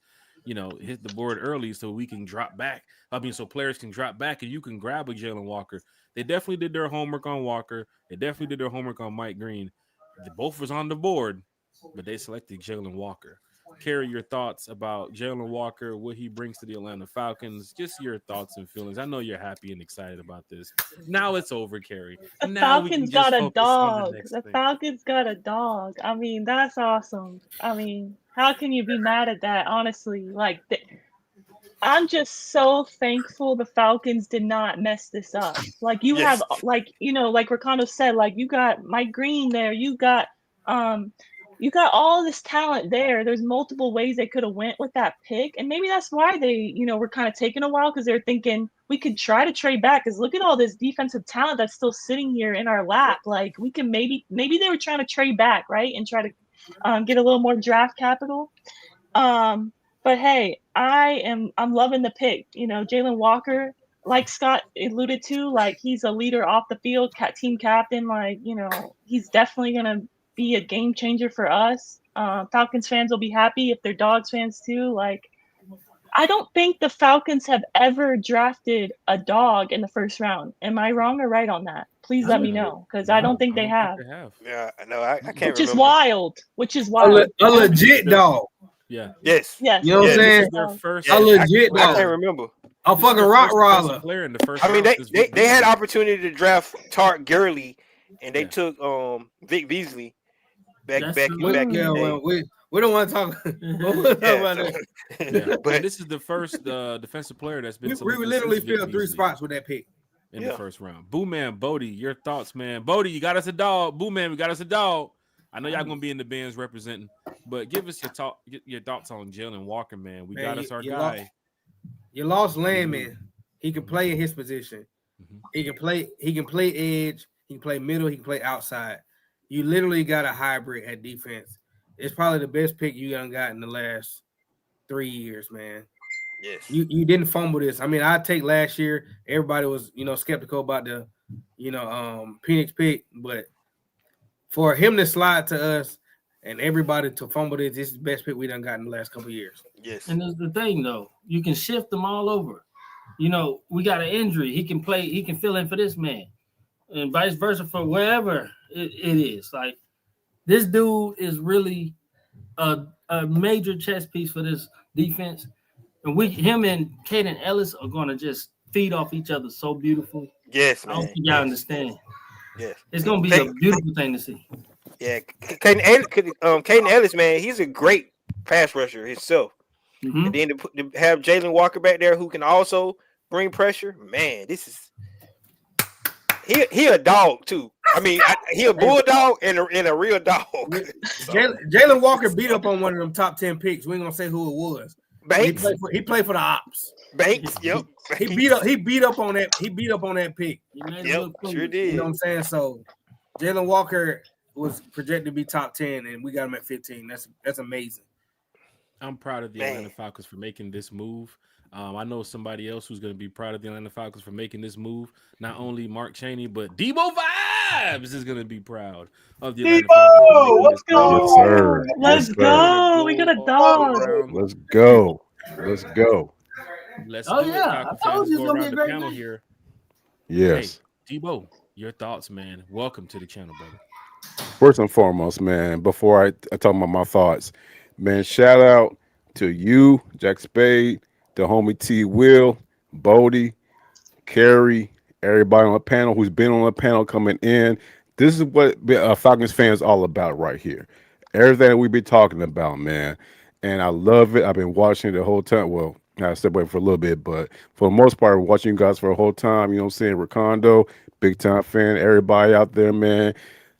hit the board early so we can drop back. So players can drop back and you can grab a Jalen Walker. They definitely did their homework on Walker. They definitely did their homework on Mike Green. Both was on the board, but they selected Jalen Walker. Carry your thoughts about Jalen Walker, what he brings to the Atlanta Falcons. Just your thoughts and feelings. I know you're happy and excited about this. Now it's over, Carrie. The Now we can Falcons just got a focus on dog. next The thing. Falcons got a dog. I mean, that's awesome. I mean, how can you be mad at that? Honestly, I'm just so thankful the Falcons did not mess this up. Like you Yes. have, like Recondo said, like you got Mike Green there. You got all this talent there. There's multiple ways they could have went with that pick, and maybe that's why they, were kind of taking a while because they're thinking, we could try to trade back, because look at all this defensive talent that's still sitting here in our lap. Like, we can maybe they were trying to trade back, right, and try to get a little more draft capital. But hey, I'm loving the pick. You know, Jalen Walker, like Scott alluded to, like, he's a leader off the field, team captain. Like, you know, he's definitely gonna be a game changer for us. Falcons fans will be happy if they're Dogs fans too. Like, I don't think the Falcons have ever drafted a dog in the first round. Am I wrong or right on that? Please let me know, because I don't think they have. Yeah, no, I can't Which is remember. wild. Which is wild. A legit dog. Yeah. Yes. Yes. You know what I'm saying? Their first, A legit I dog. can't remember. A fucking Rottweiler. player in the first I mean, round. they had opportunity to draft Tark Gurley, and they took Vic Beasley back in the day. We don't want to talk. About that. Yeah. But this is the first defensive player that's been. We literally filled 3 spots with that pick in the first round. Boo Man, Bodie, your thoughts, man? Bodie, you got us a dog. Boo Man, we got us a dog. I know y'all gonna be in the Benz representing, but give us your thoughts on Jalen Walker, man. We got us our guy. You lost Landman. He can play in his position. He can play edge. He can play middle. He can play outside. You literally got a hybrid at defense. It's probably the best pick you done got in the last 3 years, man. Yes. You didn't fumble this. I mean, I take last year. Everybody was, skeptical about the, Penix pick, but for him to slide to us and everybody to fumble this is the best pick we done got in the last couple of years. Yes. And there's the thing, though. You can shift them all over. You know, we got an injury. He can play. He can fill in for this man, and vice versa for wherever it is. Like, this dude is really a major chess piece for this defense. And him and Kaden Ellis are going to just feed off each other so beautiful. Yes, I don't man. think y'all understand. Yes. It's going to be a beautiful thing to see. Yeah. Kaden Ellis, man, he's a great pass rusher himself. Mm-hmm. And then to have Jalen Walker back there who can also bring pressure, man, this is he a dog too. I mean, he a bulldog and a real dog. Jalen Walker beat up on one of them top 10 picks. We ain't gonna say who it was. Banks. He played for the Ops. Banks. Yep. He beat up on that. He beat up on that pick. Yep. Sure did. You know what I'm saying? So Jalen Walker was projected to be top 10, and we got him at 15. That's amazing. I'm proud of the Atlanta Falcons for making this move. I know somebody else who's going to be proud of the Atlanta Falcons for making this move. Not only Mark Cheney, but Debo Vibes is going to be proud of the Atlanta Falcons. Let's go. Yes, sir. Let's Yes, go. We got a dog. Let's go. Let's go. Let's Oh, do it, yeah. Falcon I told fans. you Go it's gonna be around a the great panel night. here. Yes. Hey, Debo, your thoughts, man. Welcome to the channel, brother. First and foremost, man, before I talk about my thoughts, man, shout out to you, Jack Spade, the homie T Will, Bodie, Carrie, everybody on the panel who's been on the panel coming in. This is what Falcons fans all about right here. Everything that we've been talking about, man. And I love it. I've been watching it the whole time. Well, I stepped away for a little bit, but for the most part, watching you guys for a whole time. You know what I'm saying? Ricondo, big time fan. Everybody out there, man.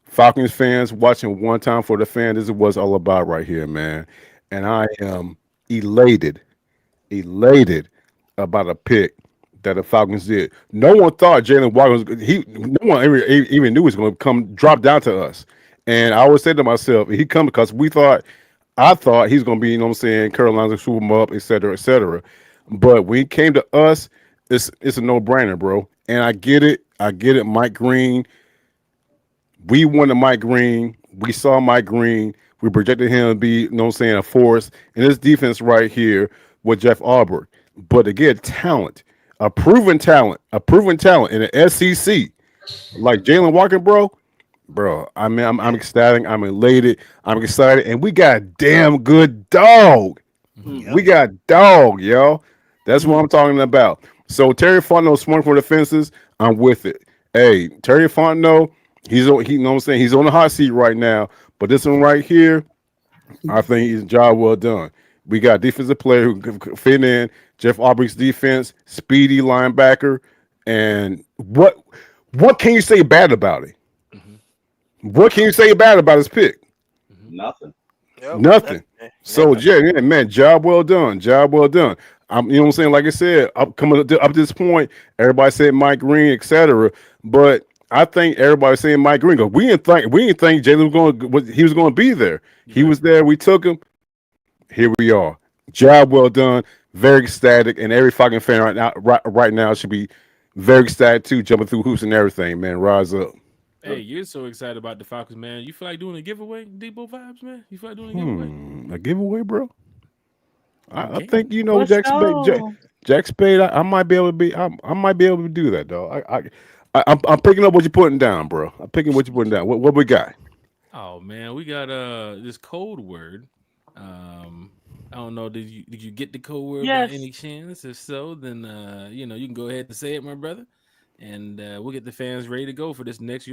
Falcons fans watching one time for the fan. This is what it's all about right here, man. And I am elated about a pick that the Falcons did. No one thought Jalen Walker was. No one even knew he was going to drop down to us. And I always said to myself, he come because I thought he's going to be, you know what I'm saying, Carolina's swoop him up, et cetera, et cetera. But when he came to us, it's a no-brainer, bro. And I get it. Mike Green. We wanted Mike Green. We saw Mike Green. We projected him to be, you know what I'm saying, a force in this defense right here with Jeff Albert. But again, a proven talent in the SEC, like Jalen Walker, bro. I mean, I'm ecstatic. I'm elated. I'm excited, and we got a damn good dog. We got dog, yo. That's what I'm talking about. So Terry Fontenot swung for the fences. I'm with it. Hey, Terry Fontenot, you know what I'm saying, he's on the hot seat right now. But this one right here, I think he's a job well done. We got a defensive player who can fit in. Jeff Albrecht's defense, speedy linebacker, and what can you say bad about it? What can you say bad about his pick? Nothing. Nothing. So yeah, man, job well done. You know what I'm saying? Like I said, up to this point, everybody said Mike Green, etc. But I think everybody saying Mike Green because we didn't think Jalen was going to be there. He was there. We took him. Here we are. Job well done. Very ecstatic, and every fucking fan right now should be very ecstatic too, jumping through hoops and everything. Man, rise up. Hey, you're so excited about the Falcons, man. You feel like doing a giveaway, Debo Vibes, man? You feel like doing a giveaway? A giveaway, bro. I Okay. think Let's Jack go. Spade. Jack Spade. I might be able to be. I might be able to do that, dog. I'm picking up what you're putting down, bro. I'm picking what you're putting down. What we got? Oh man, we got this code word. I don't know. Did you get the code word Yes. by any chance? If so, then you can go ahead and say it, my brother, and we'll get the fans ready to go for this next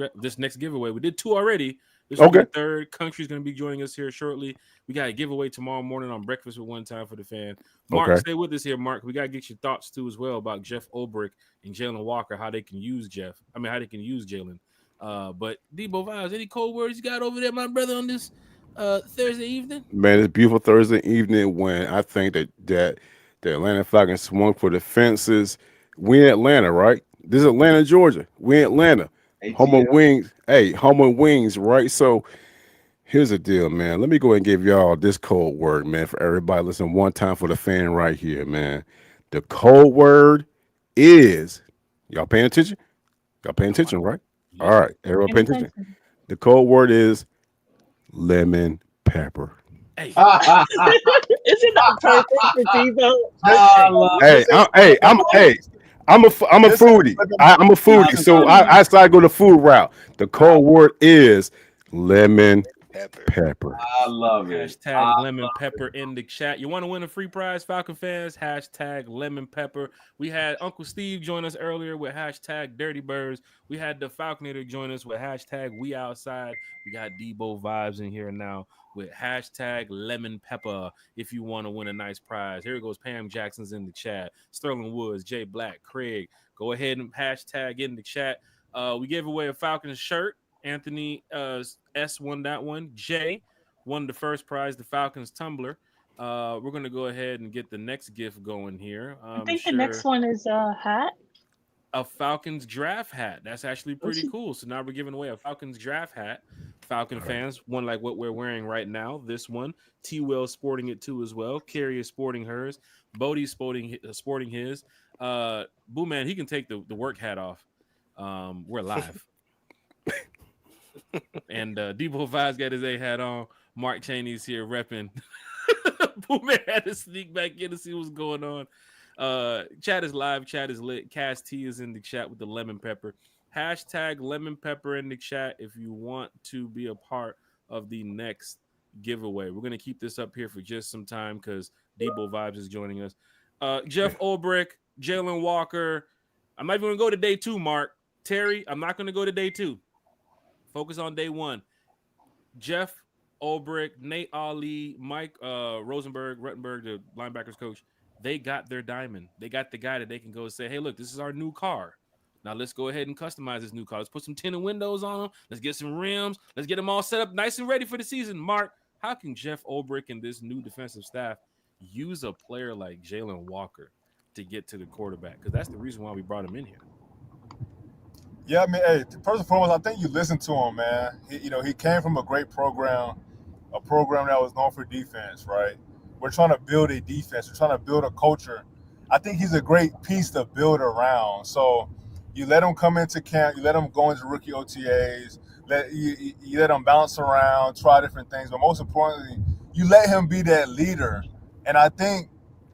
giveaway. We did 2 already. This will be the third. Country's going to be joining us here shortly. We got a giveaway tomorrow morning on Breakfast with One Time for the Fan. Mark, stay with us here, Mark. We got to get your thoughts too as well about Jeff Ulbrich and Jalen Walker, how they can use how they can use Jalen. But Debo Vibes, any code words you got over there, my brother, on this Thursday evening? Man, it's a beautiful Thursday evening when I think that the Atlanta Falcons swung for the fences. We in Atlanta, right? This is Atlanta, Georgia. We in Atlanta. Home of wings. Hey, home of wings, right? So here's the deal, man. Let me go ahead and give y'all this code word, man, for everybody. Listen, One Time for the Fan right here, man. The code word is, y'all paying attention? Y'all paying attention, right? All right, everyone paying attention. The code word is lemon pepper. Hey. Is it not perfect for Debo? I'm a foodie. I'm a foodie, so I started to go the food route. The code word is lemon pepper. I love it. Hashtag lemon pepper in the chat. You want to win a free prize, Falcon fans? Hashtag lemon pepper. We had Uncle Steve join us earlier with hashtag Dirty Birds. We had the Falconator join us with hashtag We Outside. We got Debo Vibes in here now with hashtag lemon pepper if you want to win a nice prize. Here goes Pam Jackson's in the chat. Sterling Woods, Jay Black, Craig. Go ahead and hashtag in the chat. We gave away a Falcons shirt. Anthony S won that one. Jay won the first prize, the Falcons tumbler. We're going to go ahead and get the next gift going here. I think the next one is a hat. A Falcons draft hat. That's actually pretty cool. So now we're giving away a Falcons draft hat. Falcon fans, one like what we're wearing right now. This one. T-Will sporting it too as well. Carrie is sporting hers. Bodie's sporting his. Boo Man, he can take the work hat off. We're live. And Debo Vibes got his A hat on. Mark Cheney's here repping. Boo Man had to sneak back in to see what's going on. Chat is live. Chat is lit. Cass T is in the chat with the lemon pepper. Hashtag lemon pepper in the chat if you want to be a part of the next giveaway. We're going to keep this up here for just some time because Debo Vibes is joining us. Jeff Ulbrich, Jalen Walker. I'm not even going to go to day 2, Mark. Terry, I'm not going to go to day 2. Focus on day 1. Jeff Ulbrich, Nate Ali, Mike Rosenberg, Ruttenberg, the linebackers coach, they got their diamond. They got the guy that they can go say, hey, look, this is our new car. Now let's go ahead and customize this new car. Let's put some tinted windows on them. Let's get some rims. Let's get them all set up nice and ready for the season. Mark, how can Jeff Ulbrich and this new defensive staff use a player like Jalen Walker to get to the quarterback? Because that's the reason why we brought him in here. Yeah, I mean, hey, first and foremost, I think you listened to him, man. He came from a great program, a program that was known for defense, right? We're trying to build a defense. We're trying to build a culture. I think he's a great piece to build around. So you let him come into camp. You let him go into rookie OTAs. You let him bounce around, try different things. But most importantly, you let him be that leader. And I think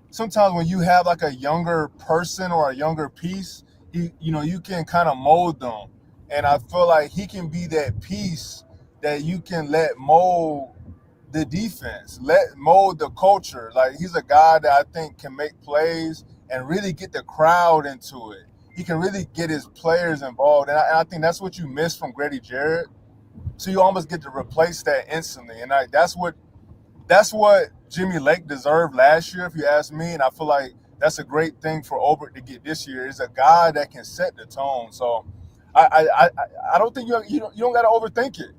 sometimes when you have like a younger person or a younger piece, you can kind of mold them. And I feel like he can be that piece that you can let mold the defense, let mold the culture. Like, he's a guy that I think can make plays and really get the crowd into it. He can really get his players involved. And I think that's what you miss from Grady Jarrett. So you almost get to replace that instantly. And that's what Jimmy Lake deserved last year, if you ask me. And I feel like that's a great thing for Ulbrich to get this year, is a guy that can set the tone. So I don't think you don't got to overthink it.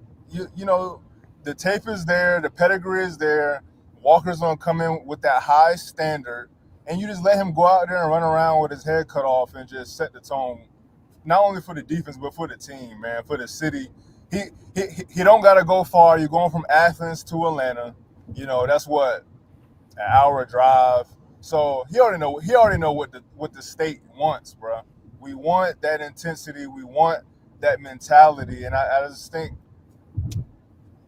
The tape is there, the pedigree is there. Walker's gonna come in with that high standard, and you just let him go out there and run around with his head cut off and just set the tone, not only for the defense but for the team, man, for the city. He don't gotta go far. You're going from Athens to Atlanta. You know, that's what, an hour drive. So he already know what the state wants, bro. We want that intensity. We want that mentality, and I just think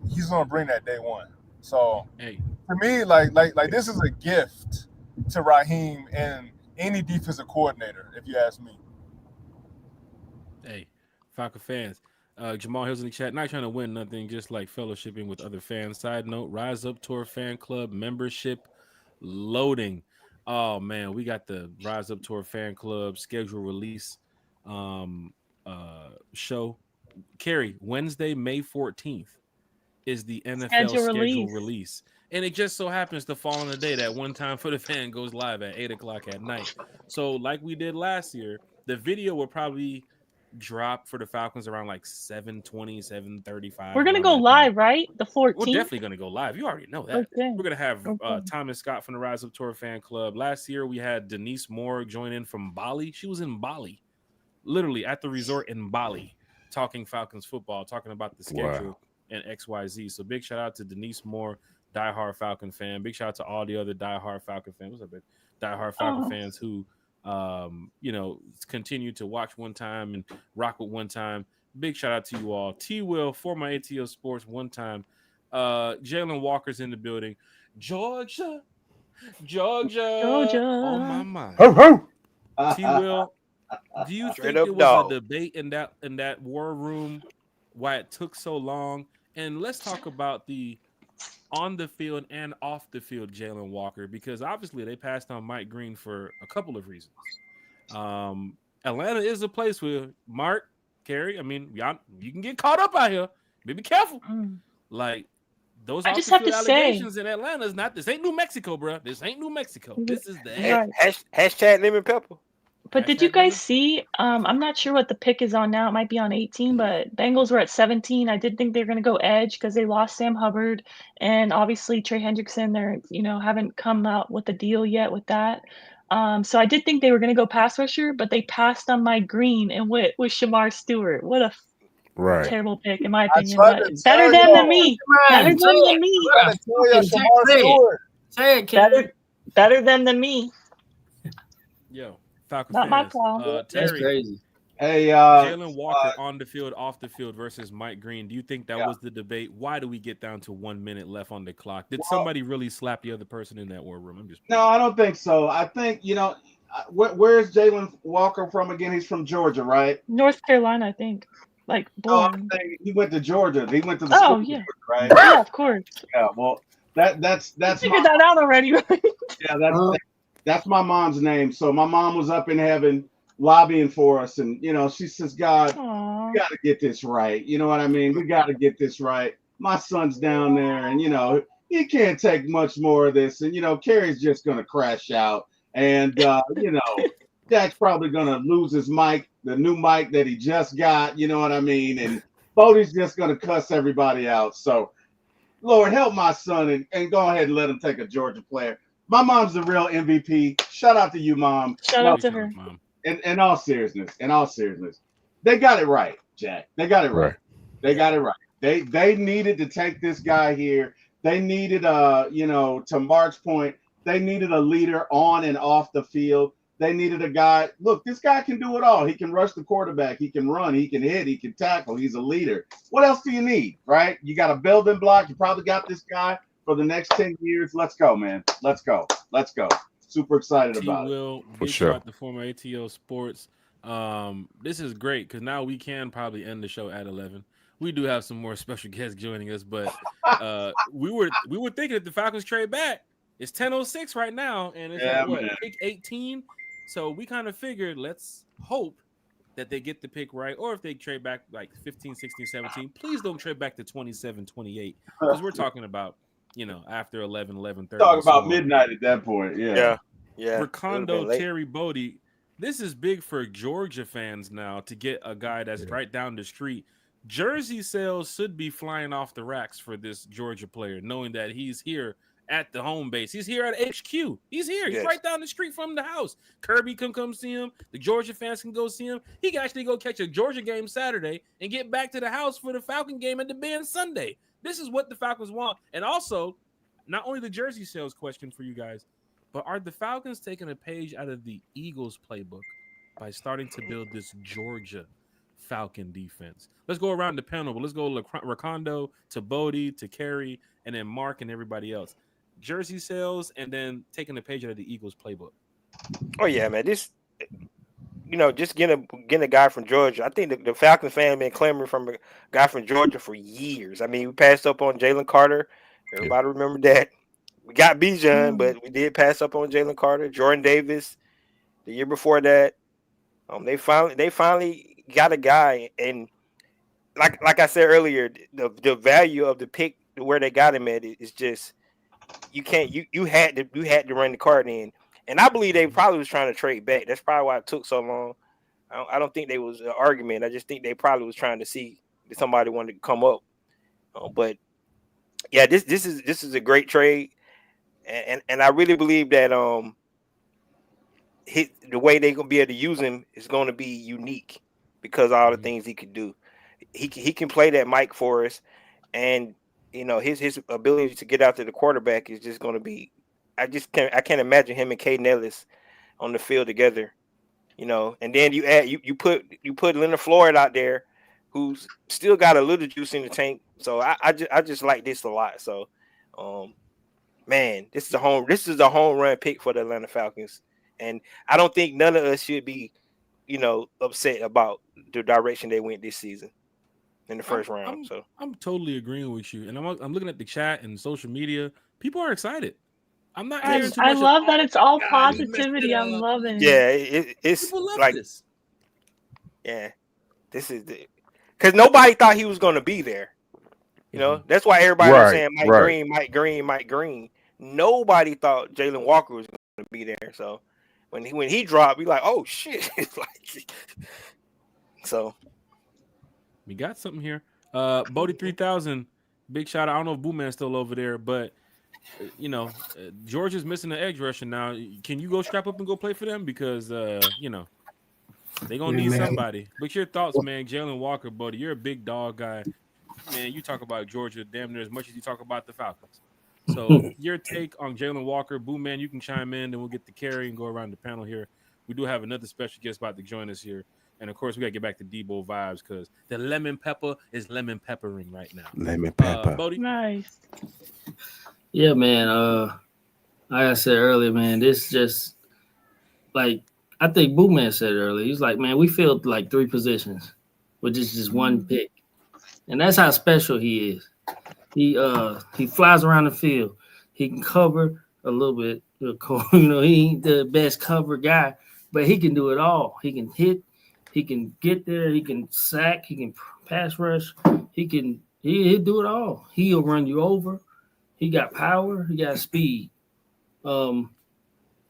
he's gonna bring that day one. So for me, like this is a gift to Raheem and any defensive coordinator, if you ask me. Hey, Falcon fans. Jamal Hill's in the chat. Not trying to win nothing, just like fellowshipping with other fans. Side note: Rise Up Tour Fan Club membership loading. Oh man, we got the Rise Up Tour Fan Club schedule release show. Carrie, Wednesday, May 14th is the NFL schedule release. And it just so happens to fall on the day that One Time for the Fan goes live at 8:00 at night. So like we did last year, the video will probably drop for the Falcons around like 7:20, 7:35. We're gonna go live, right? The 14th. We're definitely gonna go live. You already know that. Okay. We're gonna have Thomas Scott from the Rise Up Tour Fan Club. Last year we had Denise Moore join in from Bali. She was in Bali, literally at the resort in Bali, talking Falcons football, talking about the schedule and XYZ. So big shout out to Denise Moore, diehard Falcon fan. Big shout out to all the other diehard Falcon fans. What's up, babe? Diehard Falcon fans who continue to watch One Time and rock with One Time. Big shout out to you all. T Will for my ATL Sports One Time. Jalen Walker's in the building. Georgia. On my mind. T Will, do you think there was a debate in that war room why it took so long? And let's talk about the on the field and off the field Jalen Walker, because obviously they passed on Mike Green for a couple of reasons. Atlanta is a place where Mark, Carey, I mean, y'all, you can get caught up out here. Be careful. Like those I just have to allegations say, in Atlanta is not. This ain't New Mexico, bro. This ain't New Mexico. This is the hashtag lemon pepper. But did you guys see? I'm not sure what the pick is on now. It might be on 18, but Bengals were at 17. I did think they were going to go edge because they lost Sam Hubbard, and obviously Trey Hendrickson. They're haven't come out with a deal yet with that. So I did think they were going to go pass rusher, but they passed on Mike Green and went with Shamar Stewart. What a terrible pick, in my opinion. But better than me. Better than me. Better than me. Yo, Falcons Not my fans. problem. Terry, That's crazy. Hey, Jalen Walker on the field, off the field versus Mike Green. Do you think that was the debate? Why do we get down to 1 minute left on the clock? Did somebody really slap the other person in that war room? I'm just No, I don't think so. I think where's Jalen Walker from again? He's from Georgia, right? North Carolina, I think. Like born. He went to Georgia. He went to the Oh school, yeah, right? Yeah, of course. Yeah, well, that's Figured that out already, right? Yeah, that's my mom's name. So my mom was up in heaven lobbying for us, and she says, God, we got to get this right. You know what I mean? We got to get this right. My son's down there, and he can't take much more of this, and Carey's just gonna crash out, and Dak's probably gonna lose his mic, the new mic that he just got. You know what I mean? And Bodie's just gonna cuss everybody out. So, Lord, help my son and go ahead and let him take a Georgia player. My mom's the real MVP. Shout out to you, Mom. Shout out to her. In all seriousness, they got it right, Jack. They got it right. They got it right. They needed to take this guy here. They needed to Mark's point, they needed a leader on and off the field. They needed a guy. Look, this guy can do it all. He can rush the quarterback. He can run. He can hit. He can tackle. He's a leader. What else do you need, right? You got a building block. You probably got this guy for the next 10 years. Let's go, man. Let's go. Super excited about it. For sure. The former ATO Sports. This is great because now we can probably end the show at 11. We do have some more special guests joining us, but we were thinking that the Falcons trade back. It's 10:06 right now, and it's pick 18. So we kind of figured, let's hope that they get the pick right, or if they trade back like 15, 16, 17, please don't trade back to 27, 28, because we're talking about, after 11, 11:30. Talk about midnight at that point. Yeah. Recondo, Terry Bodie. This is big for Georgia fans now to get a guy that's right down the street. Jersey sales should be flying off the racks for this Georgia player, knowing that he's here at the home base. He's here at HQ. He's here. He's Yes. right down the street from the house. Kirby can come see him. The Georgia fans can go see him. He can actually go catch a Georgia game Saturday and get back to the house for the Falcon game at the Bend Sunday. This is what the Falcons want. And also, not only the jersey sales question for you guys, but are the Falcons taking a page out of the Eagles playbook by starting to build this Georgia Falcon defense? Let's go around the panel, but let's go Rakondo to Bodie to Kerry and then Mark and everybody else. Jersey sales and then taking a page out of the Eagles playbook. Oh yeah, man. This, just getting a guy from Georgia. I think the Falcons fan been clamoring from a guy from Georgia for years. I mean, we passed up on Jalen Carter. Everybody remember that. We got Bijan, but we did pass up on Jalen Carter, Jordan Davis. The year before that, they finally got a guy, and like I said earlier, the value of the pick where they got him at is just you had to run the card in, and I believe they probably was trying to trade back. That's probably why it took so long. I don't think there was an argument. I just think they probably was trying to see if somebody wanted to come up, but yeah, this is a great trade. And I really believe that the way they're gonna be able to use him is going to be unique because of all the things he can do. He can play that mic for us, and his ability to get out to the quarterback is just going to be. I can't imagine him and Caden Ellis on the field together, And then you put Leonard Floyd out there, who's still got a little juice in the tank. So I just like this a lot. So. Man, this is a home run pick for the Atlanta Falcons, and I don't think none of us should be, upset about the direction they went this season in the first round. So I'm totally agreeing with you, and I'm looking at the chat and social media. People are excited. I'm not. I love that it's all positivity. I'm loving it. Yeah, it's People love like this. Yeah, this is because nobody thought he was going to be there. That's why everybody was saying Mike Green. Nobody thought Jalen Walker was going to be there. So when he dropped, we like, oh shit! It's like, so we got something here. Bodie 3000, big shout out. I don't know if Boo Man's still over there, but Georgia's missing an edge rusher now. Can you go strap up and go play for them because they gonna need somebody. But your thoughts, man? Jalen Walker, Bodie, you're a big dog guy. Man, you talk about Georgia damn near as much as you talk about the Falcons. So your take on Jalen Walker, Boo Man, you can chime in, then we'll get the carry and go around the panel here. We do have another special guest about to join us here. And of course, we gotta get back to Debo vibes because the lemon pepper is lemon peppering right now. Lemon pepper. Bodie? Nice. Yeah, man. Like I said earlier, man, this just like I think Boo Man said earlier. He's like, man, we filled like 3 positions with just one pick. And that's how special he is. He flies around the field. He can cover a little bit. He ain't the best cover guy, but he can do it all. He can hit. He can get there. He can sack. He can pass rush. He'll do it all. He'll run you over. He got power. He got speed. We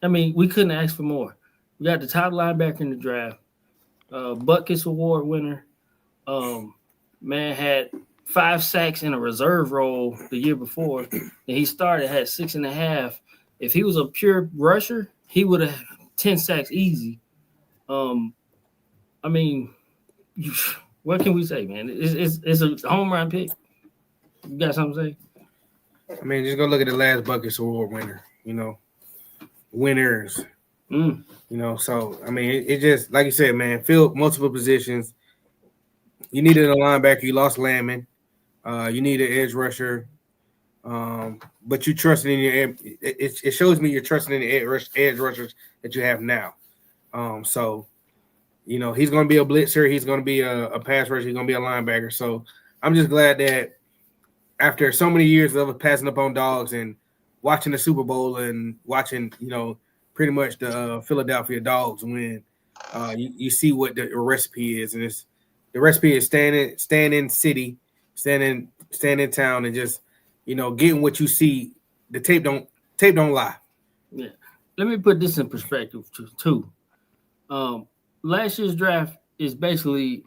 couldn't ask for more. We got the top linebacker in the draft. Butkus Award winner. Man had 5 sacks in a reserve role the year before, and he had 6.5. If he was a pure rusher, he would have 10 sacks easy. What can we say, man? It's a home run pick. You got something to say? Just go look at the last Butkus Award winner. Winners. So it just like you said, man, filled multiple positions. You needed a linebacker. You lost Landman. You need an edge rusher. But you trusted in your it shows me you're trusting in the edge rushers that you have now. So he's going to be a blitzer. He's going to be a pass rusher. He's going to be a linebacker. So I'm just glad that after so many years of passing up on dogs and watching the Super Bowl and watching, pretty much the Philadelphia Dogs win, you see what the recipe is. And the recipe is stand in city, stand in town, and just, getting what you see. The tape don't lie. Yeah. Let me put this in perspective too. Last year's draft is basically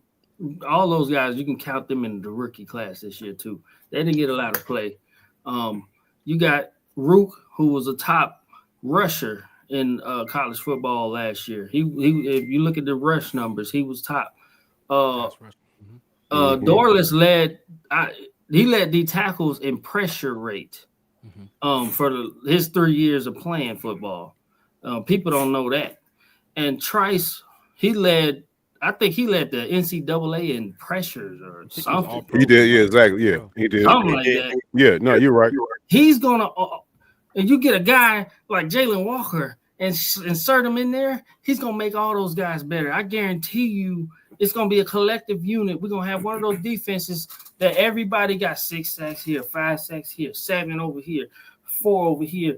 all those guys. You can count them in the rookie class this year too. They didn't get a lot of play. You got Rook, who was a top rusher in college football last year. He if you look at the rush numbers, he was top. Dorless led the tackles in pressure rate for his 3 years of playing football. People don't know that. And Trice, I think he led the NCAA in pressures or something. He did, yeah, exactly. Yeah, he did. Something like that. Yeah, no, you're right. He's gonna, and you get a guy like Jalen Walker and insert him in there, he's gonna make all those guys better. I guarantee you, it's gonna be a collective unit. We're gonna have one of those defenses that everybody got 6 sacks here, 5 sacks here, 7 over here, 4 over here,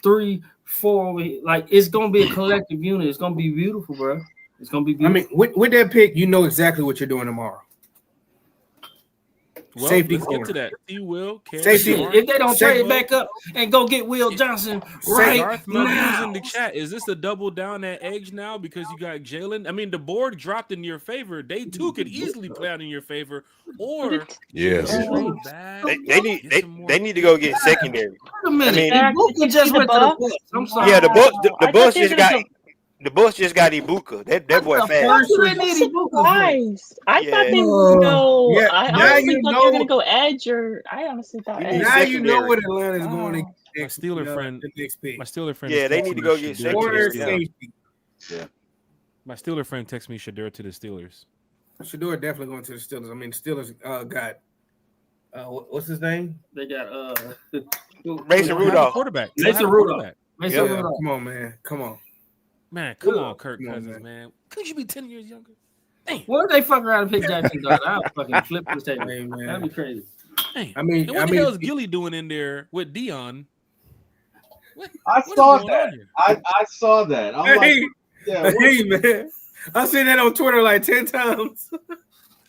3, 4 over here. Like it's gonna be a collective unit. It's gonna be beautiful, bro. It's gonna be beautiful. I mean, with that pick, you know exactly what you're doing tomorrow. Well, Safety let's corner. get to that. T. Will, Safety. If they don't trade back up and go get Will Johnson right Darth Muddy's now. in the chat. Is this a double down at edge now because you got Jalen? I mean, the board dropped in your favor. They too could easily play out in your favor. Or yes, they need to go get secondary. Wait a minute. I mean, Ibuka just went to the Bucks. I'm sorry. yeah, the Bucks just got. The Bucks just got Ibuka. That boy fast. I'm surprised. I thought they were gonna go. Yeah, I now honestly you thought know- they were gonna go edge, or I honestly thought edge. Now you know what Atlanta's going to my Steeler friend. the next pick. My Steeler friend. Yeah, is they texting need to me go get Shedeur Corner to the Steelers. safety. Yeah. My Steeler friend texted me Shedeur to the Steelers. Shedeur definitely going to the Steelers. I mean, the Steelers got what's his name? They got Mason Rudolph. Quarterback. Mason Rudolph. Mason Yeah, Rudolph. come on, man. Come on. Man, come on, Kirk Come on, Cousins, man. Could you be 10 years younger? What if they fuck around and pick Jackson Dart? I'll fucking flip this table. Hey, man. That'd be crazy. Dang. I mean, And what the hell is Gilly doing in there with Dion? I saw that. I saw that. I'm like, Hey, yeah, what- hey, man. I've seen that on Twitter like 10 times.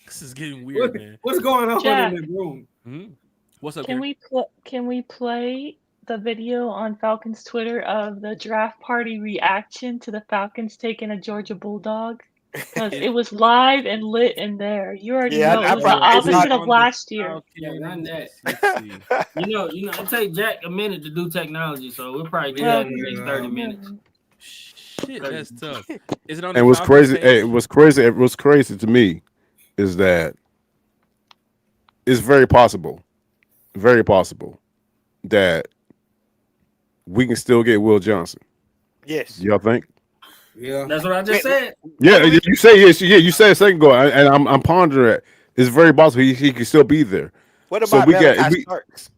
This is getting weird, man. What's going on Jack. in the room? What's up, Can we play the video on Falcons Twitter of the draft party reaction to the Falcons taking a Georgia Bulldog? Because it was live and lit in there. You already know it was the opposite of last year. Yeah, not that. you know, it take Jack a minute to do technology, so we'll probably do that in the next 30 minutes. Shit, that's tough. Is it on? And what's crazy? Hey, what's crazy to me is that it's very possible that we can still get Will Johnson. Yes. Y'all think? Yeah, that's what I just said. Yeah, you say yes. Yeah, you said a second ago, and I'm pondering it. It's very possible he can still be there. What So about we got- Malachi we- Starks?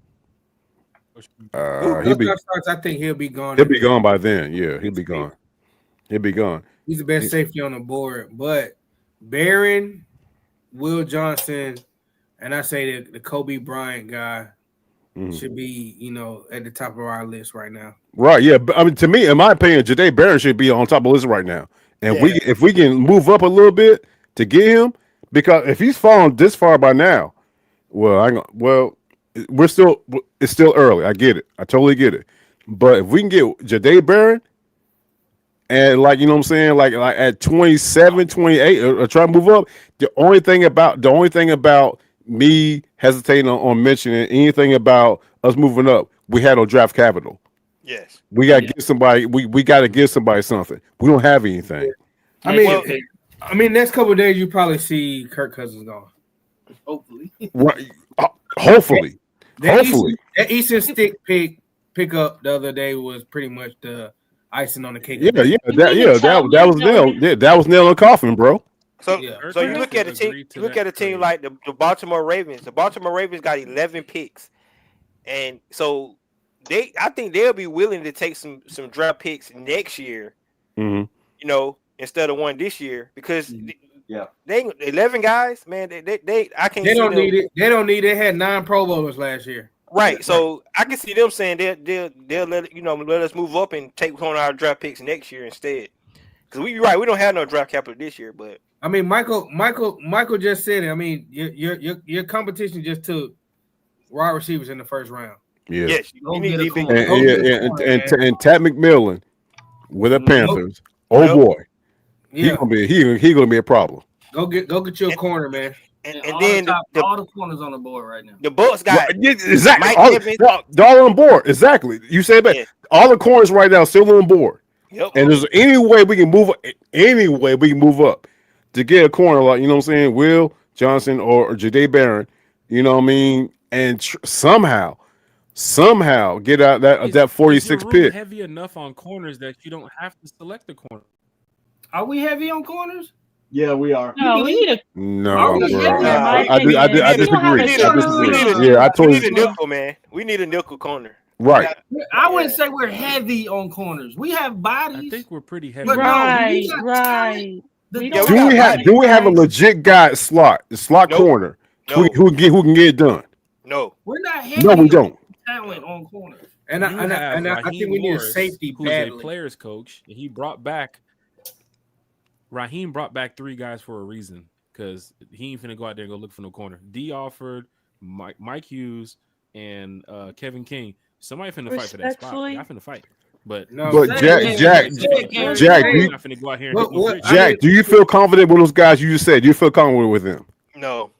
He'll be Starks, I think he'll be gone. he'll be gone by then. Yeah, he'll be gone. He'll be gone. He's the best safety on the board. But Barron, Will Johnson, and I say the Kobe Bryant guy should be, at the top of our list right now. Right, yeah. But I mean, to me, in my opinion, Jadae Barron should be on top of the list right now. And if we can move up a little bit to get him, because if he's fallen this far by now, it's still early. I get it. I totally get it. But if we can get Jadae Barron and like, you know what I'm saying, like at 27, 28, or try to move up, the only thing about me hesitating on mentioning anything about us moving up, we had no draft capital. Yes. We got to give somebody. We got to give somebody something. We don't have anything. I mean, next couple of days you probably see Kirk Cousins gone. Hopefully. Right. Hopefully. Hopefully. That Eastern Stick pick up the other day was pretty much the icing on the cake. That was nail. Yeah, that was nail in the coffin, bro. So you look at a team. You look at a team like the Baltimore Ravens. The Baltimore Ravens got 11 picks, and so I think they'll be willing to take some draft picks next year. Mm-hmm. Instead of one this year, because they 11 guys, man. I can't. They don't need it. They don't need it. They had 9 Pro Bowlers last year. Right. So I can see them saying they'll let us move up and take one of our draft picks next year instead. Because we don't have no draft capital this year, but. I mean, Michael just said it. I mean, your competition just took wide receivers in the first round. Yeah. Yes, you need And Tad McMillan with the Panthers. Oh boy, Yeah. he gonna be a problem. Go get you a corner, man. And all then the, all the corners on the board right now. the Bucks got Right, yeah, exactly. Mike All, Evans. they're all on board. Exactly. You said that. Yeah. All the corners right now still on board. Yep. And there's any way we can move up to get a corner, like, you know what I'm saying, Will Johnson or Jahdae Barron, you know what I mean, and somehow get out that Is your 46 room pick. heavy enough on corners that you don't have to select the corner? Are we heavy on corners? Yeah, we are. No, we need a No, Are we bro. heavy? I disagree. Yeah, I We totally need a nickel, man. We need a nickel corner. right. I wouldn't say we're heavy on corners. We have bodies. I think we're pretty heavy. But no, right, we got right. The- We Yeah, don't we got bodies. Do we have a legit guy slot Nope. corner No. who can get it done? No. We're not heavy. No, we don't. Talent on corners. And You I have think Raheem we need a Morris, safety who's a badly. players coach, and he brought back Raheem brought back 3 guys for a reason, because he ain't finna go out there and go look for no corner. D offered Mike Hughes and Kevin King. Somebody finna fight for that spot. Respectfully. Y'all finna fight. But Jack, you're not finna go out here and hit no free. Jack, do you feel confident with those guys you just said? Do you feel confident with them? No.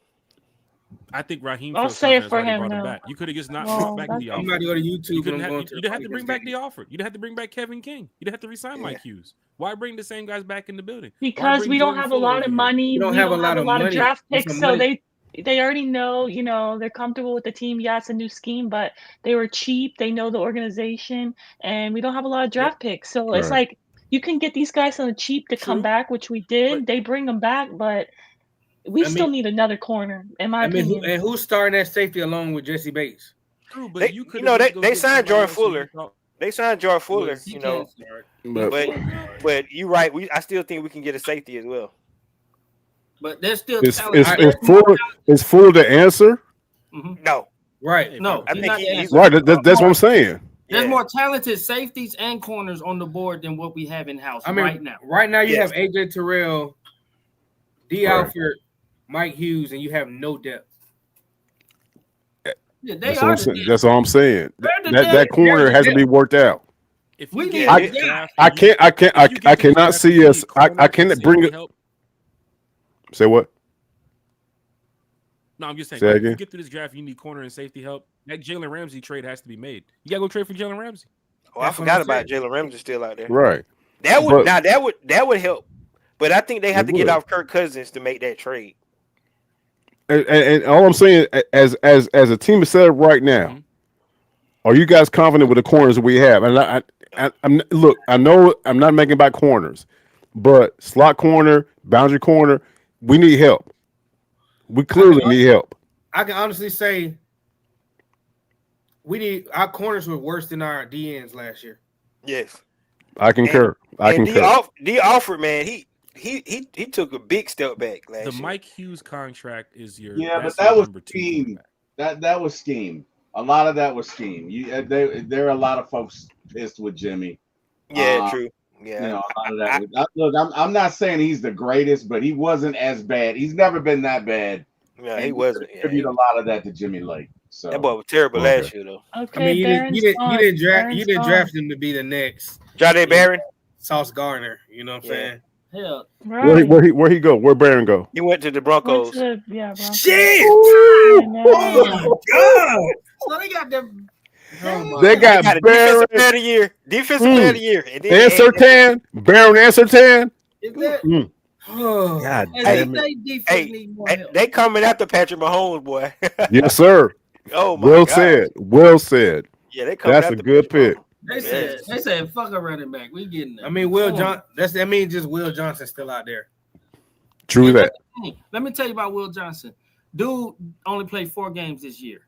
I think Raheem. I'll feels say it confident, for that's why they him brought him now. back. You could have just not Well, brought back that's- the I'm offer. about to go to YouTube You and couldn't I'm have. going You to didn't have to bring back the offer. You didn't have to bring back Kevin King. You didn't have to resign Mike Hughes. Why bring the same guys back in the building? Why Because bring we don't Jordan have a Fuller lot over of here? money. We don't have a lot of money. draft It's picks, some so money. they already know, they're comfortable with the team. Yeah, it's a new scheme, but they were cheap. They know the organization, and we don't have a lot of draft picks. So it's Right. like you can get these guys on the cheap to come True. back, which we did. They bring them back, but we I still mean- need another corner, in my I mean, opinion. who's starting that safety along with Jesse Bates? True, but They, you could. they signed Jordan Fuller. They signed Jordan Fuller. He You know, can't start. but you're right. I still think we can get a safety as well. But there's still Is talent. Fuller the answer? No. Right. No, I he's think not the he's answer. Right. That's what I'm saying. There's Yeah. more talented safeties and corners on the board than what we have in house I mean, right now. you Yes. have AJ Terrell, D. Right. Alford, Mike Hughes, and you have no depth. Yeah, they That's are. what I'm the saying. depth. That's all I'm saying. They're the That depth. corner They're the has to be depth. worked out. If We you need get to to get- draft, I if you can't get to cannot draft see and us. need I corner and cannot bring safety it. help. Say what? No, I'm just saying. Say If again? you get through this draft, you need corner and safety help. That Jalen Ramsey trade has to be made. You gotta go trade for Jalen Ramsey. Oh, I That's what forgot I'm about saying. Jalen Ramsey still out there. Right. That would But- that would help. But I think they have It to get would. off Kirk Cousins to make that trade. And all I'm saying, as a team is set up right now, Mhm. are you guys confident with the corners that we have? And I'm look. I know I'm not making about corners, but slot corner, boundary corner, we need help. We clearly need help. I can honestly say our corners were worse than our DNs last year. Yes. I concur. I And concur. D Alford, man, he took a big step back last The year. Mike Hughes contract is your. Yeah, but that's that your was number 2 scheme. quarterback. That was scheme. A lot of that was scheme. There are a lot of folks pissed with Jimmy. Yeah, true. Yeah, You know, a lot of that. Look, I'm not saying he's the greatest, but he wasn't as bad. He's never been that bad. yeah, And he you wasn't. could Yeah, attribute a lot of that to Jimmy Lake. So that boy was terrible Okay. last year, though. Okay, I mean, you Barron's didn't gone. draft Barron's you didn't gone. draft him to be the next Jahdae Barron, Sauce Gardner. You know what I'm Yeah. saying? Hell, Right. Where he go? Where Barron go? he went to the Went Broncos. to the- yeah, Broncos. Shit! I know. Oh God! so they got them. Oh my They He got got a Barron defensive player of the year. Defensive player of the year. And then and Sertan. Barron and Sertan. Is that? Mm. Oh, God As damn they it. say, defense Hey, need more hey, help. they coming after Patrick Mahomes, boy. Yes, sir. Oh my Well God. said. Well said. Yeah, they coming That's a after good Patrick pick. Mahomes. They said fuck a running back. We getting there. I mean, that means just Will Johnson still out there. True that. Let me tell you about Will Johnson. Dude only played 4 games this year.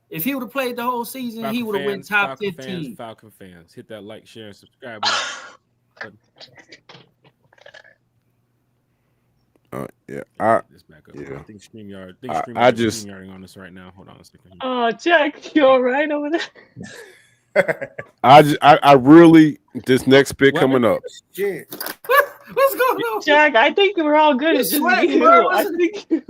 If he would have played the whole season, he Falcon would have went fans, top Falcon 15. Fans, Falcon fans, hit that like, share, and subscribe. Yeah. This back up. Yeah. I think StreamYard. I just- StreamYarding on us right now. Hold on a second. Oh, Jack, you all right over there? I really this next pick coming up. Shit. What's What's going on? Jack, I think we're all good. It's just sweating, you. bro. I think Man,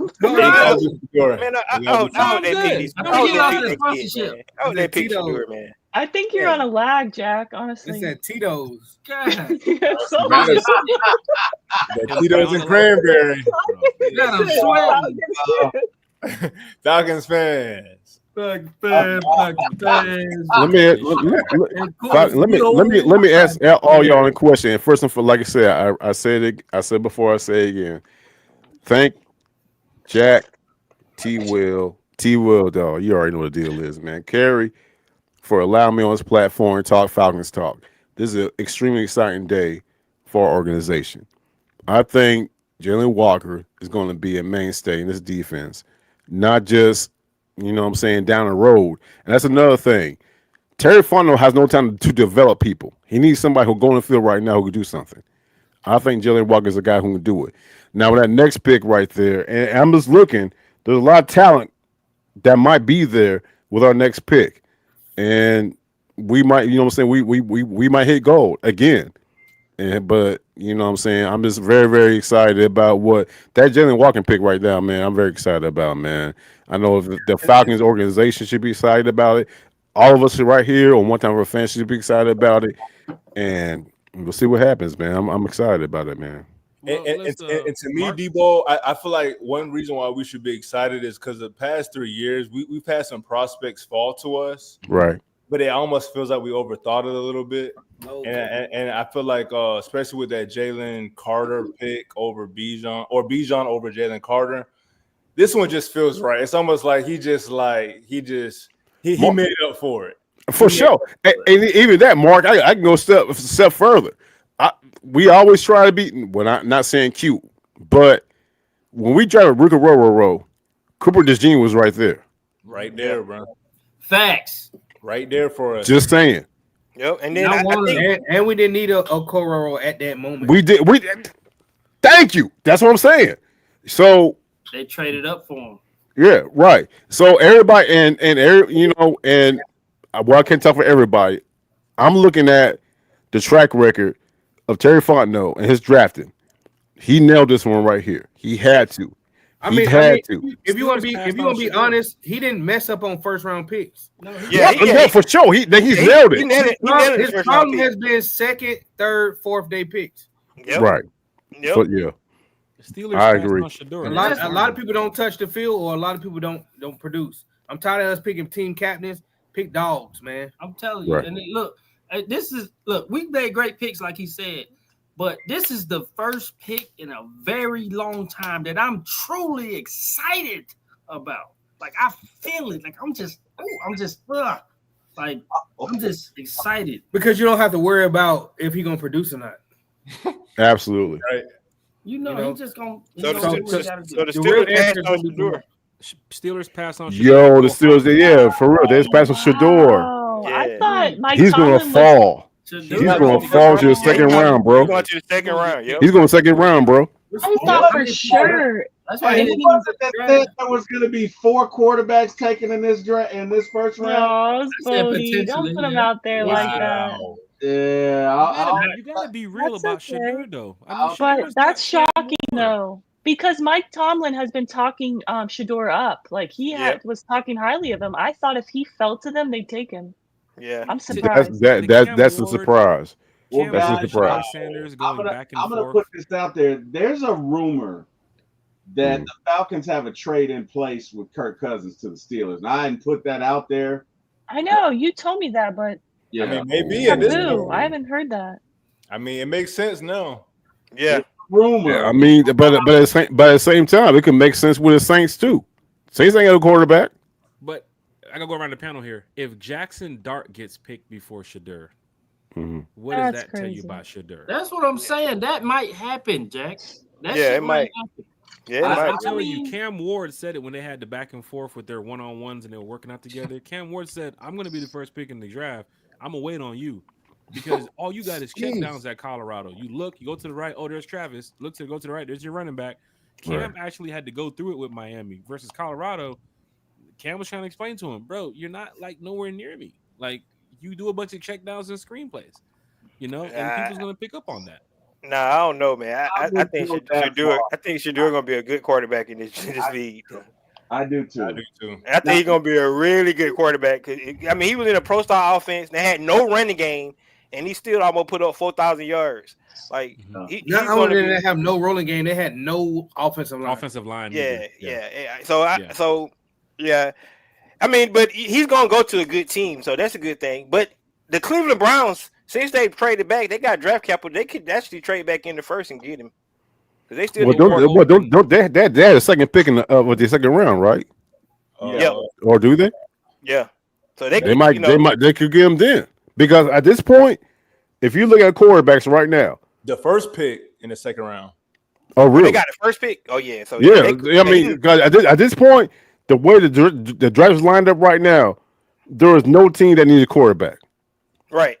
I hope they pick these. I hope they pick these kids, man. I hope they pick Shador, man. I think you're on a lag, Jack. Honestly, It's at Tito's. God. The Tito's and cranberry. God, I'm sweating. Falcons fans. Let me ask all y'all a question. And first and foremost, like I said, I said it. I said before. I say it again. Thank Jack, Will, dog. You already know what the deal is, man. Kerry, for allowing me on this platform to talk Falcons talk. This is an extremely exciting day for our organization. I think Jalen Walker is going to be a mainstay in this defense, not just, you know what I'm saying, down the road. And that's another thing. Terry Fontenot has no time to develop people. He needs somebody who'll go in the field right now who can do something. I think Jalen Walker is a guy who can do it. Now, with that next pick right there, and I'm just looking, there's a lot of talent that might be there with our next pick. And we might, you know what I'm saying, we might hit gold again. But, you know what I'm saying, I'm just very, very excited about what that Jalen Walker pick right now, man. I'm very excited about, man. I know if the Falcons organization should be excited about it. All of us right here on One Time for Fans should be excited about it. And we'll see what happens, man. I'm excited about it, man. And to me, Debo, I feel like one reason why we should be excited is because the past 3 years, we've had some prospects fall to us. Right. But it almost feels like we overthought it a little bit. And I feel like, especially with that Jalen Carter pick over Bijan, or Bijan over Jalen Carter, this one just feels right. It's almost like he made it up for it. For sure. And even that, Mark, I can go a step further. We always try to be, well, not saying cute, but when we tried to Rico Row, Cooper DeJean was right there. Right there, bro. Facts. Right there for us. Just saying. Yep. And then I think, and we didn't need a Cororo at that moment. We did. Thank you. That's what I'm saying. So they traded up for him. Yeah, right. So everybody you know, and well, I can't talk for everybody. I'm looking at the track record of Terry Fontenot and his drafting. He nailed this one right here. He had to. If you want to be honest, he didn't mess up on first round picks. No, for sure. He's nailed it. His problem has been second, third, fourth day picks. Yep. Right. Yep. But yeah. Steelers I agree. A lot of people don't touch the field, or a lot of people don't produce. I'm tired of us picking team captains. Pick dogs, man. I'm telling you. Right. And look, we made great picks, like he said, but this is the first pick in a very long time that I'm truly excited about. Like I feel it. Like I'm just excited because you don't have to worry about if he's gonna produce or not. Absolutely. Right. You know, he's just gonna. So the Steelers passed on Shador. Steelers pass on. Yo, the Steelers, yeah, for real. They passed on Shador. Oh, I thought Mike He's gonna Tomlin fall. He's gonna fall to the second round, bro. He's going to the second round. Yep. He's going second round, bro. I thought for sure. That's why It wasn't that said there was going to be 4 quarterbacks taken in this first round. No, Bodie, don't put him out there like that. Yeah, you gotta be real That's about okay. Shador, though. But that's shocking, though, because Mike Tomlin has been talking Shador up. Like he was talking highly of him. I thought if he fell to them, they'd take him. Yeah, I'm surprised. That's a surprise. Well, That's guys, a surprise. Sanders I'm going back and gonna forth. put this out there. There's a rumor that the Falcons have a trade in place with Kirk Cousins to the Steelers. And I didn't put that out there. I know you told me that, but Yeah, I mean, maybe at this taboo. point. I haven't heard that. I mean, it makes sense now. Yeah. Rumor. Yeah, I mean, but at the same time, it can make sense with the Saints too. Saints ain't got a quarterback. But I gotta go around the panel here. If Jackson Dart gets picked before Shador, what does That's that tell you crazy. about Shador? That's what I'm saying. That might happen, Jack. That Yeah, shit it might. happen. Yeah, it I'm might. telling you, Cam Ward said it when they had the back and forth with their one-on-ones and they were working out together. Cam Ward said, "I'm going to be the first pick in the draft. I'm gonna wait on you because all you got is check downs at Colorado. You look, you go to the right. Oh, there's Travis. Go to the right. There's your running back. Cam actually had to go through it with Miami versus Colorado. Cam was trying to explain to him, bro, you're not like nowhere near me. Like you do a bunch of check downs and screenplays, you know, and people's gonna pick up on that. Nah, I don't know, man. I think Shedeur gonna be a good quarterback in this league. I do too. I think he's gonna be a really good quarterback. I mean, he was in a pro style offense. They had no running game, and he still almost put up 4,000 yards. Like he's Not gonna only did be, they have no rolling game, they had no offensive line. Offensive line. yeah. So I mean, but he's gonna go to a good team, so that's a good thing. But the Cleveland Browns, since they traded back, they got draft capital. They could actually trade back in the first and get him. Because they still they had a second pick in with the second round, right? Yeah. Or do they? Yeah. So they could get him then. Because at this point, if you look at quarterbacks right now, the first pick in the second round. Oh, really? They got the first pick. Oh yeah. So I mean, because at this point, the way the draft is lined up right now, there is no team that needs a quarterback. Right.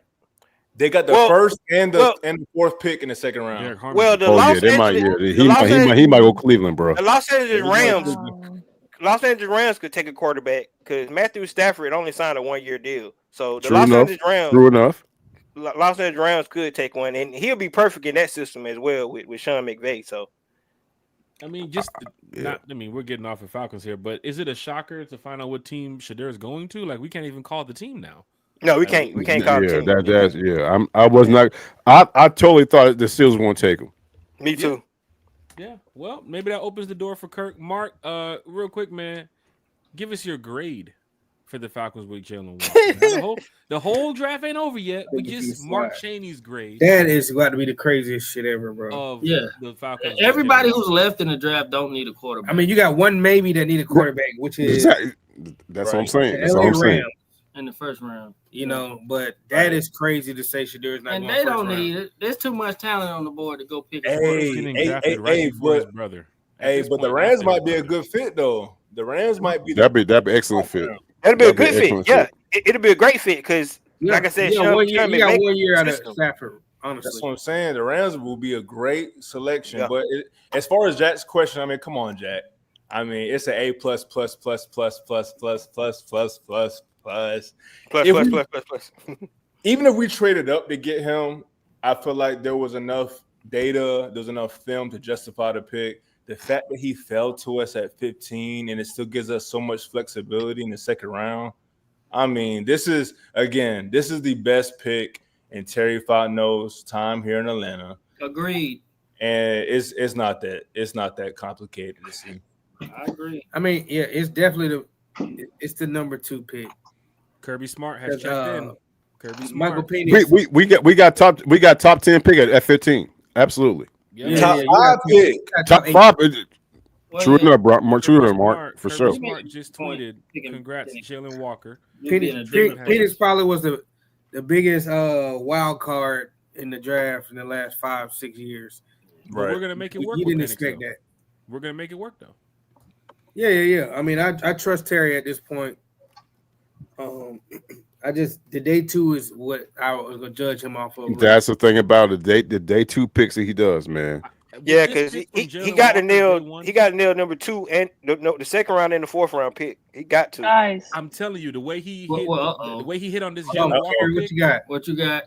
They got the first and the fourth pick in the second round. Well, he might go Cleveland, bro. The Los Angeles Rams could take a quarterback because Matthew Stafford only signed a 1-year deal. So the Los Angeles Rams could take one, and he'll be perfect in that system as well with Sean McVay. So, I mean, we're getting off of Falcons here, but is it a shocker to find out what team Shedeur is going to? Like, we can't even call the team now. No, we can't. We can't call Yeah, the team. I was not. I totally thought the Steelers were going to take him. Me too. Yeah. Well, maybe that opens the door for Kirk. Mark, real quick, man, give us your grade for the Falcons with Jalen Walker. the whole draft ain't over yet. We just Mark Chaney's grade. That is about to be the craziest shit ever, bro. The Falcons. Everybody who's left in the draft don't need a quarterback. I mean, you got one maybe that need a quarterback, which is That's what I'm saying. the That's LA what I'm saying. Rams. in the first round. You know, but that is crazy to say Shedeur is not And going they first don't round. need it. There's too much talent on the board to go pick. But the Rams might be a good fit though. The Rams might be That'd be excellent fit. That'd be a good excellent fit. Yeah, it'll be a great fit because, Yeah, like I said, yeah, Sean 1 year, McVay you got 1 makes year out of system. Stafford. Honestly, That's what I'm saying. The Rams will be a great selection. Yeah. But as far as Jack's question, I mean, come on, Jack. I mean, it's an A plus plus plus plus plus plus plus plus plus plus. Even if we traded up to get him, I feel like there was enough data, there was enough film to justify the pick. The fact that he fell to us at 15 and it still gives us so much flexibility in the second round. I mean, this is the best pick in Terry Fontenot's time here in Atlanta. Agreed. And it's not that complicated to see. I agree. I mean, yeah, it's definitely the number 2 pick. Kirby Smart has checked in. Kirby Smart. Michael Penix. We got top 10 pick at 15. Absolutely. Top 5 pick. Top 5. True enough, Mark. True enough, Mark. For sure. Smart just tweeted, "Congrats, Jalen Walker." Penix probably was the biggest wild card in the draft in the last 5-6 years. But we're gonna make it work. You with didn't Penix, expect though. that. We're gonna make it work though. Yeah. I mean, I trust Terry at this point. The day 2 is what I was gonna judge him off of. That's the thing about it. The day 2 picks that he does, man. Yeah, because he got to nail number 2 and the second round and the fourth round pick. He got to. Guys, I'm telling you, the way he hit on this Hold on, Jalen Walker Terry, pick. what you got? What you got?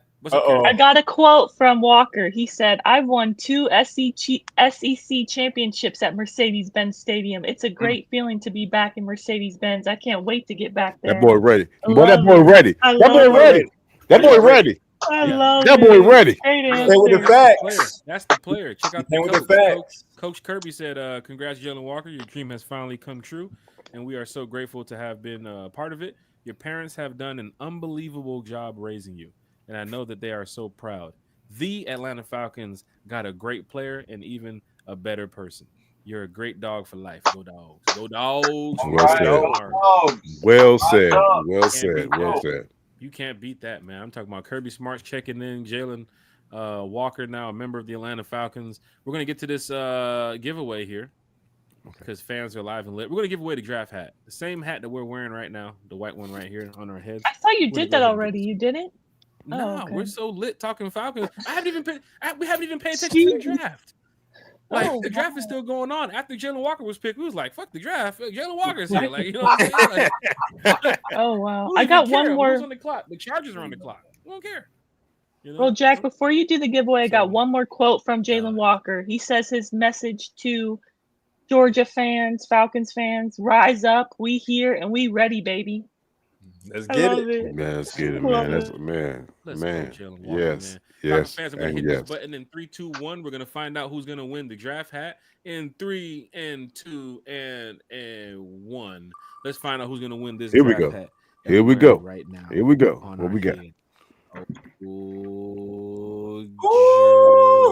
I got a quote from Walker. He said, "I've won 2 SEC championships at Mercedes-Benz Stadium. It's a great feeling to be back in Mercedes-Benz. I can't wait to get back there." That boy ready. I Boy, that love boy it. ready. I That boy love ready. it. That boy ready. I love That boy it. ready. Great With the answer. facts. That's the player. Check out With the the coach. facts. Coach Kirby said, "Congrats, Jalen Walker. Your dream has finally come true, and we are so grateful to have been part of it. Your parents have done an unbelievable job raising you, and I know that they are so proud. The Atlanta Falcons got a great player and even a better person. You're a great dog for life. Go Dogs. Go Dogs. Well said. Well said. Well said. You can't beat that, man. I'm talking about Kirby Smart's checking in. Jalen Walker, now a member of the Atlanta Falcons. We're going to get to this giveaway here because fans are live and lit. We're going to give away the draft hat. The same hat that we're wearing right now, the white one right here on our heads. I thought you We're did gonna that go ahead and already. You didn't? No, okay. we're so lit talking Falcons. We haven't even paid attention to the draft. Like Oh, the draft is still going on. After Jalen Walker was picked, we was like, "Fuck the draft, Jalen Walker's here." Like, you know what I'm saying? Like, Oh wow! who I even got care? one more. Who's on the clock? The Chargers are on the clock. We don't care. You know? Well, Jack, before you do the giveaway, I got one more quote from Jalen Walker. He says his message to Georgia fans, Falcons fans: rise up, we here and we ready, baby. Let's I get love it. it. Man, let's get it, Love man. That's it. man, Let's man. go, Jalen Walker, Yes, man. Falcons yes, fans, I'm gonna and hit this yes. button in 3, 2, 1. We're gonna find out who's gonna win the draft hat in 3 and 2 and 1. Let's find out who's gonna win this Here we draft go. hat. Here we wearing go. right now. Here we go. On What our we got? head. Oh,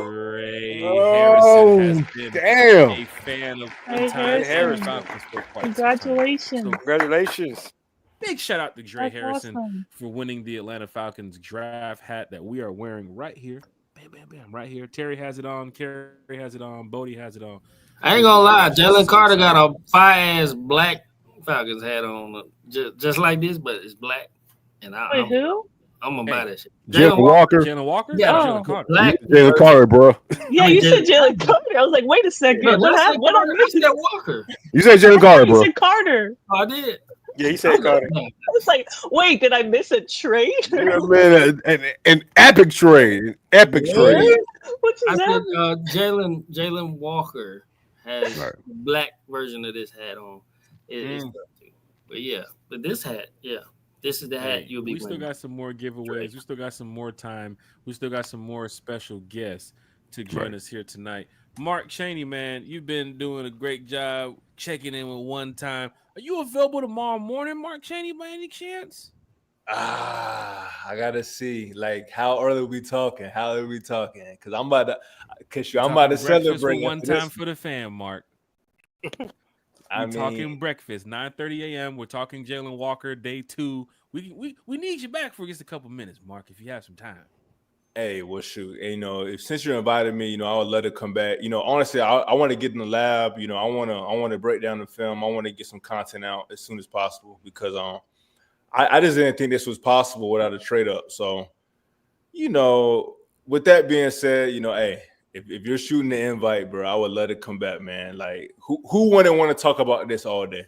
Dre Oh, Harrison has been damn. a fan of Hey, Time Harrison. Falcons for quite some time. Congratulations. So Congratulations. big shout out to Dre That's Harrison awesome. for winning the Atlanta Falcons draft hat that we are wearing right here. Bam, bam, bam, right here. Terry has it on. Carrie has it on. Bodie has it on. I ain't gonna lie, Jalen Carter got a fire-ass black Falcons hat on, just like this, but it's black. And Wait, who? I'm gonna buy that shit. Jalen Walker. Jalen Walker? Yeah, Oh. Jalen Carter. Black. Jalen Carter, bro. Yeah, you said Jalen Carter. I was like, wait a second. No, What I said happened? What I Carter. I missed? said Walker. You said Jalen Carter, You bro. said Carter. Oh, I did. Yeah, he said Carter. I was like, wait, did I miss a trade? Yeah, man, an epic trade. An epic trade. What I just said happened? Jalen Walker has Right. the black version of this hat on. It's tough too. But yeah, but this hat, yeah, this is the hat Hey, you'll be we still wearing. got some more giveaways. We still got some more time. We still got some more special guests to join Right. us here tonight. Mark Chaney, man, you've been doing a great job checking in with One Time. Are you available tomorrow morning, Mark Chaney, by any chance? I gotta see, like, how early we talking? How early we talking? Because I'm about to Talking breakfast celebrate for One after this. Time for the Fan, Mark. I We're talking mean, breakfast, 9:30 a.m. We're talking Jalen Walker, day 2. We need you back for just a couple minutes, Mark, if you have some time. hey, well, shoot, and, if since you invited me, I would love to come back. Honestly, I want to get in the lab. I want to break down the film. I want to get some content out as soon as possible because I just didn't think this was possible without a trade up. So, with that being said, hey, if you're shooting the invite, bro, I would let it come back, man. Like, who wouldn't want to talk about this all day?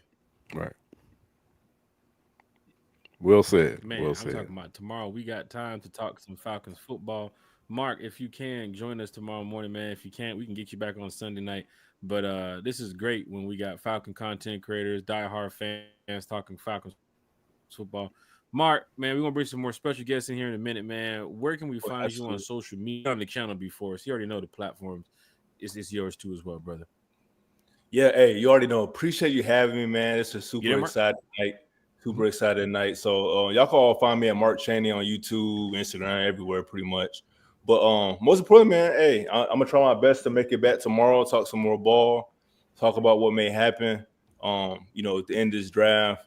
Right. Well said. Man, Well I'm said. talking about tomorrow. We got time to talk some Falcons football. Mark, if you can, join us tomorrow morning, man. If you can't, we can get you back on Sunday night. But this is great when we got Falcon content creators, diehard fans talking Falcons football. Mark, man, we're going to bring some more special guests in here in a minute, man. Where can we find you on social media? On the channel before us. You already know the platforms. It's yours too as well, brother. Yeah, hey, you already know. Appreciate you having me, man. It's a super Yeah, Mark. exciting night. Super excited night. So y'all can all find me at Mark Chaney on YouTube, Instagram, everywhere pretty much. But most importantly, man, hey, I'm gonna try my best to make it back tomorrow, talk some more ball, talk about what may happen, at the end of this draft.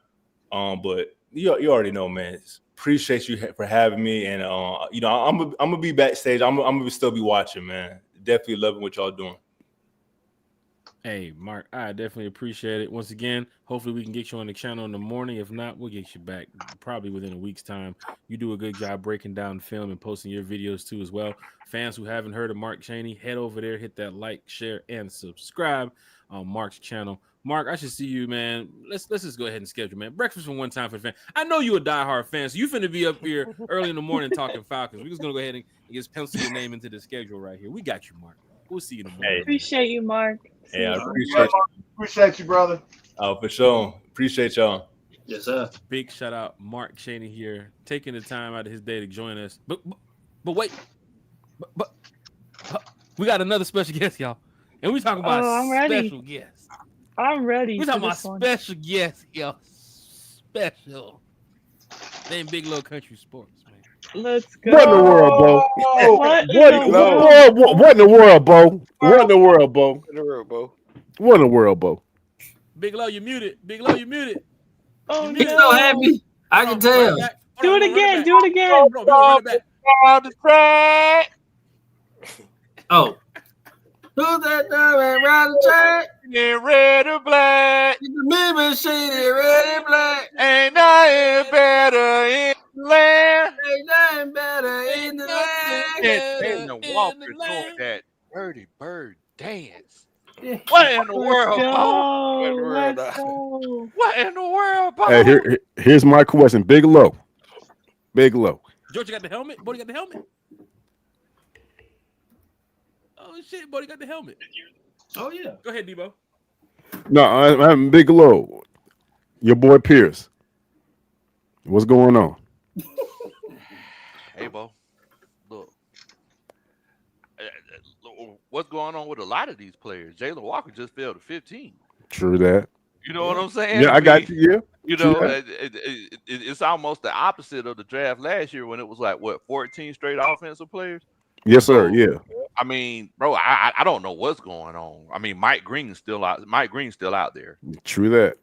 But you already know, man. Appreciate you for having me, and I'm gonna be backstage. I'm gonna still be watching, man. Definitely loving what y'all doing. Hey, Mark, I definitely appreciate it. Once again, hopefully we can get you on the channel in the morning. If not, we'll get you back probably within a week's time. You do a good job breaking down film and posting your videos too as well. Fans who haven't heard of Mark Chaney, head over there, hit that like, share, and subscribe on Mark's channel. Mark, I should see you, man. Let's just go ahead and schedule, man. Breakfast for One Time for the Fan. I know you're a diehard fan, so you finna be up here early in the morning talking Falcons. We're just gonna go ahead and just pencil your name into the schedule right here. We got you, Mark. We'll see you in the morning. Appreciate you, Mark. Hey, I See you. appreciate you, brother. Oh, for sure. Appreciate y'all. Yes, sir. Big shout out, Mark Chaney here, taking the time out of his day to join us. But wait, but we got another special guest, y'all, and we talking about I'm ready. special guest. I'm ready. We talking for about this one. special guest, y'all. Special. Name Big Low Country Sports, man. Let's go. What in the world, Bo? What in the world? What in the world, Bo? What in the world, Bo? In the world, Bo. What in the world, Bo? Big Low, you muted. Big Low, you muted. Oh, He's so happy. I can tell. Do it again. Do it again. Oh. Who's that dog around the track? In red or black, the me machine in red and black. ain't nothing better in the land. Ain't nothing better in the land. And the Walker doing that Birdie Bird dance. What in the world, Bo? What in the world, Let's go. What in the world, Bo? Hey, here's my question. Big Low. Georgia got the helmet. Bodie got the helmet. Oh shit, Bodie got the helmet. Oh yeah. Go ahead, Debo. No, I'm Big Low. Your boy Pierce. What's going on? Hey, Bo. Look. What's going on with a lot of these players? Jalen Walker just fell to 15. True that. You know what I'm saying? Yeah, I got you. Yeah. You True know, that. it's almost the opposite of the draft last year when it was like, what, 14 straight offensive players? Yes, sir. Yeah. I mean, bro, I don't know what's going on. I mean, Mike Green's still out. Mike Green's still out there. True that.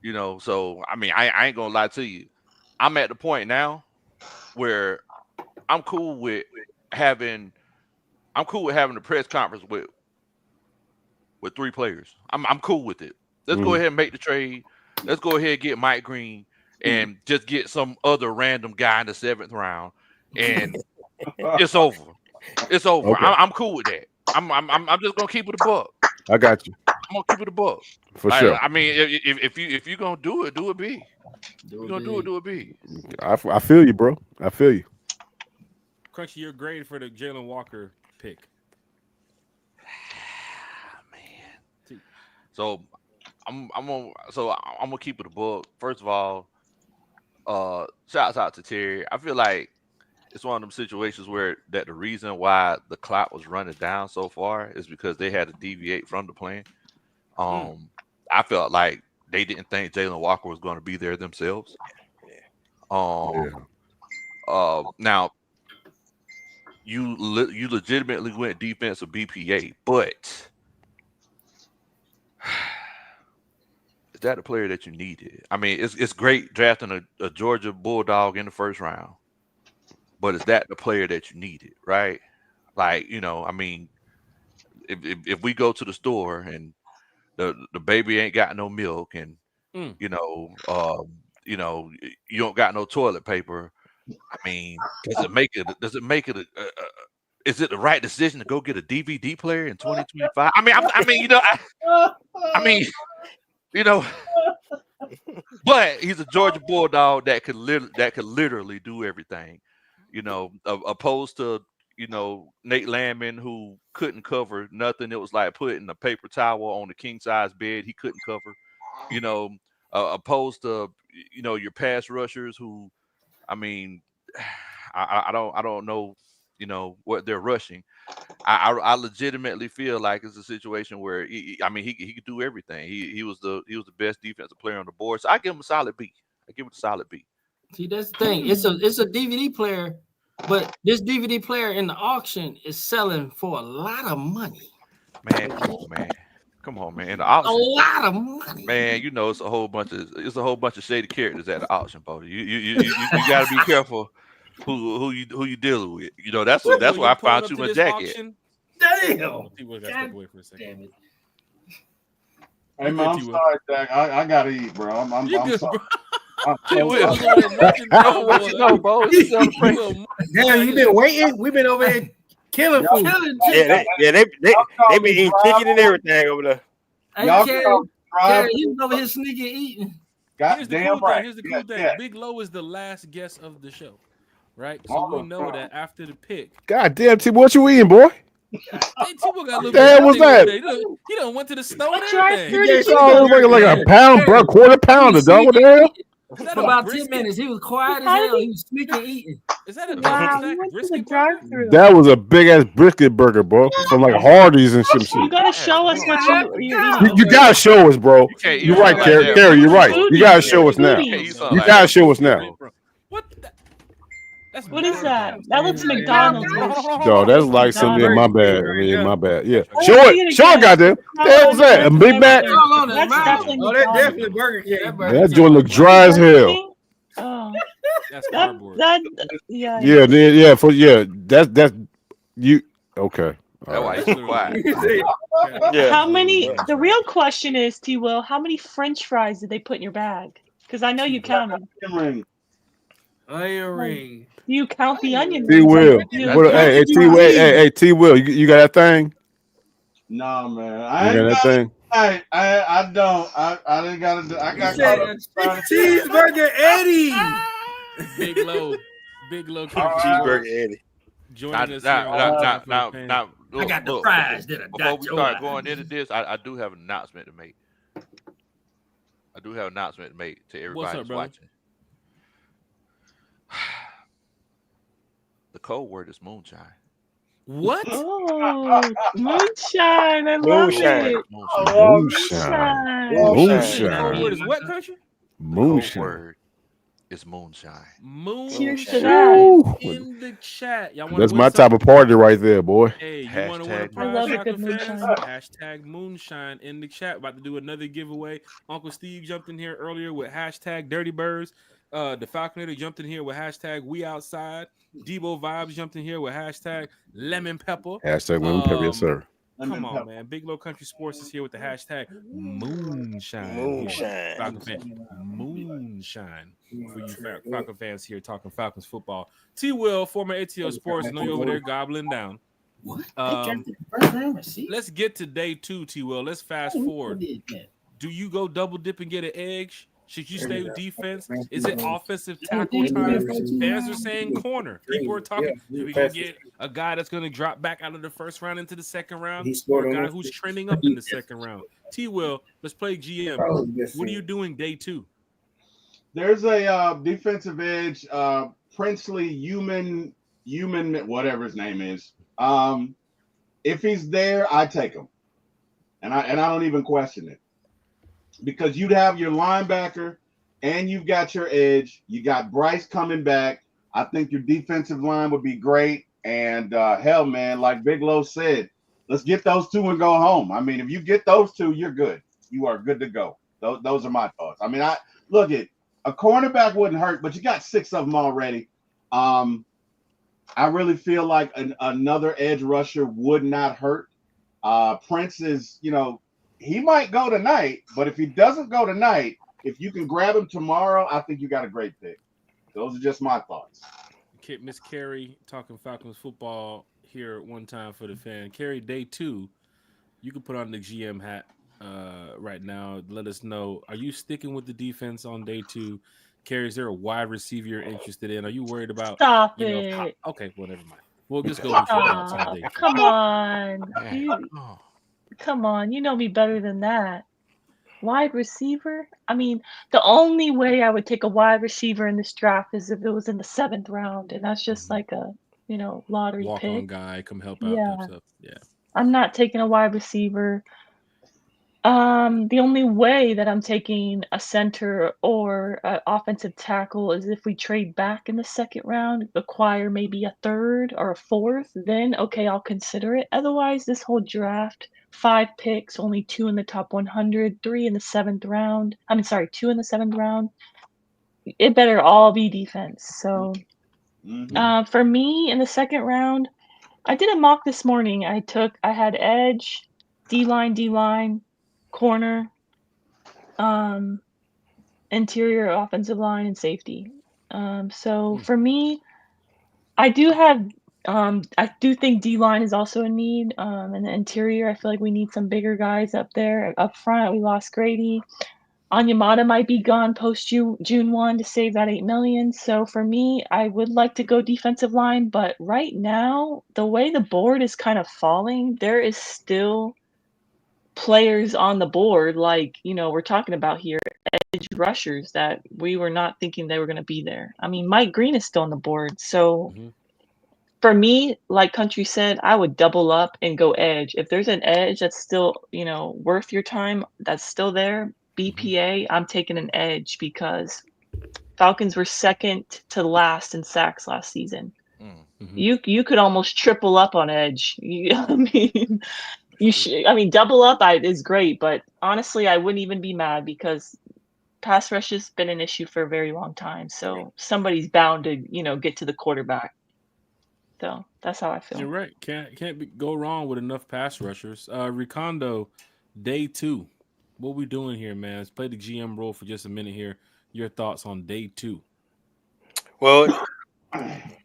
You know, so I mean, I ain't gonna lie to you. I'm at the point now where I'm cool with having a press conference with 3 players. I'm cool with it. Let's go ahead and make the trade. Let's go ahead and get Mike Green and just get some other random guy in the 7th round, and it's over. It's over. Okay. I'm cool with that. I'm just gonna keep it a buck. I got you. I'm gonna keep it a buck. For sure. I mean, if you're gonna do it big. You're gonna do it big. I feel you, bro. I feel you. Crunchy, your grade for the Jalen Walker pick. So I'm gonna keep it a book. First of all, shouts out to Terry. I feel like it's one of them situations where that the reason why the clock was running down so far is because they had to deviate from the plan. I felt like they didn't think Jalen Walker was going to be there themselves. Now you legitimately went defensive BPA, but is that a player that you needed? I mean, it's great drafting a Georgia Bulldog in the 1st round, but is that the player that you needed, right? Like, you know, I mean, if we go to the store and the baby ain't got no milk and you know, you don't got no toilet paper. I mean, does it make it is it the right decision to go get a DVD player in 2025? I mean, you know, but he's a Georgia Bulldog that could literally do everything, you know, opposed to, you know, Nate Landman, who couldn't cover nothing. It was like putting a paper towel on the king size bed. He couldn't cover, you know, opposed to, you know, your pass rushers who, I mean, I don't know, you know, what they're rushing. I legitimately feel like it's a situation where he could do everything. He was the best defensive player on the board. So I give him a solid B. See, that's the thing. It's a DVD player, but this DVD player in the auction is selling for a lot of money. Man, come on, man. In the auction, a lot of money. Man, you know, it's a whole bunch of shady characters at the auction, buddy. You gotta be careful who you dealing with. You know, that's why I found you my jacket. Damn. Damn it. Hey man, I'm sorry, Jack. I gotta eat, bro. I'm sorry. Damn, you been waiting? We've been over here killing food. They been eating chicken and everything over there. He's over here sneaking eating. Here's the cool thing. Big Low is the last guest of the show, right? So we know that after the pick. God damn, T, what you eating, boy? What the hell was that? He done went to the store and Oh, like a pound, bro, quarter pounder, dog. What the hell? For about 10 minutes, he was quiet as hell. He was sneaking eating. Is that a That was a big ass brisket burger, bro, from like Hardee's and some shit. You gotta show us what you're eating. You gotta show us, bro. You're right, Carrie. You're right. You gotta show us now. You gotta show us now. What is that? That looks McDonald's. No, that's like something in my bad. My bad. Yeah. Show it, goddamn. What the hell's that? A Big Mac? That's definitely Burger King. That joint look dry as hell. Oh. That's cardboard. That's you. Okay. All right. How many? The real question is, T. Will, how many French fries did they put in your bag? Because I know you counted. Onion ring. You count the onion T. rings. Will. Hey, T. Will. Hey, T. Will. You got that thing? Nah, man. You got that thing? I don't. I didn't gotta do. I got caught up. Cheeseburger Eddie. Big Low. Big Low Cheeseburger Eddie. joining us here on One Time for the Fan. Now, I got the fries that I before got we your start eye. going into this, I do have an announcement to make. I do have an announcement to make to everybody What's up, that's brother? watching. The code word is moonshine. What? Oh, moonshine. I love Moonshine. it. Moonshine. Moonshine. Code word Moonshine. is what, country? The code Moonshine. word is moonshine. Cheers to Moonshine that. Woo. in the chat. Y'all want That's to my win type something? of party right there, boy. Hey, you want to win a Hashtag I prize, love a soccer good fans? moonshine. Hashtag moonshine in the chat. About to do another giveaway. Uncle Steve jumped in here earlier with hashtag Dirty Birds. The Falconator jumped in here with hashtag We Outside. Debo Vibes jumped in here with hashtag Lemon Pepper. Hashtag lemon pepper, yes, sir. Come on, man. Big Low Country Sports is here with the hashtag moonshine. Moonshine. Falcon fan. Moonshine for you Falcon fans here talking Falcons football. T Will, former ATL Sports. I know you're over there gobbling down. What? Let's get to day 2, T Will. Let's fast forward. Do you go double dip and get an edge? Should you stay with defense? Is it offensive tackle time? Fans are saying corner. People are talking. Are we gonna get a guy that's gonna drop back out of the first round into the second round, or a guy who's trending up in the second round? T Will, let's play GM. What are you doing day 2? There's a defensive edge, Princely Human, whatever his name is. If he's there, I take him, and I don't even question it, because you'd have your linebacker and you've got your edge. You got Bryce coming back. I think your defensive line would be great. And hell, man, like Big Low said, let's get those two and go home. I mean, if you get those two, you're good. You are good to go. Those are my thoughts. I mean, I look at a cornerback wouldn't hurt, but you got 6 of them already. I really feel like another edge rusher would not hurt. Prince is, he might go tonight, but if he doesn't go tonight, if you can grab him tomorrow, I think you got a great pick. Those are just my thoughts. Miss Carrie talking Falcons football here One Time for the Fan. Carrie, day 2, you can put on the GM hat right now. Let us know. Are you sticking with the defense on day 2? Carrie, is there a wide receiver you're interested in? Are you worried about? Stop it. Okay, well, never mind. We'll just go with your thoughts on day 2. Come on. Come on. You know me better than that. Wide receiver? I mean, the only way I would take a wide receiver in this draft is if it was in the 7th round, and that's just like a, lottery Walk pick. on guy, come help out. Yeah. Type stuff. Yeah. I'm not taking a wide receiver. The only way that I'm taking a center or an offensive tackle is if we trade back in the 2nd round, acquire maybe a 3rd or a 4th, then okay, I'll consider it. Otherwise, this whole draft, 5 picks, only 2 in the top 100, 3 in the 7th round. 2 in the 7th round. It better all be defense. So for me in the 2nd round, I did a mock this morning. I had edge, D-line, corner, interior offensive line, and safety. So for me, I do think D-line is also a need. In the interior, I feel like we need some bigger guys up there. Up front, we lost Grady. Onyemata might be gone post June 1 to save that $8 million. So for me, I would like to go defensive line, but right now, the way the board is kind of falling, there is still players on the board, like, we're talking about here, edge rushers that we were not thinking they were going to be there. I mean, Mike Green is still on the board. So for me, like Country said, I would double up and go edge. If there's an edge that's still, worth your time, that's still there, BPA, I'm taking an edge because Falcons were 2nd to last in sacks last season. You could almost triple up on edge. Double up is great, but honestly, I wouldn't even be mad because pass rush has been an issue for a very long time. So somebody's bound to, get to the quarterback. So that's how I feel. You're right. Can't go wrong with enough pass rushers. Ricondo, day 2. What we doing here, man? Let's play the GM role for just a minute here. Your thoughts on day 2? Well,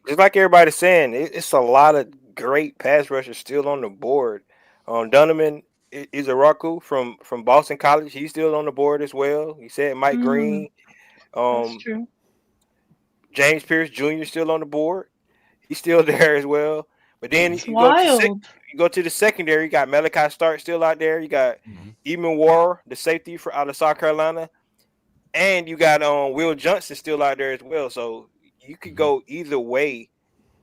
just like everybody's saying, it's a lot of great pass rushers still on the board. Donovan Izaraku from Boston College, he's still on the board as well. He said Mike Green. That's true. James Pierce Jr. still on the board. He's still there as well. But then It's you go to the secondary. You got Malachi Stark still out there. You got Eamon War, the safety out of South Carolina, and you got Will Johnson still out there as well. So you could go either way.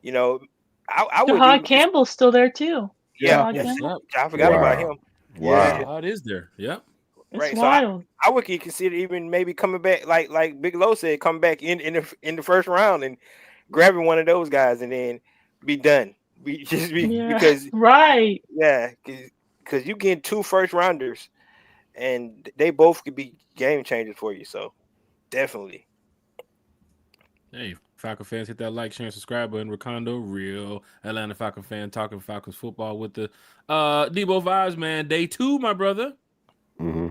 You know, I would. Jahad Campbell's still there too. Yeah, Jahad Campbell. I forgot about him. Wow. How it is there? Yep. It's Right, wild. so I would consider even maybe coming back, like Big Low said, come back in the first round and grabbing one of those guys and then be done. Because right, because you get 2 first rounders and they both could be game changers for you. So definitely. Hey, Falcon fans, hit that like, share, and subscribe button. Ricondo, real Atlanta Falcon fan, talking Falcons football with the Debo Vibes, man. Day 2, my brother. Mm-hmm.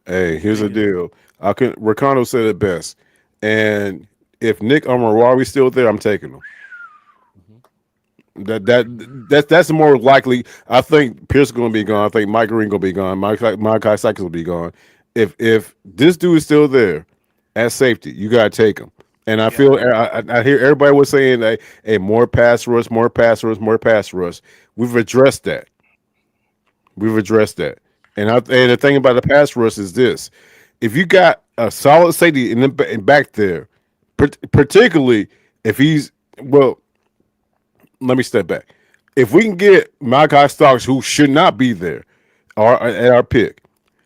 Hey, here's the deal. Ricardo said it best. And if Nick Amorwari's still there, I'm taking him. That's the more likely. I think Pierce is going to be gone. I think Mike Green going to be gone. Mike Sykes will be gone. If this dude is still there at safety, you got to take him. And I feel I hear everybody was saying that, hey, more pass rush, more pass rush, more pass rush. We've addressed that. And the thing about the pass rush is this: if you got a solid safety in back there, particularly if he's let me step back. If we can get Malachi Starks, who should not be there, at our pick,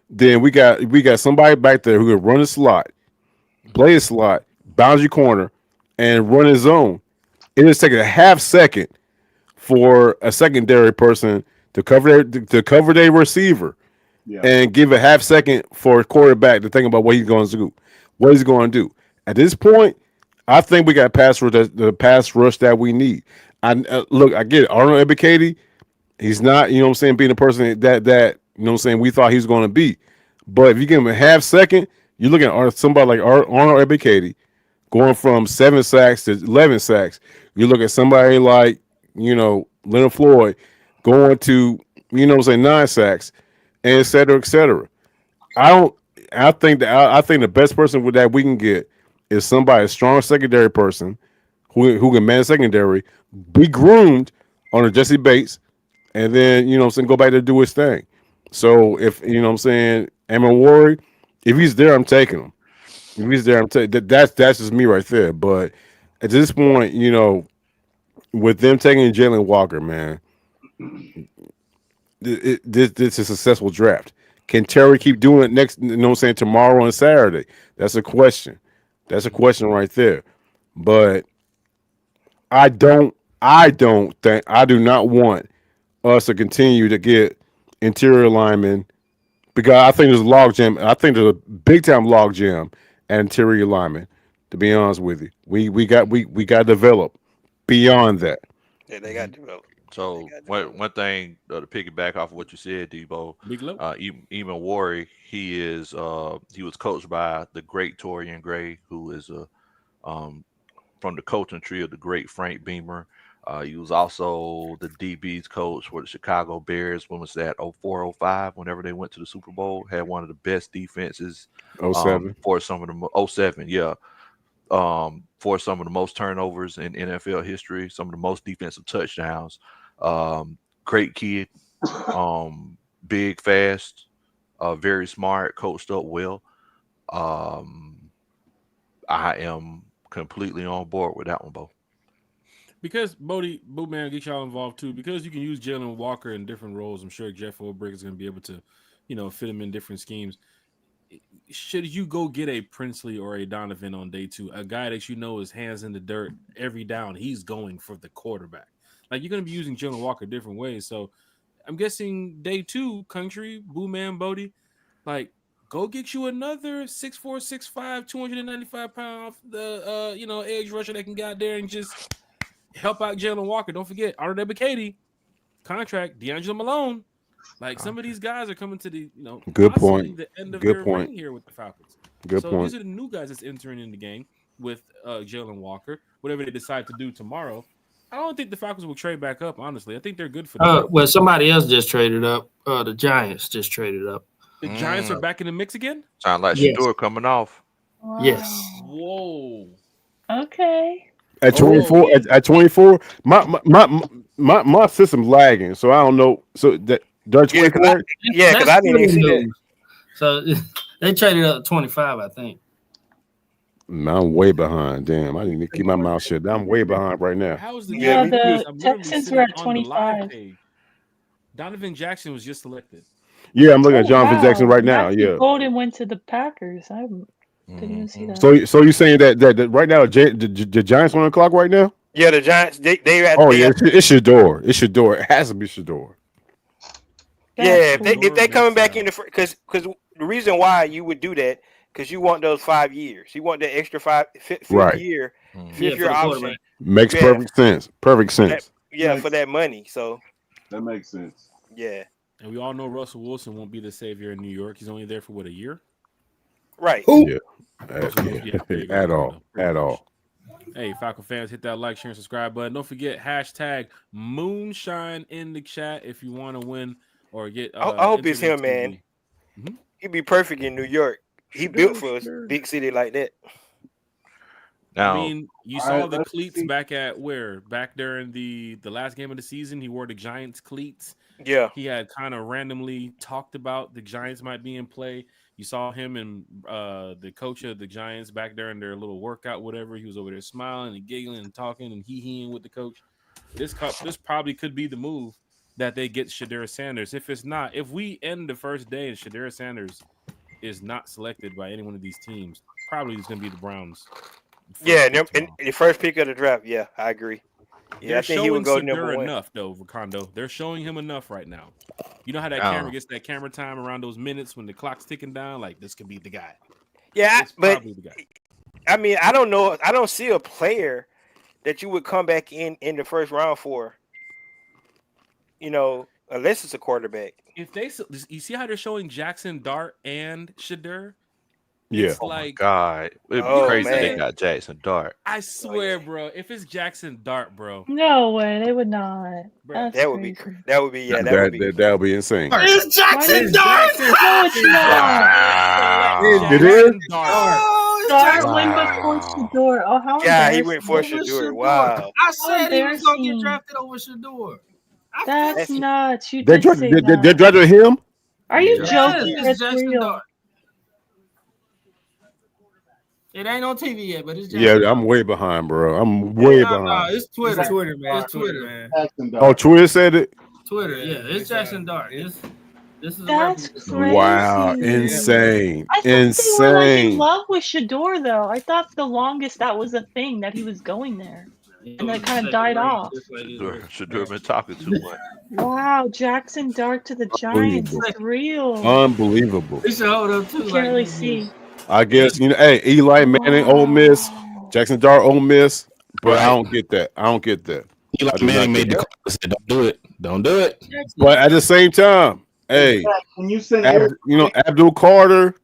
then we got somebody back there who can run a slot, play a slot, boundary corner, and run his zone. It is taking a half second for a secondary person to cover their receiver. Yeah. And give a half second for a quarterback to think about what he's going to do. At this point, I think we got the pass rush that we need. Look, I get it. Arnold Ebiketie, he's not, being the person that we thought he was going to be. But if you give him a half second, you're looking at somebody like Arnold Ebiketie going from 7 sacks to 11 sacks. You look at somebody like, Leonard Floyd going to, 9 sacks. And et cetera, et cetera. I think the best person that we can get is somebody, a strong secondary person who can manage secondary, be groomed on a Jesse Bates, and then go back to do his thing. So if Amorwari, if he's there, I'm taking him. If he's there, I'm taking. That's just me right there. But at this point, with them taking Jalen Walker, man. This is a successful draft. Can Terry keep doing it next? Tomorrow and Saturday. That's a question. That's a question right there. But I do not want us to continue to get interior linemen because I think there's a log jam. I think there's a big time log jam at interior linemen. To be honest with you, we got to develop beyond that. Yeah, they got to develop. So one thing to piggyback off of what you said, Debo, Eamon War, he was coached by the great Torian Gray, who is from the coaching tree of the great Frank Beamer. He was also the DB's coach for the Chicago Bears. When was that? 04-05, whenever they went to the Super Bowl, had one of the best defenses. 07. For some of the 07, yeah. For some of the most turnovers in NFL history, some of the most defensive touchdowns. Great kid, big, fast, very smart, coached up well. I am completely on board with that one, Bo. Because Bodie, Bootman, get y'all involved too. Because you can use Jalen Walker in different roles. I'm sure Jeff Ulbrich is going to be able to, fit him in different schemes. Should you go get a Princely or a Donovan on day 2, a guy that is hands in the dirt every down, he's going for the quarterback. Like, you're going to be using Jalen Walker different ways. So I'm guessing day 2, Country, Boo-Man, Bodie, like, go get you another 6'4", 6'5", 295 pound the edge rusher that can get out there and just help out Jalen Walker. Don't forget Arnold Ebiketie contract, D'Angelo Malone. Like, some of these guys are coming to the good point. The end of Good their point reign here with the Falcons. Good so point. These are the new guys that's entering in the game with Jalen Walker. Whatever they decide to do tomorrow, I don't think the Falcons will trade back up. Honestly, I think they're good for them. Well, somebody else just traded up. The Giants just traded up. The Giants are back in the mix again. Sound like Shador coming off. Yes. Whoa. Okay. Okay. At Oh, 24, at 24, my system's lagging, so I don't know. So that they're 24. Yeah, because I didn't even see that. So they traded up 25, I think. Man, I'm way behind. Damn, I need to keep my mouth shut. I'm way behind right now. How's the Yeah, game? the Because I'm literally Texans sitting were at on the live 25. page. Donovan Jackson was just selected. Yeah, I'm looking at Oh, Jonathan wow. Jackson right now. Matthew Yeah. Golden went to the Packers. I didn't even see that. So you're saying that right now the Giants on the clock right now? Yeah, the Giants. They Oh yeah, it's Shador. It's Shador. It has to be Shador. Yeah, if they coming back in the because the reason why you would do that because you want those 5 years. You want that extra fifth Right. year, Yeah, fifth for year the option. quarterback. Makes Yeah. perfect sense. Perfect sense. Yeah, for that money. So That makes sense. yeah, And we all know Russell Wilson won't be the savior in New York. He's only there for what, a year? right. Yeah. Russell Wilson- yeah, there you go, At Rondo. all. At all. Hey, Falcon fans, hit that like, share, and subscribe button. Don't forget hashtag Moonshine in the chat if you want to win or get. I hope it's entered him, into man. the- He'd be perfect in New York. He built for a big city like that. Now, I mean, you All saw right, the let's cleats see. back at where? Back during the last game of the season, he wore the Giants cleats. Yeah. He had kind of randomly talked about the Giants might be in play. You saw him and the coach of the Giants back during their little workout, whatever. He was over there smiling and giggling and talking and hee-heeing with the coach. This probably could be the move that they get Shedeur Sanders. If it's not, if we end the first day and Shedeur Sanders is not selected by any one of these teams, probably it's going to be the Browns. Yeah, and the first pick of the draft. Yeah, I agree. Yeah, They're I think he showing would go Shedeur number one. enough, though, Ricondo. They're showing him enough right now. You know how that Oh. camera gets that camera time around those minutes when the clock's ticking down? Like, this could be the guy. Yeah, It's but probably the guy. I mean, I don't know. I don't see a player that you would come back in the first round for. You know, unless it's a quarterback. If they, you see how they're showing Jackson Dart and Shedeur? Yeah. It's oh my like, God, it'd be Oh, crazy they man. got Jackson Dart. I swear, bro, if it's Jackson Dart, bro, No way, they would not. Bro, That's That would be. crazy. That would be. Yeah, that would be. That'll be insane. It's Jackson Why Dart. No, it's not. It is? Jackson Dart. Oh, it's Dart Jackson went Dart. before Shedeur. Oh, how Yeah, he went for embarrassing. Over Shedeur. Shedeur. Wow. I said he was gonna get embarrassing. drafted over Shedeur. That's nuts. You They did say that. they drafted him? Are you Yes, joking? it's That's Jackson real. Dart. It ain't on TV yet, but it's Jackson Yeah, Dart. I'm way behind, bro. I'm way Nah, behind. it's Twitter. It's Twitter, man. It's Twitter. man. Jackson Dart. Oh, Twitter said it? Twitter. Yeah, it's Jackson Dart. This is a That's reference. crazy. Wow, insane. I thought they were like in Insane. love with Shedeur, though. I thought the longest that was a thing that he was going there, and then it kind of died off. Shedeur been talking too much. Wow, Jackson Dart to the Giants. It's real. Unbelievable. He should hold up too. I can't really see. I guess hey, Eli Manning, Ole Miss, Jackson Dart, Ole Miss, but I don't get that. I don't get that. Eli I do not Manning get made the that. call. Said, "Don't do it. Don't do it." But at the same time, hey, Can you send Eric? Abdul Carter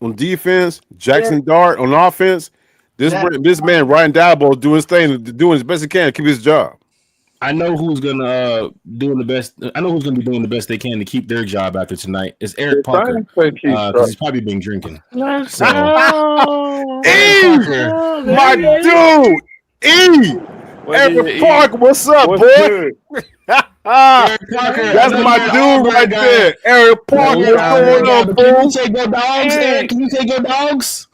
on defense, Jackson Dart on offense. This man Ryan Dabo doing his thing, doing his best he can to keep his job. I know who's gonna doing the best. I know who's gonna be doing the best they can to keep their job after tonight. It's Eric Parker because he's probably been drinking. Let's So- go. E, my dude, E. Eric Parker, what's up, boy? That's my dude right there, Eric Parker. What's going on, Can you fool? take your dogs, Eric? Can you take your dogs?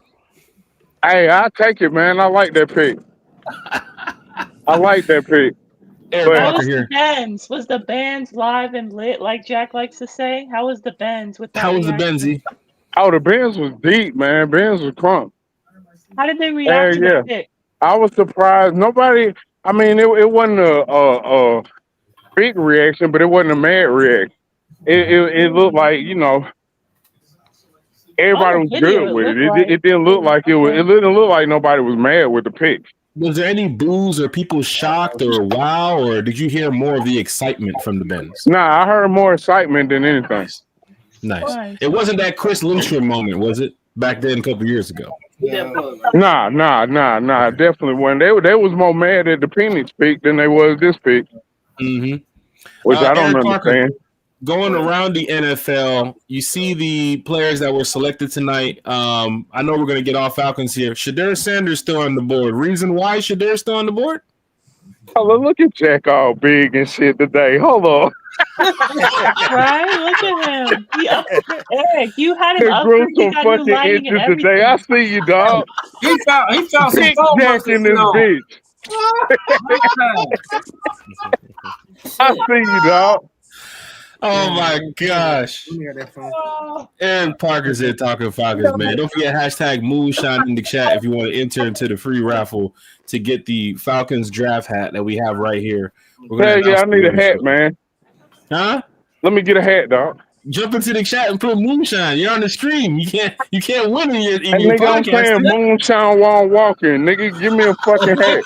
Hey, I'll take it, man. I like that pick. I like that pick. Eric How Parker was the here. Benz? Was the Benz live and lit, like Jack likes to say? How was the Benz with that? How was the reaction? Benzie? Oh, the Benz was deep, man. Benz was crunk. How did they react to Yeah. the pick? I was surprised. Nobody. I mean, it wasn't a big reaction, but it wasn't a mad reaction. It looked like everybody was video, good with it. it looked It didn't look like it was. It didn't look like nobody was mad with the pick. Was there any boos or people shocked or wow, or did you hear more of the excitement from the Benz? Nah, I heard more excitement than anything. Nice. It wasn't that Chris Lindstrom moment, was it? Back then, a couple years ago. Nah. Definitely wasn't. They was more mad at the Penix pick than they was this pick. Mm-hmm. Which I don't Eric Parker, understand. going around the NFL, you see the players that were selected tonight. I know we're going to get off Falcons here. Shedeur Sanders still on the board. Reason why Shedeur still on the board? Oh, look at Jack all big and shit today. Hold on. Right? Look at him. Eric, you had him He up. grew You some got him fucking lighting and inches today. I see you, dog. He found some Big phone Jack muscles, in this bitch. I see you, dog. Oh my gosh. Let me hear that phone. Aaron Parker's here talking Falcons, man. Don't forget hashtag Moonshine in the chat if you want to enter into the free raffle to get the Falcons draft hat that we have right here. Hell yeah, I need a hat, man. Huh? Let me get a hat, dog. Jump into the chat and put Moonshine. You're on the stream. You can't win in your Hey, podcast. nigga, I'm saying moonshine while I'm walking. Nigga, give me a fucking hat.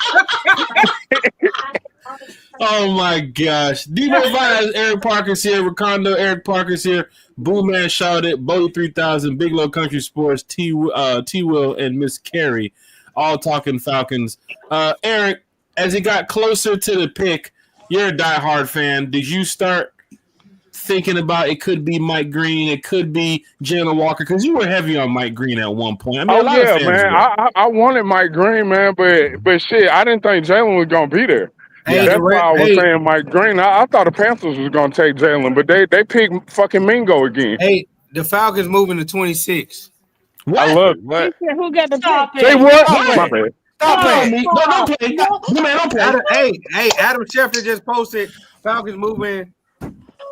Oh my gosh. Debo Vines, Eric Parker's here, Ricondo, Eric Parker's here, Boom Man Shouted, Bodie 3000, Big Low Country Sports, T Will, and Miss Carey, all talking Falcons. Eric, as it got closer to the pick, you're a diehard fan. Did you start thinking about it could be Mike Green, it could be Jalen Walker? Because you were heavy on Mike Green at one point. I mean, a lot of fans man. were. I wanted Mike Green, man, but shit, I didn't think Jalen was gonna be there. Hey, That's why I was hey. saying Mike Green. I thought the Panthers was gonna take Jalen, but they picked fucking Mingo again. Hey, the Falcons moving to 26. I love it. What? Who got the Stop Say it. what? Stop My it. bad. Stop Stop it. it. No, don't play. Boom Man, don't play. Hey, Adam Schefter just posted Falcons moving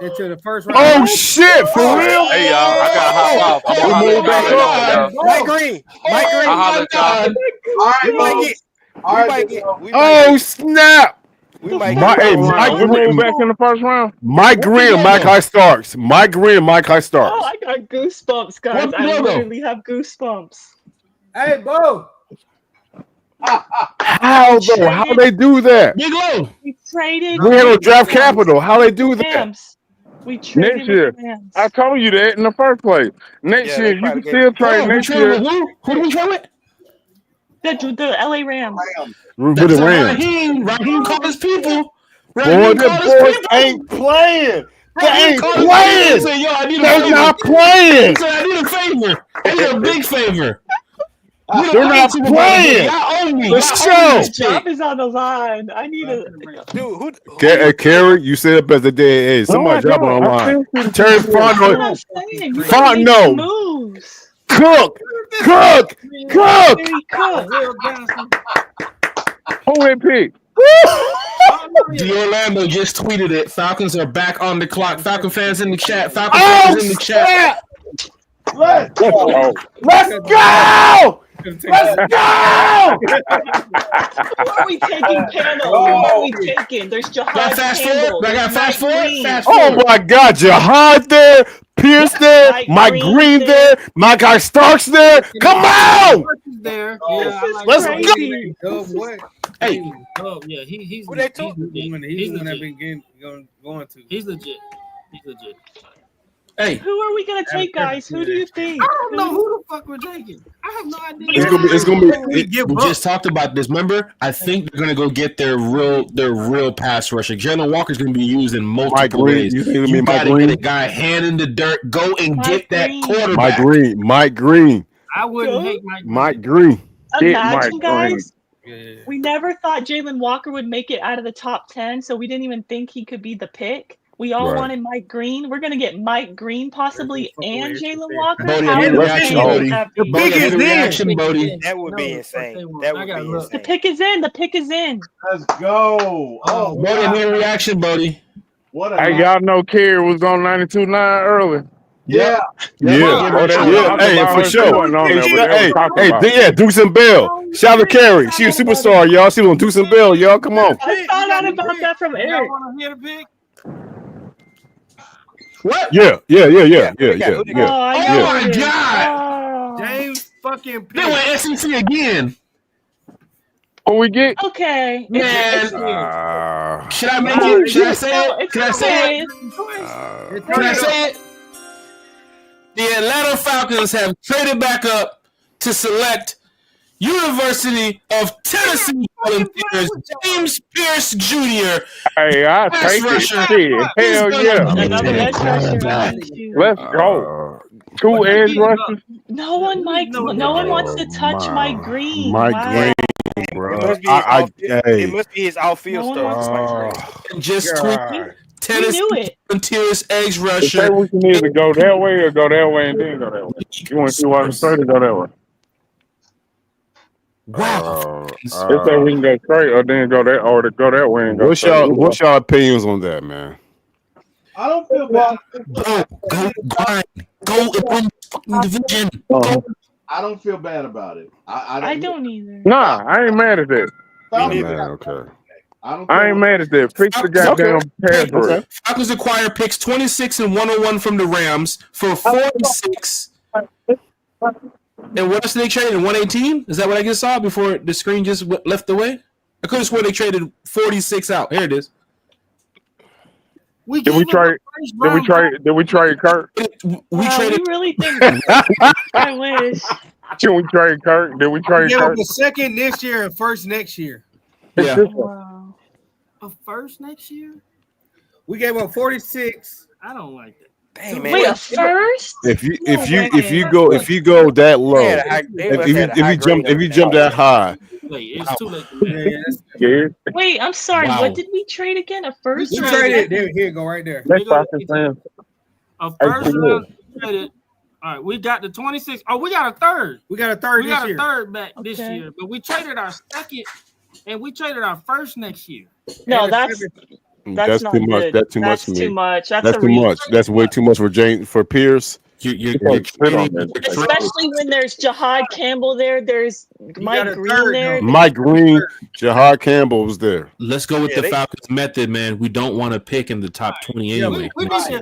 into the first round. Oh shit, for real? Hey y'all, I got hot off. I'm We moved back up. Mike Green. Mike Green. I'll holler at y'all. All right, We might folks. get. All We right, might get. We might Oh get. snap! We might My- get. hey, Mike, we moved back in the first round. Mike Green and Mike High Starks. Mike Green and Mike High Oh, Starks. I got goosebumps, guys. What I logo? literally have goosebumps. Hey, Bo. How though? How they do that? Big Low. We traded. We had no draft Rams. capital. How they do that? Rams. We traded Next year, with the Rams. I told you that in the first place. Next Yeah, year, they you probably can gave still it. trade We next traded year. with who? Who did we trade with? The LA Rams. With That's the Rams. Raheem called his people. Boy, Raheem the called his boys people. ain't playing. They Raheem ain't called his playing. people. He said, yo, I need a They're favor. not He playing. said, I need a favor. I need a big favor. They're not playing. Y'all owe me. For Y'all owe sure. me this Job pick. is on the line. I need a. Dude, who? Carrie, you said it best the day. Hey, somebody drop it online. Terry I'm Fontenot. not saying. You gotta make Fontenot. some moves. Cook. Very cook. Who hit pick? The Orlando just tweeted it. Falcons are back on the clock. Falcon fans in the chat. Falcon Oh, fans in the chat. Let's go. Let's go. Let's go. Who are we taking panel? Who are we taking? There's Jahad Got fast Campbell. forward. I got fast Mike forward. Green. Fast Oh forward. my God, Jihad there, Pierce there, Mike Mike Green Green there, my guy Starks there. Come on. There. This Yeah, I is like Let's that. crazy. Dub what? Hey, Oh yeah, he's Who they he's took? legit. He's He's the one that legit. been going to. He's legit. He's legit. hey. Who are we gonna take, guys? Who do you think? I don't know who the fuck we're taking. I have no idea. It's gonna be. give We up. just talked about this. Remember, I think they're gonna go get their real pass rusher. Jalen Walker's gonna be used in Mike multiple Green. ways. You think it'll be You Mike gotta get Green? a guy hand in the dirt. Go and Mike get that Green. quarterback. Mike Green. Mike Green. I wouldn't Who? hate Mike. Mike Green. Get Imagine, Mike guys. Yeah. We never thought Jalen Walker would make it out of the top 10, so we didn't even think he could be the pick. We all Right. wanted Mike Green. We're gonna get Mike Green possibly and Jalen Walker. Bodie, How hit insane reaction, is Bodie. that? The Bodie, pick hit is a in. reaction, Bodie. That would be No, insane. they won't. That I would gotta be look. The insane. pick is in. The pick is in. Let's go. Oh, Bodie, hit a reaction, Bodie. what a Hey, night. y'all know Kerry was on 92.9 early. Yeah. Yeah, Oh, they was yeah. talking Hey, about for her. She sure. wasn't on Hey, there, but they hey, was talking hey, about her. yeah, Deuce and Bell. Shout out to Carrie. She a superstar, y'all. She was on Deuce and Bell, y'all. Come on. I found out about that from Y'all Eric. want to hear the pick? What? Yeah. Oh, Oh, Oh I know my it is. God! Oh. James fucking They went SEC again. What we get? Okay. Man, should I make Oh, it? Should I it's say no- it? it's Can I say it? okay. Can I say it? The Atlanta Falcons have traded back up to select University of Tennessee Volunteers, James Pierce Jr. Hey, I pass take it. rusher. Shit. He's Hell gonna yeah. Another edge rusher. Let's go. Two edge rushers. No one wants to touch Mike Green. Mike Wow. Green, bro. It must be his outfield No one stuff. And just tweaking. We Tennessee knew it. Volunteers edge Say rusher. we can either go that way or go that way and then go that way. You want to see why I'm straight or go that way? Wow. They say we can go straight or then go that or to go that way and go straight. What's y'all opinions on that, man? I don't feel bad. Go grind. Go and win the fucking division. I don't feel bad about it. I don't either. Nah, I ain't mad at that. Okay. I ain't mad at that. Fix the goddamn pass rush. Falcons acquire picks 26 and 101 from the Rams for 46. And what else did they trade in 118? Is that what I just saw before the screen just left away? I could have sworn they traded 46 out. Here it is. Did we trade Kirk? We traded. You really think? I wish. Did we trade Kirk? Did we trade Give him Kirk? a second this year and first next year. Yeah. Wow. A first next year? We gave up 46. I don't like that. Dang, man. Wait, a first? If you go that low, if you jump that high, It's too late. Wait, I'm sorry. Wow. What did we trade again? A first? We traded. There, here you go, right there. Let's Falcons fans. A first round traded. All right, we got the 26. Oh, we got a third. We got a third We this got year. a third back this Okay. year, but we traded our second, and we traded our first next year. No, that's that's not too much. good. That's too much That's for me. too much. That's That's a too reach. much. That's way too much for Pierce. You're Especially when there's Jahad Campbell there. There's Mike Green there. Mike Green, Jahad Campbell was there. Let's go with the Falcons method, man. We don't want to pick in the top 20 anyway.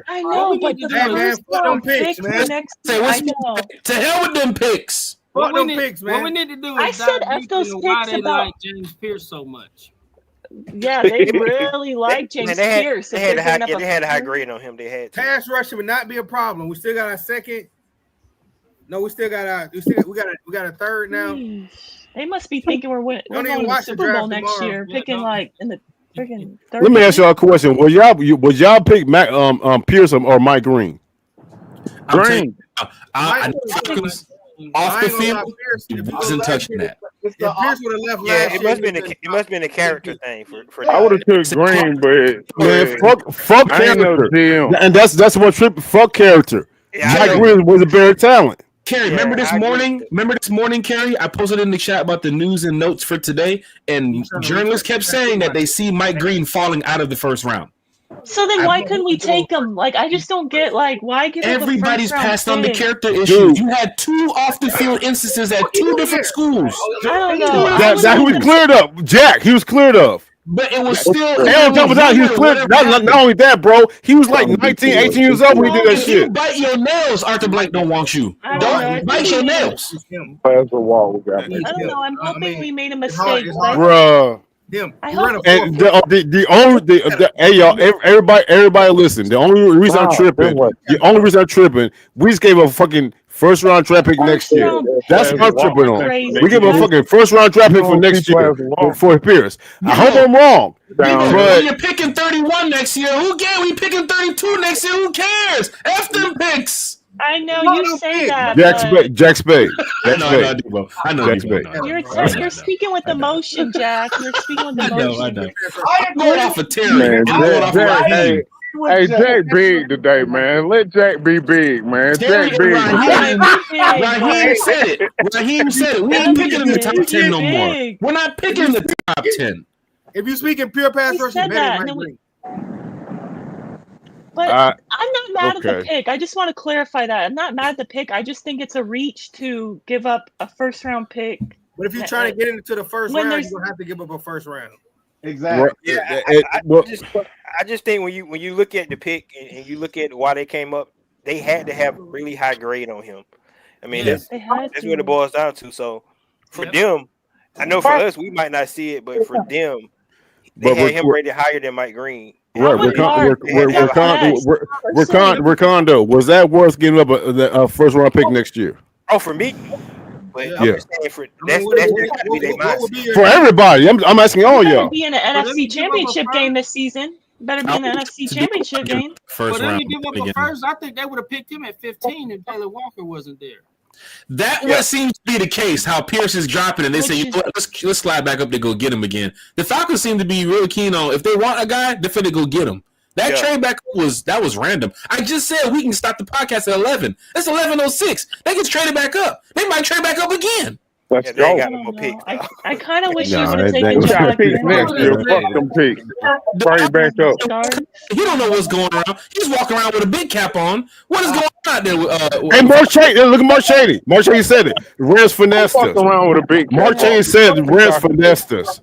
I know, but the first round pick for next Say, year, what's I know. To hell with them picks. What them we, picks, what man. we need to do I is said dive F deep those into why picks they about- like James Pierce so much. Yeah, they really like James Man, they had, Pierce. they if had, they're a high, giving up they a had a high first. grade on him. They had to. Pass rushing would not be a problem. We still got our second. No, we still got our. We got a third now. They must be thinking we're Don't going even to the watch the Super Bowl draft next tomorrow. year, Yeah, picking no. like in the freaking third. Let me ask round. y'all a question. Would y'all pick Pierce or Mike Green? Green. I Falcons off the field. He wasn't touching that. If Pierce would have left Yeah, last it year, must have been a character thing for I would have took Green, but Man, fuck I ain't no character. GM. And that's what trip. Fuck character. Yeah, I Mike know. Green was a better talent. Carrie, remember this morning, Carrie? I posted in the chat about the news and notes for today, and journalists kept saying that they see Mike Green falling out of the first round. So then why couldn't we take him? Like, I just don't get, like, why give up a Everybody's first round passed on the pick? character issues. Dude. You had 2 off the field instances at 2 different schools. I don't know. That he was cleared up. Jack, he was cleared of. But it was still. And on top of that, he was cleared. Not only that, bro. He was like 19, 18 years old when he did that If you shit. bite your nails, Arthur Blank don't want you. Don't bite your nails. Pass the wall. We got I don't know. I'm hoping we made a hard- mistake. it's but Bruh. Him. I He hope- ran a And 4.4. hey y'all, everybody listen. The only reason I'm tripping, we just gave a fucking first round draft pick next year. That's what I'm tripping on. Crazy. We give a fucking first round draft pick for next year for Pierce. I hope I'm wrong, When but you're picking 31 next year, who cares? We picking 32 next year, who cares? F them picks. I know you say that. Jack but Spade, Jack Spade, I know, Debo. I know, Jack Debo. Spade. You're speaking with emotion, Jack. You're speaking with I emotion. know. I'm going off of Terry. Man, I'm going off of Jack, Raheem. hey, Jack big today, man. Let Jack be big, man. Terry Jack and big. Raheem said it. Raheem said it. We ain't picking in the top 10 no more. We're not picking in the top 10. If you speaking pure pass rushing, said better that, than and Mike then Green. But I'm not mad at the okay. pick. I just want to clarify that. I'm not mad at the pick. I just think it's a reach to give up a first round pick. But if you're trying to get into the first When round, there's- you're gonna have to give up a first round. Exactly. Yeah, I just think when you look at the pick and you look at why they came up, they had to have a really high grade on him. I mean, Yeah. that's They had what to. it boils down to. So for them, I know for us we might not see it, but for them, they But had we're- him rated higher than Mike Green. Right, Recondo. Was that worth giving up a first round pick next year? Oh, for me, But Yeah. I'm just saying for that's just gotta be their mindset. For everybody, I'm asking all You better y'all. be in the NFC Championship game this season. You better be in the NFC Championship game. First For them to round. give up a again. first, I think they would have picked him at 15 if Jalen Walker wasn't there. That what seems to be the case. How Pierce is dropping, and they say, you know what, let's slide back up to go get him again. The Falcons seem to be really keen on if they want a guy, they're finna go get him. That trade back was random. I just said we can stop the podcast at 11. It's 11:06. They get traded back up. They might trade back up again. Let's They go. ain't got no more picks. I kind of wish you Nah, would have they- taken they- John Got picks next year. Fuck them picks. Bring it back up. You don't know what's going around. He's walking around with a big cap on. What is going on out there? Hey, Mark Cheney, look at Mark Cheney. Mark Cheney said it. The Rams finessed us. Fuck around with a big. Mark Cheney said the Rams finessed us.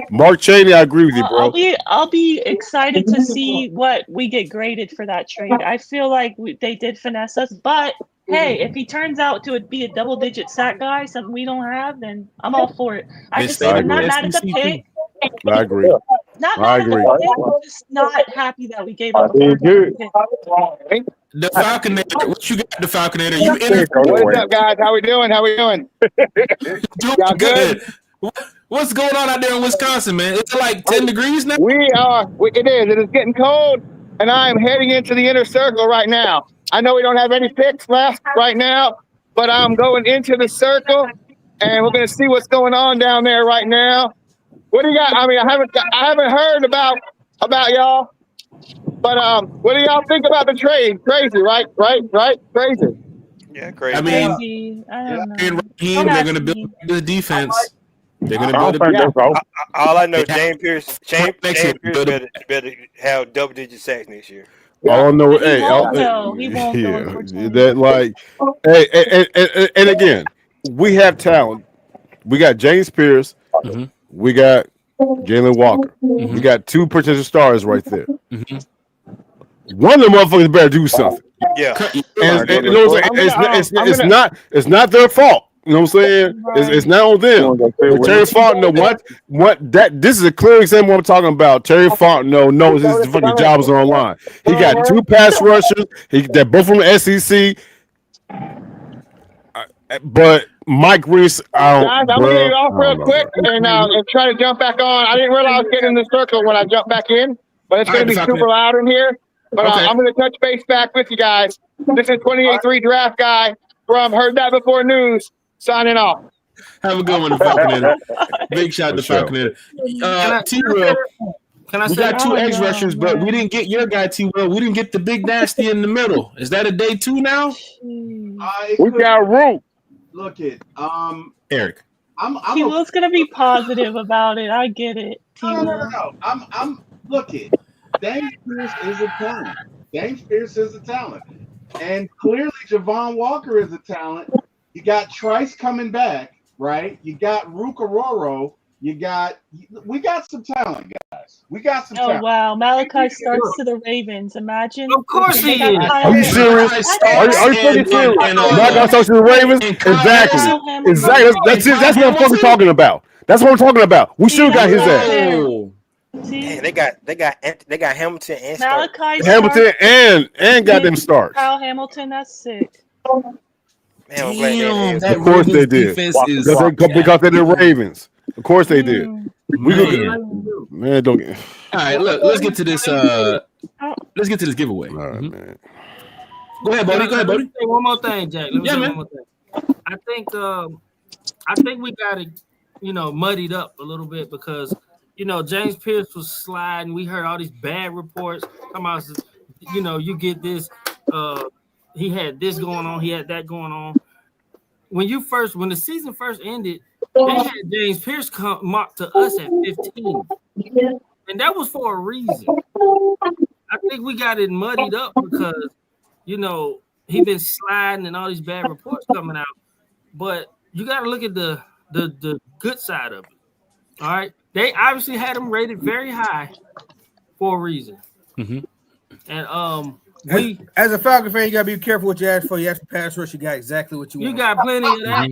Mark Cheney, I agree with you, bro. I'll be excited to see what we get graded for that trade. I feel like they did finesse us, but hey, if he turns out to be a double-digit sack guy, something we don't have, then I'm all for it. I'm not mad at the pick. I agree. Not I mad at the agree. pick. I'm just not happy that we gave up a first pick. The Falconator, what you got, the Falconator? You in it? What is up, guys? How we doing? How we doing? Y'all good? What's going on out there in Wisconsin, man? It's like 10 degrees now? We are. It is. It is getting cold, and I am heading into the inner circle right now. I know we don't have any picks left right now, but I'm going into the circle, and we're going to see what's going on down there right now. What do you got? I mean, I haven't heard about y'all, but what do y'all think about the trade? Crazy, right? Crazy. Yeah, crazy. I mean, Crazy. I don't know. and Raheem, they're going to build the defense. They're going to build it. All I know, James Pierce better have double-digit sacks next year. Oh no! Hey, He won't yeah, unfortunately. that like, hey, and again, we have talent. We got James Pierce. We got Jalen Walker. We got two potential stars right there. One of the motherfuckers better do something. Yeah, And you know what I'm saying? It's not their fault. You know what I'm saying? It's not on them. But Terry Fontenot, this is a clear example of what I'm talking about. Terry Fontenot knows his fucking job is online. He got two pass rushers. They're both from the SEC. But Mike Reese, Guys, I'm going to get it off real quick and try to jump back on. I didn't realize I was getting in the circle when I jumped back in, but it's going to be super loud in here. But I'm going to touch base back with you guys. This is 28-3 draft guy from Heard That Before News, signing off. Have a good one, the Falconator. Big shout to the Falconator. T-Will, we got two edge rushers, but we didn't get your guy, T-Will. We didn't get the big nasty in the middle. Is that a day two now? We got room. Look it. Eric. He was gonna be positive about it. I get it. No. I'm look it. James Pierce is a talent. James Pierce is a talent. And clearly Javon Walker is a talent. You got Trice coming back, right? You got Rook Ororo. We got some talent, guys. We got some talent. Oh wow, Malachi starts to the Ravens. Imagine. Of course he is. Are you serious? Are you fucking serious? Malachi starts to the Ravens? Exactly. That's it. That's what I'm fucking talking about. That's what I'm talking about. We should have got his ass. Man, they got Hamilton and Malachi Hamilton and got them starts. Kyle Hamilton, that's sick. Man, I'm glad Of course they did. Because they're the Ravens. Of course they did. Man, don't get. All right, look, let's get to this. Let's get to this giveaway. All right, man. Go ahead, buddy. Let me say one more thing, Jack. Let me say man. one more thing. I think we got it, muddied up a little bit because James Pierce was sliding. We heard all these bad reports. Come out, you get this. He had this going on. He had that going on. When the season first ended, they had James Pierce marked to us at 15, and that was for a reason. I think we got it muddied up because he been sliding and all these bad reports coming out. But you got to look at the good side of it. All right, they obviously had him rated very high for a reason. And as a Falcon fan, you gotta be careful what you ask for. You ask for pass rush, you got exactly what you want. You got plenty of that.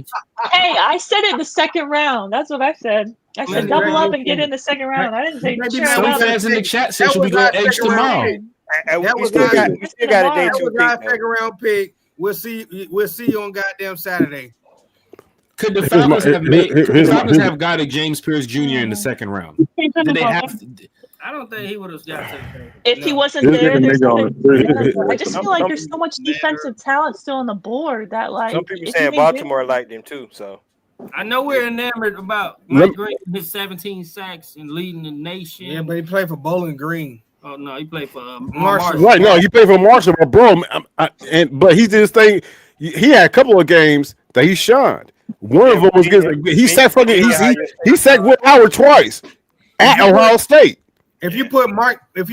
Hey, I said it the second round. That's what I said. I said double up and get in the second round. I didn't say Some fans in the chat said should we go edge tomorrow? That was still got a day two our pick, second round pick. We'll see you on goddamn Saturday. Could the Here's my- Falcons have made? here- Could the here's my- Falcons here's- have got a James Pierce Jr. in the second round? Did they have? I don't think he would have got to. If he wasn't Here's there, the there's nigga on nothing. it. I just feel like there's so much defensive talent still on the board that, like, Some people if you saying can Baltimore liked him too. So I know we're enamored about Let- Mike Green, his 17 sacks and leading the nation. Yeah, but he played for Bowling Green. Oh no, he played for Marshall. Right, no, he played for Marshall, but bro, but he did his thing. He had a couple of games that he shined. One of them was he sacked fucking he sacked Will Howard twice at Ohio State. If you put if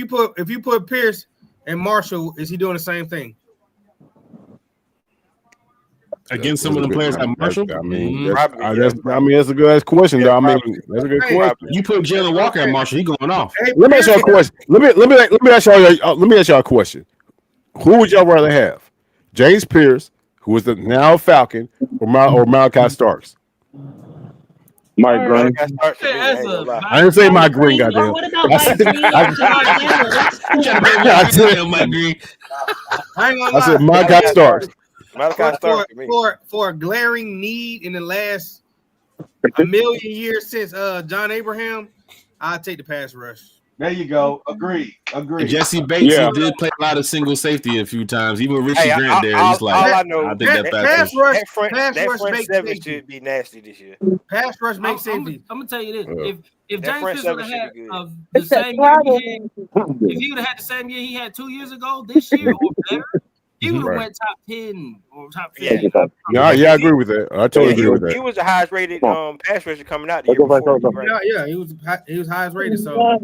you put Pierce and Marshall, is he doing the same thing? Against some of the players like Marshall? I mean, Mhm. that's a good ass question, though. I mean, that's a good question. You put Jalen Walker at Marshall, he going off. Let me ask y'all a question. Let me ask y'all a question. Who would y'all rather have, James Pierce, who is the now Falcon, or Malachi Starks? Mike Green. I didn't say Mike Green, goddamn. What about I said- I said- Mike Green. I ain't gonna I said lie. Malachi Starks. Malachi Starks for me. For a glaring need in the last a million years since John Abraham, I'll take the pass rush. There you go. Agreed. And Jesse Bates he did play a lot of single safety a few times. Even with Richie Grant there, he's like, all I know, I think that pass rush, that front pass rush makes seven safety. should be nasty this year. Pass rush makes safety. I'm gonna tell you this: if That James front Pierce would seven have had should be of the same year he had, if he would have had the same year he had 2 years ago, this year or better, he would have Right. went top 10 or top 50. Yeah, I agree with that. I totally agree with He that. was the highest rated pass rusher coming out the year before. Yeah, he was highest rated. So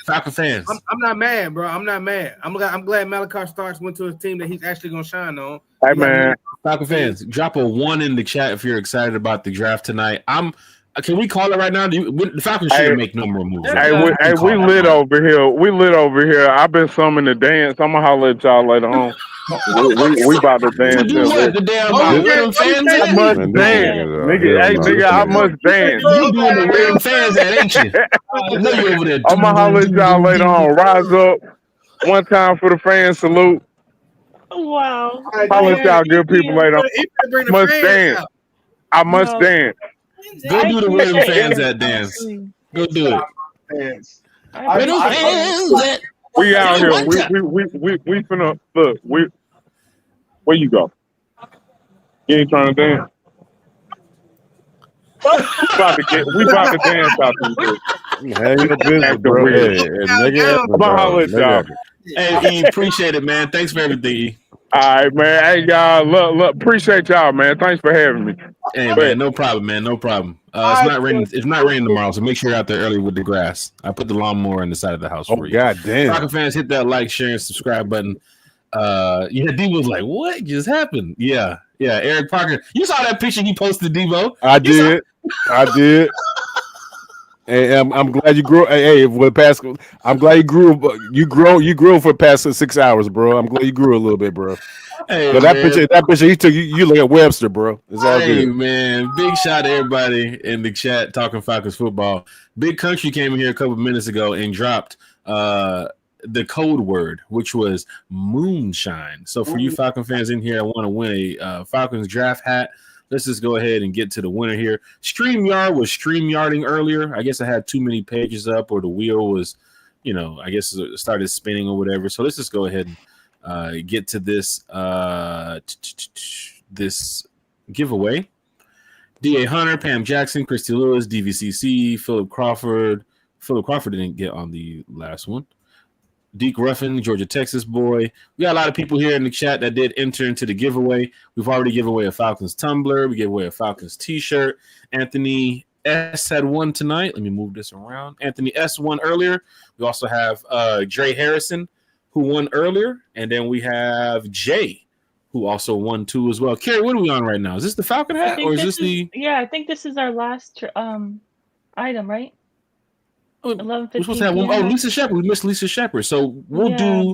Falcon fans. I'm not mad, bro. I'm not mad. I'm glad Malachi Starks went to a team that he's actually gonna shine on. Hey man, Falcon fans, drop a 1 in the chat if you're excited about the draft tonight. Can we call it right now? The Falcons shouldn't make no more moves. Hey, we lit over here. We lit over here. I've been summoned to dance. I'm gonna holler at y'all later on. we about to dance. do what? The damn William fans? I must dance, nigga. Hey, nigga, I must dance. You doing the William fans that, ain't you? I know you over there. I'm gonna holler at y'all later on. Rise up. One time for the fans. Salute. Wow. Holler at y'all good people later on. Must dance. I must dance. Go do the William fans that dance. Go do it. William fans that. We out here. We finna look. Where you go? You ain't trying to dance. We about to dance out there. Hey, your business, bro. Hey, nigga, I'm gonna holler at y'all. Hey, E, appreciate it, man. Thanks for everything, E. All right, man. Hey, y'all. Look, appreciate y'all, man. Thanks for having me. Hey, man, no problem, man. No problem. It's not raining. It's not raining tomorrow, so make sure you're out there early with the grass. I put the lawnmower in the side of the house for you. God damn. Falcon fans, hit that like, share, and subscribe button. D was like, "What just happened?" Yeah. Eric Parker, you saw that picture he posted, Devo. I did. And I'm glad you grew. Hey, for the past, I'm glad you grew. You grew for the past 6 hours, bro. I'm glad you grew a little bit, bro. Hey, so that picture he took, you look at Webster, bro. It's all Hey, good. man, big shout to everybody in the chat talking Falcons football. Big Country came in here a couple minutes ago and dropped the code word, which was moonshine. So for you Falcon fans in here, I want to win a Falcons draft hat. Let's just go ahead and get to the winner here. StreamYard was StreamYarding earlier. I guess I had too many pages up, or the wheel was, I guess it started spinning or whatever. So let's just go ahead and get to this this giveaway. D.A. Hunter, Pam Jackson, Christy Lewis, DVCC, Philip Crawford. Philip Crawford didn't get on the last one. Deke Ruffin, Georgia, Texas boy. We got a lot of people here in the chat that did enter into the giveaway. We've already given away a Falcons tumbler. We gave away a Falcons t-shirt. Anthony S had one tonight. Let me move this around. Anthony S won earlier. We also have Dre Harrison, who won earlier. And then we have Jay, who also won 2 as well. Carrie, what are we on right now? Is this the Falcon hat or is this the... Yeah, I think this is our last item, right? 11:15. We're supposed to have one. Oh, Lisa Shepard. We missed Lisa Shepard. So we'll do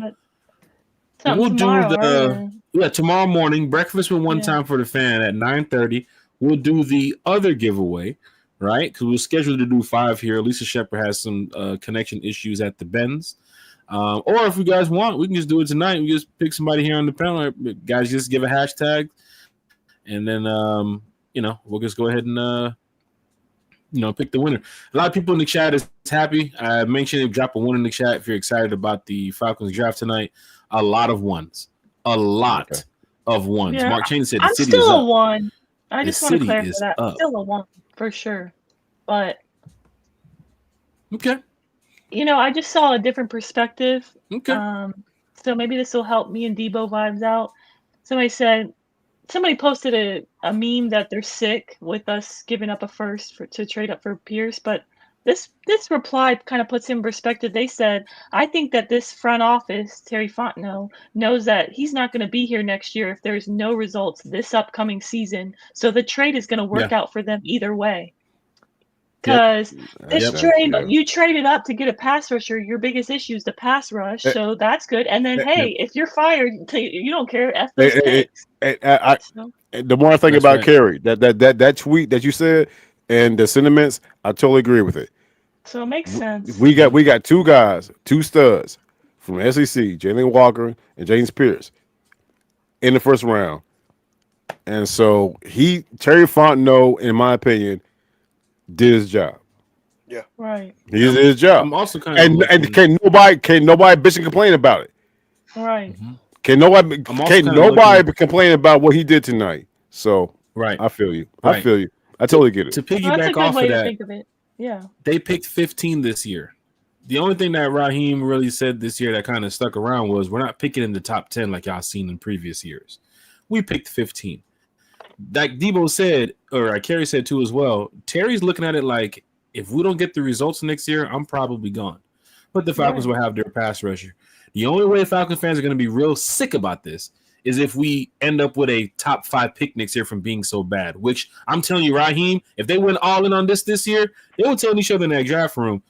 tomorrow morning breakfast with one time for the fan at 9:30. We'll do the other giveaway, right? Because we're scheduled to do 5 here. Lisa Shepard has some connection issues at the Benz. Or if you guys want, we can just do it tonight. We just pick somebody here on the panel. Guys, just give a hashtag, and then we'll just go ahead and pick the winner. A lot of people in the chat is happy. I mentioned drop a one in the chat if you're excited about the Falcons draft tonight. A lot of ones. A lot of ones. Yeah, Mark Cheney said the I'm city still is a up. one. I The just want to city clarify is that. up. Still a one for sure. But Okay. I just saw a different perspective. Okay. So maybe this will help me and Debo vibes out. Somebody posted a meme that they're sick with us giving up a first to trade up for Pierce, but this reply kind of puts in perspective. They said, I think that this front office, Terry Fontenot, knows that he's not going to be here next year if there's no results this upcoming season. So the trade is going to work out for them either way. Because this trade, you traded up to get a pass rusher. Your biggest issue is the pass rush, so that's good. And then, hey, if you're fired, you don't care. F those picks. The more I think about Kerry, that tweet that you said and the sentiments, I totally agree with it. So it makes sense. We got two guys, two studs from SEC, Jalen Walker and James Pierce, in the first round. And so Terry Fontenot, in my opinion, did his job. Yeah. Right. He did his job. I'm also kind and can nobody bitch and complain about it. Right. Can nobody complain about what he did tonight? So I feel you. I feel you. I totally get it. To Well, that's a piggyback good off way of to that, think of it. Yeah. they picked 15 this year. The only thing that Raheem really said this year that kind of stuck around was we're not picking in the top 10 like y'all seen in previous years. We picked 15. Like Debo said, or Kerry said too as well, Terry's looking at it like if we don't get the results next year, I'm probably gone. But the Falcons will have their pass rusher. The only way Falcons fans are going to be real sick about this is if we end up with a top 5 pick next year from being so bad, which I'm telling you, Raheem, if they went all in on this year, they were telling each other in that draft room,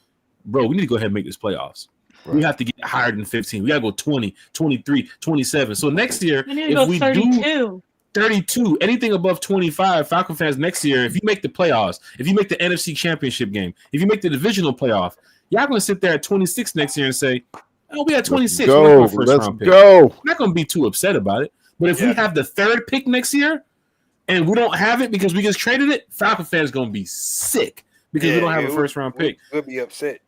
bro, we need to go ahead and make this playoffs. Right. We have to get higher than 15. We got to go 20, 23, 27. So next year, We need to go 32. 32, anything above 25, Falcon fans next year, if you make the playoffs, if you make the NFC championship game, if you make the divisional playoff, y'all going to sit there at 26 next year and say, oh, we had 26. Let's go. I'm not going to be too upset about it. But if we have the 3rd pick next year and we don't have it because we just traded it, Falcon fans going to be sick because we don't have a first-round pick. We'll be upset.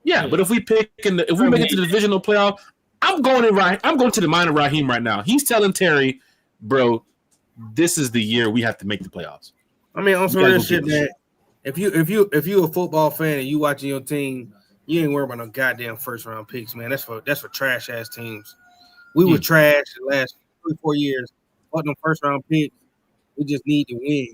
Yeah, but if we pick if we make it to the divisional playoff, I'm going to the mind of Raheem right now. He's telling Terry, bro, this is the year we have to make the playoffs. I mean, on some real shit, man. If you a football fan and you watching your team, you ain't worried about no goddamn first round picks, man. That's for trash ass teams. We were trash the last 3-4 years. But no first round picks. We just need to win.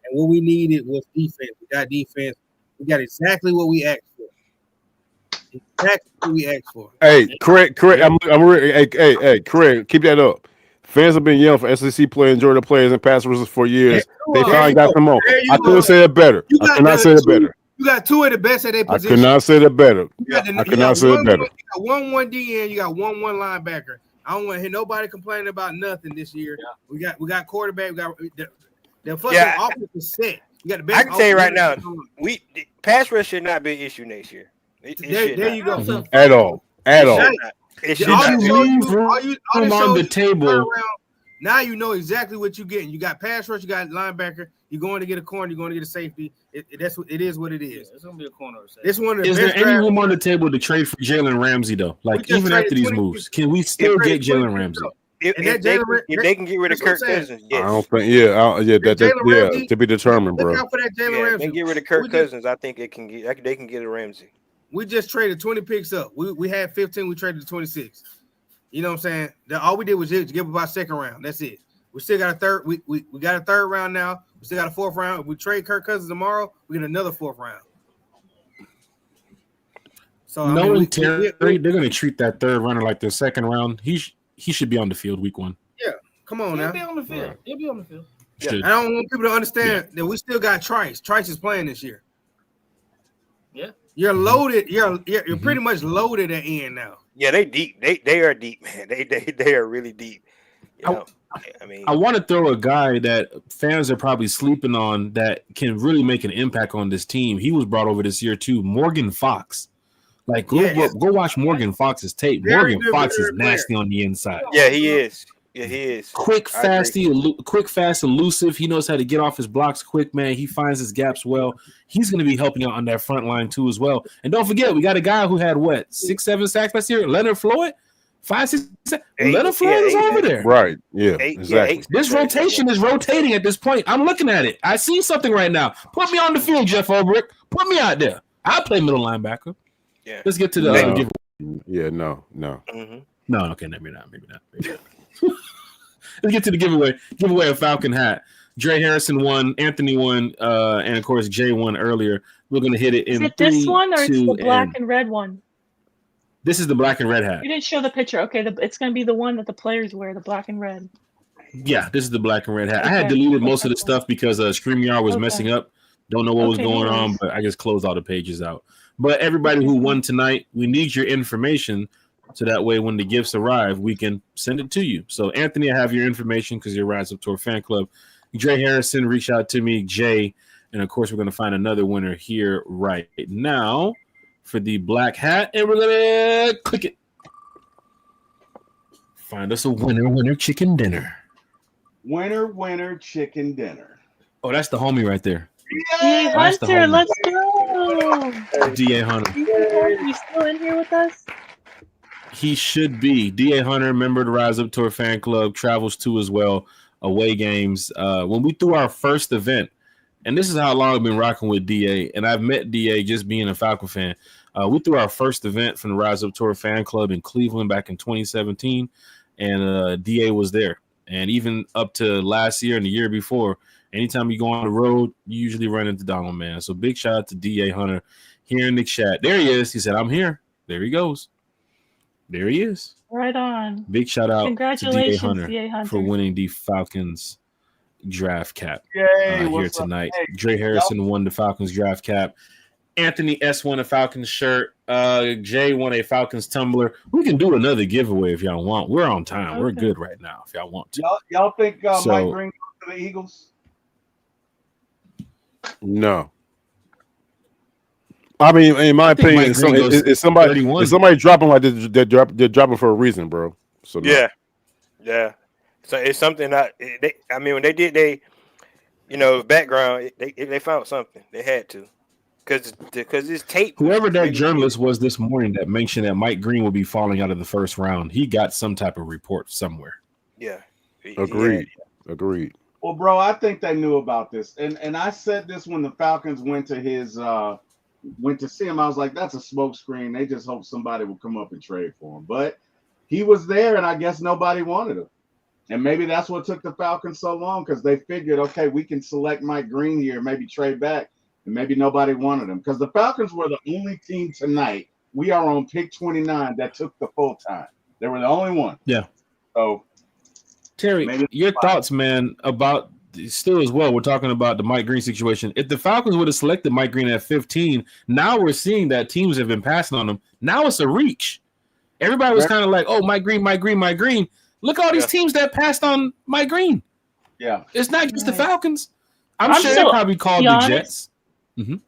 And what we needed was defense. We got defense. We got exactly what we asked for. Exactly what we asked for. Hey, Craig. Hey, Craig, keep that up. Fans have been yelling for SEC players and Georgia players and pass rushers for years. They finally got them on. I couldn't say it better. I could not say it better. You got 2 of the best at their I position. could not say it better. I could not say it better. You got 1-1 DN. You got 1-1 linebacker. I don't want to hear nobody complaining about nothing this year. Yeah. We got quarterback. We got the fucking offense is set. You got the best. I can tell you right now, pass rush should not be an issue next year. There you go. At all. It should not. On the table. Now you know exactly what you're getting. You got pass rush, you got linebacker. You're going to get a corner. You're going to get a safety. It is what it is. It's gonna be a corner. It's one of the Is best there any draft- room on the table to trade for Jalen Ramsey though? Like even after these moves, can we still get Jalen Ramsey? If they can get rid of Kirk Cousins, yes. I don't think. To be determined, bro. Look out for that Jalen Ramsey. They get rid of Kirk Cousins. I think they can get a Ramsey. We just traded 20 picks up. We had 15. We traded to 26. You know what I'm saying? All we did was just give up our second round. That's it. We still got a third. We got a third round now. We still got a 4th round. If we trade Kirk Cousins tomorrow, we get another 4th round. So knowing Terry, they're going to treat that 3rd runner like their 2nd round. He should be on the field week 1. Yeah, come on now. He'll be on the field. He'll be on the field. Yeah. I don't want people to understand that we still got Trice. Trice is playing this year. Yeah. You're loaded. You're pretty much loaded at end now. Yeah, they deep. They are deep, man. They are really deep. You know? I mean, I want to throw a guy that fans are probably sleeping on that can really make an impact on this team. He was brought over this year too, Morgan Fox. Like go watch Morgan Fox's tape. Morgan Fox is nasty on the inside. Yeah, he is. Yeah, he is. Quick, I agree. fast, elusive. He knows how to get off his blocks quick, man. He finds his gaps well. He's going to be helping out on that front line too as well. And don't forget, we got a guy who had what 6-7 sacks last year. Leonard Floyd, 5-6. Leonard Floyd is over there. Right. Yeah. Exactly. This rotation is rotating at this point. I'm looking at it. I see something right now. Put me on the field, Jeff Ulbrich. Put me out there. I'll play middle linebacker. Yeah. Let's get to the other giveaway. Yeah. No. No. Okay. Maybe not. Let's get to the giveaway. Giveaway a Falcon hat. Dre Harrison won, Anthony won, and of course Jay won earlier. We're gonna hit it in. Is it this one or it's the 2, black and red one? This is the black and red hat. You didn't show the picture. Okay, it's going to be the one that the players wear, the black and red. Yeah, this is the black and red hat. I had Okay. deleted most of the stuff because StreamYard was Okay. messing up. Don't know what was Okay, no going on, worries. but I just closed all the pages out. But everybody who won tonight, we need your information so that way when the gifts arrive, we can send it to you. So Anthony, I have your information because you're Rise Up Tour fan club. Dre Harrison, reach out to me, Jay, and of course we're going to find another winner here right now for the black hat, and we're going to click it. Find us a winner chicken dinner. Winner chicken dinner. Oh, that's the homie right there. Yay, That's the Hunter, homie. let's go. DA Hunter. You still in here with us? He should be. DA Hunter, member of the Rise Up Tour fan club, travels too as well. Away games. When we threw our first event, and this is how long I've been rocking with DA, and I've met DA just being a Falcon fan. We threw our first event from the Rise Up Tour fan club in Cleveland back in 2017, and DA was there. And even up to last year and the year before, anytime you go on the road, you usually run into Donald, man. So big shout out to DA Hunter here in the chat. There he is. He said, I'm here. There he goes. There he is. Right on. Big shout out to DA Congratulations, Hunter, DA Hunter. for winning the Falcons draft cap Yay, here what's up? tonight. Hey, Dre Harrison won the Falcons draft cap. Anthony S won a Falcons shirt. Jay won a Falcons tumbler. We can do another giveaway if y'all want. We're on time. We're good right now if y'all want to. Y'all think So- Mike Green goes to the Eagles? No. I mean, in my think opinion, Mike Green goes it's somebody 31. it's somebody dropping like this, they're dropping for a reason, bro. So no. Yeah. So it's something that when they did background, they found something. They had to, because this tape. Whoever that journalist was this morning that mentioned that Mike Green will be falling out of the first round, he got some type of report somewhere. Yeah. Agreed. Agreed. Well, bro, I think they knew about this, and I said this when the Falcons went to see him. I was like, that's a smokescreen. They just hope somebody will come up and trade for him. But he was there, and I guess nobody wanted him. And maybe that's what took the Falcons so long, because they figured, okay, we can select Mike Green here, maybe trade back, and maybe nobody wanted him. Because the Falcons were the only team tonight. We are on pick 29 that took the full time. They were the only one. Yeah. So, Terry, your thoughts, man, about still as well. We're talking about the Mike Green situation. If the Falcons would have selected Mike Green at 15, now we're seeing that teams have been passing on him. Now it's a reach. Everybody was kind of like, oh, Mike Green. Look at all these teams that passed on Mike Green. Yeah. It's not just the Falcons. I'm sure still- they probably called be the honest, Jets. Mhm.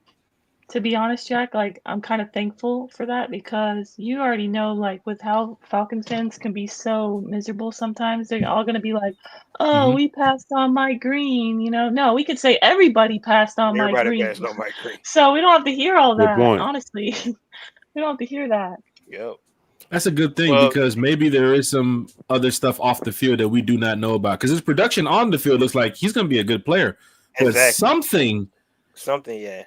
To be honest, Jack, like I'm kind of thankful for that, because you already know, like, with how Falcons fans can be so miserable sometimes, they're all gonna be like, "Oh, we passed on Mike Green," No, we could say everybody passed on Mike Everybody Green, passed on Mike Green. so we don't have to hear all Good that. point. Honestly, we don't have to hear that. Yep. That's a good thing, because maybe there is some other stuff off the field that we do not know about. Because his production on the field looks like he's going to be a good player, but Exactly. something Yeah.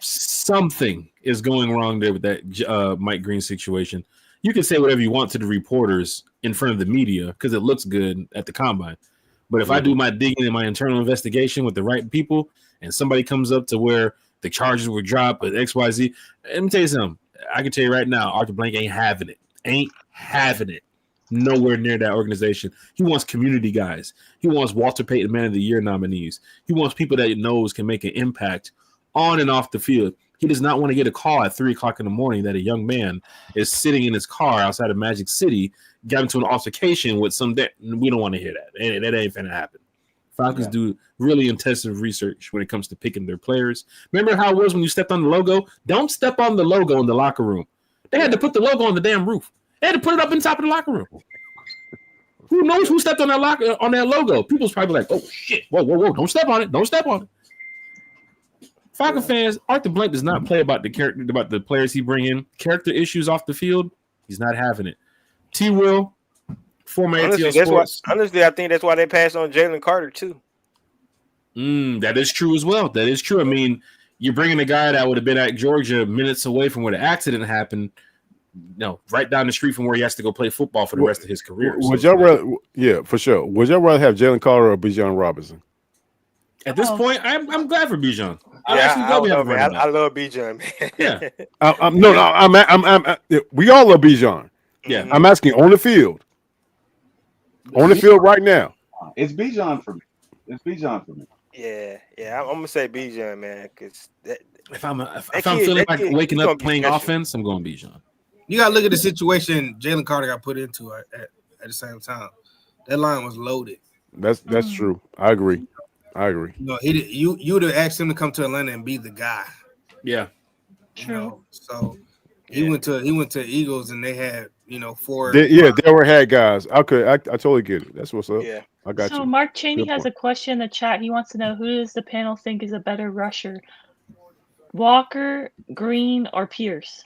is going wrong there with that Mike Green situation. You can say whatever you want to the reporters in front of the media because it looks good at the combine. But if I do my digging and my internal investigation with the right people, and somebody comes up to where the charges were dropped with XYZ, let me tell you something. I can tell you right now, Arthur Blank ain't having it. Nowhere near that organization. He wants community guys. He wants Walter Payton Man of the Year nominees. He wants people that he knows can make an impact on and off the field. He does not want to get a call at 3:00 in the morning that a young man is sitting in his car outside of Magic City, got into an altercation with some. We don't want to hear that. And that ain't finna happen. Falcons do really intensive research when it comes to picking their players. Remember how it was when you stepped on the logo? Don't step on the logo in the locker room. They had to put the logo on the damn roof. They had to put it up in top of the locker room. Who knows who stepped on that logo? People's probably like, oh shit, whoa, don't step on it, don't step on it. Falcon fans, Arthur Blank does not play about the character, about the players he bring in. Character issues off the field, he's not having it. T. Will, former ATL Sports. Honestly, I think that's why they passed on Jalen Carter too. That is true as well. That is true. I mean, you're bringing a guy that would have been at Georgia minutes away from where the accident happened. No, right down the street from where he has to go play football for the rest of his career. Would y'all rather? Yeah, for sure. Would y'all rather have Jalen Carter or Bijan Robinson? At this point, I'm glad for Bijan. I love Bijan, man. Yeah. We all love Bijan. Yeah. I'm asking on the field. On the field right now. It's Bijan for me. It's Bijan for me. Yeah. I'm gonna say Bijan, man, because if I'm feeling like waking up playing offense, I'm going Bijan. You gotta look at the situation Jalen Carter got put into at the same time. That line was loaded. That's true. I agree. No, you would have asked him to come to Atlanta and be the guy. Yeah. True. So he went to Eagles and they had 4. They were had guys. I totally get it. That's what's up. Yeah. I got you. So Mark Cheney Good has a point. question in the chat. He wants to know, who does the panel think is a better rusher, Walker, Green, or Pierce?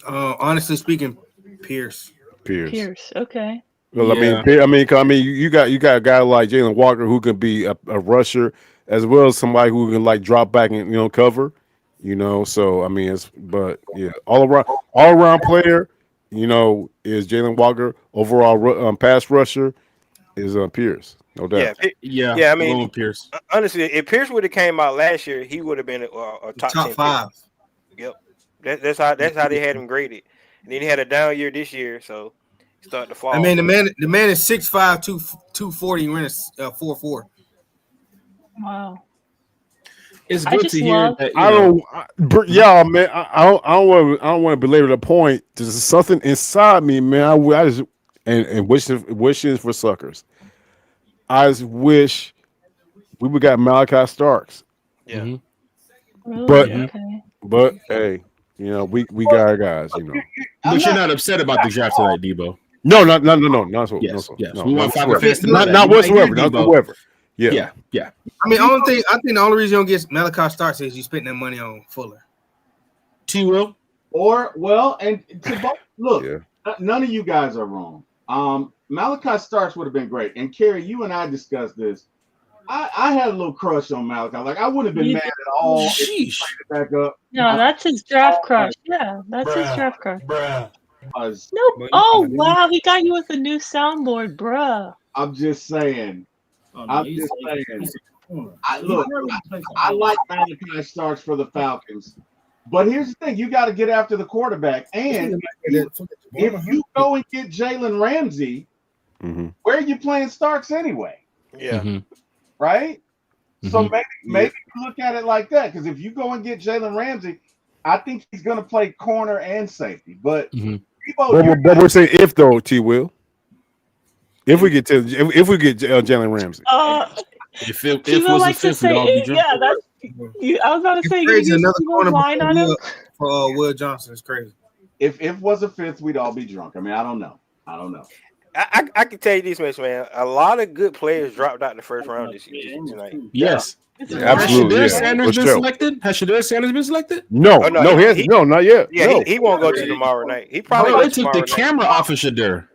Honestly speaking, Pierce. Pierce. Okay. Well, I mean, you got a guy like Jalen Walker who can be a rusher as well as somebody who can like drop back and cover. So I mean, all around player. Is Jalen Walker. Overall pass rusher is Pierce, no doubt. Yeah. I mean, Pierce. Honestly, if Pierce would have came out last year, he would have been a top 10 5. Pick. Yep. That's how they had him graded. And then he had a down year this year, so he started to fall. I mean, the man is 6'5", 240, ran a 4.4. Wow. It's good to hear that. I don't want to belabor the point. There's something inside me, man. I just and wishing for suckers. I just wish we would got Malachi Starks. Yeah. Really? But hey, we got our guys. But you're not upset about the draft tonight, Debo. No, not Yes. no, We want Falcon fans to know not that. whatsoever. Debo. Not whatsoever. Yeah. I mean, I think the only reason you don't get Malachi Starks is you spent that money on Fuller. T. Will. Look, none of you guys are wrong. Malachi Starks would have been great. And Kerry, you and I discussed this. I had a little crush on Malachi. Like, I wouldn't have been mad at all if he played it back up. No, that's his draft crush. Yeah, that's his draft crush. No. Oh, wow. He got you with a new soundboard, bruh. I'm just saying. I like Malachi Starks for the Falcons. But here's the thing. You got to get after the quarterback. And if you go and get Jalen Ramsey, where are you playing Starks anyway? Yeah. Right? So maybe you look at it like that. Because if you go and get Jalen Ramsey, I think he's going to play corner and safety. But but we're saying if though, T. Will. If we get Jalen Ramsey. If was like a fifth, say, we'd all be drunk. yeah, that's. I was about to say, you Crazy, use another corner line on him. for Will Johnson is crazy. If was a fifth, we'd all be drunk. I mean, I don't know. I can tell you this much, man. A lot of good players dropped out in the first round this year tonight. Yes. Absolutely. Has Shedeur Sanders been selected? Has Shedeur Sanders been selected? No, not yet. Yeah, no. he won't go to tomorrow night. He probably they goes took the tomorrow camera off of Shedeur.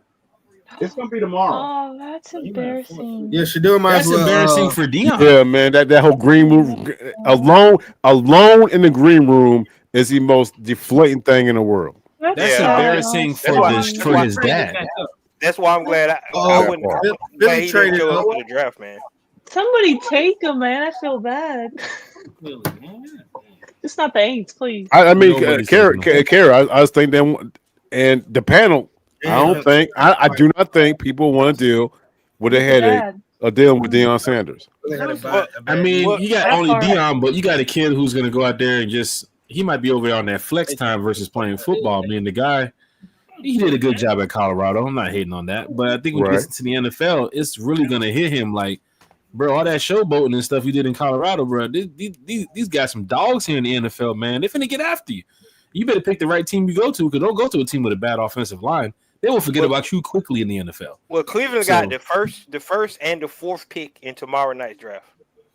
It's gonna be tomorrow. Oh, that's embarrassing. Yeah, Shedeur might That's as well. embarrassing for Dion. Yeah, man, that whole green room alone in the green room is the most deflating thing in the world. That's embarrassing for his dad. That's why I'm glad I wouldn't. Billy traded show up up. for the draft, man. Somebody take him, man. I feel bad. It's not the Aints, please. I mean, Kara, I was thinking that, and the panel. I do not think people want to deal with a headache of dealing with Deion Sanders. I mean, you got only Dion, but you got a kid who's going to go out there and he might be over there on that flex time versus playing football. I mean, the guy, he did a good job at Colorado. I'm not hating on that, but I think when he gets to the NFL, it's really going to hit him like, bro, all that showboating and stuff you did in Colorado, bro. These guys some dogs here in the NFL, man. They're finna get after you. You better pick the right team you go to, because don't go to a team with a bad offensive line. They will forget about you quickly in the NFL. Well, Cleveland got the first and the fourth pick in tomorrow night's draft.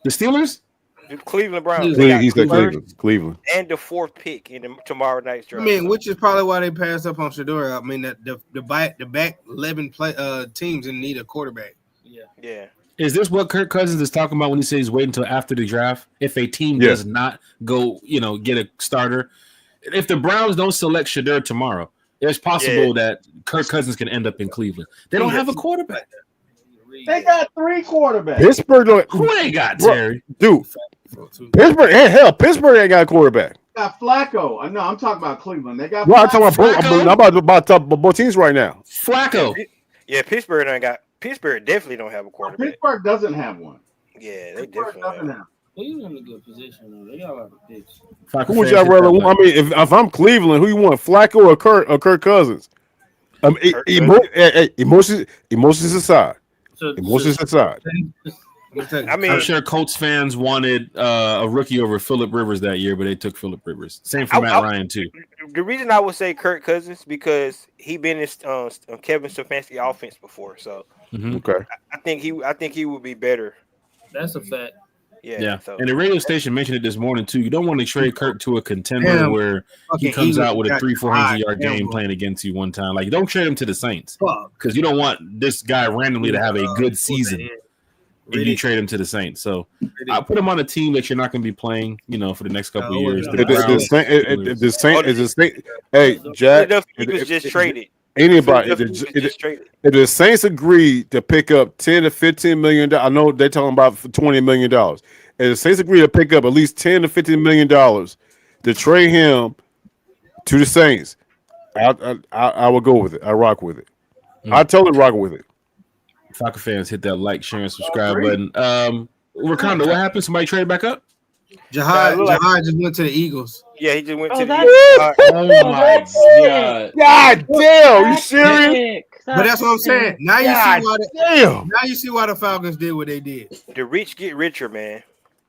The Steelers? The Cleveland Browns. They got He said first Cleveland. and the fourth pick in tomorrow night's I draft. mean, which is probably why they passed up on Shedeur. I mean, the back 11 teams in need a quarterback. Yeah. Is this what Kirk Cousins is talking about when he says he's waiting until after the draft? If a team does not go, get a starter, if the Browns don't select Shedeur tomorrow, it's possible that Kirk Cousins can end up in Cleveland. They don't have a quarterback. They got 3 quarterbacks. Pittsburgh. Who they got, Terry? Dude. Pittsburgh. Hell, Pittsburgh ain't got a quarterback. Got Flacco. No, I'm talking about Cleveland. They got. Well, I'm talking Flacco. about I'm about to talk about both teams right now. Flacco. Yeah, Pittsburgh definitely don't have a quarterback. Pittsburgh doesn't have one. Yeah, they Pittsburgh definitely doesn't have. have. He's in a good position though. They got a lot of picks. Who would y'all rather want? I mean, if I'm Cleveland, who you want, Flacco or Kirk Cousins? Emotions aside. Emotions aside. I mean, I'm sure Colts fans wanted a rookie over Phillip Rivers that year, but they took Phillip Rivers. Same for Matt Ryan too. The reason I would say Kirk Cousins because he been in Kevin Stefanski offense before, so Okay. I think he would be better. That's a fact. Yeah. So. And the radio station mentioned it this morning too. You don't want to trade Kirk to a contender where he comes out with a 300-400 yard game playing against you one time. Like, don't trade him to the Saints because you don't want this guy randomly to have a good season. And you trade him to the Saints, so I put him on a team that you're not going to be playing, for the next couple of years. Hey, Jack, Eagles just traded. Anybody, if the Saints agreed to pick up $10 to $15 million, I know they're talking about $20 million. If the Saints agree to pick up at least $10 to $15 million to trade him to the Saints, I will go with it. I rock with it. I totally rock with it. Falcon fans, hit that like, share, and subscribe button. Ricardo, what happened? Somebody traded back up? Jahad just went to the Eagles. Yeah, he just went to the Oh my god! God damn, you serious? But that's what I'm saying. Now you see why the Falcons did what they did. The rich get richer, man.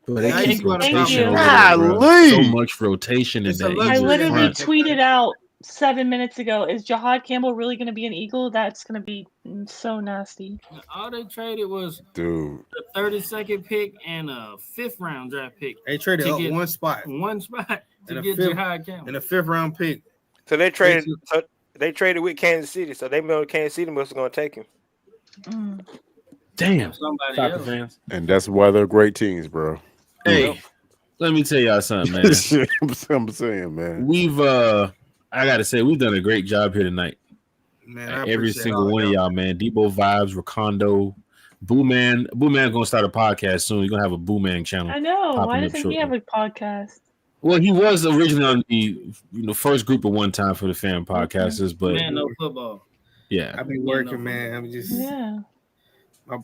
But they Now you keep see why the rotation Falcons- over there, bro. So much rotation in It's the a Eagles I literally front. tweeted out 7 minutes ago, is Jahad Campbell really going to be an Eagle? That's going to be so nasty. All they traded was Dude, a 32nd pick and a 5th round draft pick. They traded to up get one spot to and get Jahad Campbell. and a 5th round pick. So they traded. So they traded with Kansas City. So they know Kansas City was going to take him. Damn, Somebody Falcon else. fans. and that's why they're great teams, bro. Hey, let me tell y'all something, man. I'm saying, man. We've I gotta say, we've done a great job here tonight. Man, I Every appreciate single all one of y'all, man. Debo Vibes, Rakondo, Boo Man. Boo Man's gonna start a podcast soon. He's gonna have a Boo Man channel. I know. popping Why up doesn't shortly. he have a podcast? Well, he was originally on the first group at one time for the fan podcasters, but Man, no football. yeah, I've been working, man. I'm just Yeah.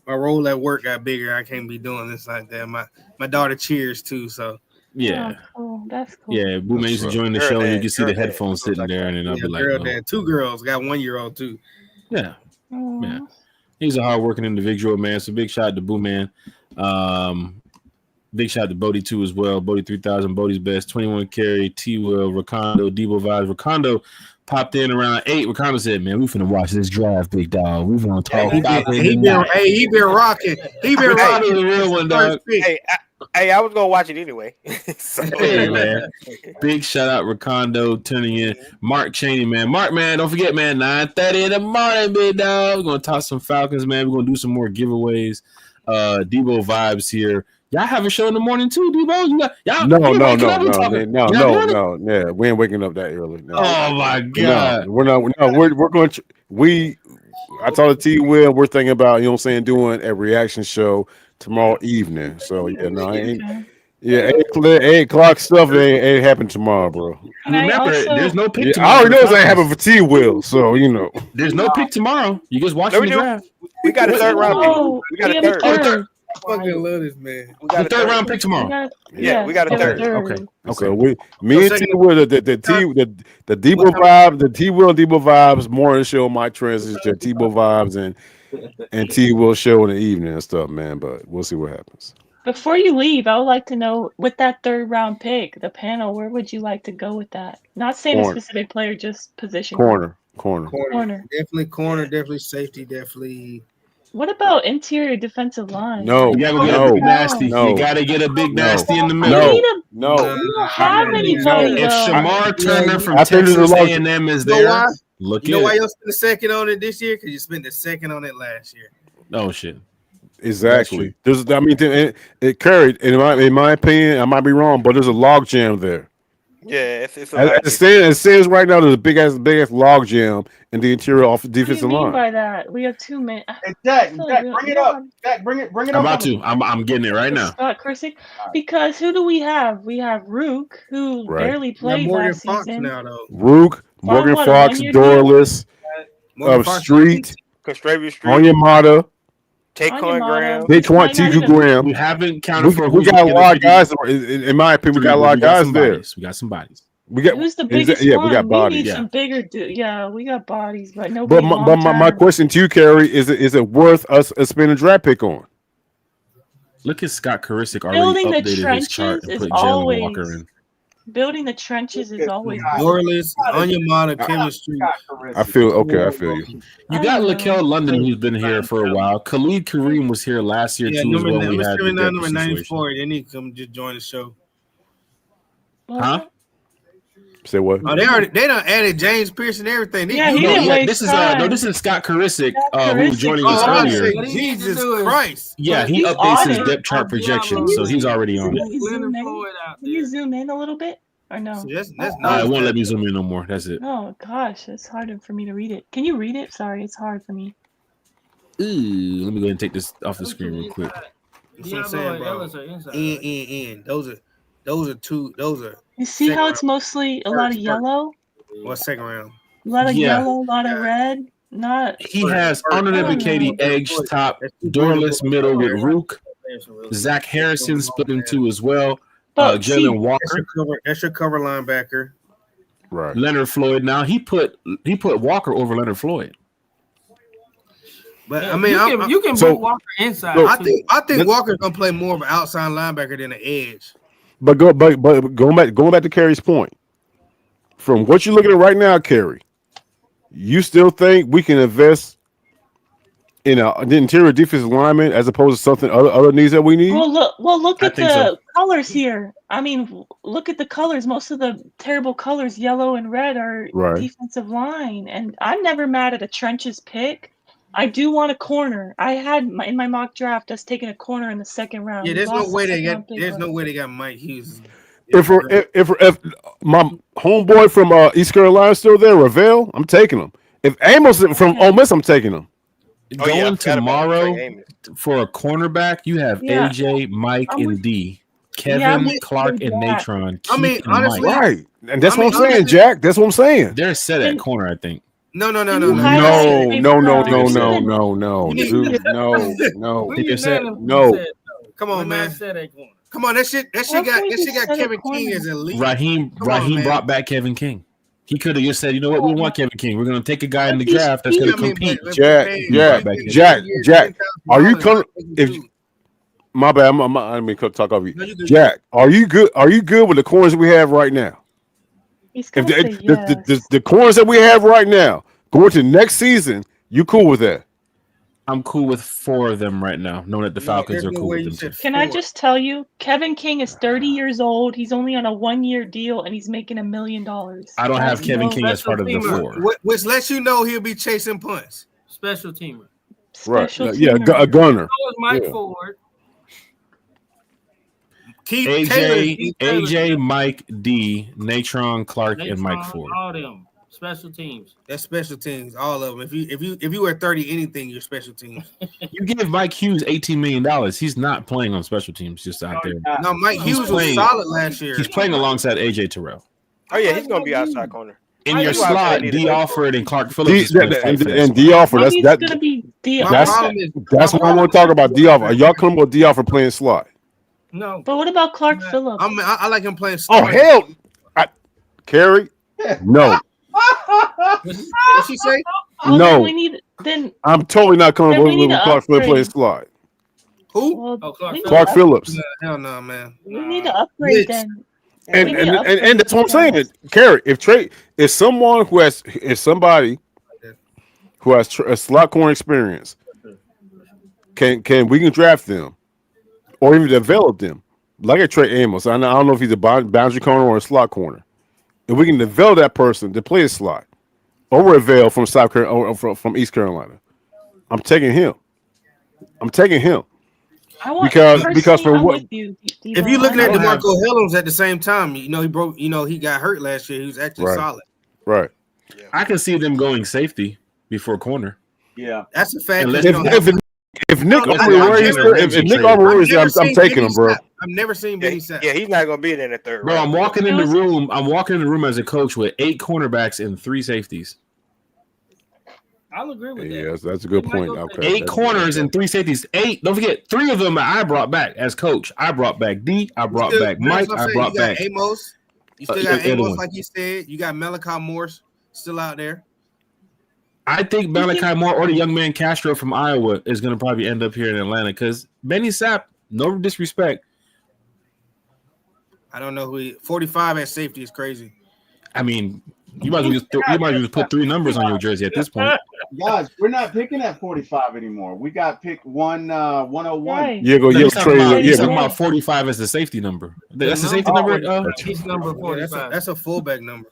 my role at work got bigger. I can't be doing this like that. My daughter cheers too, so yeah, Oh, cool. That's cool. yeah. Boo Man used to join the Girl show, and you dad, can see the girl dad. headphones sitting there, and then I'll be like, girl oh. dad, 2 girls, got 1-year-old too. Yeah, Aw. yeah. He's a hardworking individual, man. So big shout out to Boo Man. Big shout out to Bodie too as well. Bodie 3000, Bodie's best, 21 carry, T Will, Rakondo, Debo Vibes. Rakondo popped in around 8. Rakondo said, "Man, we finna watch this draft, big dog. We gonna talk about it." He been rocking. He been rocking. the real one, dog. Hey, I was gonna watch it anyway. So- Hey, man. Big shout out Rakondo tuning in. Mark Cheney, man. Mark, man, don't forget, man, 9:30 in the morning, big dog. We're gonna toss some Falcons, man. We're gonna do some more giveaways. Debo Vibes here. Y'all have a show in the morning too, Debo. You got y'all. No. Yeah. Yeah, we ain't waking up that early. No. Oh my god. No, we're not. No, we're going to. I told T Will we're thinking about doing a reaction show tomorrow evening. So yeah, no, I ain't. Yeah, 8 o'clock stuff ain't happening tomorrow, bro. Remember, there's no pick Yeah, tomorrow. I already know it's ain't happening for T Will, so There's no pick tomorrow. You just watching the draft. We got a 3rd round pick. Oh, We got a have a 3rd. I fucking love this man. We got The 3rd round pick tomorrow. Yeah, we got a 3rd. Okay. So me and T Will, the Debo vibe, the T Will and Debo vibes, more of the show might transition to Tebow vibes and T Will show in the evening and stuff, man. But we'll see what happens. Before you leave, I would like to know, with that 3rd round pick, the panel, where would you like to go with that? Not saying Corner. a specific player, just position. Corner. Corner. Corner. Definitely corner. Definitely safety. Definitely. What about interior defensive line? No, You gotta get a no, big nasty. no, You gotta get a big no, nasty in the We middle. need a. no. We don't have anybody If though. Shamar Turner from I think there's a Texas lot. A&M is You know why? there, look You know at why it. you spent the second on it this year? Because you spent the second on it last year. Oh shit. Exactly. There's, I mean, it carried. In my opinion, I might be wrong, but there's a log jam there. Yeah, it's a As lot. it stands right now, there's a big ass log jam in the interior off the What do you defensive mean line. by that? We have two men. Hey, Jack, I feel Jack, like bring we it don't up. Jack, bring it I'm up. about to. I'm getting it right now. Scott Krisick, because who do we have? We have Rook, who Right. barely You got played Morgan last Fox season. now, though. Rook, Morgan what, a Fox, one-year deal? Dorless, Morgan Fox Street, Constravious Street, Onyemata, Taquan Onyemata. Graham. He Daquan might not Tiku even- Graham. We haven't counted We for got a who's lot of looking guys. In my opinion, we got a lot of guys some there. bodies. We got some bodies. We got Who's the is biggest that- yeah, one? we got We bodies. need Yeah. some bigger. Yeah, we got bodies, but But nobody long my term. question to you, Kerry, is it worth us spending a draft pick on? Look at Scott Karisic already Building the updated his chart trenches and is put Jalen Walker always in. building the trenches is always. Dorless, Onyemata, Kevin Street. I feel okay. I feel you. You got Lakel London, who's been here for a while. Khalid Kareem was here last year Yeah, too, as number well. We had the 79, depth number situation. 94. They need to come just join the show. Huh? Say what? Oh, they done added James Pierce and everything. They, Yeah, he you didn't waste This is time. this is Scott Karisic, who was Karisic. joining Oh, us I earlier. say, Jesus Christ. Yeah, he He's updates on his it. depth chart projection, so he's already on it. Can you zoom in? Can you zoom in a little bit or no? So that's It nice. won't let me zoom in no more. That's it. Oh gosh, it's hard for me to read it. Can you read it? Sorry, it's hard for me. Ooh, let me go ahead and take this off the screen real quick. That's what I'm saying, Diablo and bro. Ellis are inside. N. Those are two. Those are You see how it's mostly a lot of yellow, what second round? a lot of Yeah. yellow, a lot of red. Not He has Honorable Katie Edge top, Dorless middle with Rook, Zach Harrison split in two as well. But see, Jalen Walker, That's your cover linebacker. Right. Leonard Floyd. Now he put Walker over Leonard Floyd. But Yeah, I mean, you can so- put Walker inside. so- too. I think Walker's gonna play more of an outside linebacker than an edge. But going back to Kerry's point, from what you're looking at right now, Kerry, you still think we can invest in an interior defensive lineman as opposed to something other needs that we need? well, look I at think the so. colors here. I mean, look at the colors. Most of the terrible colors, yellow and red, are Right. defensive line. And I'm never mad at a trenches pick. I do want a corner. I had in my mock draft us taking a corner in the second round. Yeah, We there's no lost the way they second got. round pick, There's but- no way they got Mike Hughes. If my homeboy from East Carolina is still there, Ravel, I'm taking him. If Amos is from Ole Miss, I'm taking him. Oh, yeah, I Going forgot about tomorrow Trey Amos. for a cornerback, you have Yeah. AJ, Mike, I'm and with- D. Yeah, I'm Kevin, with Clark, you and with that. Natron. I mean, Keith and honestly, Mike. Right. And that's I mean, what I'm saying, honestly- Jack. That's what I'm saying. They're set at And- corner, I think. No. Can you No, highlight no, it? no, no, Maybe no, not. no, You need- dude, no. We're Think they're set? unanimous No. said, though. Come on, We're man. not set at corner. Come on, that shit How can we got just set a Kevin King corner? as elite. Raheem Come on, man. brought back Kevin King. He could have just said, you know what, we want Kevin King. We're going to take a guy in the draft that's going to compete. Jack, Jack, are you coming? If my bad, I didn't mean to talk over you. No, you good. Jack, are you good? Are you good with the corners we have right now? He's If gonna say yes. the corners that we have right now going to next season, you cool with that? I'm cool with 4 of them right now, knowing that the Falcons are cool with them too. Can I just tell you, Kevin King is 30 years old. He's only on a 1-year deal, and he's making $1 million. I don't have Kevin King as part of the teamer. 4. Which lets you know he'll be chasing punts. Special teamer. Right. Special Yeah, teamer. a gunner. So is Mike Yeah. Ford. Keith Taylor. AJ, Mike, D, Natron, Clark, and Mike Natron, Ford. All them. Special teams. That's special teams, all of them. If you were 30 anything, you're special teams. You give Mike Hughes $18 million. He's not playing on special teams, just out there. No, Mike He's Hughes was playing- solid last year. He's playing alongside AJ Terrell. Oh yeah, he's gonna be outside corner. In your That's why I said slot, need D to- Alford and Clark Phillips. is And playing for that D spot. offer. That's He's that. gonna be D. That's that's what I want to talk about. D offer. Are y'all coming with D offer playing slot? No. But what about Clark Phillips? I like him playing. Oh starter. hell, Kerry, no, What she say? Well, no. then we need then. I'm totally not coming Then we with need to Clark Phillips playing upgrade. slot. Who? Well, Clark we need Clark to- Phillips. Hell no, man. We need to upgrade Blitz. then. And We need and, to and, upgrade and that's what I'm saying. guys. Kerry, if somebody who has a slot corner experience, we can draft them or even develop them like a Trey Amos. I don't know if he's a boundary corner or a slot corner, and we can develop that person to play a slot over a Veil from South Carolina or from East Carolina. I'm taking him. Because for what? If you're looking at DeMarco Hellams at the same time, he broke. He got hurt last year. He was actually solid. Right. I can see them going safety before corner. Yeah, that's a fact. If Nick Armor is there, I'm taking him, bro. I've never seen Benny Sapp. Yeah, he's not gonna be there in the third. Bro, I'm walking in the room as a coach with 8 cornerbacks and 3 safeties. I'll agree with that. Yes, that's a good point. Okay. 8 corners and 3 safeties. 8. Don't forget, 3 of them I brought back as coach. I brought back D. I brought back Mike. I brought back Amos. You still got Amos, like you said. You got Malachi Morse still out there. I think Malachi Moore or the young man Castro from Iowa is going to probably end up here in Atlanta because Benny Sapp, no disrespect. I don't know who 45 at safety is crazy. I mean, you might as well just put 3 numbers on your jersey at this point. Guys, we're not picking at 45 anymore. We got pick 101. Yeah, He's talking about 45 as the safety number. That's the safety number. He's number 45. That's a fullback number.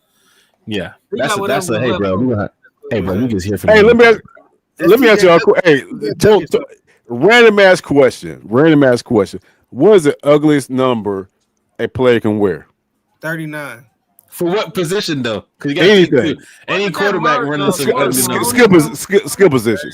Yeah, that's a hey, bro. Hey, bro, you just hear from Hey, let me ask you a random ass question. What is the ugliest number a player can wear? 39. For what position though? Because you Anything. Any quarterback running skill position.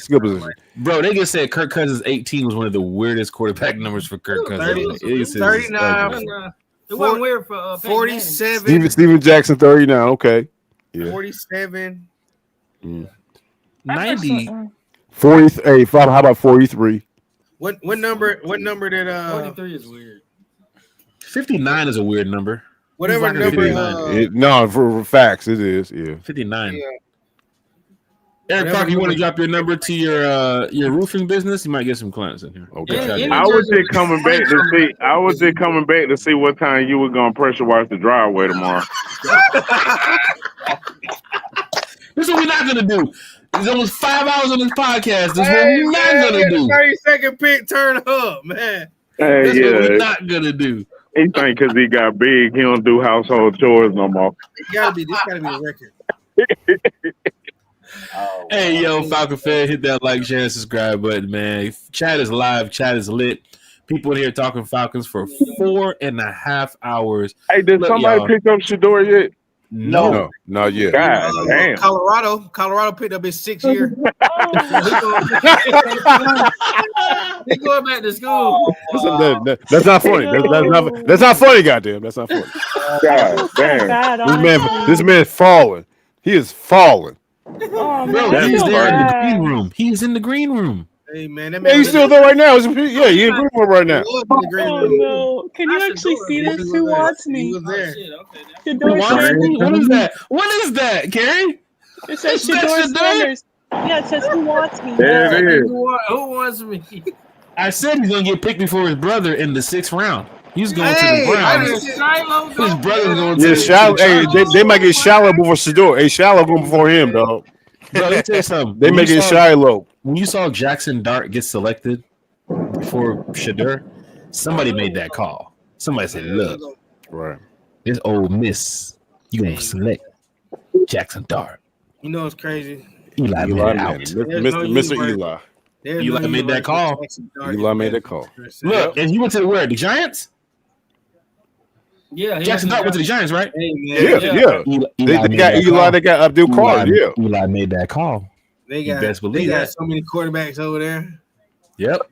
Bro, they just said Kirk Cousins 18 was one of the weirdest quarterback numbers for Kirk Cousins. 39. It wasn't weird for 47. Steven Jackson 39. Okay. Yeah. 47. 90. 40. Hey, how about 43? What number did 43 is weird. 59 is a weird number. Whatever number. No, for facts, it is. Yeah. 59. Yeah. Eric Parker, you want to drop your number to your roofing business? You might get some clients in here. Okay. I was just coming back to see what time you were gonna pressure wash the driveway tomorrow. This is what we're not gonna do. There's almost 5 hours on this podcast. This is what we're not gonna do. 30-second pick, turn up, man. Hey, That's what we're not gonna do. He think because he got big, he don't do household chores no more. This gotta be a record. Hey, yo, Falcon fan, hit that like, share, and subscribe button, man. Chat is live. Chat is lit. People in here talking Falcons for 4.5 hours. Hey, did somebody pick up Shador yet? No, not yet. God damn. Colorado picked up his 6th year. He going back to school. That's not funny. That's not funny. Goddamn, that's not funny. God damn. This man's falling. He is falling. Oh, Bro, he's there in the green room. He's in the green room. Hey man, he's still there right now. Yeah, he's in the green room right now. Oh no! Can you actually see this? Who wants me? He was there. What is that? What is that, Carrie? It says Shador Sanders. Yeah, it says who wants me. There it is. Who wants me? I said he's gonna get picked before his brother in the 6th round. He's going to the Browns. His brother's going to the they might get Shallow before Shador. Hey, Shallow going before him, dog. Bro, let me tell you something. They may get Shiloh. When you saw Jackson Dart get selected before Shador, somebody made that call. Somebody said, "Look, right, this Ole Miss, you gonna select Jackson Dart." You know it's crazy. Eli made it out. Mr. Eli. Eli made that call. Eli made that call. Look, and you went to the Giants? Yeah, Jackson Dart went to the Giants, right? Yeah. They got Eli. They got Abdul Carter. Yeah, Eli made that call. They got so many quarterbacks over there. Yep.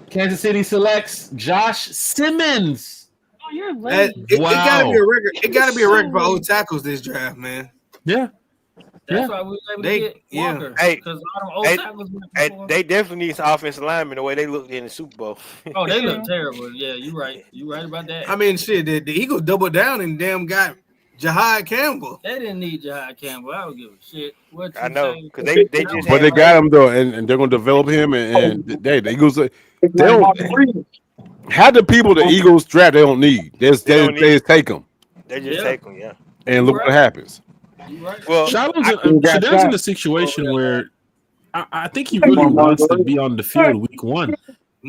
Kansas City selects Josh Simmons. Oh, you're late. It gotta be a record. It gotta be a record for old tackles this draft, man. Yeah. That's why we were able to get Walker. They definitely need some offensive linemen the way they looked in the Super Bowl. Oh, they look terrible. Yeah, you're right. You're right about that. I mean, shit, the Eagles doubled down and damn got Jahad Campbell. They didn't need Jahad Campbell. I don't give a shit. I know, because they just. But they got him though, and they're going to develop him. And the Eagles, they don't have the people the Eagles draft. They don't need. They just take them. They just take them, yeah. And look what happens. Well, Shadell's in a situation where I think he really wants to be on the field week one.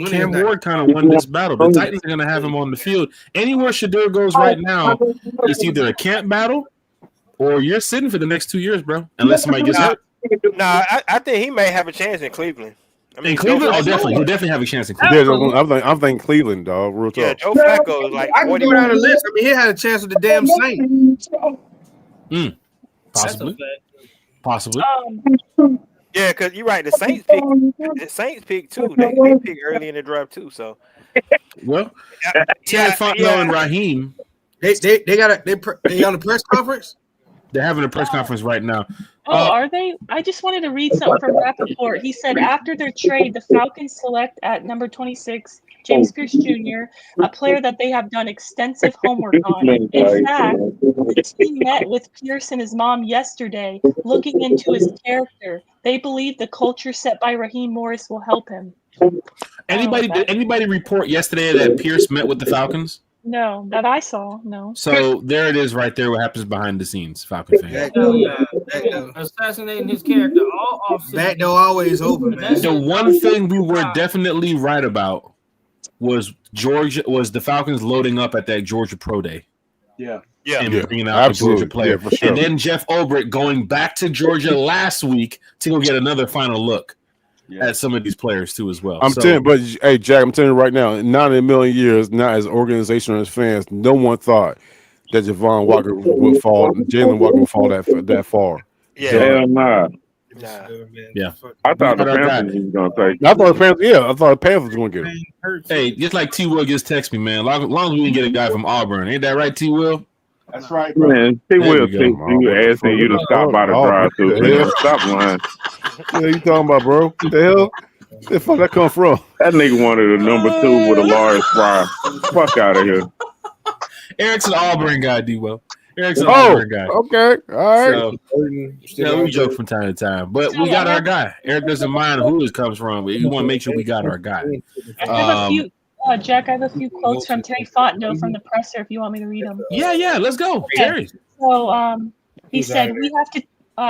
Cam Ward kind of won this battle. The Titans are going to have him on the field. Anywhere Shadell goes right now, it's either a camp battle or you're sitting for the next 2 years, bro. Unless somebody gets hurt. Nah, I think he may have a chance in Cleveland. I mean, In Cleveland, Joe Flacco- definitely. He'll definitely have a chance in Yeah, Cleveland. I'm thinking Cleveland, dog. Real Yeah, talk. Joe Flacco is like I can 40. go down the list. I mean, he had a chance with the damn Saints. Possibly. Possibly. Yeah, because you're right. The Saints pick too. They pick early in the draft too. So Well, Terry Fontenot and Raheem. They on the press conference. They're having a press conference right now. Are they? I just wanted to read something from Rappaport. He said after their trade, the Falcons select at number 26 James Pierce Jr., a player that they have done extensive homework on. In fact, the team met with Pierce and his mom yesterday, looking into his character. They believe the culture set by Raheem Morris will help him. Did anybody report yesterday that Pierce met with the Falcons? No, that I saw. No. So there it is, right there. What happens behind the scenes, Falcon fan. Assassinating his character all off. Back door always open, man. The one thing we were definitely right about was the Falcons loading up at that Georgia Pro Day. Yeah. And Yeah, bringing out the Georgia absolutely. player. Yeah, for sure. And then Jeff Ulbrich going back to Georgia last week to go get another final look at some of these players too as well. I'm telling, but hey, Jack, I'm telling you right now, not in a million years, not as an organization or as fans, no one thought that Javon Walker would fall, Jalen Walker would fall that far. Hell nah. Yeah, I thought the But I Panthers was gonna take. I thought the Panthers was going to get him. Hey, just like T. Will just text me, man. Long as we didn't get a guy from Auburn, ain't that right, T. Will? That's right, bro. Man, he There will we go. text you asking you to stop by the drive-through. Man, stop lying. What are you talking about, bro? What the hell? Where the fuck that come from? That nigga wanted a number 2 with a large fry. Fuck out of here. Eric's an Auburn guy, D. Will. Eric's an Auburn guy. Okay, all right. So, we joke from time to time, but we got our guy. Eric doesn't mind who his comes from, but we want to make sure we got our guy. I have a few, Jack. I have a few quotes from Terry Fontenot from the presser. If you want me to read them. Yeah, let's go, Terry. So, he Who's said that? we have to.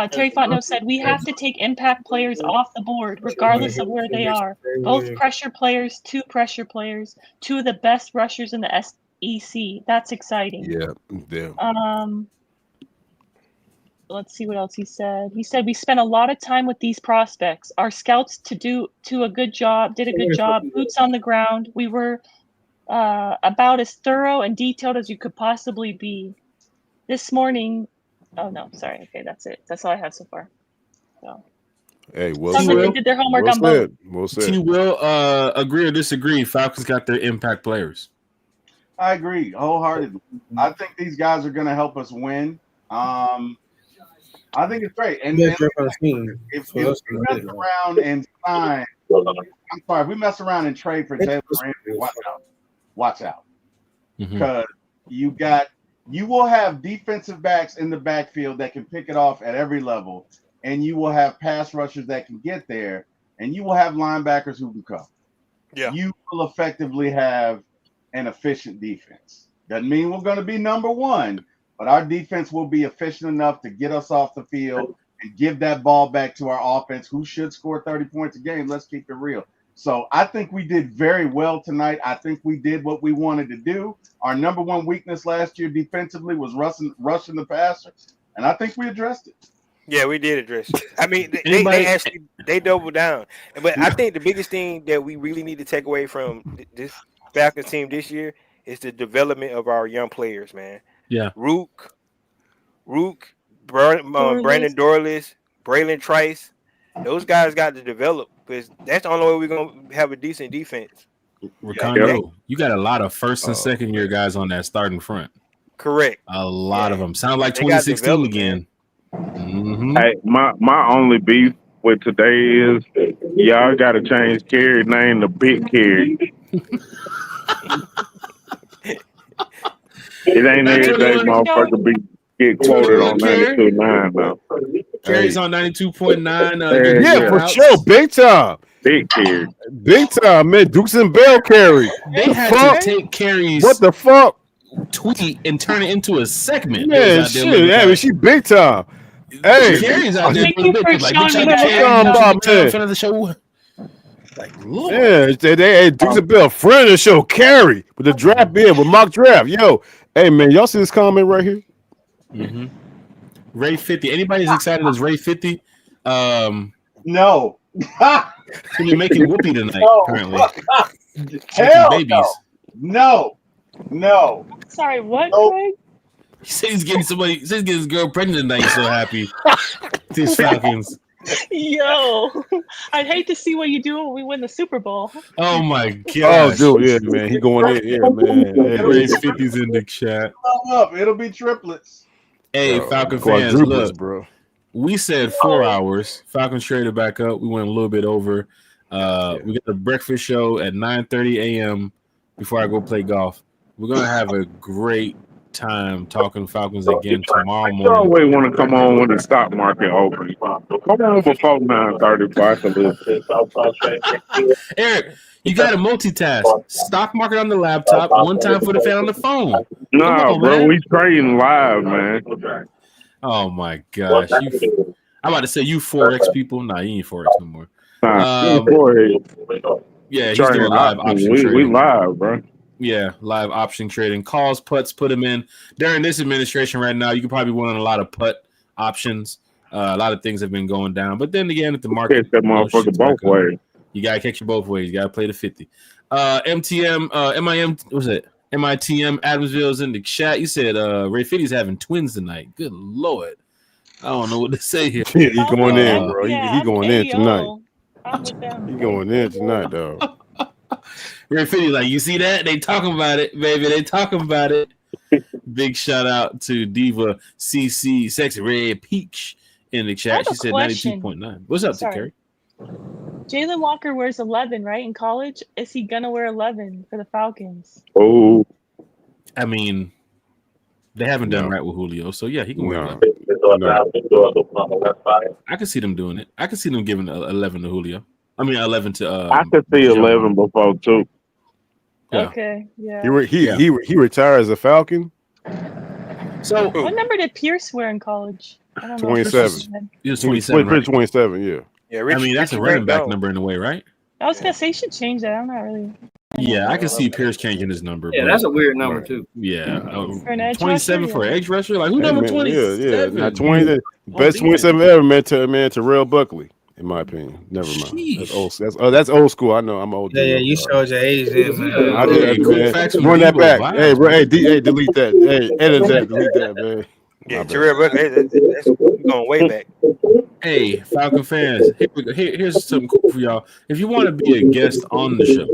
Terry Fontenot said we have to take impact players off the board, regardless of where they are. Both pressure players, 2 pressure players, 2 of the best rushers in the SEC. That's exciting. Yeah. Let's see what else he said. He said we spent a lot of time with these prospects. Our scouts did a good job. Boots on the ground. We were about as thorough and detailed as you could possibly be. This morning. Oh no, sorry. Okay, that's it. That's all I have so far. So. Hey, well Sounds said. like they did their homework well on both. said. Well said. T. Will agree or disagree? Falcons got their impact players. I agree wholeheartedly. I think these guys are going to help us win. I think it's great. And if we mess around and sign, I'm sorry, if we mess around and trade for Jalen Ramsey, watch out. Because you will have defensive backs in the backfield that can pick it off at every level, and you will have pass rushers that can get there, and you will have linebackers who can come. Yeah. You will effectively have an efficient defense. Doesn't mean we're going to be number 1, but our defense will be efficient enough to get us off the field and give that ball back to our offense, who should score 30 points a game. Let's keep it real. So I think we did very well tonight. I think we did what we wanted to do. Our number 1 weakness last year defensively was rushing the passer, and I think we addressed it. Yeah, we did address it. I mean, they actually doubled down. But I think the biggest thing that we really need to take away from this Falcons team this year is the development of our young players, man. Yeah. Rook, Brandon Dorless, Braylon Trice. Those guys got to develop because that's the only way we're going to have a decent defense. Ricardo, you got a lot of first and second year guys on that starting front. Correct. A lot of them. Sound like They got 2016 developed, again. Hey, my only beef with today is y'all got to change Kerry's name to Big Kerry. It ain't every day motherfucker get quoted on 92.9 now. Kerry's on 92.9. Yeah, for sure. Big time. Big Kerry. Big time, man. Dukes and Bell Kerry. They had to take Kerry's what the fuck? tweet and turn it into a segment. Yeah, shit. Yeah, I mean, she big time. Hey, Carrie's out there. Thank you for Like, showing bitch, me I'm that. Carrie in front of the show. Like, Lord. Yeah, they Dukes of Bill, friend of the show, Carrie, with the draft beer, with mock draft. Yo, hey, man, y'all see this comment right here? Mm-hmm. Ray 50. Anybody as excited as Ray 50? No. He'll be making whoopee tonight, No. apparently. Hell babies. No. Sorry, what, Nope. Craig? He said he's getting somebody. He said he's getting his girl pregnant tonight. He's so happy. These Falcons. Yo, I'd hate to see what you do when we win the Super Bowl. Oh my Oh, gosh. dude, yeah, man, he going in, yeah, man. Hey, Ray 50's in the chat. Up. It'll be triplets. Hey, Bro, Falcon fans, quadruplets, look. bro. We said 4 hours. Falcons traded back up. We went a little bit over. We got the breakfast show at 9:30 a.m. before I go play golf. We're gonna have a great time talking Falcons again tomorrow You morning. always want to come on when the stock market opens. Come on before 9:30. Eric, you got to multitask. Stock market on the laptop, one time for the fan on the phone. Nah, Come on, bro, man. we trading live, man. Oh my gosh. I'm about to say you Forex people. Nah, you ain't Forex no more. Nah, Yeah, he's Trading doing live options. option We trading. live, bro. Yeah, live option trading. Calls, putts, put them in. During this administration right now, you can probably win on a lot of putt options. A lot of things have been going down. But then again, if the market Catch that motherfucker shoots back both up, ways. you got to catch it both ways. You got to play the 50. MITM, what's it? MITM, Adamsville's in the chat. You said Ray 50's having twins tonight. Good Lord. I don't know what to say here. He going in, bro. Yeah, He going in AO. tonight. I'm with them. He going in tonight, dog. Ray 50, like, you see that? They talking about it, baby. They talking about it. Big shout out to Diva CC, Sexy Red Peach in the I chat. have She a said question. 92.9. What's up, Sorry. Carrie? Jalen Walker wears 11, right? In college, is he gonna wear 11 for the Falcons? Oh, I mean, they haven't done right with Julio, so yeah, he can wear No. 11. I can see them doing it. I can see them giving 11 to Julio. I mean, 11 to. I could see 11 before too. Yeah. Okay, yeah. He retired as a Falcon. So What number did Pierce wear in college? I don't know. 27. He was He 27. Right? 27, yeah. Yeah, I mean, that's a running back number in a way, right? I was gonna say you should change that. I'm not really. Yeah, I can see Pierce changing his number. Yeah, but- that's a weird number too. Yeah, For an edge 27 rusher, for an yeah. edge rusher. Like who Hey, number man, 27? Yeah. Not 20. The best 27 ever, man. Terrell Buckley, in my opinion. Never mind. That's old. That's old school. I know. I'm old. Yeah, you showed your age there, man. I did, man. Run that back. Hey, bro. Hey, delete that. Hey, edit that. Delete that, man. Yeah, Terrell Buckley, that's going way back. Hey, Falcon fans, here's something cool for y'all. If you want to be a guest on the show,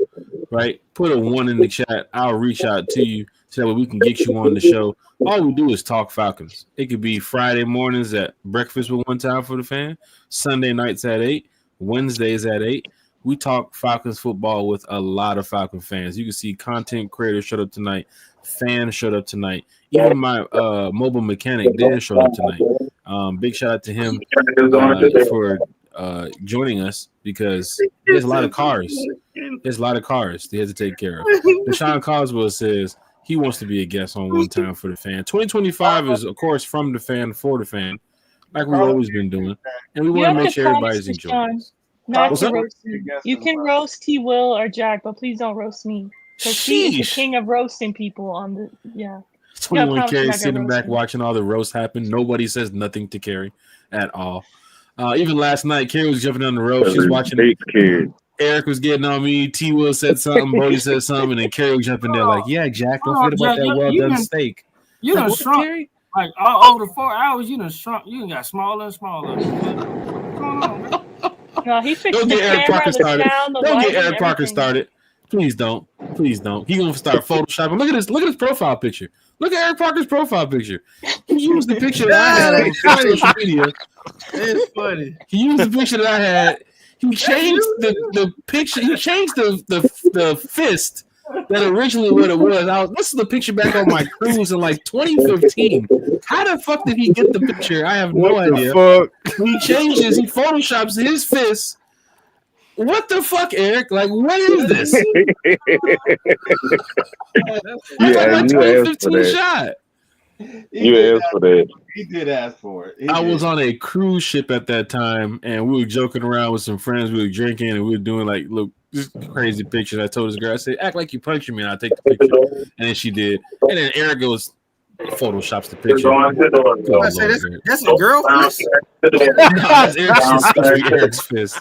right, put a 1 in the chat. I'll reach out to you so that we can get you on the show. All we do is talk Falcons. It could be Friday mornings at breakfast with One Time for the Fan, Sunday nights at 8, Wednesdays at 8. We talk Falcons football with a lot of Falcon fans. You can see content creators showed up tonight, fans showed up tonight. Even my mobile mechanic did show up tonight. Big shout out to him for joining us because there's a lot of cars. There's a lot of cars they have to take care of. Deshaun Coswell says he wants to be a guest on One Time for the Fan. 2025 is, of course, from the fan for the fan, like we've always been doing, and we You want to have make to sure promise everybody's to enjoying. Sean not What's to up? roast me. You can roast T. Will or Jack, but please don't roast me because he is the Sheesh. king of roasting people. On the yeah. 21 promise Carrie you're not sitting gonna back roast me. watching all the roast happen. Nobody says nothing to Carrie at all. Even last night, Carrie was jumping on the rope. She's watching. Eric was getting on me. T. Will said something. Bodie said something, and then Carrie was jumping there like, "Yeah, Jack, don't forget about Jack, that well you done done- steak." You Like, done what, shrunk. Carrie? Like all over the 4 hours, you done shrunk. You done got smaller and smaller. What's going on, man? No, he fixed Don't the get Eric camera, Parker the started. sound, the Don't lighting, get Eric Parker everything. started. Please don't. Please don't. He gonna start photoshopping. Look at this. Look at his profile picture. Look at Eric Parker's profile picture. He used the picture that I had on social media. It's funny. He used the picture that I had. He changed the picture. He changed the fist that originally what it was. This is the picture back on my cruise in like 2015. How the fuck did he get the picture? I have no What the idea. fuck? He changes. He photoshops his fist. What the fuck, Eric? Like, what is this? That's like my you asked for 2015 that. shot. You asked for that. He did ask for it. He I did. was on a cruise ship at that time, and we were joking around with some friends. We were drinking, and we were doing like look just crazy pictures. I told this girl, I said, "Act like you punching me," and I'll take the picture. And then she did. And then Eric goes, photoshops the picture. Oh, I say Lord, that's a girl fist. no, that's Eric's fist.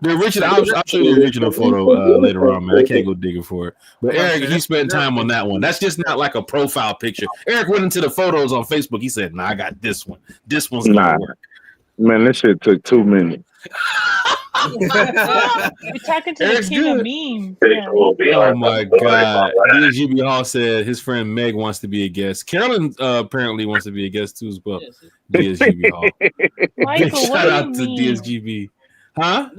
The original, I'll show you the original photo later on, man. I can't go digging for it. But Eric, he spent time on that one. That's just not like a profile picture. Eric went into the photos on Facebook. He said, "Nah, I got this one. This one's gonna work." Man, this shit took 2 minutes. You're talking to Eric's the king of good. memes. Oh my God! DSGB Hall said his friend Meg wants to be a guest. Carolyn apparently wants to be a guest too as well. DSGB Hall. Michael, what Shout do out you to mean? DSGB. Huh?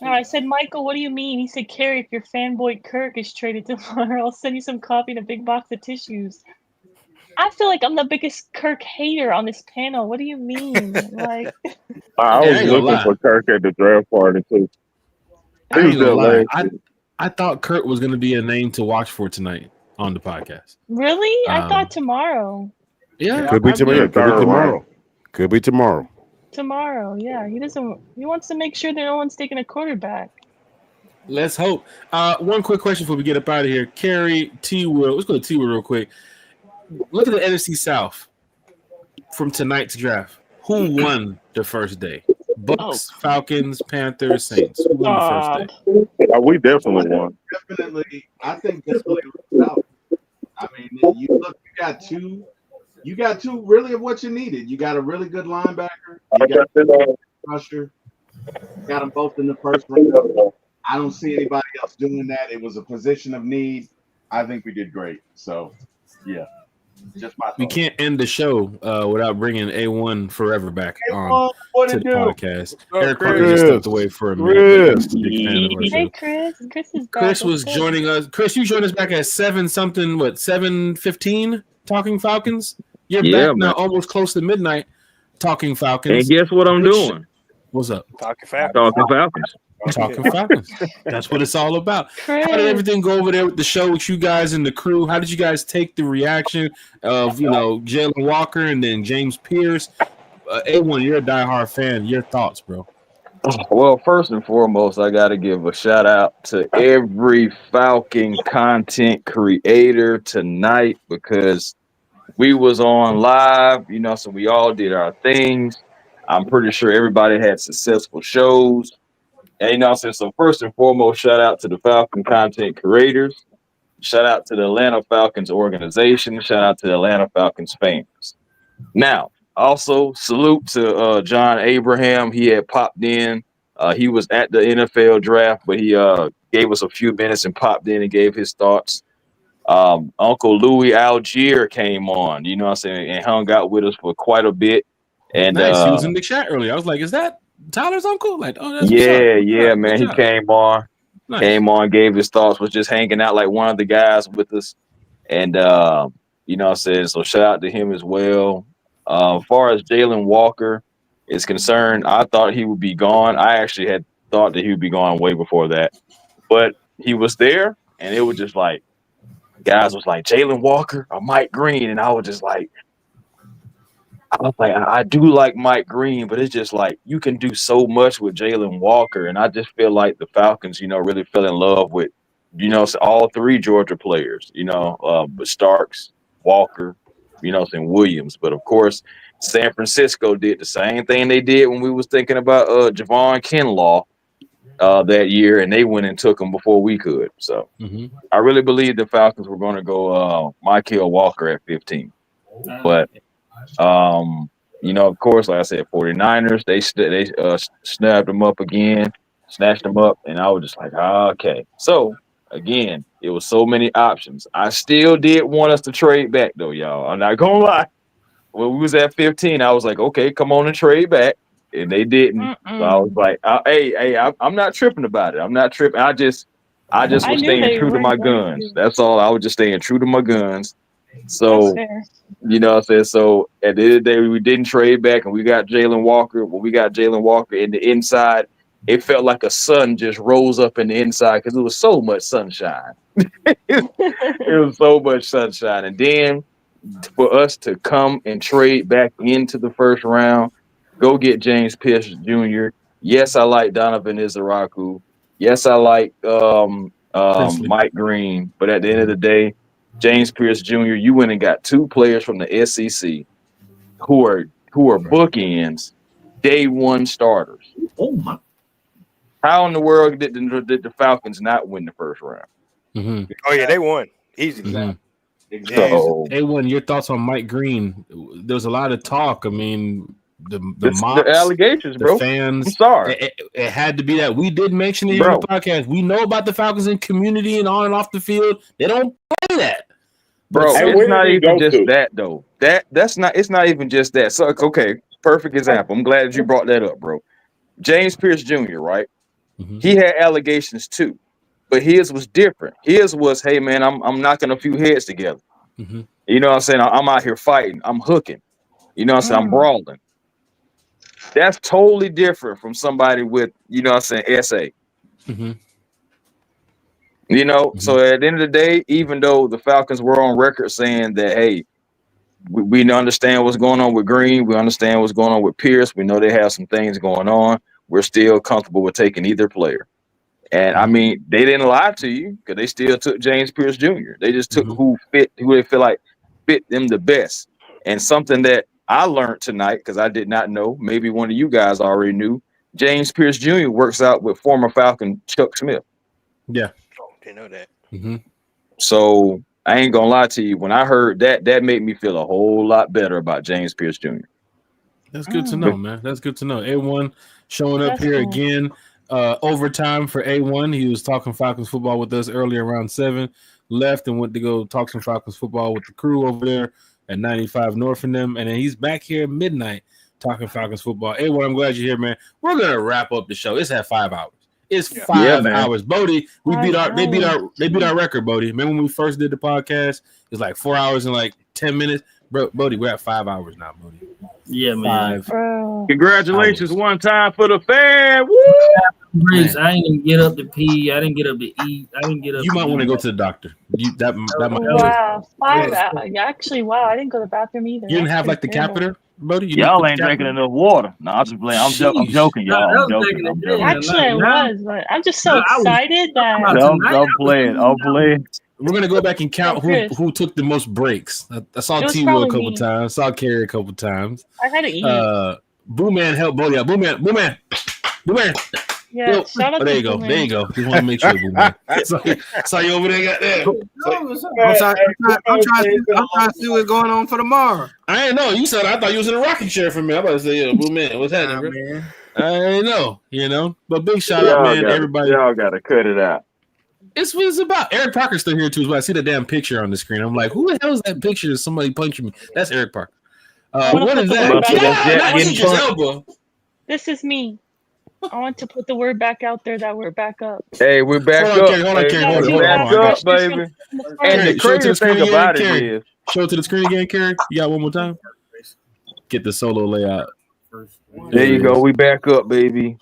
No, I said, Michael, what do you mean? He said, Carrie, if your fanboy Kirk is traded tomorrow, I'll send you some coffee and a big box of tissues. I feel like I'm the biggest Kirk hater on this panel. What do you mean? Like, I was looking for Kirk at the draft party too. I He was ain't gonna there lie. last year. I thought Kurt was gonna be a name to watch for tonight on the podcast. really? I Um, thought tomorrow. Yeah, Could be tomorrow. Could be third tomorrow. round. Could be tomorrow. Tomorrow, yeah. He wants to make sure that no one's taking a quarterback. Let's hope. One quick question before we get up out of here. Carrie, T-Will. Let's go to T-Will real quick. Look at the NFC South from tonight's draft. Who won the first day? Bucks, Falcons, Panthers, Saints. Who won the first day? We definitely won. Definitely, I think definitely out. I mean, you got two really of what you needed. You got a really good linebacker. You got a rusher. You got them both in the first round. I don't see anybody else doing that. It was a position of need. I think we did great. So, yeah. Just my We thought. can't end the show without bringing A1 Forever back on what to it the do? podcast. What's up, Eric Parker just Chris? stepped away for a minute. But he's a big fan of our Hey, show. Chris. Chris is back. Chris was What's up? joining us. Chris, you joined us back at 7:15 talking Falcons. You're Yeah, back now, man. almost close to midnight talking Falcons. And guess what I'm doing? What's up? Talking Falcons. Talking Falcons. Talking Falcons. That's what it's all about. Chris. How did everything go over there with the show with you guys and the crew? How did you guys take the reaction of Jalen Walker and then James Pierce? A1, you're a diehard fan. Your thoughts, bro? Well, first and foremost, I got to give a shout out to every Falcon content creator tonight because we was on live, so we all did our things. I'm pretty sure everybody had successful shows. And so first and foremost, shout out to the Falcon content creators. Shout out to the Atlanta Falcons organization. Shout out to the Atlanta Falcons fans. Now, also salute to John Abraham. He had popped in. He was at the NFL draft, but he gave us a few minutes and popped in and gave his thoughts. Uncle Louis Algier came on, and hung out with us for quite a bit. And Nice. He was in the chat earlier. I was like, is that Tyler's uncle? Like, oh, that's yeah, what's up. man. Good He job. came on, gave his thoughts, was just hanging out like one of the guys with us. And so shout out to him as well. As far as Jalen Walker is concerned, I thought he would be gone. I actually had thought that he would be gone way before that. But he was there, and it was just like, guys was like, Jalen Walker or Mike Green. And I was like, I do like Mike Green, but it's just like you can do so much with Jalen Walker. And I just feel like the Falcons, really fell in love with, all three Georgia players, but Starks, Walker, and Williams. But of course, San Francisco did the same thing they did when we was thinking about Javon Kinlaw that year, and they went and took him before we could. So I really believe the Falcons were going to go Mykal Walker at 15. But of course, like I said, 49ers, they snapped them up again, snatched them up, and I was just like, okay. So again, it was so many options. I still did want us to trade back though, y'all. I'm not gonna lie. When we was at 15, I was like, okay, come on and trade back. And they didn't. So I was like, I'm not tripping about it. I'm not tripping. I just was staying true to my guns. That's all. I was just staying true to my guns. So, so at the end of the day, we didn't trade back and we got Jalen Walker. When we got Jalen Walker in the inside, it felt like a sun just rose up in the inside because it was so much sunshine. It was so much sunshine. And then for us to come and trade back into the first round, go get James Pierce Jr. Yes, I like Donovan Izaraku. Yes, I like Mike Green. But at the end of the day, James Pierce Jr., you went and got 2 players from the SEC who are bookends, day one starters. Oh my! How in the world did the Falcons not win the first round? Mm-hmm. Oh yeah, they won easily. Mm-hmm. So, A1, your thoughts on Mike Green? There's a lot of talk. I mean, the mocks, the allegations, the bro. fans. I'm sorry. It had to be that. We did mention it here on the podcast. We know about the Falcons in community and on and off the field. They don't play that. Bro, it's not even just that though. It's not even just that. So okay, perfect example. I'm glad that you brought that up, bro. James Pierce Jr., right? Mm-hmm. He had allegations too, but his was different. His was, hey man, I'm knocking a few heads together. Mm-hmm. You know what I'm saying? I'm out here fighting. I'm hooking. You know what I'm saying? I'm brawling. That's totally different from somebody with, you know what I'm saying, SA. Mm-hmm. You know, so at the end of the day, even though the Falcons were on record saying that, hey, we understand what's going on with Green, we understand what's going on with Pierce, we know they have some things going on, we're still comfortable with taking either player. And I mean, they didn't lie to you because they still took James Pierce Jr. They just took who they feel like fit them the best. And something that I learned tonight, because I did not know, maybe one of you guys already knew, James Pierce Jr. works out with former Falcon Chuck Smith. Yeah. Oh, didn't know that. Mm-hmm. So I ain't gonna lie to you. When I heard that made me feel a whole lot better about James Pierce Jr. That's good to know, man. That's good to know. A1 showing up That's here cool. again. Overtime for A1. He was talking Falcons football with us earlier around 7. Left and went to go talk some Falcons football with the crew over there at 95 North from them. And then he's back here at midnight talking Falcons football. A1, I'm glad you're here, man. We're gonna wrap up the show. It's at 5 hours. It's 5 hours. Bodie, they beat our record, Bodie. Remember when we first did the podcast? It's like 4 hours and like 10 minutes. Bro, Bodie, we're at 5 hours now, Bodie. Yeah, man. 5. Congratulations, one time for the fan. Woo! Briggs, I didn't even get up to pee. I didn't get up to eat. I didn't get up. You might want to go to the doctor. That might Wow, 5 hours. Actually, wow, I didn't go to the bathroom either. You didn't That's have like the pretty terrible. catheter, Bodie? Y'all ain't drinking enough water. No, I'm just playing. I'm joking, y'all. I'm joking. Actually, I was, but I'm just so excited that. I'm playing. I'm playing. We're gonna go back and count who took the most breaks. I saw It was T Will a probably couple me. times. Saw Carrie a couple times. I had to eat. Boo Man helped Bodie out. Boo Man. Yeah, shout out there to you go. Boo Man. There you go. Just want to make sure, Boo Man. Saw you over there. Got there. I'm trying to see what's going on for tomorrow. I didn't know. You said I thought you was in a rocking chair for me. I'm about to say, Boo Man, what's happening, bro? Man. I didn't know. But big shout out, man. Everybody. Y'all gotta cut it out. It's what it's about. Eric Parker's still here too. As well. I see the damn picture on the screen. I'm like, who the hell is that picture of somebody punching me? That's Eric Parker. What is that? This is me. I want to put the word back out there that we're back up. Hey, we're back up. Hold on, Carrie. We're back up, baby. And the crazy thing about it is, show it to the screen again, Carrie. You got one more time. Get the solo layout. There you go. We back up, baby.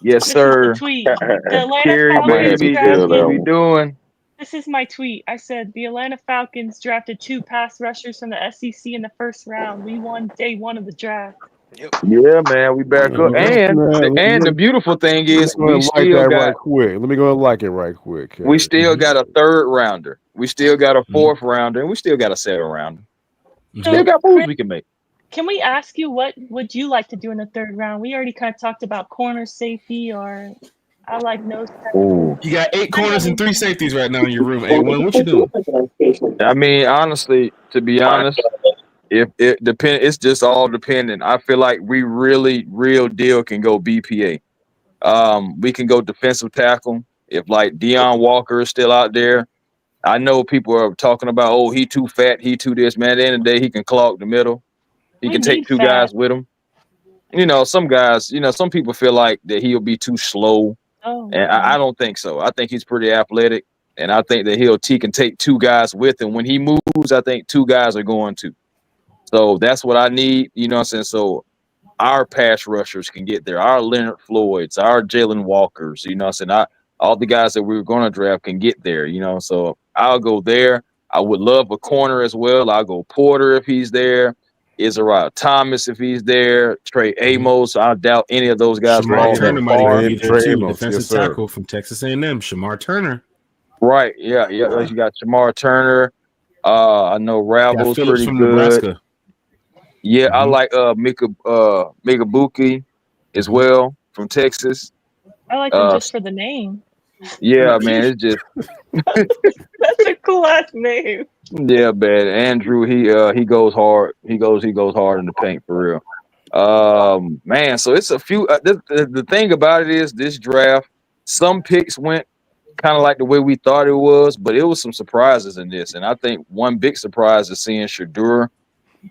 Yes, sir. Tweet. The Atlanta Carrie, Falcons baby, that's what drafted- we doing. This is my tweet. I said the Atlanta Falcons drafted 2 pass rushers from the SEC in the first round. We won day 1 of the draft. Yeah, man, we back up. And the beautiful thing is, we still got right quick. Let me go and like it right quick. we still got a 3rd rounder. We still got a 4th rounder, and we still got a 7th rounder. Still got moves we can make. Can we ask you what would you like to do in the 3rd round? We already kind of talked about corner, safety, or I like nose tackle. You got 8 corners and 3 safeties right now in your room. A1, what you doing? I mean, honestly, to be honest, if it depend, it's just all dependent. I feel like we really, real deal can go BPA. We can go defensive tackle if like Deion Walker is still out there. I know people are talking about, oh, he too fat, he too this. Man, at the end of the day, he can clog the middle. He can take 2 guys with him. You know, some guys, some people feel like that he'll be too slow. Oh, And I don't think so. I think he's pretty athletic. And I think that he can take 2 guys with him. When he moves, I think 2 guys are going to. So that's what I need. You know what I'm saying? So our pass rushers can get there. Our Leonard Floyds, our Jalen Walkers, you know what I'm saying? All the guys that we were going to draft can get there, So I'll go there. I would love a corner as well. I'll go Porter if he's there. Israel Thomas if he's there. Trey Amos. I doubt any of those guys Shamar fall Turner that might far. even be there too. Amos, Defensive yes, sir. tackle from Texas A&M. Shamar Turner. Right. Yeah. You got Shamar Turner. I know Got Ravel's Phillips pretty from good. Nebraska. Yeah, I like Mika Buki as well from Texas. I like him just for the name. Yeah, man, it's just That's a cool ass name. yeah, man. Andrew, he goes hard. He goes hard in the paint for real. Man, so it's a few. The thing about it is this draft. Some picks went kind of like the way we thought it was, but it was some surprises in this. And I think one big surprise is seeing Shedeur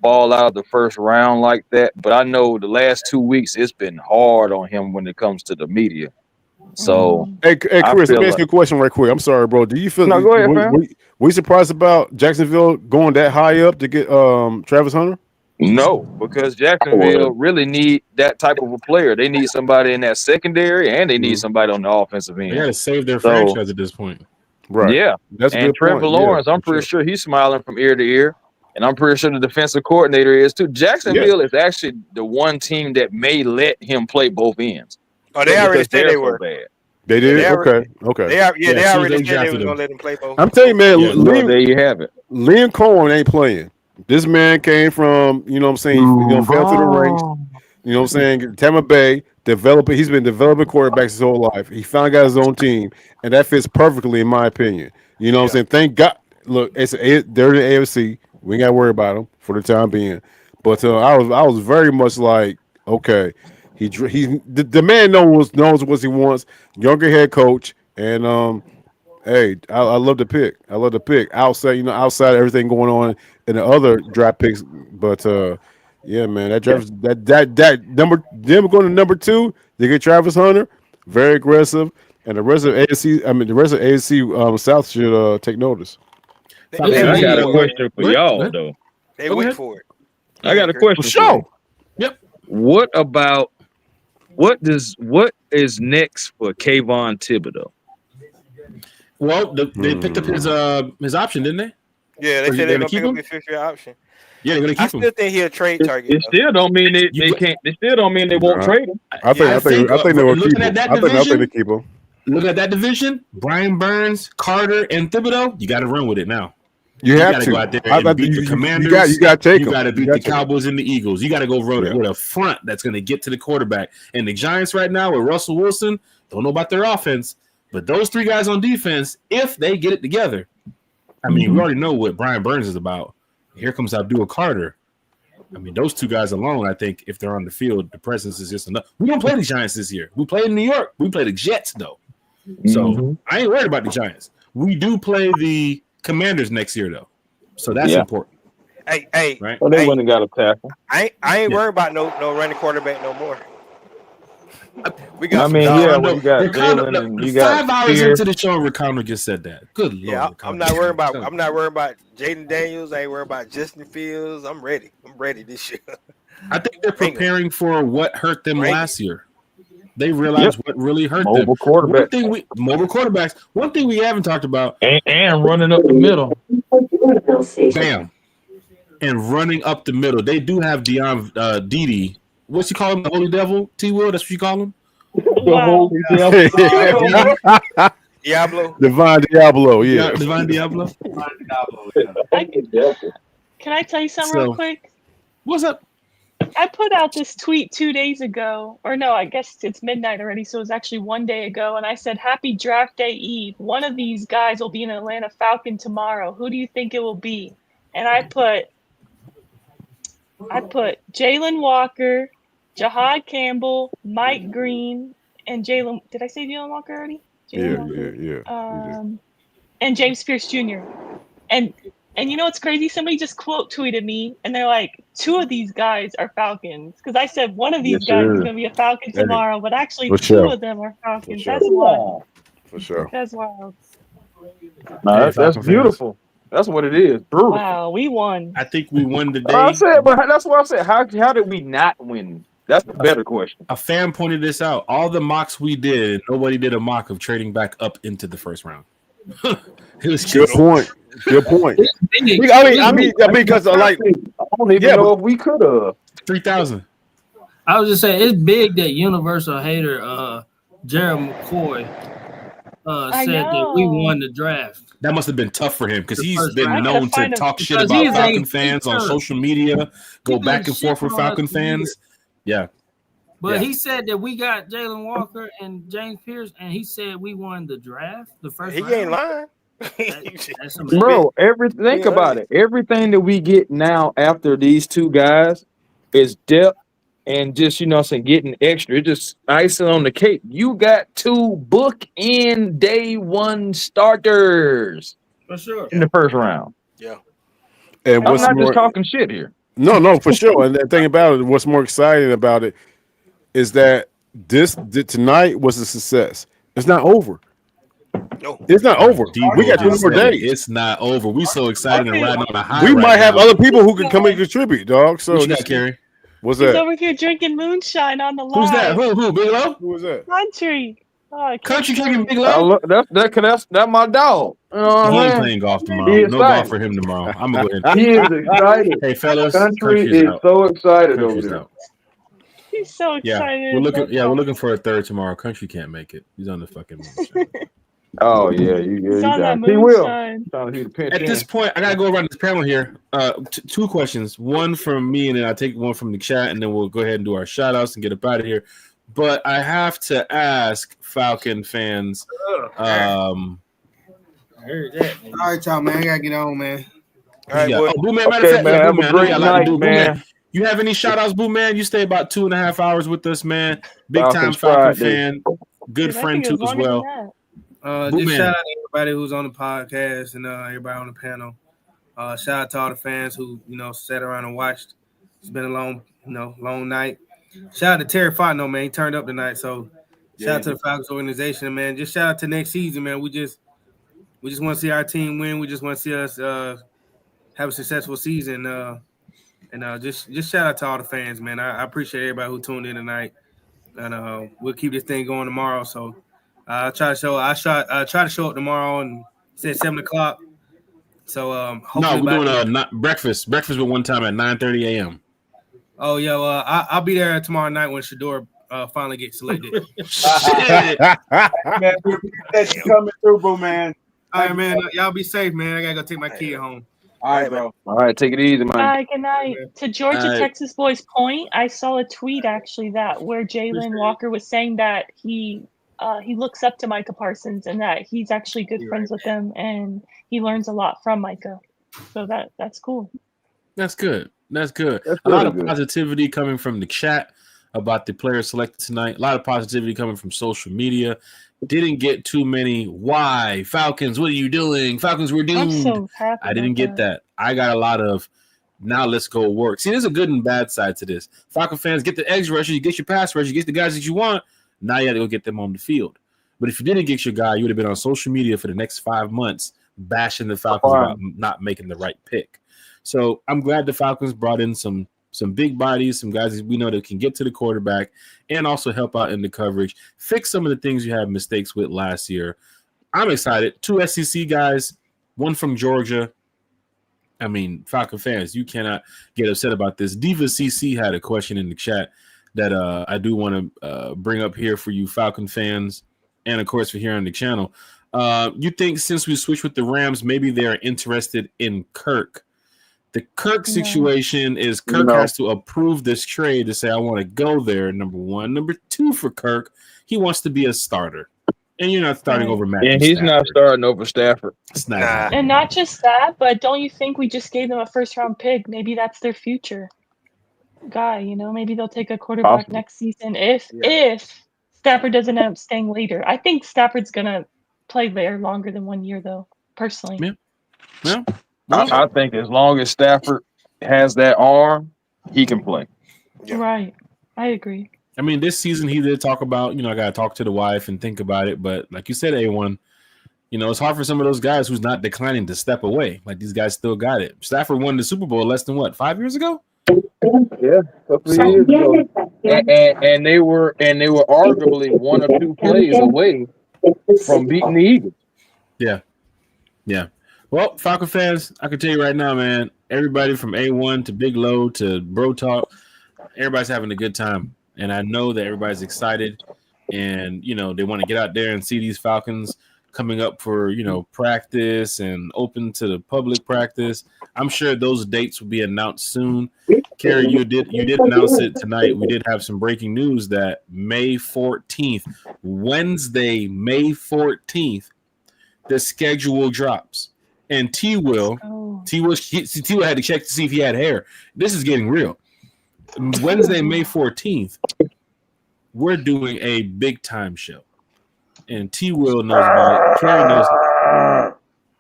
fall out of the first round like that. But I know the last 2 weeks it's been hard on him when it comes to the media. So Hey, Chris, let me ask you a question right quick. I'm sorry, bro. Do you feel No, go ahead, fam. we surprised about Jacksonville going that high up to get Travis Hunter? No, because Jacksonville really need that type of a player. They need somebody in that secondary, and they need somebody on the offensive end. They got to save their So- franchise at this point. Right. Yeah, That's a and good Trevor point. Lawrence, Yeah, I'm pretty sure he's smiling from ear to ear, and I'm pretty sure the defensive coordinator is too. Jacksonville is actually the one team that may let him play both ends. Oh, they already because said they're they so were. bad. They did? They already- Okay. They as already soon as said they they drafted were him. gonna let him play both. I'm telling you, man, Yeah. Well, there you have it. Liam Cohen ain't playing. This man came from, you know what I'm saying, fell through the ranks. You know what I'm saying? Tampa Bay, developing. He's been developing quarterbacks his whole life. He finally got his own team, and that fits perfectly, in my opinion. You know what I'm saying? Thank God. Look, they're in the AFC. We ain't got to worry about them for the time being. But I was very much like, okay, the man knows what he wants. Younger head coach, and hey, I love the pick. I love the pick. Outside everything going on in the other draft picks, but yeah, man, that draft that number them going to number 2, they get Travis Hunter, very aggressive, and the rest of AFC South should take notice. I got a question for y'all though. They wait for it. I got a question. For for you. What is next for Kayvon Thibodeau? Well, they picked up his option, didn't they? Yeah, they Or said they they're gonna gonna keep pick up him? his fifth-year option. Yeah, they're gonna I keep him. still think he'll trade target. It still don't mean they can't. They still don't mean they won't trade him. I think they will keep looking him. at that I think division, they keep him. Look at that division: Brian Burns, Carter, and Thibodeau. You got to run with it now. You have gotta to go out there I and think beat the you Commanders. got to take You them. got to beat the Cowboys and the Eagles. You got to go run with a front that's going to get to the quarterback. And the Giants right now with Russell Wilson, don't know about their offense, but those 3 guys on defense, if they get it together, I mean, we already know what Brian Burns is about. Here comes Abdul Carter. I mean, those 2 guys alone, I think, if they're on the field, the presence is just enough. We don't play the Giants this year. We play in New York. We play the Jets, though. So I ain't worried about the Giants. We do play the Commanders next year, though. So that's important. Hey, right? Well, they wouldn't got a tackle. I ain't worried about no running quarterback no more. We got. I mean, yeah, well, you got Ricardo, Jalen and you got 5 hours Spears. into the show, Ricardo just said that. Good Lord. Yeah, Ricardo. I'm not worried about Jaden Daniels. I ain't worried about Justin Fields. I'm ready. I'm ready this year. I think they're preparing for what hurt them last year. They realized what really hurt them. Mobile quarterback. Mobile quarterbacks. One thing we haven't talked about. And running up the middle. Bam. And running up the middle. They do have Deion Dede. What's you call him? The Holy Devil? T-Will? That's what you call him? Wow. Diablo. Divine Diablo, yeah. Divine Diablo. Can I tell you something real quick? What's up? I put out this tweet 2 days ago, or no, I guess it's midnight already, so it was actually 1 day ago, and I said, "Happy Draft Day Eve. One of these guys will be an Atlanta Falcon tomorrow. Who do you think it will be?" And I put Jalen Walker, Jahad Campbell, Mike Green, and Jalen. Did I say Jalen Walker already? Yeah. And James Pierce Jr. And you know what's crazy? Somebody just quote tweeted me, and they're like, 2 of these guys are Falcons. Because I said one of these guys is going to be a Falcon tomorrow, but actually For 2 sure. of them are Falcons. For sure. That's wild. For sure. That's wild. No, that's beautiful. That's what it is. Brutal. Wow, we won. I think we won today. I said, but that's what I said. How did we not win? That's the better question. A fan pointed this out. All the mocks we did, nobody did a mock of trading back up into the first round. It was Good point. Good point. I mean, because like, I don't even know if we could have 3,000. I was just saying it's big that universal hater Jared McCoy I said that we know. won the draft. That must have been tough for him because The he's first been round. known to Find him. talk shit Because about he's a Falcon fans on hater. social media, go He's back been and forth with shitting on us Falcon for years. fans. Yeah. But Yeah. he said that we got Jalen Walker and James Pierce, and he said we won the draft, the first He round. ain't lying. That's Bro, think about it. Everything that we get now after these two guys is depth and just, you know what I'm saying, getting extra. It's just icing on the cake. You got two book-in day one starters For sure. in the first round. Yeah. And I'm what's not more, just talking shit here. No, for sure. And the thing about it, what's more exciting about it is that tonight was a success. It's not over. No. It's not over. We got 2 more days. It's not over. We so excited and riding on a high. We right might have now. other people who can come and contribute, dog. So What you got, just- Carrie? What's He's that? over here drinking moonshine on the live. Who's that? Who? Big Low? Who was that? Country. Oh, Country drinking Big I Low? look, that's my dog. You know what He I'm ain't saying? playing golf He tomorrow. is No golf excited. for him tomorrow. I'm gonna go ahead. He is excited. Hey fellas, Country Country's is out. so excited over Country's there. out. He's so Yeah, excited. we're looking. That's Yeah, we're awesome. looking for a third tomorrow. Country can't make it. He's on the fucking moonshine. Oh yeah, you He's on got that it. He will. moonshine. Trying to see the pinch At this in. point, I gotta go around this panel here. Two questions. One from me, and then I take one from the chat, and then we'll go ahead and do our shout outs and get up out of here. But I have to ask Falcon fans. I heard that. Man. All right, y'all, man. I gotta get on, man. All right, Yeah. boy. Oh, Boo Man, matter Okay, of fact, man, yeah, have Boo a Man, I know great y'all like to night, do. Boo man. You have any shout outs, Boo Man? You stay about 2.5 hours with us, man. Big time Falcons Falcon Friday. fan, good Dude, I friend think it too was as longer than well. that. Boo Just Man. shout out to everybody who's on the podcast and everybody on the panel. Shout out to all the fans who, sat around and watched. It's been a long night. Shout out to Terry Fontenot, man. He turned up tonight. So shout out to the Falcons organization, man. Just shout out to next season, man. We just want to see our team win. We just want to see us have a successful season. And just shout out to all the fans, man. I appreciate everybody who tuned in tonight. And we'll keep this thing going tomorrow. So I try to show up tomorrow and say 7:00. So No, hopefully we're doing breakfast with one time at 9:30 a.m. Oh yeah, well I'll be there tomorrow night when Shador finally gets selected. Shit. Man, we appreciate you coming through, bro, man. All right, man. Y'all be safe, man. I gotta go take my kid home. All right, bro. All right, take it easy, man. Bye, good night. To Georgia, All right. Texas boys' point, I saw a tweet actually where Jalen Walker was saying that he looks up to Micah Parsons and that he's actually good friends with him and he learns a lot from Micah. So that's cool. That's good. That's good. That's A lot really of good. positivity coming from the chat about the players selected tonight. A lot of positivity coming from social media. Didn't get too many. Why Falcons? What are you doing? Falcons were I'm doomed. so happy. I didn't about get that. I got a lot of now let's go work. See, there's a good and bad side to this. Falcon fans get the edge rushers, you get your pass rushers, you get the guys that you want. Now you got to go get them on the field. But if you didn't get your guy, you would have been on social media for the next 5 months bashing the Falcons about not making the right pick. So I'm glad the Falcons brought in some big bodies, some guys that we know that can get to the quarterback and also help out in the coverage, fix some of the things you had mistakes with last year. I'm excited. 2 SEC guys, one from Georgia. I mean, Falcon fans, you cannot get upset about this. Diva CC had a question in the chat that I do want to bring up here for you Falcon fans and, of course, for here on the channel. You think since we switched with the Rams, maybe they're interested in Kirk? The Kirk situation is Kirk has to approve this trade to say, I want to go there, number one. Number two, for Kirk, he wants to be a starter. And you're not starting over Matthew And he's not starting over Stafford. It's not happening. And not just that, but don't you think we just gave them a first round pick? Maybe that's their future guy, maybe they'll take a quarterback Possible. next season if Stafford doesn't end up staying later. I think Stafford's gonna play there longer than 1 year though, personally. Yeah. I think as long as Stafford has that arm, he can play. Right. I agree. I mean, this season he did talk about, I got to talk to the wife and think about it. But like you said, A1, it's hard for some of those guys who's not declining to step away. Like these guys still got it. Stafford won the Super Bowl less than 5 years ago? Yeah, a couple of years ago. And they were arguably one or two plays away from beating the Eagles. Yeah. Yeah. Well, Falcon fans, I can tell you right now, man, everybody from A1 to Big Low to Bro Talk, everybody's having a good time. And I know that everybody's excited and, they want to get out there and see these Falcons coming up for, practice and open to the public practice. I'm sure those dates will be announced soon. Carrie, you did announce it tonight. We did have some breaking news that May 14th, Wednesday, May 14th, the schedule drops. And T-Will had to check to see if he had hair. This is getting real. Wednesday, May 14th, we're doing a big time show. And T-Will knows about it. Carrie knows it.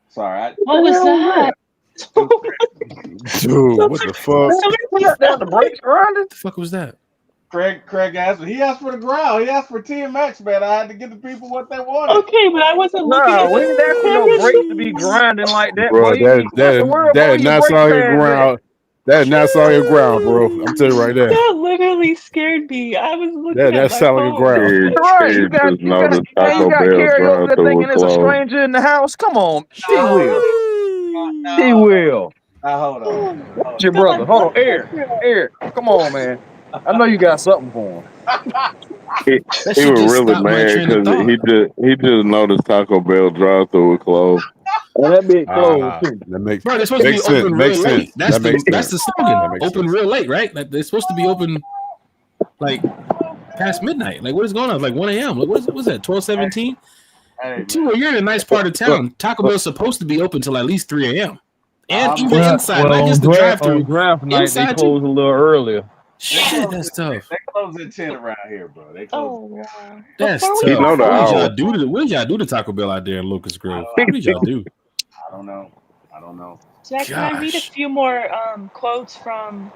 Sorry. What was that? Dude, what the fuck? What the fuck was that? Craig asked. He asked for the ground. He asked for TMX, man. I had to give the people what they wanted. Okay, but I wasn't looking at we ain't asking no break to be grinding like that, Bro, boy. that is not on your ground. That is not on your ground, bro. I'm telling you right there. That literally scared me. I was looking at That's my selling your phone. ground. Right, you got Carrie over there thinking it's a stranger in the house. Come on, T-Will. Hold on. Your brother. Hold on, Eric. Come on, man. I know you got something for him. He was really mad because he just noticed Taco Bell drive-through was closed. And that big closed too. That makes Bro, they're supposed to be open real late. That's sense. the slogan. Open real late, right? Like they're supposed to be open like past midnight. Like what is going on? Like 1 a.m. Like what was that? 12:17? T-Will, you're in a nice part of town. Taco Bell's supposed to be open till at least 3 a.m. And even inside, not just the drive-through. Draft night, they Inside close a little earlier. Shit, that's tough. They close at 10 around here, bro. They close. wow. That's Before tough. we go What forward- did y'all do to Taco Bell out there in Locust Grove? What did y'all do? I don't know. Jack, can I read a Gosh. few more quotes from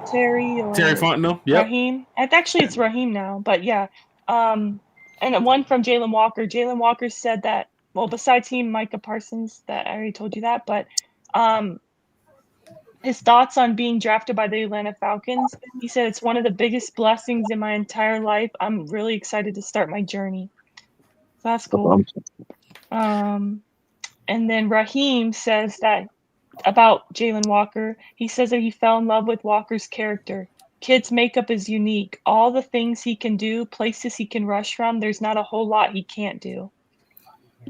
Terry or Terry Fontenot? Yep. Raheem? Actually, it's Raheem now, but yeah. And one from Jalen Walker. Jalen Walker said that, well, besides him, Micah Parsons, that I already told you that, but his thoughts on being drafted by the Atlanta Falcons. He said, it's one of the biggest blessings in my entire life. I'm really excited to start my journey. So that's cool. And then Raheem says that about Jalen Walker, he says that he fell in love with Walker's character. Kid's makeup is unique. All the things he can do, places he can rush from, there's not a whole lot he can't do.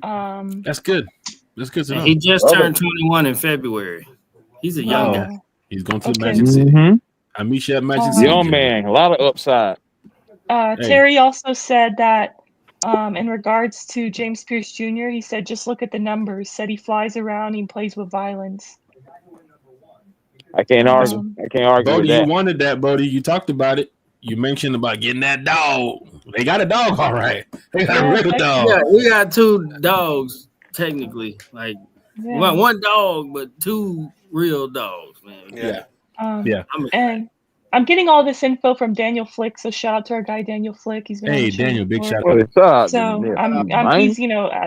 That's good. That's good to know. He just turned 21 in February. He's a young guy. He's going to the Okay. Magic City. I meet you at Magic City. Young man, a lot of upside. Terry also said that in regards to James Pierce Jr., he said, just look at the numbers. Said he flies around, he plays with violence. I can't argue. I can't argue Bodie, with that. you wanted that, Bodie. You talked about it. You mentioned about getting that dog. They got a dog, all right. They got a real dog. Yeah, we got 2 dogs, technically. Like, we got 1 dog, but 2 real dogs, man. Yeah. And I'm getting all this info from Daniel Flick, so shout out to our guy Daniel Flick. He's been on Hey, the show Daniel, big before. shout out. What's up? So Yeah. he's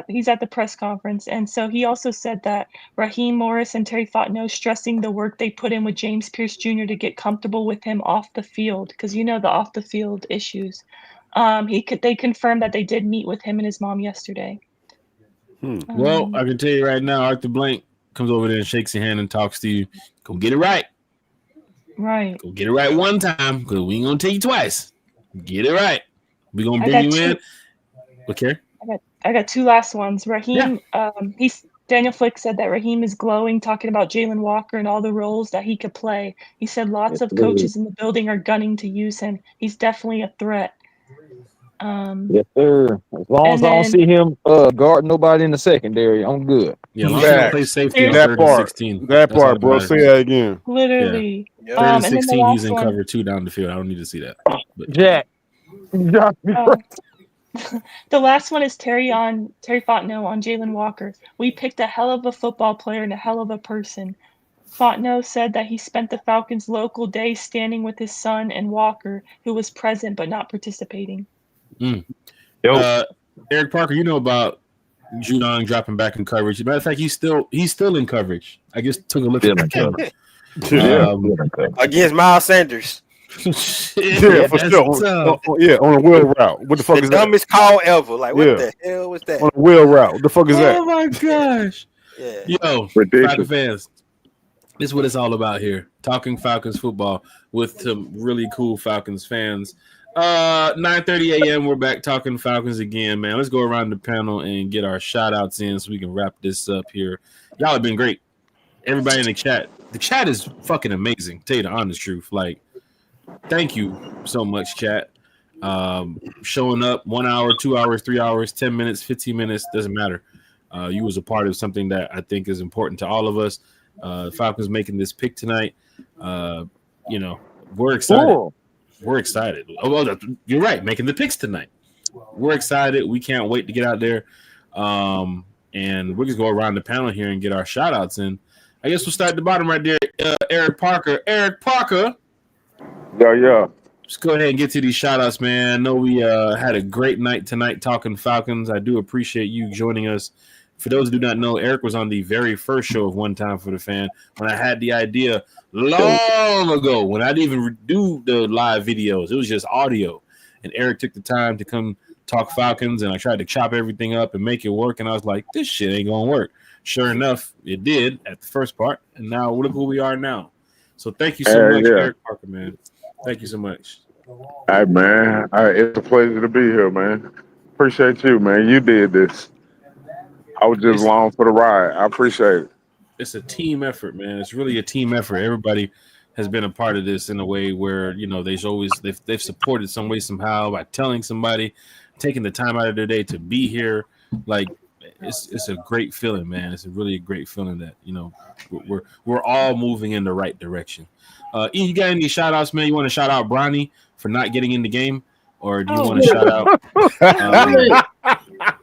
he's at the press conference, and so he also said that Raheem Morris and Terry Fontenot stressing the work they put in with James Pierce Jr. to get comfortable with him off the field, because the off the field issues. They confirmed that they did meet with him and his mom yesterday. Well, I can tell you right now, Arthur Blank comes over there and shakes your hand and talks to you. Go get it right. Right. Go get it right one time, because we ain't gonna tell you twice. Get it right. We gonna I bring got you in. two. Okay. I got 2 last ones. Raheem, Daniel Flick said that Raheem is glowing, talking about Jalen Walker and all the roles that he could play. He said lots of coaches in the building are gunning to use him. He's definitely a threat. Yes, sir. As long as And I don't then- see him guard nobody in the secondary, I'm good. Yeah, as long as you play safety on That 3rd part. and 16. That That's all part, bro. matters. Say that again. Literally. Yeah. 3rd and And then the 16, he's last in one- cover 2 down the field. I don't need to see that. But Jack. The last one is Terry Fontenot on Jalen Walker. We picked a hell of a football player and a hell of a person. Fontenot said that he spent the Falcons' local day standing with his son and Walker, who was present but not participating. Eric Parker, you know about Judon dropping back in coverage. Matter of fact, he's still in coverage. I just took a look at the camera. Against Miles Sanders. Yeah, for sure. On a wheel route. What the fuck is that? Dumbest call ever. Like, what Yeah. the hell was that? On a wheel route. What the fuck is that? Oh my gosh. Yeah. Yo, Ridiculous. Falcon fans. This is what it's all about here. Talking Falcons football with some really cool Falcons fans. 9:30 a.m. We're back talking Falcons again, man. Let's go around the panel and get our shout outs in so we can wrap this up here. Y'all have been great. Everybody in the chat. The chat is fucking amazing. Tell you the honest truth. Like, thank you so much, chat. Showing up 1 hour, 2 hours, 3 hours, 10 minutes, 15 minutes, doesn't matter. You was a part of something that I think is important to all of us. Falcons making this pick tonight. You know, we're excited. Cool. We're excited. Oh, well, you're right. Making the picks tonight. We're excited. We can't wait to get out there. And we'll just go around the panel here and get our shout outs in. I guess we'll start at the bottom right there. Eric Parker. Eric Parker. Yeah. Just go ahead and get to these shout outs, man. I know we had a great night tonight talking Falcons. I do appreciate you joining us. For those who do not know, Eric was on the very first show of One Time for the Fan when I had the idea long ago when I didn't even do the live videos. It was just audio. And Eric took the time to come talk Falcons, and I tried to chop everything up and make it work. And I was like, this shit ain't going to work. Sure enough, it did at the first part. And now look who we are now. So thank you so much, Eric Parker, man. Thank you so much. Hey, man. It's a pleasure to be here, man. Appreciate you, man. You did this. I was just along for the ride. I appreciate it. It's a team effort, man. It's really a team effort. Everybody has been a part of this in a way where, you know, they've supported some way, somehow by telling somebody, taking the time out of their day to be here. Like, it's a great feeling, man. It's really a great feeling that, you know, we're all moving in the right direction. Ian, you got any shout outs, man? You want to shout out Bronny for not getting in the game? Or do you want to shout out?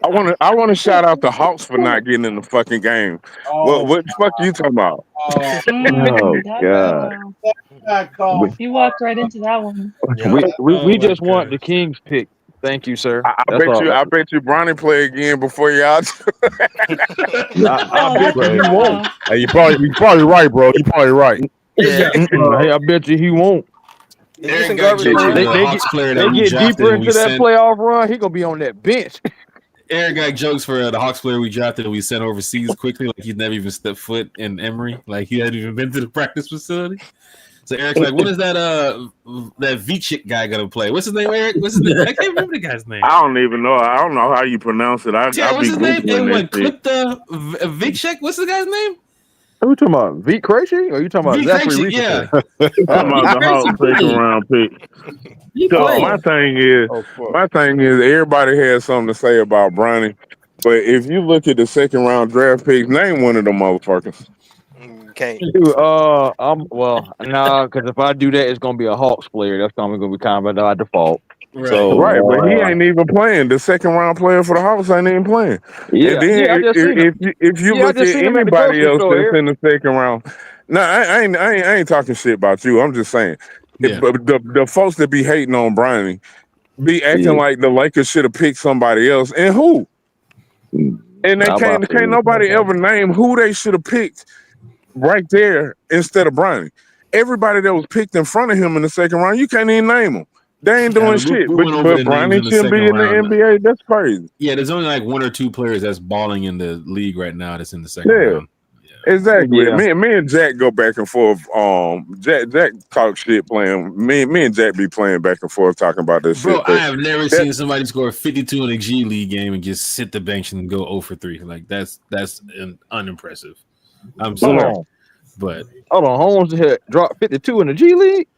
I want to shout out the Hawks for not getting in the fucking game. What the fuck are you talking about? God. You walked right into that one. We just want the Kings pick. Thank you, sir. I bet you Bronny play again before y'all. I bet you he won't. Hey, you probably right, bro. You probably right. Hey, I bet you he won't. They get deeper into that playoff run, he gonna be on that bench. Eric got jokes for the Hawks player we drafted and we sent overseas quickly, like he'd never even stepped foot in Emory, like he hadn't even been to the practice facility. So Eric's like, "What is that Vicek guy gonna play? What's his name, Eric? What's his name? I can't remember the guy's name. I don't even know. I don't know how you pronounce it. What's his name? Vicek. What's the guy's name? Who you talking about? Vit Crazy? Or are you talking about Zachary? Yeah. I'm about the Hawks second round pick. So my thing is, everybody has something to say about Bronny, but if you look at the second round draft picks, name one of them motherfuckers. Okay. Because if I do that, it's gonna be a Hawks player. That's gonna be kind of by default. Right. So but he ain't even playing. The second round player for the Hawks ain't even playing. Yeah. And then if you look at anybody else that's in the second round, no, I ain't talking shit about you. I'm just saying, the folks that be hating on Bronny be acting like the Lakers should have picked somebody else, and who? And they can't nobody ever name who they should have picked right there instead of Bronny. Everybody that was picked in front of him in the second round, you can't even name them. They ain't doing shit. But Bronny should be in the NBA. That's crazy. Yeah, there's only like one or two players that's balling in the league right now that's in the second round. Exactly. Yeah. Me and Jack go back and forth. Jack talk shit playing. Me and Jack be playing back and forth talking about this shit. Bro, I have never seen somebody score 52 in a G League game and just sit the bench and go 0 for 3. Like that's unimpressive. I'm sorry. But hold on, Holmes dropped 52 in the G League.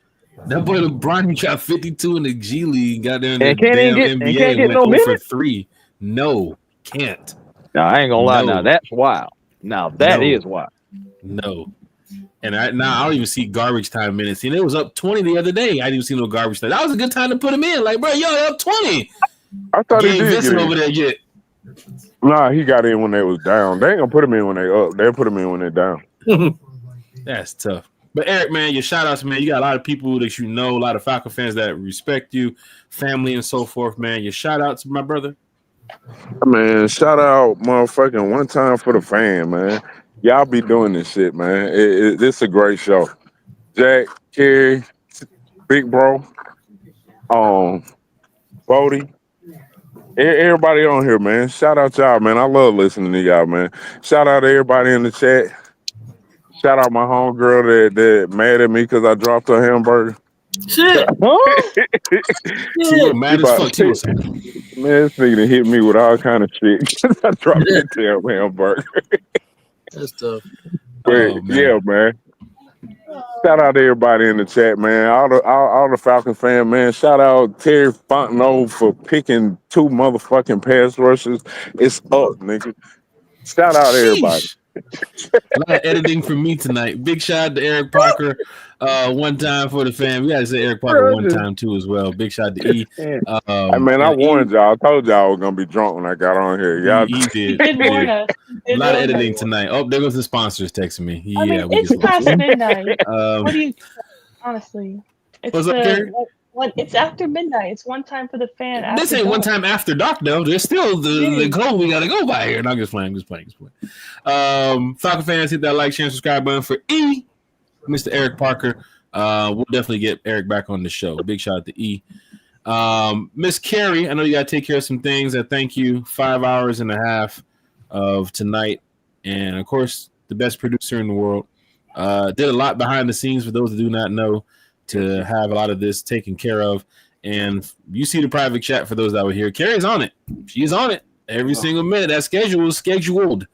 That boy LeBron got 52 in the G League. Got there in the NBA and went no 0 for 3. No, can't. No, I ain't gonna lie. Now that's wild. Now that is wild. No. And I don't even see garbage time minutes. And it was up 20 the other day. I didn't even see no garbage time. That was a good time to put him in. Like, bro, yo, up 20. I thought he did Vincent over there yet. Nah, he got in when they was down. They ain't gonna put him in when they up. They'll put him in when they're down. That's tough. But Eric, man, your shout outs, man. You got a lot of people that you know, a lot of Falcon fans that respect you, family and so forth, man. Your shout outs, my brother. Man, shout out motherfucking One Time for the Fan, man. Y'all be doing this shit, man. It's a great show. Jack, Kerry, Big Bro, Bodie, everybody on here, man. Shout out y'all, man. I love listening to y'all, man. Shout out to everybody in the chat. Shout out my homegirl that mad at me because I dropped her hamburger. Shit. T-Will mad as fuck. T-Will. Man, this nigga done hit me with all kind of shit because I dropped that damn hamburger. That's tough. But, yeah, man. Shout out to everybody in the chat, man. All the Falcon fan, man. Shout out Terry Fontenot for picking 2 motherfucking pass rushers. It's up, nigga. Shout out to everybody. A lot of editing from me tonight. Big shout out to Eric Parker, one time for the fam. We got to say Eric Parker one time too as well. Big shout out to E. Hey, man, I warned y'all. I told y'all I was gonna be drunk when I got on here. Y'all did. warn us. A lot of editing tonight. Oh, there goes the sponsors texting me. Yeah, I mean, we it's just past midnight. Um, What do you? Honestly, it's What's up, Carrie? It's after midnight. It's one time for the fan. This after ain't one dark. time after dark though. There's still the code we gotta go by here. No, I'm just playing. Falcon fans, hit that like, share, and subscribe button for E, Mr. Eric Parker. We'll definitely get Eric back on the show. Big shout out to E. Miss Carrie, I know you gotta take care of some things. I thank you. 5 hours and a half of tonight, and of course, the best producer in the world. Did a lot behind the scenes for those that do not know, to have a lot of this taken care of. And you see the private chat for those that were here. Carrie's on it. She's on it every single minute. That schedule is scheduled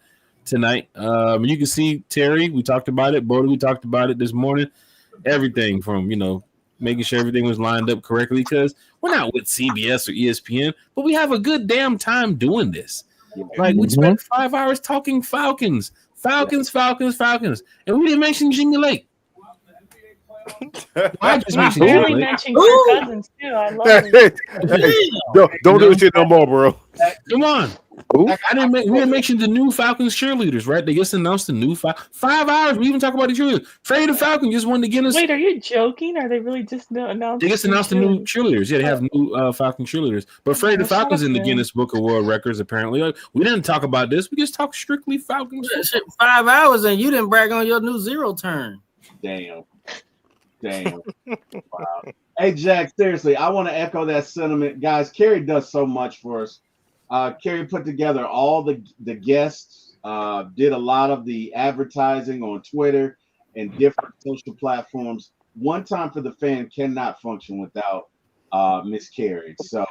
tonight. You can see Terry, we talked about it. Bodie, we talked about it this morning. Everything from, making sure everything was lined up correctly, because we're not with CBS or ESPN, but we have a good damn time doing this. Like, we spent 5 hours talking Falcons. And we didn't mention Jimmy Lake. I just We mentioned barely Jimmy Lake. mentioned Kirk Cousins too. I love it. Don't do this shit no more, bro. Come on. We didn't mention the new Falcons cheerleaders, right? They just announced the new 5 hours. We even talk about the cheerleaders. Freddie the Falcon just won the Guinness. Wait, are you joking? Are they really just announced? They just announced the new cheerleaders. Yeah, they have new Falcon cheerleaders. But Freddie the Falcon's in the Guinness Book of World Records, apparently. Like, we didn't talk about this. We just talked strictly Falcons. Shit, 5 hours and you didn't brag on your new zero turn. Damn. Wow. Hey, Jack, seriously, I want to echo that sentiment. Guys, Kerry does so much for us. Kerry put together all the guests, did a lot of the advertising on Twitter and different social platforms. One Time for the Fan cannot function without Miss Kerry. So,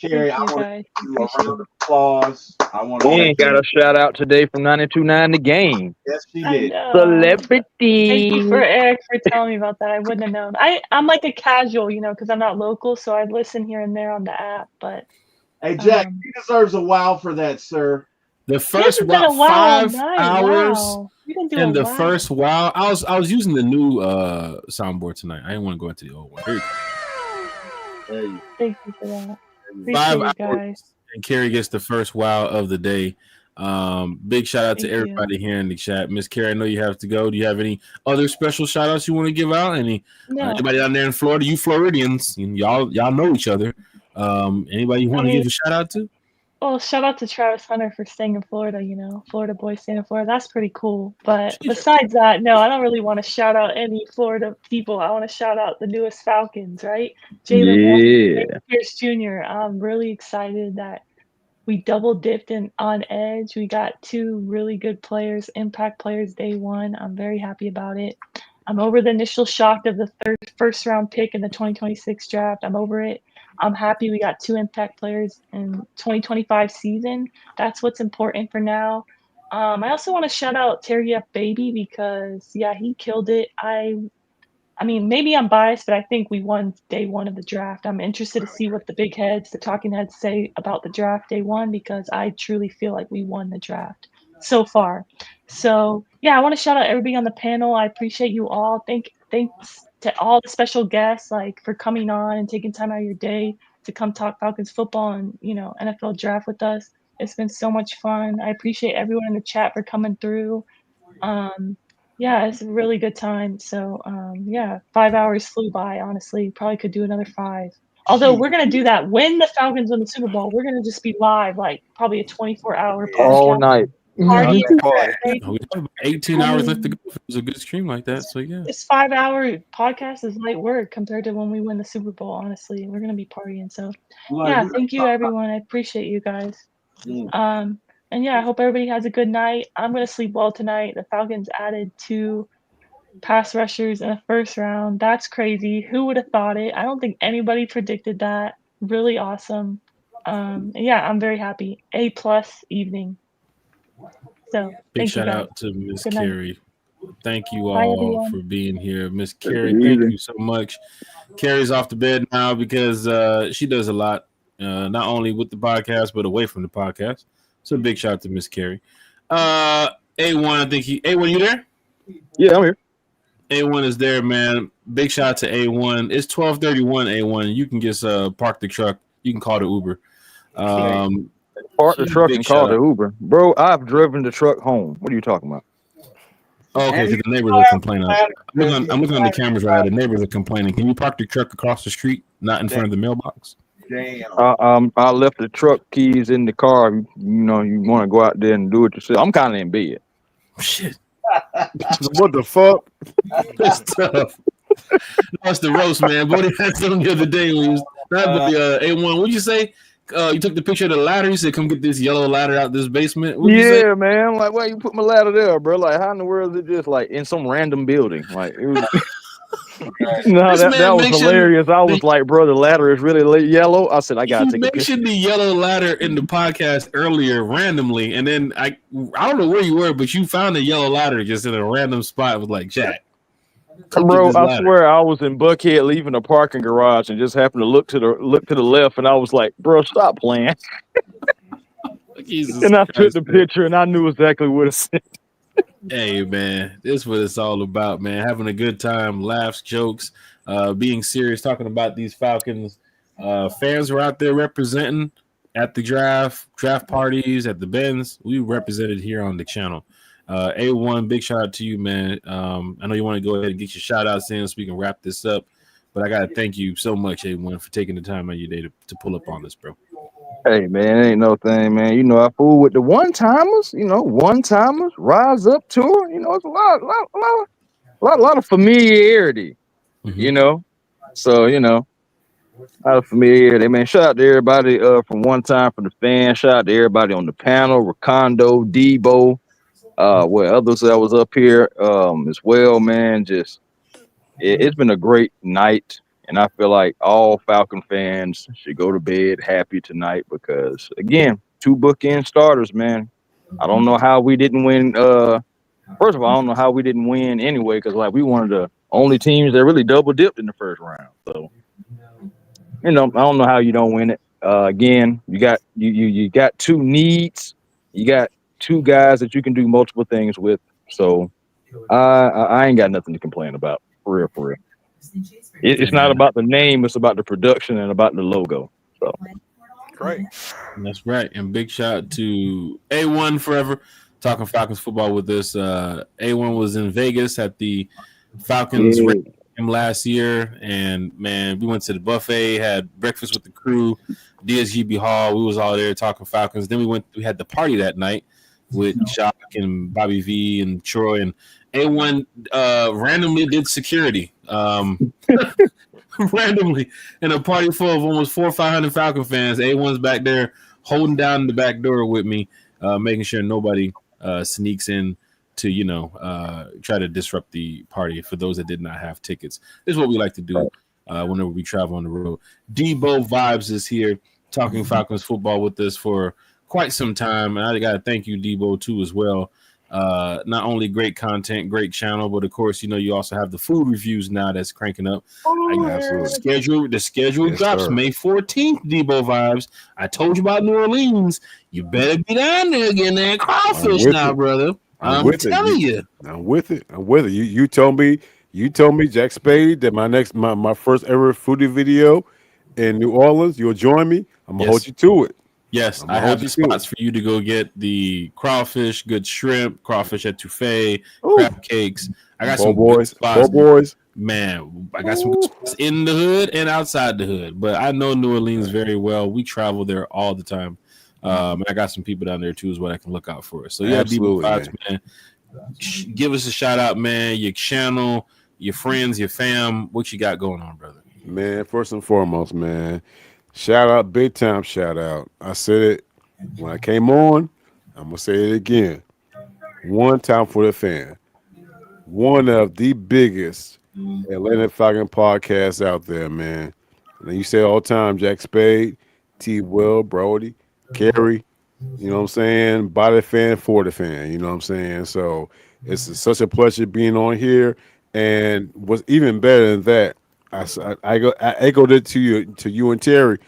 Kerry, I want to give you a round of applause. We ain't got a shout out today from 92.9 The Game. Yes, she did. Celebrity. Thank you for Eric for telling me about that. I wouldn't have known. I'm like a casual, because I'm not local, so I listen here and there on the app. But hey, Jack, he deserves a wow for that, sir. The first This has been a wow 5 night. hours Wow. You didn't do and a the wow. first wow. I was using the new soundboard tonight. I didn't want to go into the old one. Here you go. Thank you for that. 5 Appreciate hours, you guys. and Carrie gets the first wow of the day. Big shout out to Thank you. everybody here in the chat. Miss Carrie, I know you have to go. Do you have any other special shout outs you want to give out? No. Anybody down there in Florida? You Floridians, y'all know each other. Anybody you want to give a shout out to? Well, shout out to Travis Hunter for staying in Florida, Florida boy staying in Florida. That's pretty cool. But besides that, no, I don't really want to shout out any Florida people. I want to shout out the newest Falcons, right? Jalen Walker, Pierce Jr. I'm really excited that we double dipped on edge. We got 2 really good players, impact players day one. I'm very happy about it. I'm over the initial shock of the first round pick in the 2026 draft. I'm over it. I'm happy we got 2 impact players in 2025 season. That's what's important for now. I also want to shout out Terry F. Baby because, he killed it. I mean, maybe I'm biased, but I think we won day one of the draft. I'm interested to see what the big heads, the talking heads say about the draft day one because I truly feel like we won the draft so far. So, I want to shout out everybody on the panel. I appreciate you all. Thanks to all the special guests for coming on and taking time out of your day to come talk Falcons football and NFL draft with us. It's been so much fun. I appreciate everyone in the chat for coming through. It's a really good time. So 5 hours flew by. Honestly, probably could do another 5. Although we're gonna do that when the Falcons win the Super Bowl. We're gonna just be live, probably a 24-hour podcast all night. party. We have about 18 hours left to go. If it was a good stream like that, so yeah. This 5-hour podcast is light work compared to when we win the Super Bowl. Honestly, we're gonna be partying. So, yeah, thank you everyone. I appreciate you guys. And yeah, I hope everybody has a good night. I'm gonna sleep well tonight. The Falcons added 2 pass rushers in the first round. That's crazy. Who would have thought it? I don't think anybody predicted that. Really awesome. Yeah, I'm very happy. A+ evening. So Big thank you shout guys. out to Miss Good night. Carrie. Thank you Bye, all everyone. for being here. Miss Carrie, thank you so much. Carrie's off the bed now because she does a lot, not only with the podcast, but away from the podcast. So big shout out to Miss Carrie. A1, I think A1, you there? Yeah, I'm here. A1 is there, man. Big shout out to A1. It's 12:31, A1. You can just park the truck. You can call the Uber. Park the truck big and call shout the out. Uber. Bro, I've driven the truck home. What are you talking about? Oh, okay, because the neighbors are complaining. I'm looking on the cameras right now. The neighbors are complaining. Can you park the truck across the street, not in front of the mailbox? I left the truck keys in the car. You know, you want to go out there and do it yourself. I'm kind of in bed. Shit. What the fuck? That's tough. That's the roast, man. Bodie had something the other day when he was A1. What'd you say? You took the picture of the ladder. You said, "Come get this yellow ladder out this basement." What'd you say? Yeah, man. Like, why you put my ladder there, bro? Like, how in the world is it just like in some random building? Like, it was. No, This that man was mentioned hilarious. I was like, bro, the ladder is really yellow. I said, I gotta You take a picture. mentioned the yellow ladder in the podcast earlier randomly, and then I don't know where you were, but you found the yellow ladder just in a random spot. It was like, Jack, come get Bro, this I ladder. swear I was in Buckhead leaving the parking garage and just happened to look to the left, and I was like, bro, stop playing. Jesus And I took Christ, the man. picture, and I knew exactly what it said. Hey man, this is what it's all about, man. Having a good time, laughs, jokes, being serious, talking about these Falcons. Fans were out there representing at the draft parties, at the Benz. We represented here on the channel. A1, big shout out to you, man. I know you want to go ahead and get your shout outs in so we can wrap this up. But I gotta thank you so much, A1, for taking the time out of your day to pull up on this, bro. Hey, man, it ain't no thing, man. You know, I fool with the one-timers, one-timers, rise up tour. You know, it's a lot of familiarity, you know. So, a lot of familiarity. Man, shout out to everybody from One Time for the Fan. Shout out to everybody on the panel, Recondo, Debo, others that was up here as well, man. Just it's been a great night. And I feel like all Falcon fans should go to bed happy tonight because, again, 2 bookend starters, man. I don't know how we didn't win. First of all, I don't know how we didn't win anyway because, like, we one of the only teams that really double-dipped in the first round. So, I don't know how you don't win it. Again, you got 2 needs. You got 2 guys that you can do multiple things with. So, I ain't got nothing to complain about, for real. It's not about the name, it's about the production and about the logo. So Right. That's right. And big shout out to A1 forever talking Falcons football with us. A1 was in Vegas at the Falcons game last year, and man, we went to the buffet, had breakfast with the crew, DSGB Hall. We was all there talking Falcons. Then we had the party that night with Shock and Bobby V and Troy, and A1 randomly did security. Randomly in a party full of almost 400 or 500 Falcon fans. A1's back there holding down the back door with me, making sure nobody sneaks in to try to disrupt the party for those that did not have tickets. This is what we like to do whenever we travel on the road. Debo Vibes is here talking Falcons football with us for quite some time, and I gotta thank you, Debo, too, as well. Not only great content, great channel, but of course, you also have the food reviews now that's cranking up. The schedule drops May 14th, Debo Vibes. I told you about New Orleans. You better be down there getting that crawfish now, brother. I'm telling you. I'm with it. You told me, Jack Spade, that my first ever foodie video in New Orleans, you'll join me. I'm gonna hold you to it. Yes, I have the spots for you to go get the crawfish, good shrimp, crawfish etouffee, crab cakes. I got some good spots. Man, I got some good spots in the hood and outside the hood. But I know New Orleans very well. We travel there all the time. I got some people down there too, is what I can look out for. So yeah, Absolutely, Debo Vibes, man. Give us a shout out, man. Your channel, your friends, your fam. What you got going on, brother? Man, first and foremost, man, shout out, big time shout out. I said it when I came on. I'm gonna say it again. One time for the fan. One of the biggest Atlanta Falcon podcasts out there, man. And you say all the time, Jack Spade, T. Will, Brody, Kerry. You know what I'm saying? By the fan, for the fan. You know what I'm saying? So it's such a pleasure being on here. And what's even better than that, I echoed it to you and Terry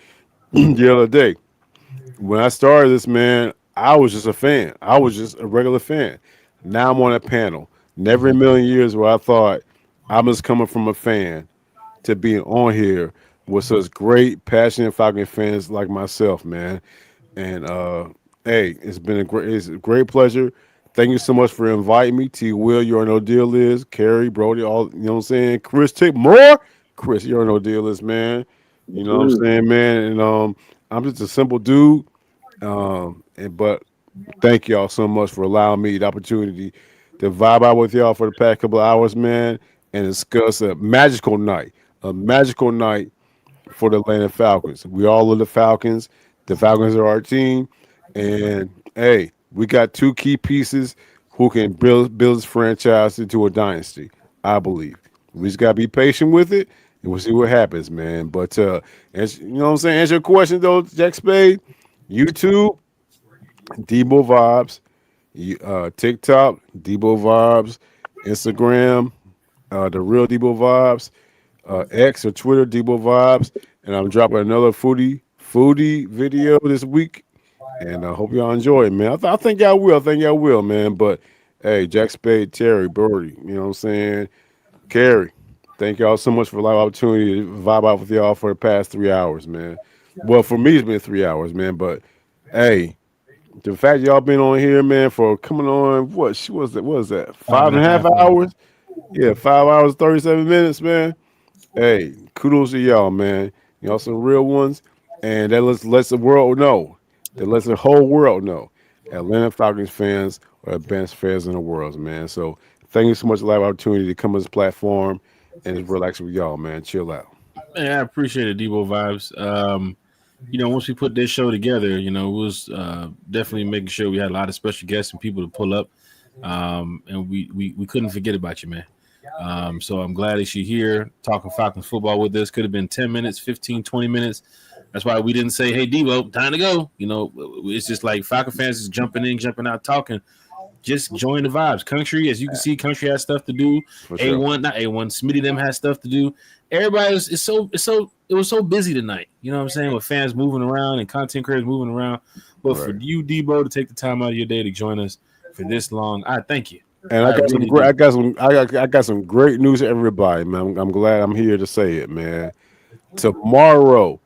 the other day. When I started this, man, I was just a fan. I was just a regular fan. Now I'm on a panel. Never in a million years where I thought I'm just coming from a fan to being on here with such great, passionate Falcon fans like myself, man. And hey, it's a great pleasure. Thank you so much for inviting me. T. Will, you already know what deal is. Kerry, Brody, all you know what I'm saying. Chris, take more. Chris, you already know what deal is, man. You know what I'm saying, man. And I'm just a simple dude. But thank y'all so much for allowing me the opportunity to vibe out with y'all for the past couple of hours, man, and discuss a magical night for the Atlanta Falcons. We all love the Falcons. The Falcons are our team. And hey, we got two key pieces who can build this franchise into a dynasty, I believe. We just gotta be patient with it, and we'll see what happens, man. But you know what I'm saying? Answer your question though, Jack Spade. YouTube, Debo Vibes. TikTok, Debo Vibes. Instagram, the real Debo Vibes. X or Twitter, Debo Vibes. And I'm dropping another foodie video this week. And I hope y'all enjoy it, man. I think y'all will. Man. But hey, Jack Spade, Terry, Brody, you know what I'm saying? Kerry, thank y'all so much for the live opportunity to vibe out with y'all for the past 3 hours, man. Well, for me, it's been 3 hours, man. But hey, the fact y'all been on here, man, for coming on, what was that? 5.5 hours? Yeah, 5 hours, 37 minutes, man. Hey, kudos to y'all, man. Y'all some real ones. And that lets the world know. That lets the whole world know. Atlanta Falcons fans are the best fans in the world, man. So thank you so much for the live opportunity to come on this platform and just relax with y'all, man. Chill out. Man, I appreciate it, Debo Vibes. You know, once we put this show together, you know, it was definitely making sure we had a lot of special guests and people to pull up. And we couldn't forget about you, man. So I'm glad that you're here talking Falcons football with us. Could have been 10 minutes, 15, 20 minutes. That's why we didn't say, hey, Debo, time to go. You know, it's just like Falcon fans is jumping in, jumping out, talking. Just join the vibes. Country, as you can see, Country has stuff to do. For sure. A1, not A1, Smitty them has stuff to do. Everybody it was so busy tonight. You know what I'm saying? With fans moving around and content creators moving around. But for you, Debo, to take the time out of your day to join us for this long, I thank you. And I got some great news to everybody, man. I'm glad I'm here to say it, man. Tomorrow,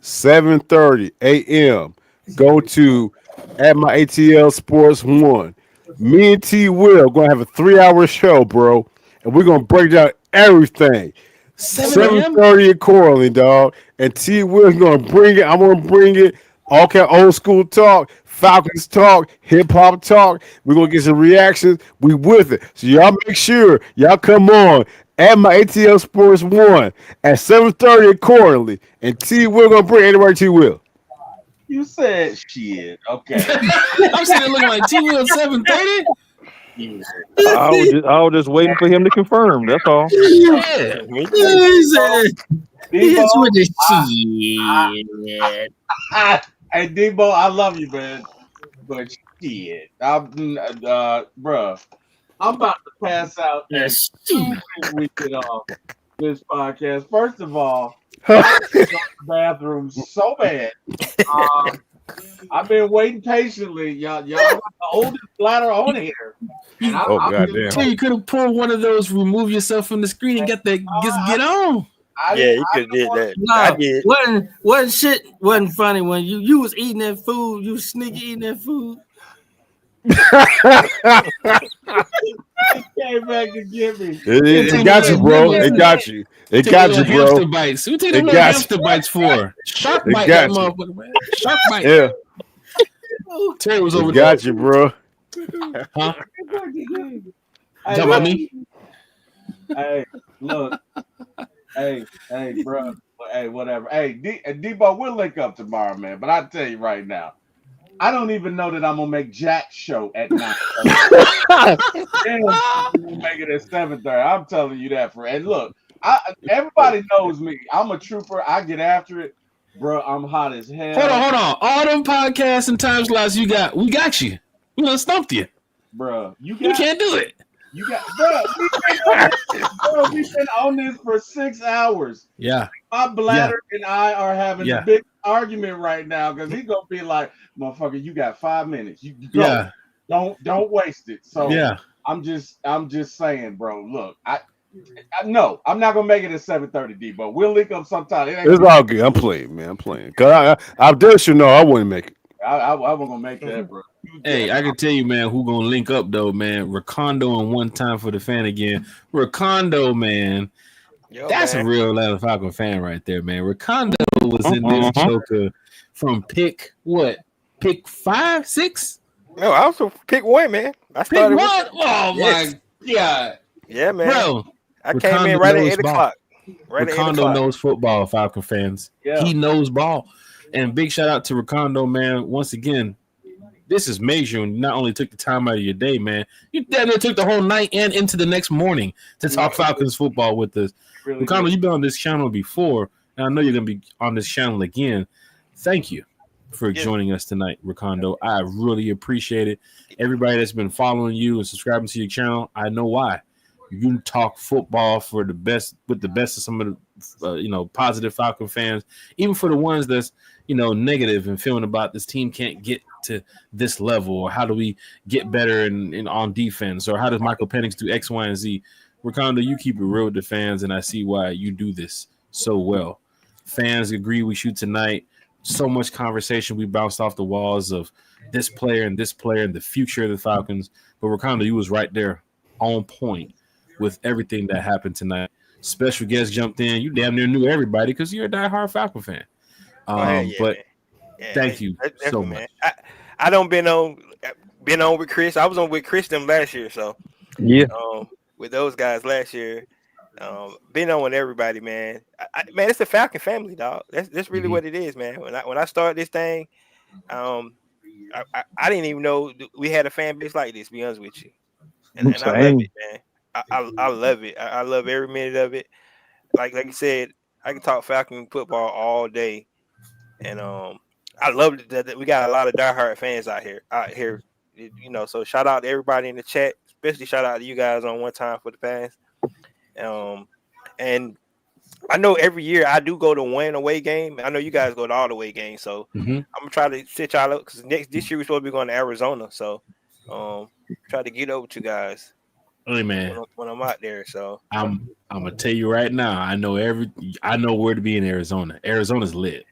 7:30 a.m. Go to at my ATL Sports 1. Me and T Will gonna have a 3-hour show, bro, and we're gonna break down everything. 7:30 at Corley, dog, and T Will's gonna bring it. I'm gonna bring it. All kind of old school talk, Falcons talk, hip hop talk. We're gonna get some reactions. We with it. So y'all make sure y'all come on at my ATL Sports 1 at 7:30 accordingly. And T Will gonna bring anybody T Will. You said shit. Okay. I'm sitting looking like T Will 7:30. I was just waiting for him to confirm. That's all. Yeah. Debo, with the shit. Hey Debo, I love you, man. But shit, bruh, I'm about to pass out. Yes. We get off this podcast. First of all, I went to the bathroom so bad. I've been waiting patiently. Y'all got the oldest bladder on here. goddamn! You could have pulled one of those, remove yourself from the screen, and get on. Yeah, you could have did that. No, I did. Wasn't funny when you was eating that food. You was sneaky eating that food. He came back to get me. It got you, bro. It got you. It got you, bro. Hamster bites. Who take the hamster bites for? Shark bite that motherfucker, man. Shark bite. Yeah. Terry was over Got there. you, bro. Huh? Hey, Talking about me? Hey, look. Hey, bro. Hey, whatever. Hey, Debo, we'll link up tomorrow, man. But I tell you right now, I don't even know that I'm gonna make Jack's show at 9:30. We'll make it at 7:30. I'm telling you that and look, everybody knows me. I'm a trooper. I get after it, bro. I'm hot as hell. Hold on. All them podcasts and time slots you got, we got you. We done stumped you, bro. You can't do it. You got, we've been on this for 6 hours. Yeah. My bladder and I are having Yeah. a big argument right now because he's gonna be like, "Motherfucker, you got 5 minutes. You go. Yeah. Don't waste it." So Yeah. I'm just saying, bro. Look, I no, I'm not gonna make it at 7:30, Debo. We'll link up sometime. It's all good. I'm playing, man. I'm playing. Cause I did you know I wouldn't make it. I wasn't gonna make that, bro. Hey, I can tell you, man, who gonna link up though, man. Recondo and One Time for the Fan again. Recondo, man. That's a real Atlanta Falcon fan right there, man. Recondo was in this joker from pick 5, 6? No, I also pick 1, man. I Pick started 1? with, Oh my god. Yeah, man. Bro, I came in right at 8 o'clock. Right at 8 Recondo o'clock. knows football, Falcon fans. Yeah. He knows ball. And big shout out to Recondo, man. Once again, this is major. And you not only took the time out of your day, man, you damn near took the whole night and into the next morning to talk Falcons football with us. Really Recondo, good. you've been on this channel before, and I know you're going to be on this channel again. Thank you for joining us tonight, Recondo. I really appreciate it. Everybody that's been following you and subscribing to your channel, I know why. You talk football for the best, with the best of some of the, positive Falcon fans, even for the ones that's, negative and feeling about this team can't get to this level, or how do we get better in on defense, or how does Michael Penix do X, Y, and Z. Recondo, you keep it real with the fans, and I see why you do this so well. Fans agree we shoot tonight. So much conversation. We bounced off the walls of this player and the future of the Falcons. But Recondo, you was right there on point with everything that happened tonight. Special guest jumped in. You damn near knew everybody because you're a diehard Falcon fan. Thank you so much. I don't been on with Chris. I was on with Chris them last year, so yeah. With those guys last year, been on with everybody, man. Man, it's a Falcon family, dog. That's really what it is, man. When I started this thing, I didn't even know we had a fan base like this. To be honest with you, and I love it, man. I love it. I love every minute of it. Like you said, I can talk Falcon football all day, and I love that we got a lot of diehard fans out here. So shout out to everybody in the chat, especially shout out to you guys on One Time for the Fans. And I know every year I do go to one away game. I know you guys go to all the away games, so I'm gonna try to sit y'all up because this year we're supposed to be going to Arizona. So try to get over with you guys. Hey man, when I'm out there, so I'm gonna tell you right now. I know where to be in Arizona. Arizona's lit.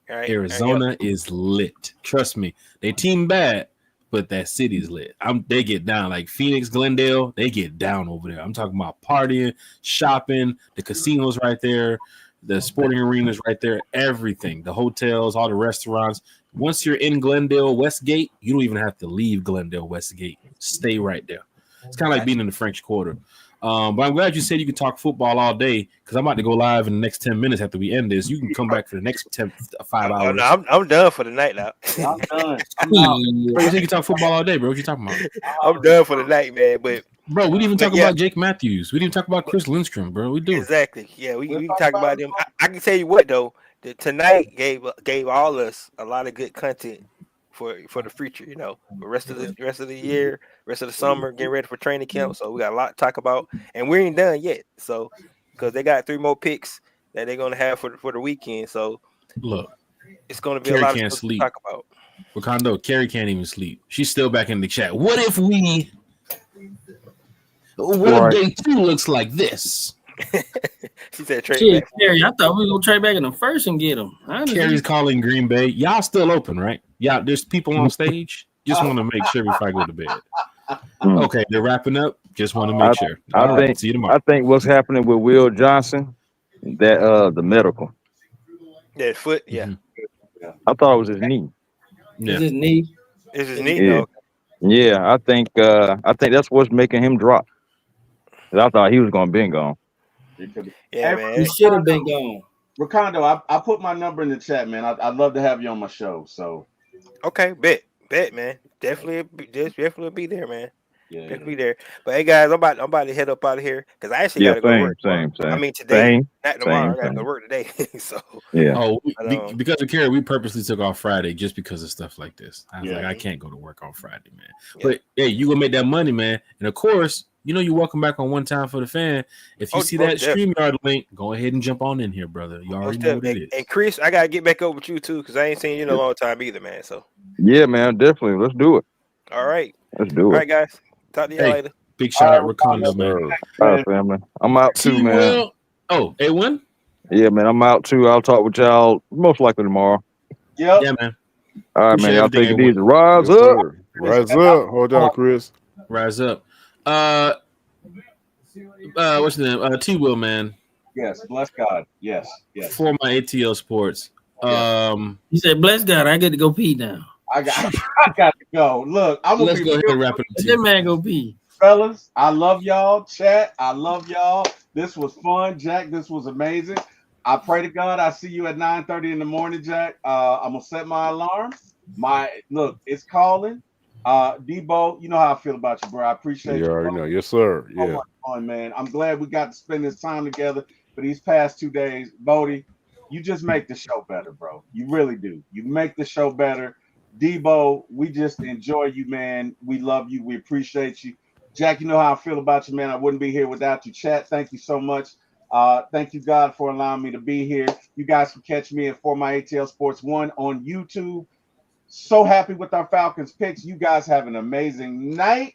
Right, Arizona is lit. Trust me. They team bad, but that city's lit. They get down like Phoenix, Glendale. They get down over there. I'm talking about partying, shopping, the casinos right there, the sporting arenas right there, everything, the hotels, all the restaurants. Once you're in Glendale, Westgate, you don't even have to leave Glendale, Westgate. Stay right there. It's kind of like being in the French Quarter. But I'm glad you said you could talk football all day because I'm about to go live in the next 10 minutes after we end this. You can come back for the next 5 hours. No, I'm done for the night now. I'm done. Bro, you think you can talk football all day, bro? What you talking about? I'm done for the night, man. But bro, we didn't even talk about Jake Matthews. We didn't talk about Chris Lindstrom, bro. We do exactly. Yeah, we can talk about them. I can tell you what though, tonight gave all us a lot of good content for the future. The rest of the year, rest of the summer, getting ready for training camp. So we got a lot to talk about, and we ain't done yet. So because they got 3 more picks that they're gonna have for the weekend. So look, it's gonna be Carrie a lot can't of sleep. to talk about. Recondo, Carrie can't even sleep. She's still back in the chat. What if day 2 looks like this? She said trade Shit, back. Terry, I thought we were gonna trade back in the first and get him. Carrie's calling Green Bay. Y'all still open, right? Yeah, there's people on stage. Just want to make sure before I go to bed. Okay, they're wrapping up. Just want to make sure. All right, see you tomorrow. I think what's happening with Will Johnson, that the medical. That foot, yeah. I thought it was his knee. Is his knee? This is neat, Yeah, though. yeah. I think that's what's making him drop. 'Cause I thought he was gonna be gone. Yeah, Hey, man. He should have been gone. Ricardo, I put my number in the chat, man. I'd love to have you on my show. So Okay, bet, man. Definitely be there, man. yeah, Definitely there. But hey, guys, I'm about to head up out of here because I actually Yeah, got to go to same, work. same, I same, mean today, not tomorrow. same, I got to go to same. work today. So Yeah. Oh, but, because of Kerry, we purposely took off Friday just because of stuff like this. I was Yeah. like, I can't go to work on Friday, man. Yeah. But hey, you gonna make that money, man. And of course, you know you're welcome back on One Time for the Fan. If you see that StreamYard link, go ahead and jump on in here, brother. You already know what it is. And Chris, I gotta get back up with you too because I ain't seen you in a long time either, man. So Yeah, man, definitely. Let's do it. all right, Let's do all it. right, guys. Talk to y'all later. Big shout out Ricardo, man. All right, family. I'm out too, man. T-Will. Oh, A1? Yeah, man, I'm out too. I'll talk with y'all most likely tomorrow. Yep. Yeah, man. All right, Appreciate man. Y'all everything, take it easy. A1. Rise Yes, up. sir. Rise up. Hold on, Chris. Rise up. What's the name? T-Will, man. Yes, bless God. Yes, yes. For my ATL Sports. He said, "Bless God, I get to go pee now." I got to go. Look, I'm gonna Let's be go ahead real and wrap it up. That man go pee. fellas. I love y'all. Chat, I love y'all. This was fun, Jack. This was amazing. I pray to God I see you at 9:30 in the morning, Jack. I'm gonna set my alarm. Look, it's calling. Debo, you know how I feel about you, bro. I appreciate You you. already know. Yes, sir. So Yeah. much fun, man. I'm glad we got to spend this time together for these past 2 days. Bodie, you just make the show better, bro. You really do. You make the show better. Debo, we just enjoy you, man. We love you. We appreciate you. Jack, you know how I feel about you, man. I wouldn't be here without you. Chat, thank you so much. Thank you, God, for allowing me to be here. You guys can catch me at For My ATL Sports 1 on YouTube. So happy with our Falcons picks. You guys have an amazing night,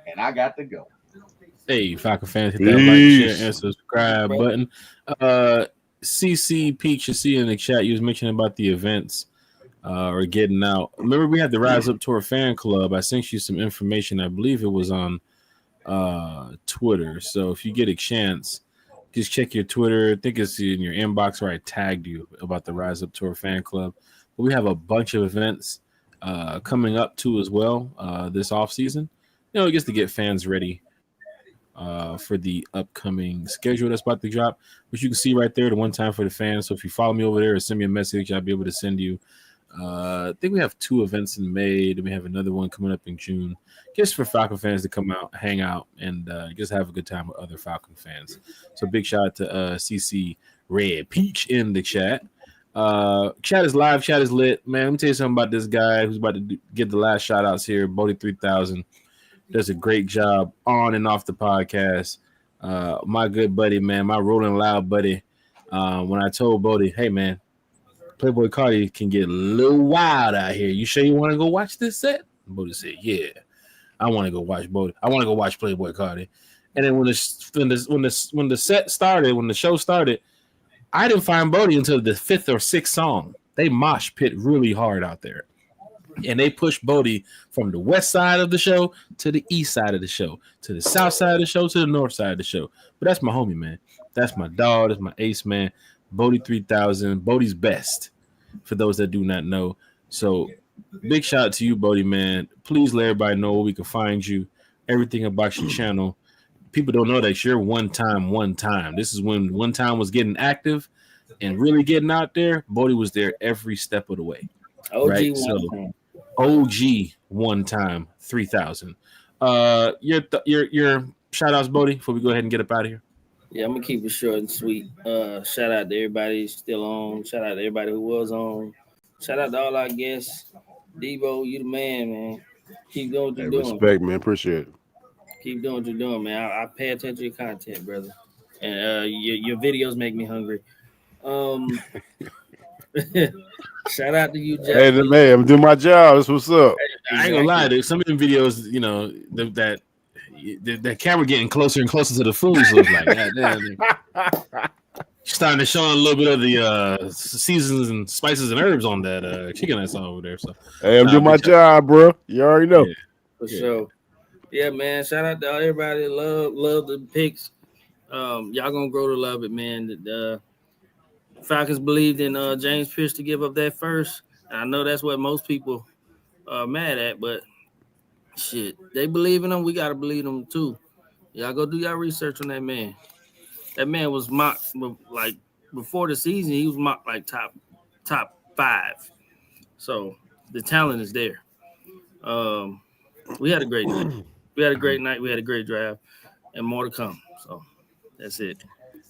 and I got to go. Hey, Falcon fans, hit that like, share, and subscribe button. CC Peach, you see in the chat, you was mentioning about the events or getting out. Remember, we had the Rise Up Tour fan club. I sent you some information. I believe it was on Twitter. So if you get a chance, just check your Twitter. I think it's in your inbox where I tagged you about the Rise Up Tour fan club. But we have a bunch of events coming up too as well this off season. You know, just to get fans ready for the upcoming schedule that's about to drop, which you can see right there, the One Time for the Fans. So if you follow me over there or send me a message, I'll be able to send you. I think we have 2 events in May. Then we have another one coming up in June, just for Falcon fans to come out, hang out, and just have a good time with other Falcon fans. So big shout out to CC Red Peach in the chat. Chat is live, chat is lit. Man, let me tell you something about this guy who's about to get the last shout outs here, Bodie 3000. Does a great job on and off the podcast. My good buddy, man, my Rolling Loud buddy. When I told Bodie, hey, man, Playboy Cardi can get a little wild out here. You sure you want to go watch this set? Bodie said, yeah, I want to go watch Bodie. I want to go watch Playboy Cardi. And then when the set started, when the show started, I didn't find Bodie until the 5th or 6th song. They mosh pit really hard out there. And they push Bodie from the west side of the show to the east side of the show, to the south side of the show, to the north side of the show. But that's my homie, man. That's my dog. That's my ace, man. Bodie 3000. Bodie's best, for those that do not know. So big shout out to you, Bodie, man. Please let everybody know where we can find you, everything about your channel. People don't know that you're one time. This is when One Time was getting active and really getting out there. Bodie was there every step of the way. OG right? One So Time. OG One Time 3000. Your shout outs, Bodie, before we go ahead and get up out of here. Yeah, I'm gonna keep it short and sweet. Shout out to everybody still on. Shout out to everybody who was on. Shout out to all our guests. Debo, you the man. Keep doing what you're doing. Respect, man. Appreciate it. Keep doing what you're doing, man. I pay attention to your content, brother. And your videos make me hungry. Shout out to you, Jeff. Hey, man, I'm doing my job. That's what's up. I ain't gonna lie, dude. Some of them videos, you know, that camera getting closer and closer to the food. So it's like, God damn, starting to show a little bit of the seasons and spices and herbs on that chicken I saw over there. So Hey, I'm doing my job, bro. You already know. Yeah. For sure. Yeah, man. Shout out to everybody. Love the picks. Y'all gonna grow to love it, man. The Falcons believed in James Pierce to give up that first. I know that's what most people mad at, but shit, they believe in him. We gotta believe him too. Y'all go do y'all research on that man. That man was mocked like before the season. He was mocked like top 5. So the talent is there. We had a great night. We had a great night. We had a great draft, and more to come. So that's it.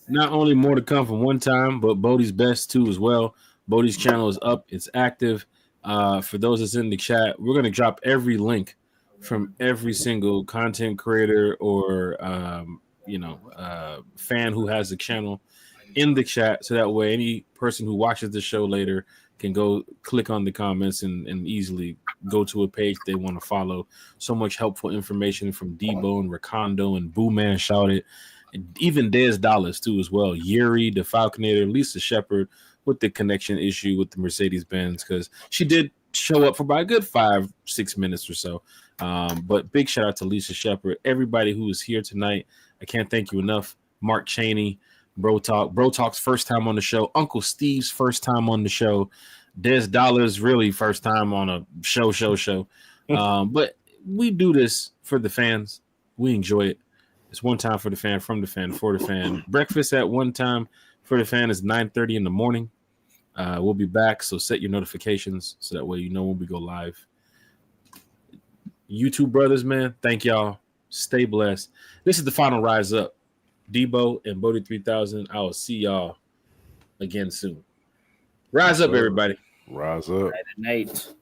Not only more to come from one time, but Bodie's best too as well. Bodie's channel is up. It's active. For those that's in the chat, we're going to drop every link from every single content creator or fan who has the channel in the chat, so that way any person who watches the show later can go click on the comments and easily go to a page they want to follow. So much helpful information from Debo and Recondo and Boo Man Shouted, and even Dez Dallas too as well. Yuri, the Falconator, Lisa Shepard with the connection issue with the Mercedes-Benz, because she did show up for about a good 5-6 minutes or so. But big shout out to Lisa Shepard, everybody who is here tonight. I can't thank you enough. Mark Cheney, Bro Talk's first time on the show. Uncle Steve's first time on the show. Des Dollars really first time on a show. But we do this for the fans. We enjoy it. It's one time for the fan, from the fan, for the fan. Breakfast at one time for the fan is 9:30 in the morning. We'll be back, so set your notifications so that way you know when we go live. YouTube brothers, man, thank y'all. Stay blessed. This is the final Rise Up. Debo and Bodie 3000. I will see y'all again soon. Rise up, everybody. Rise up. Night.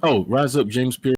Oh, rise up, James Pierce.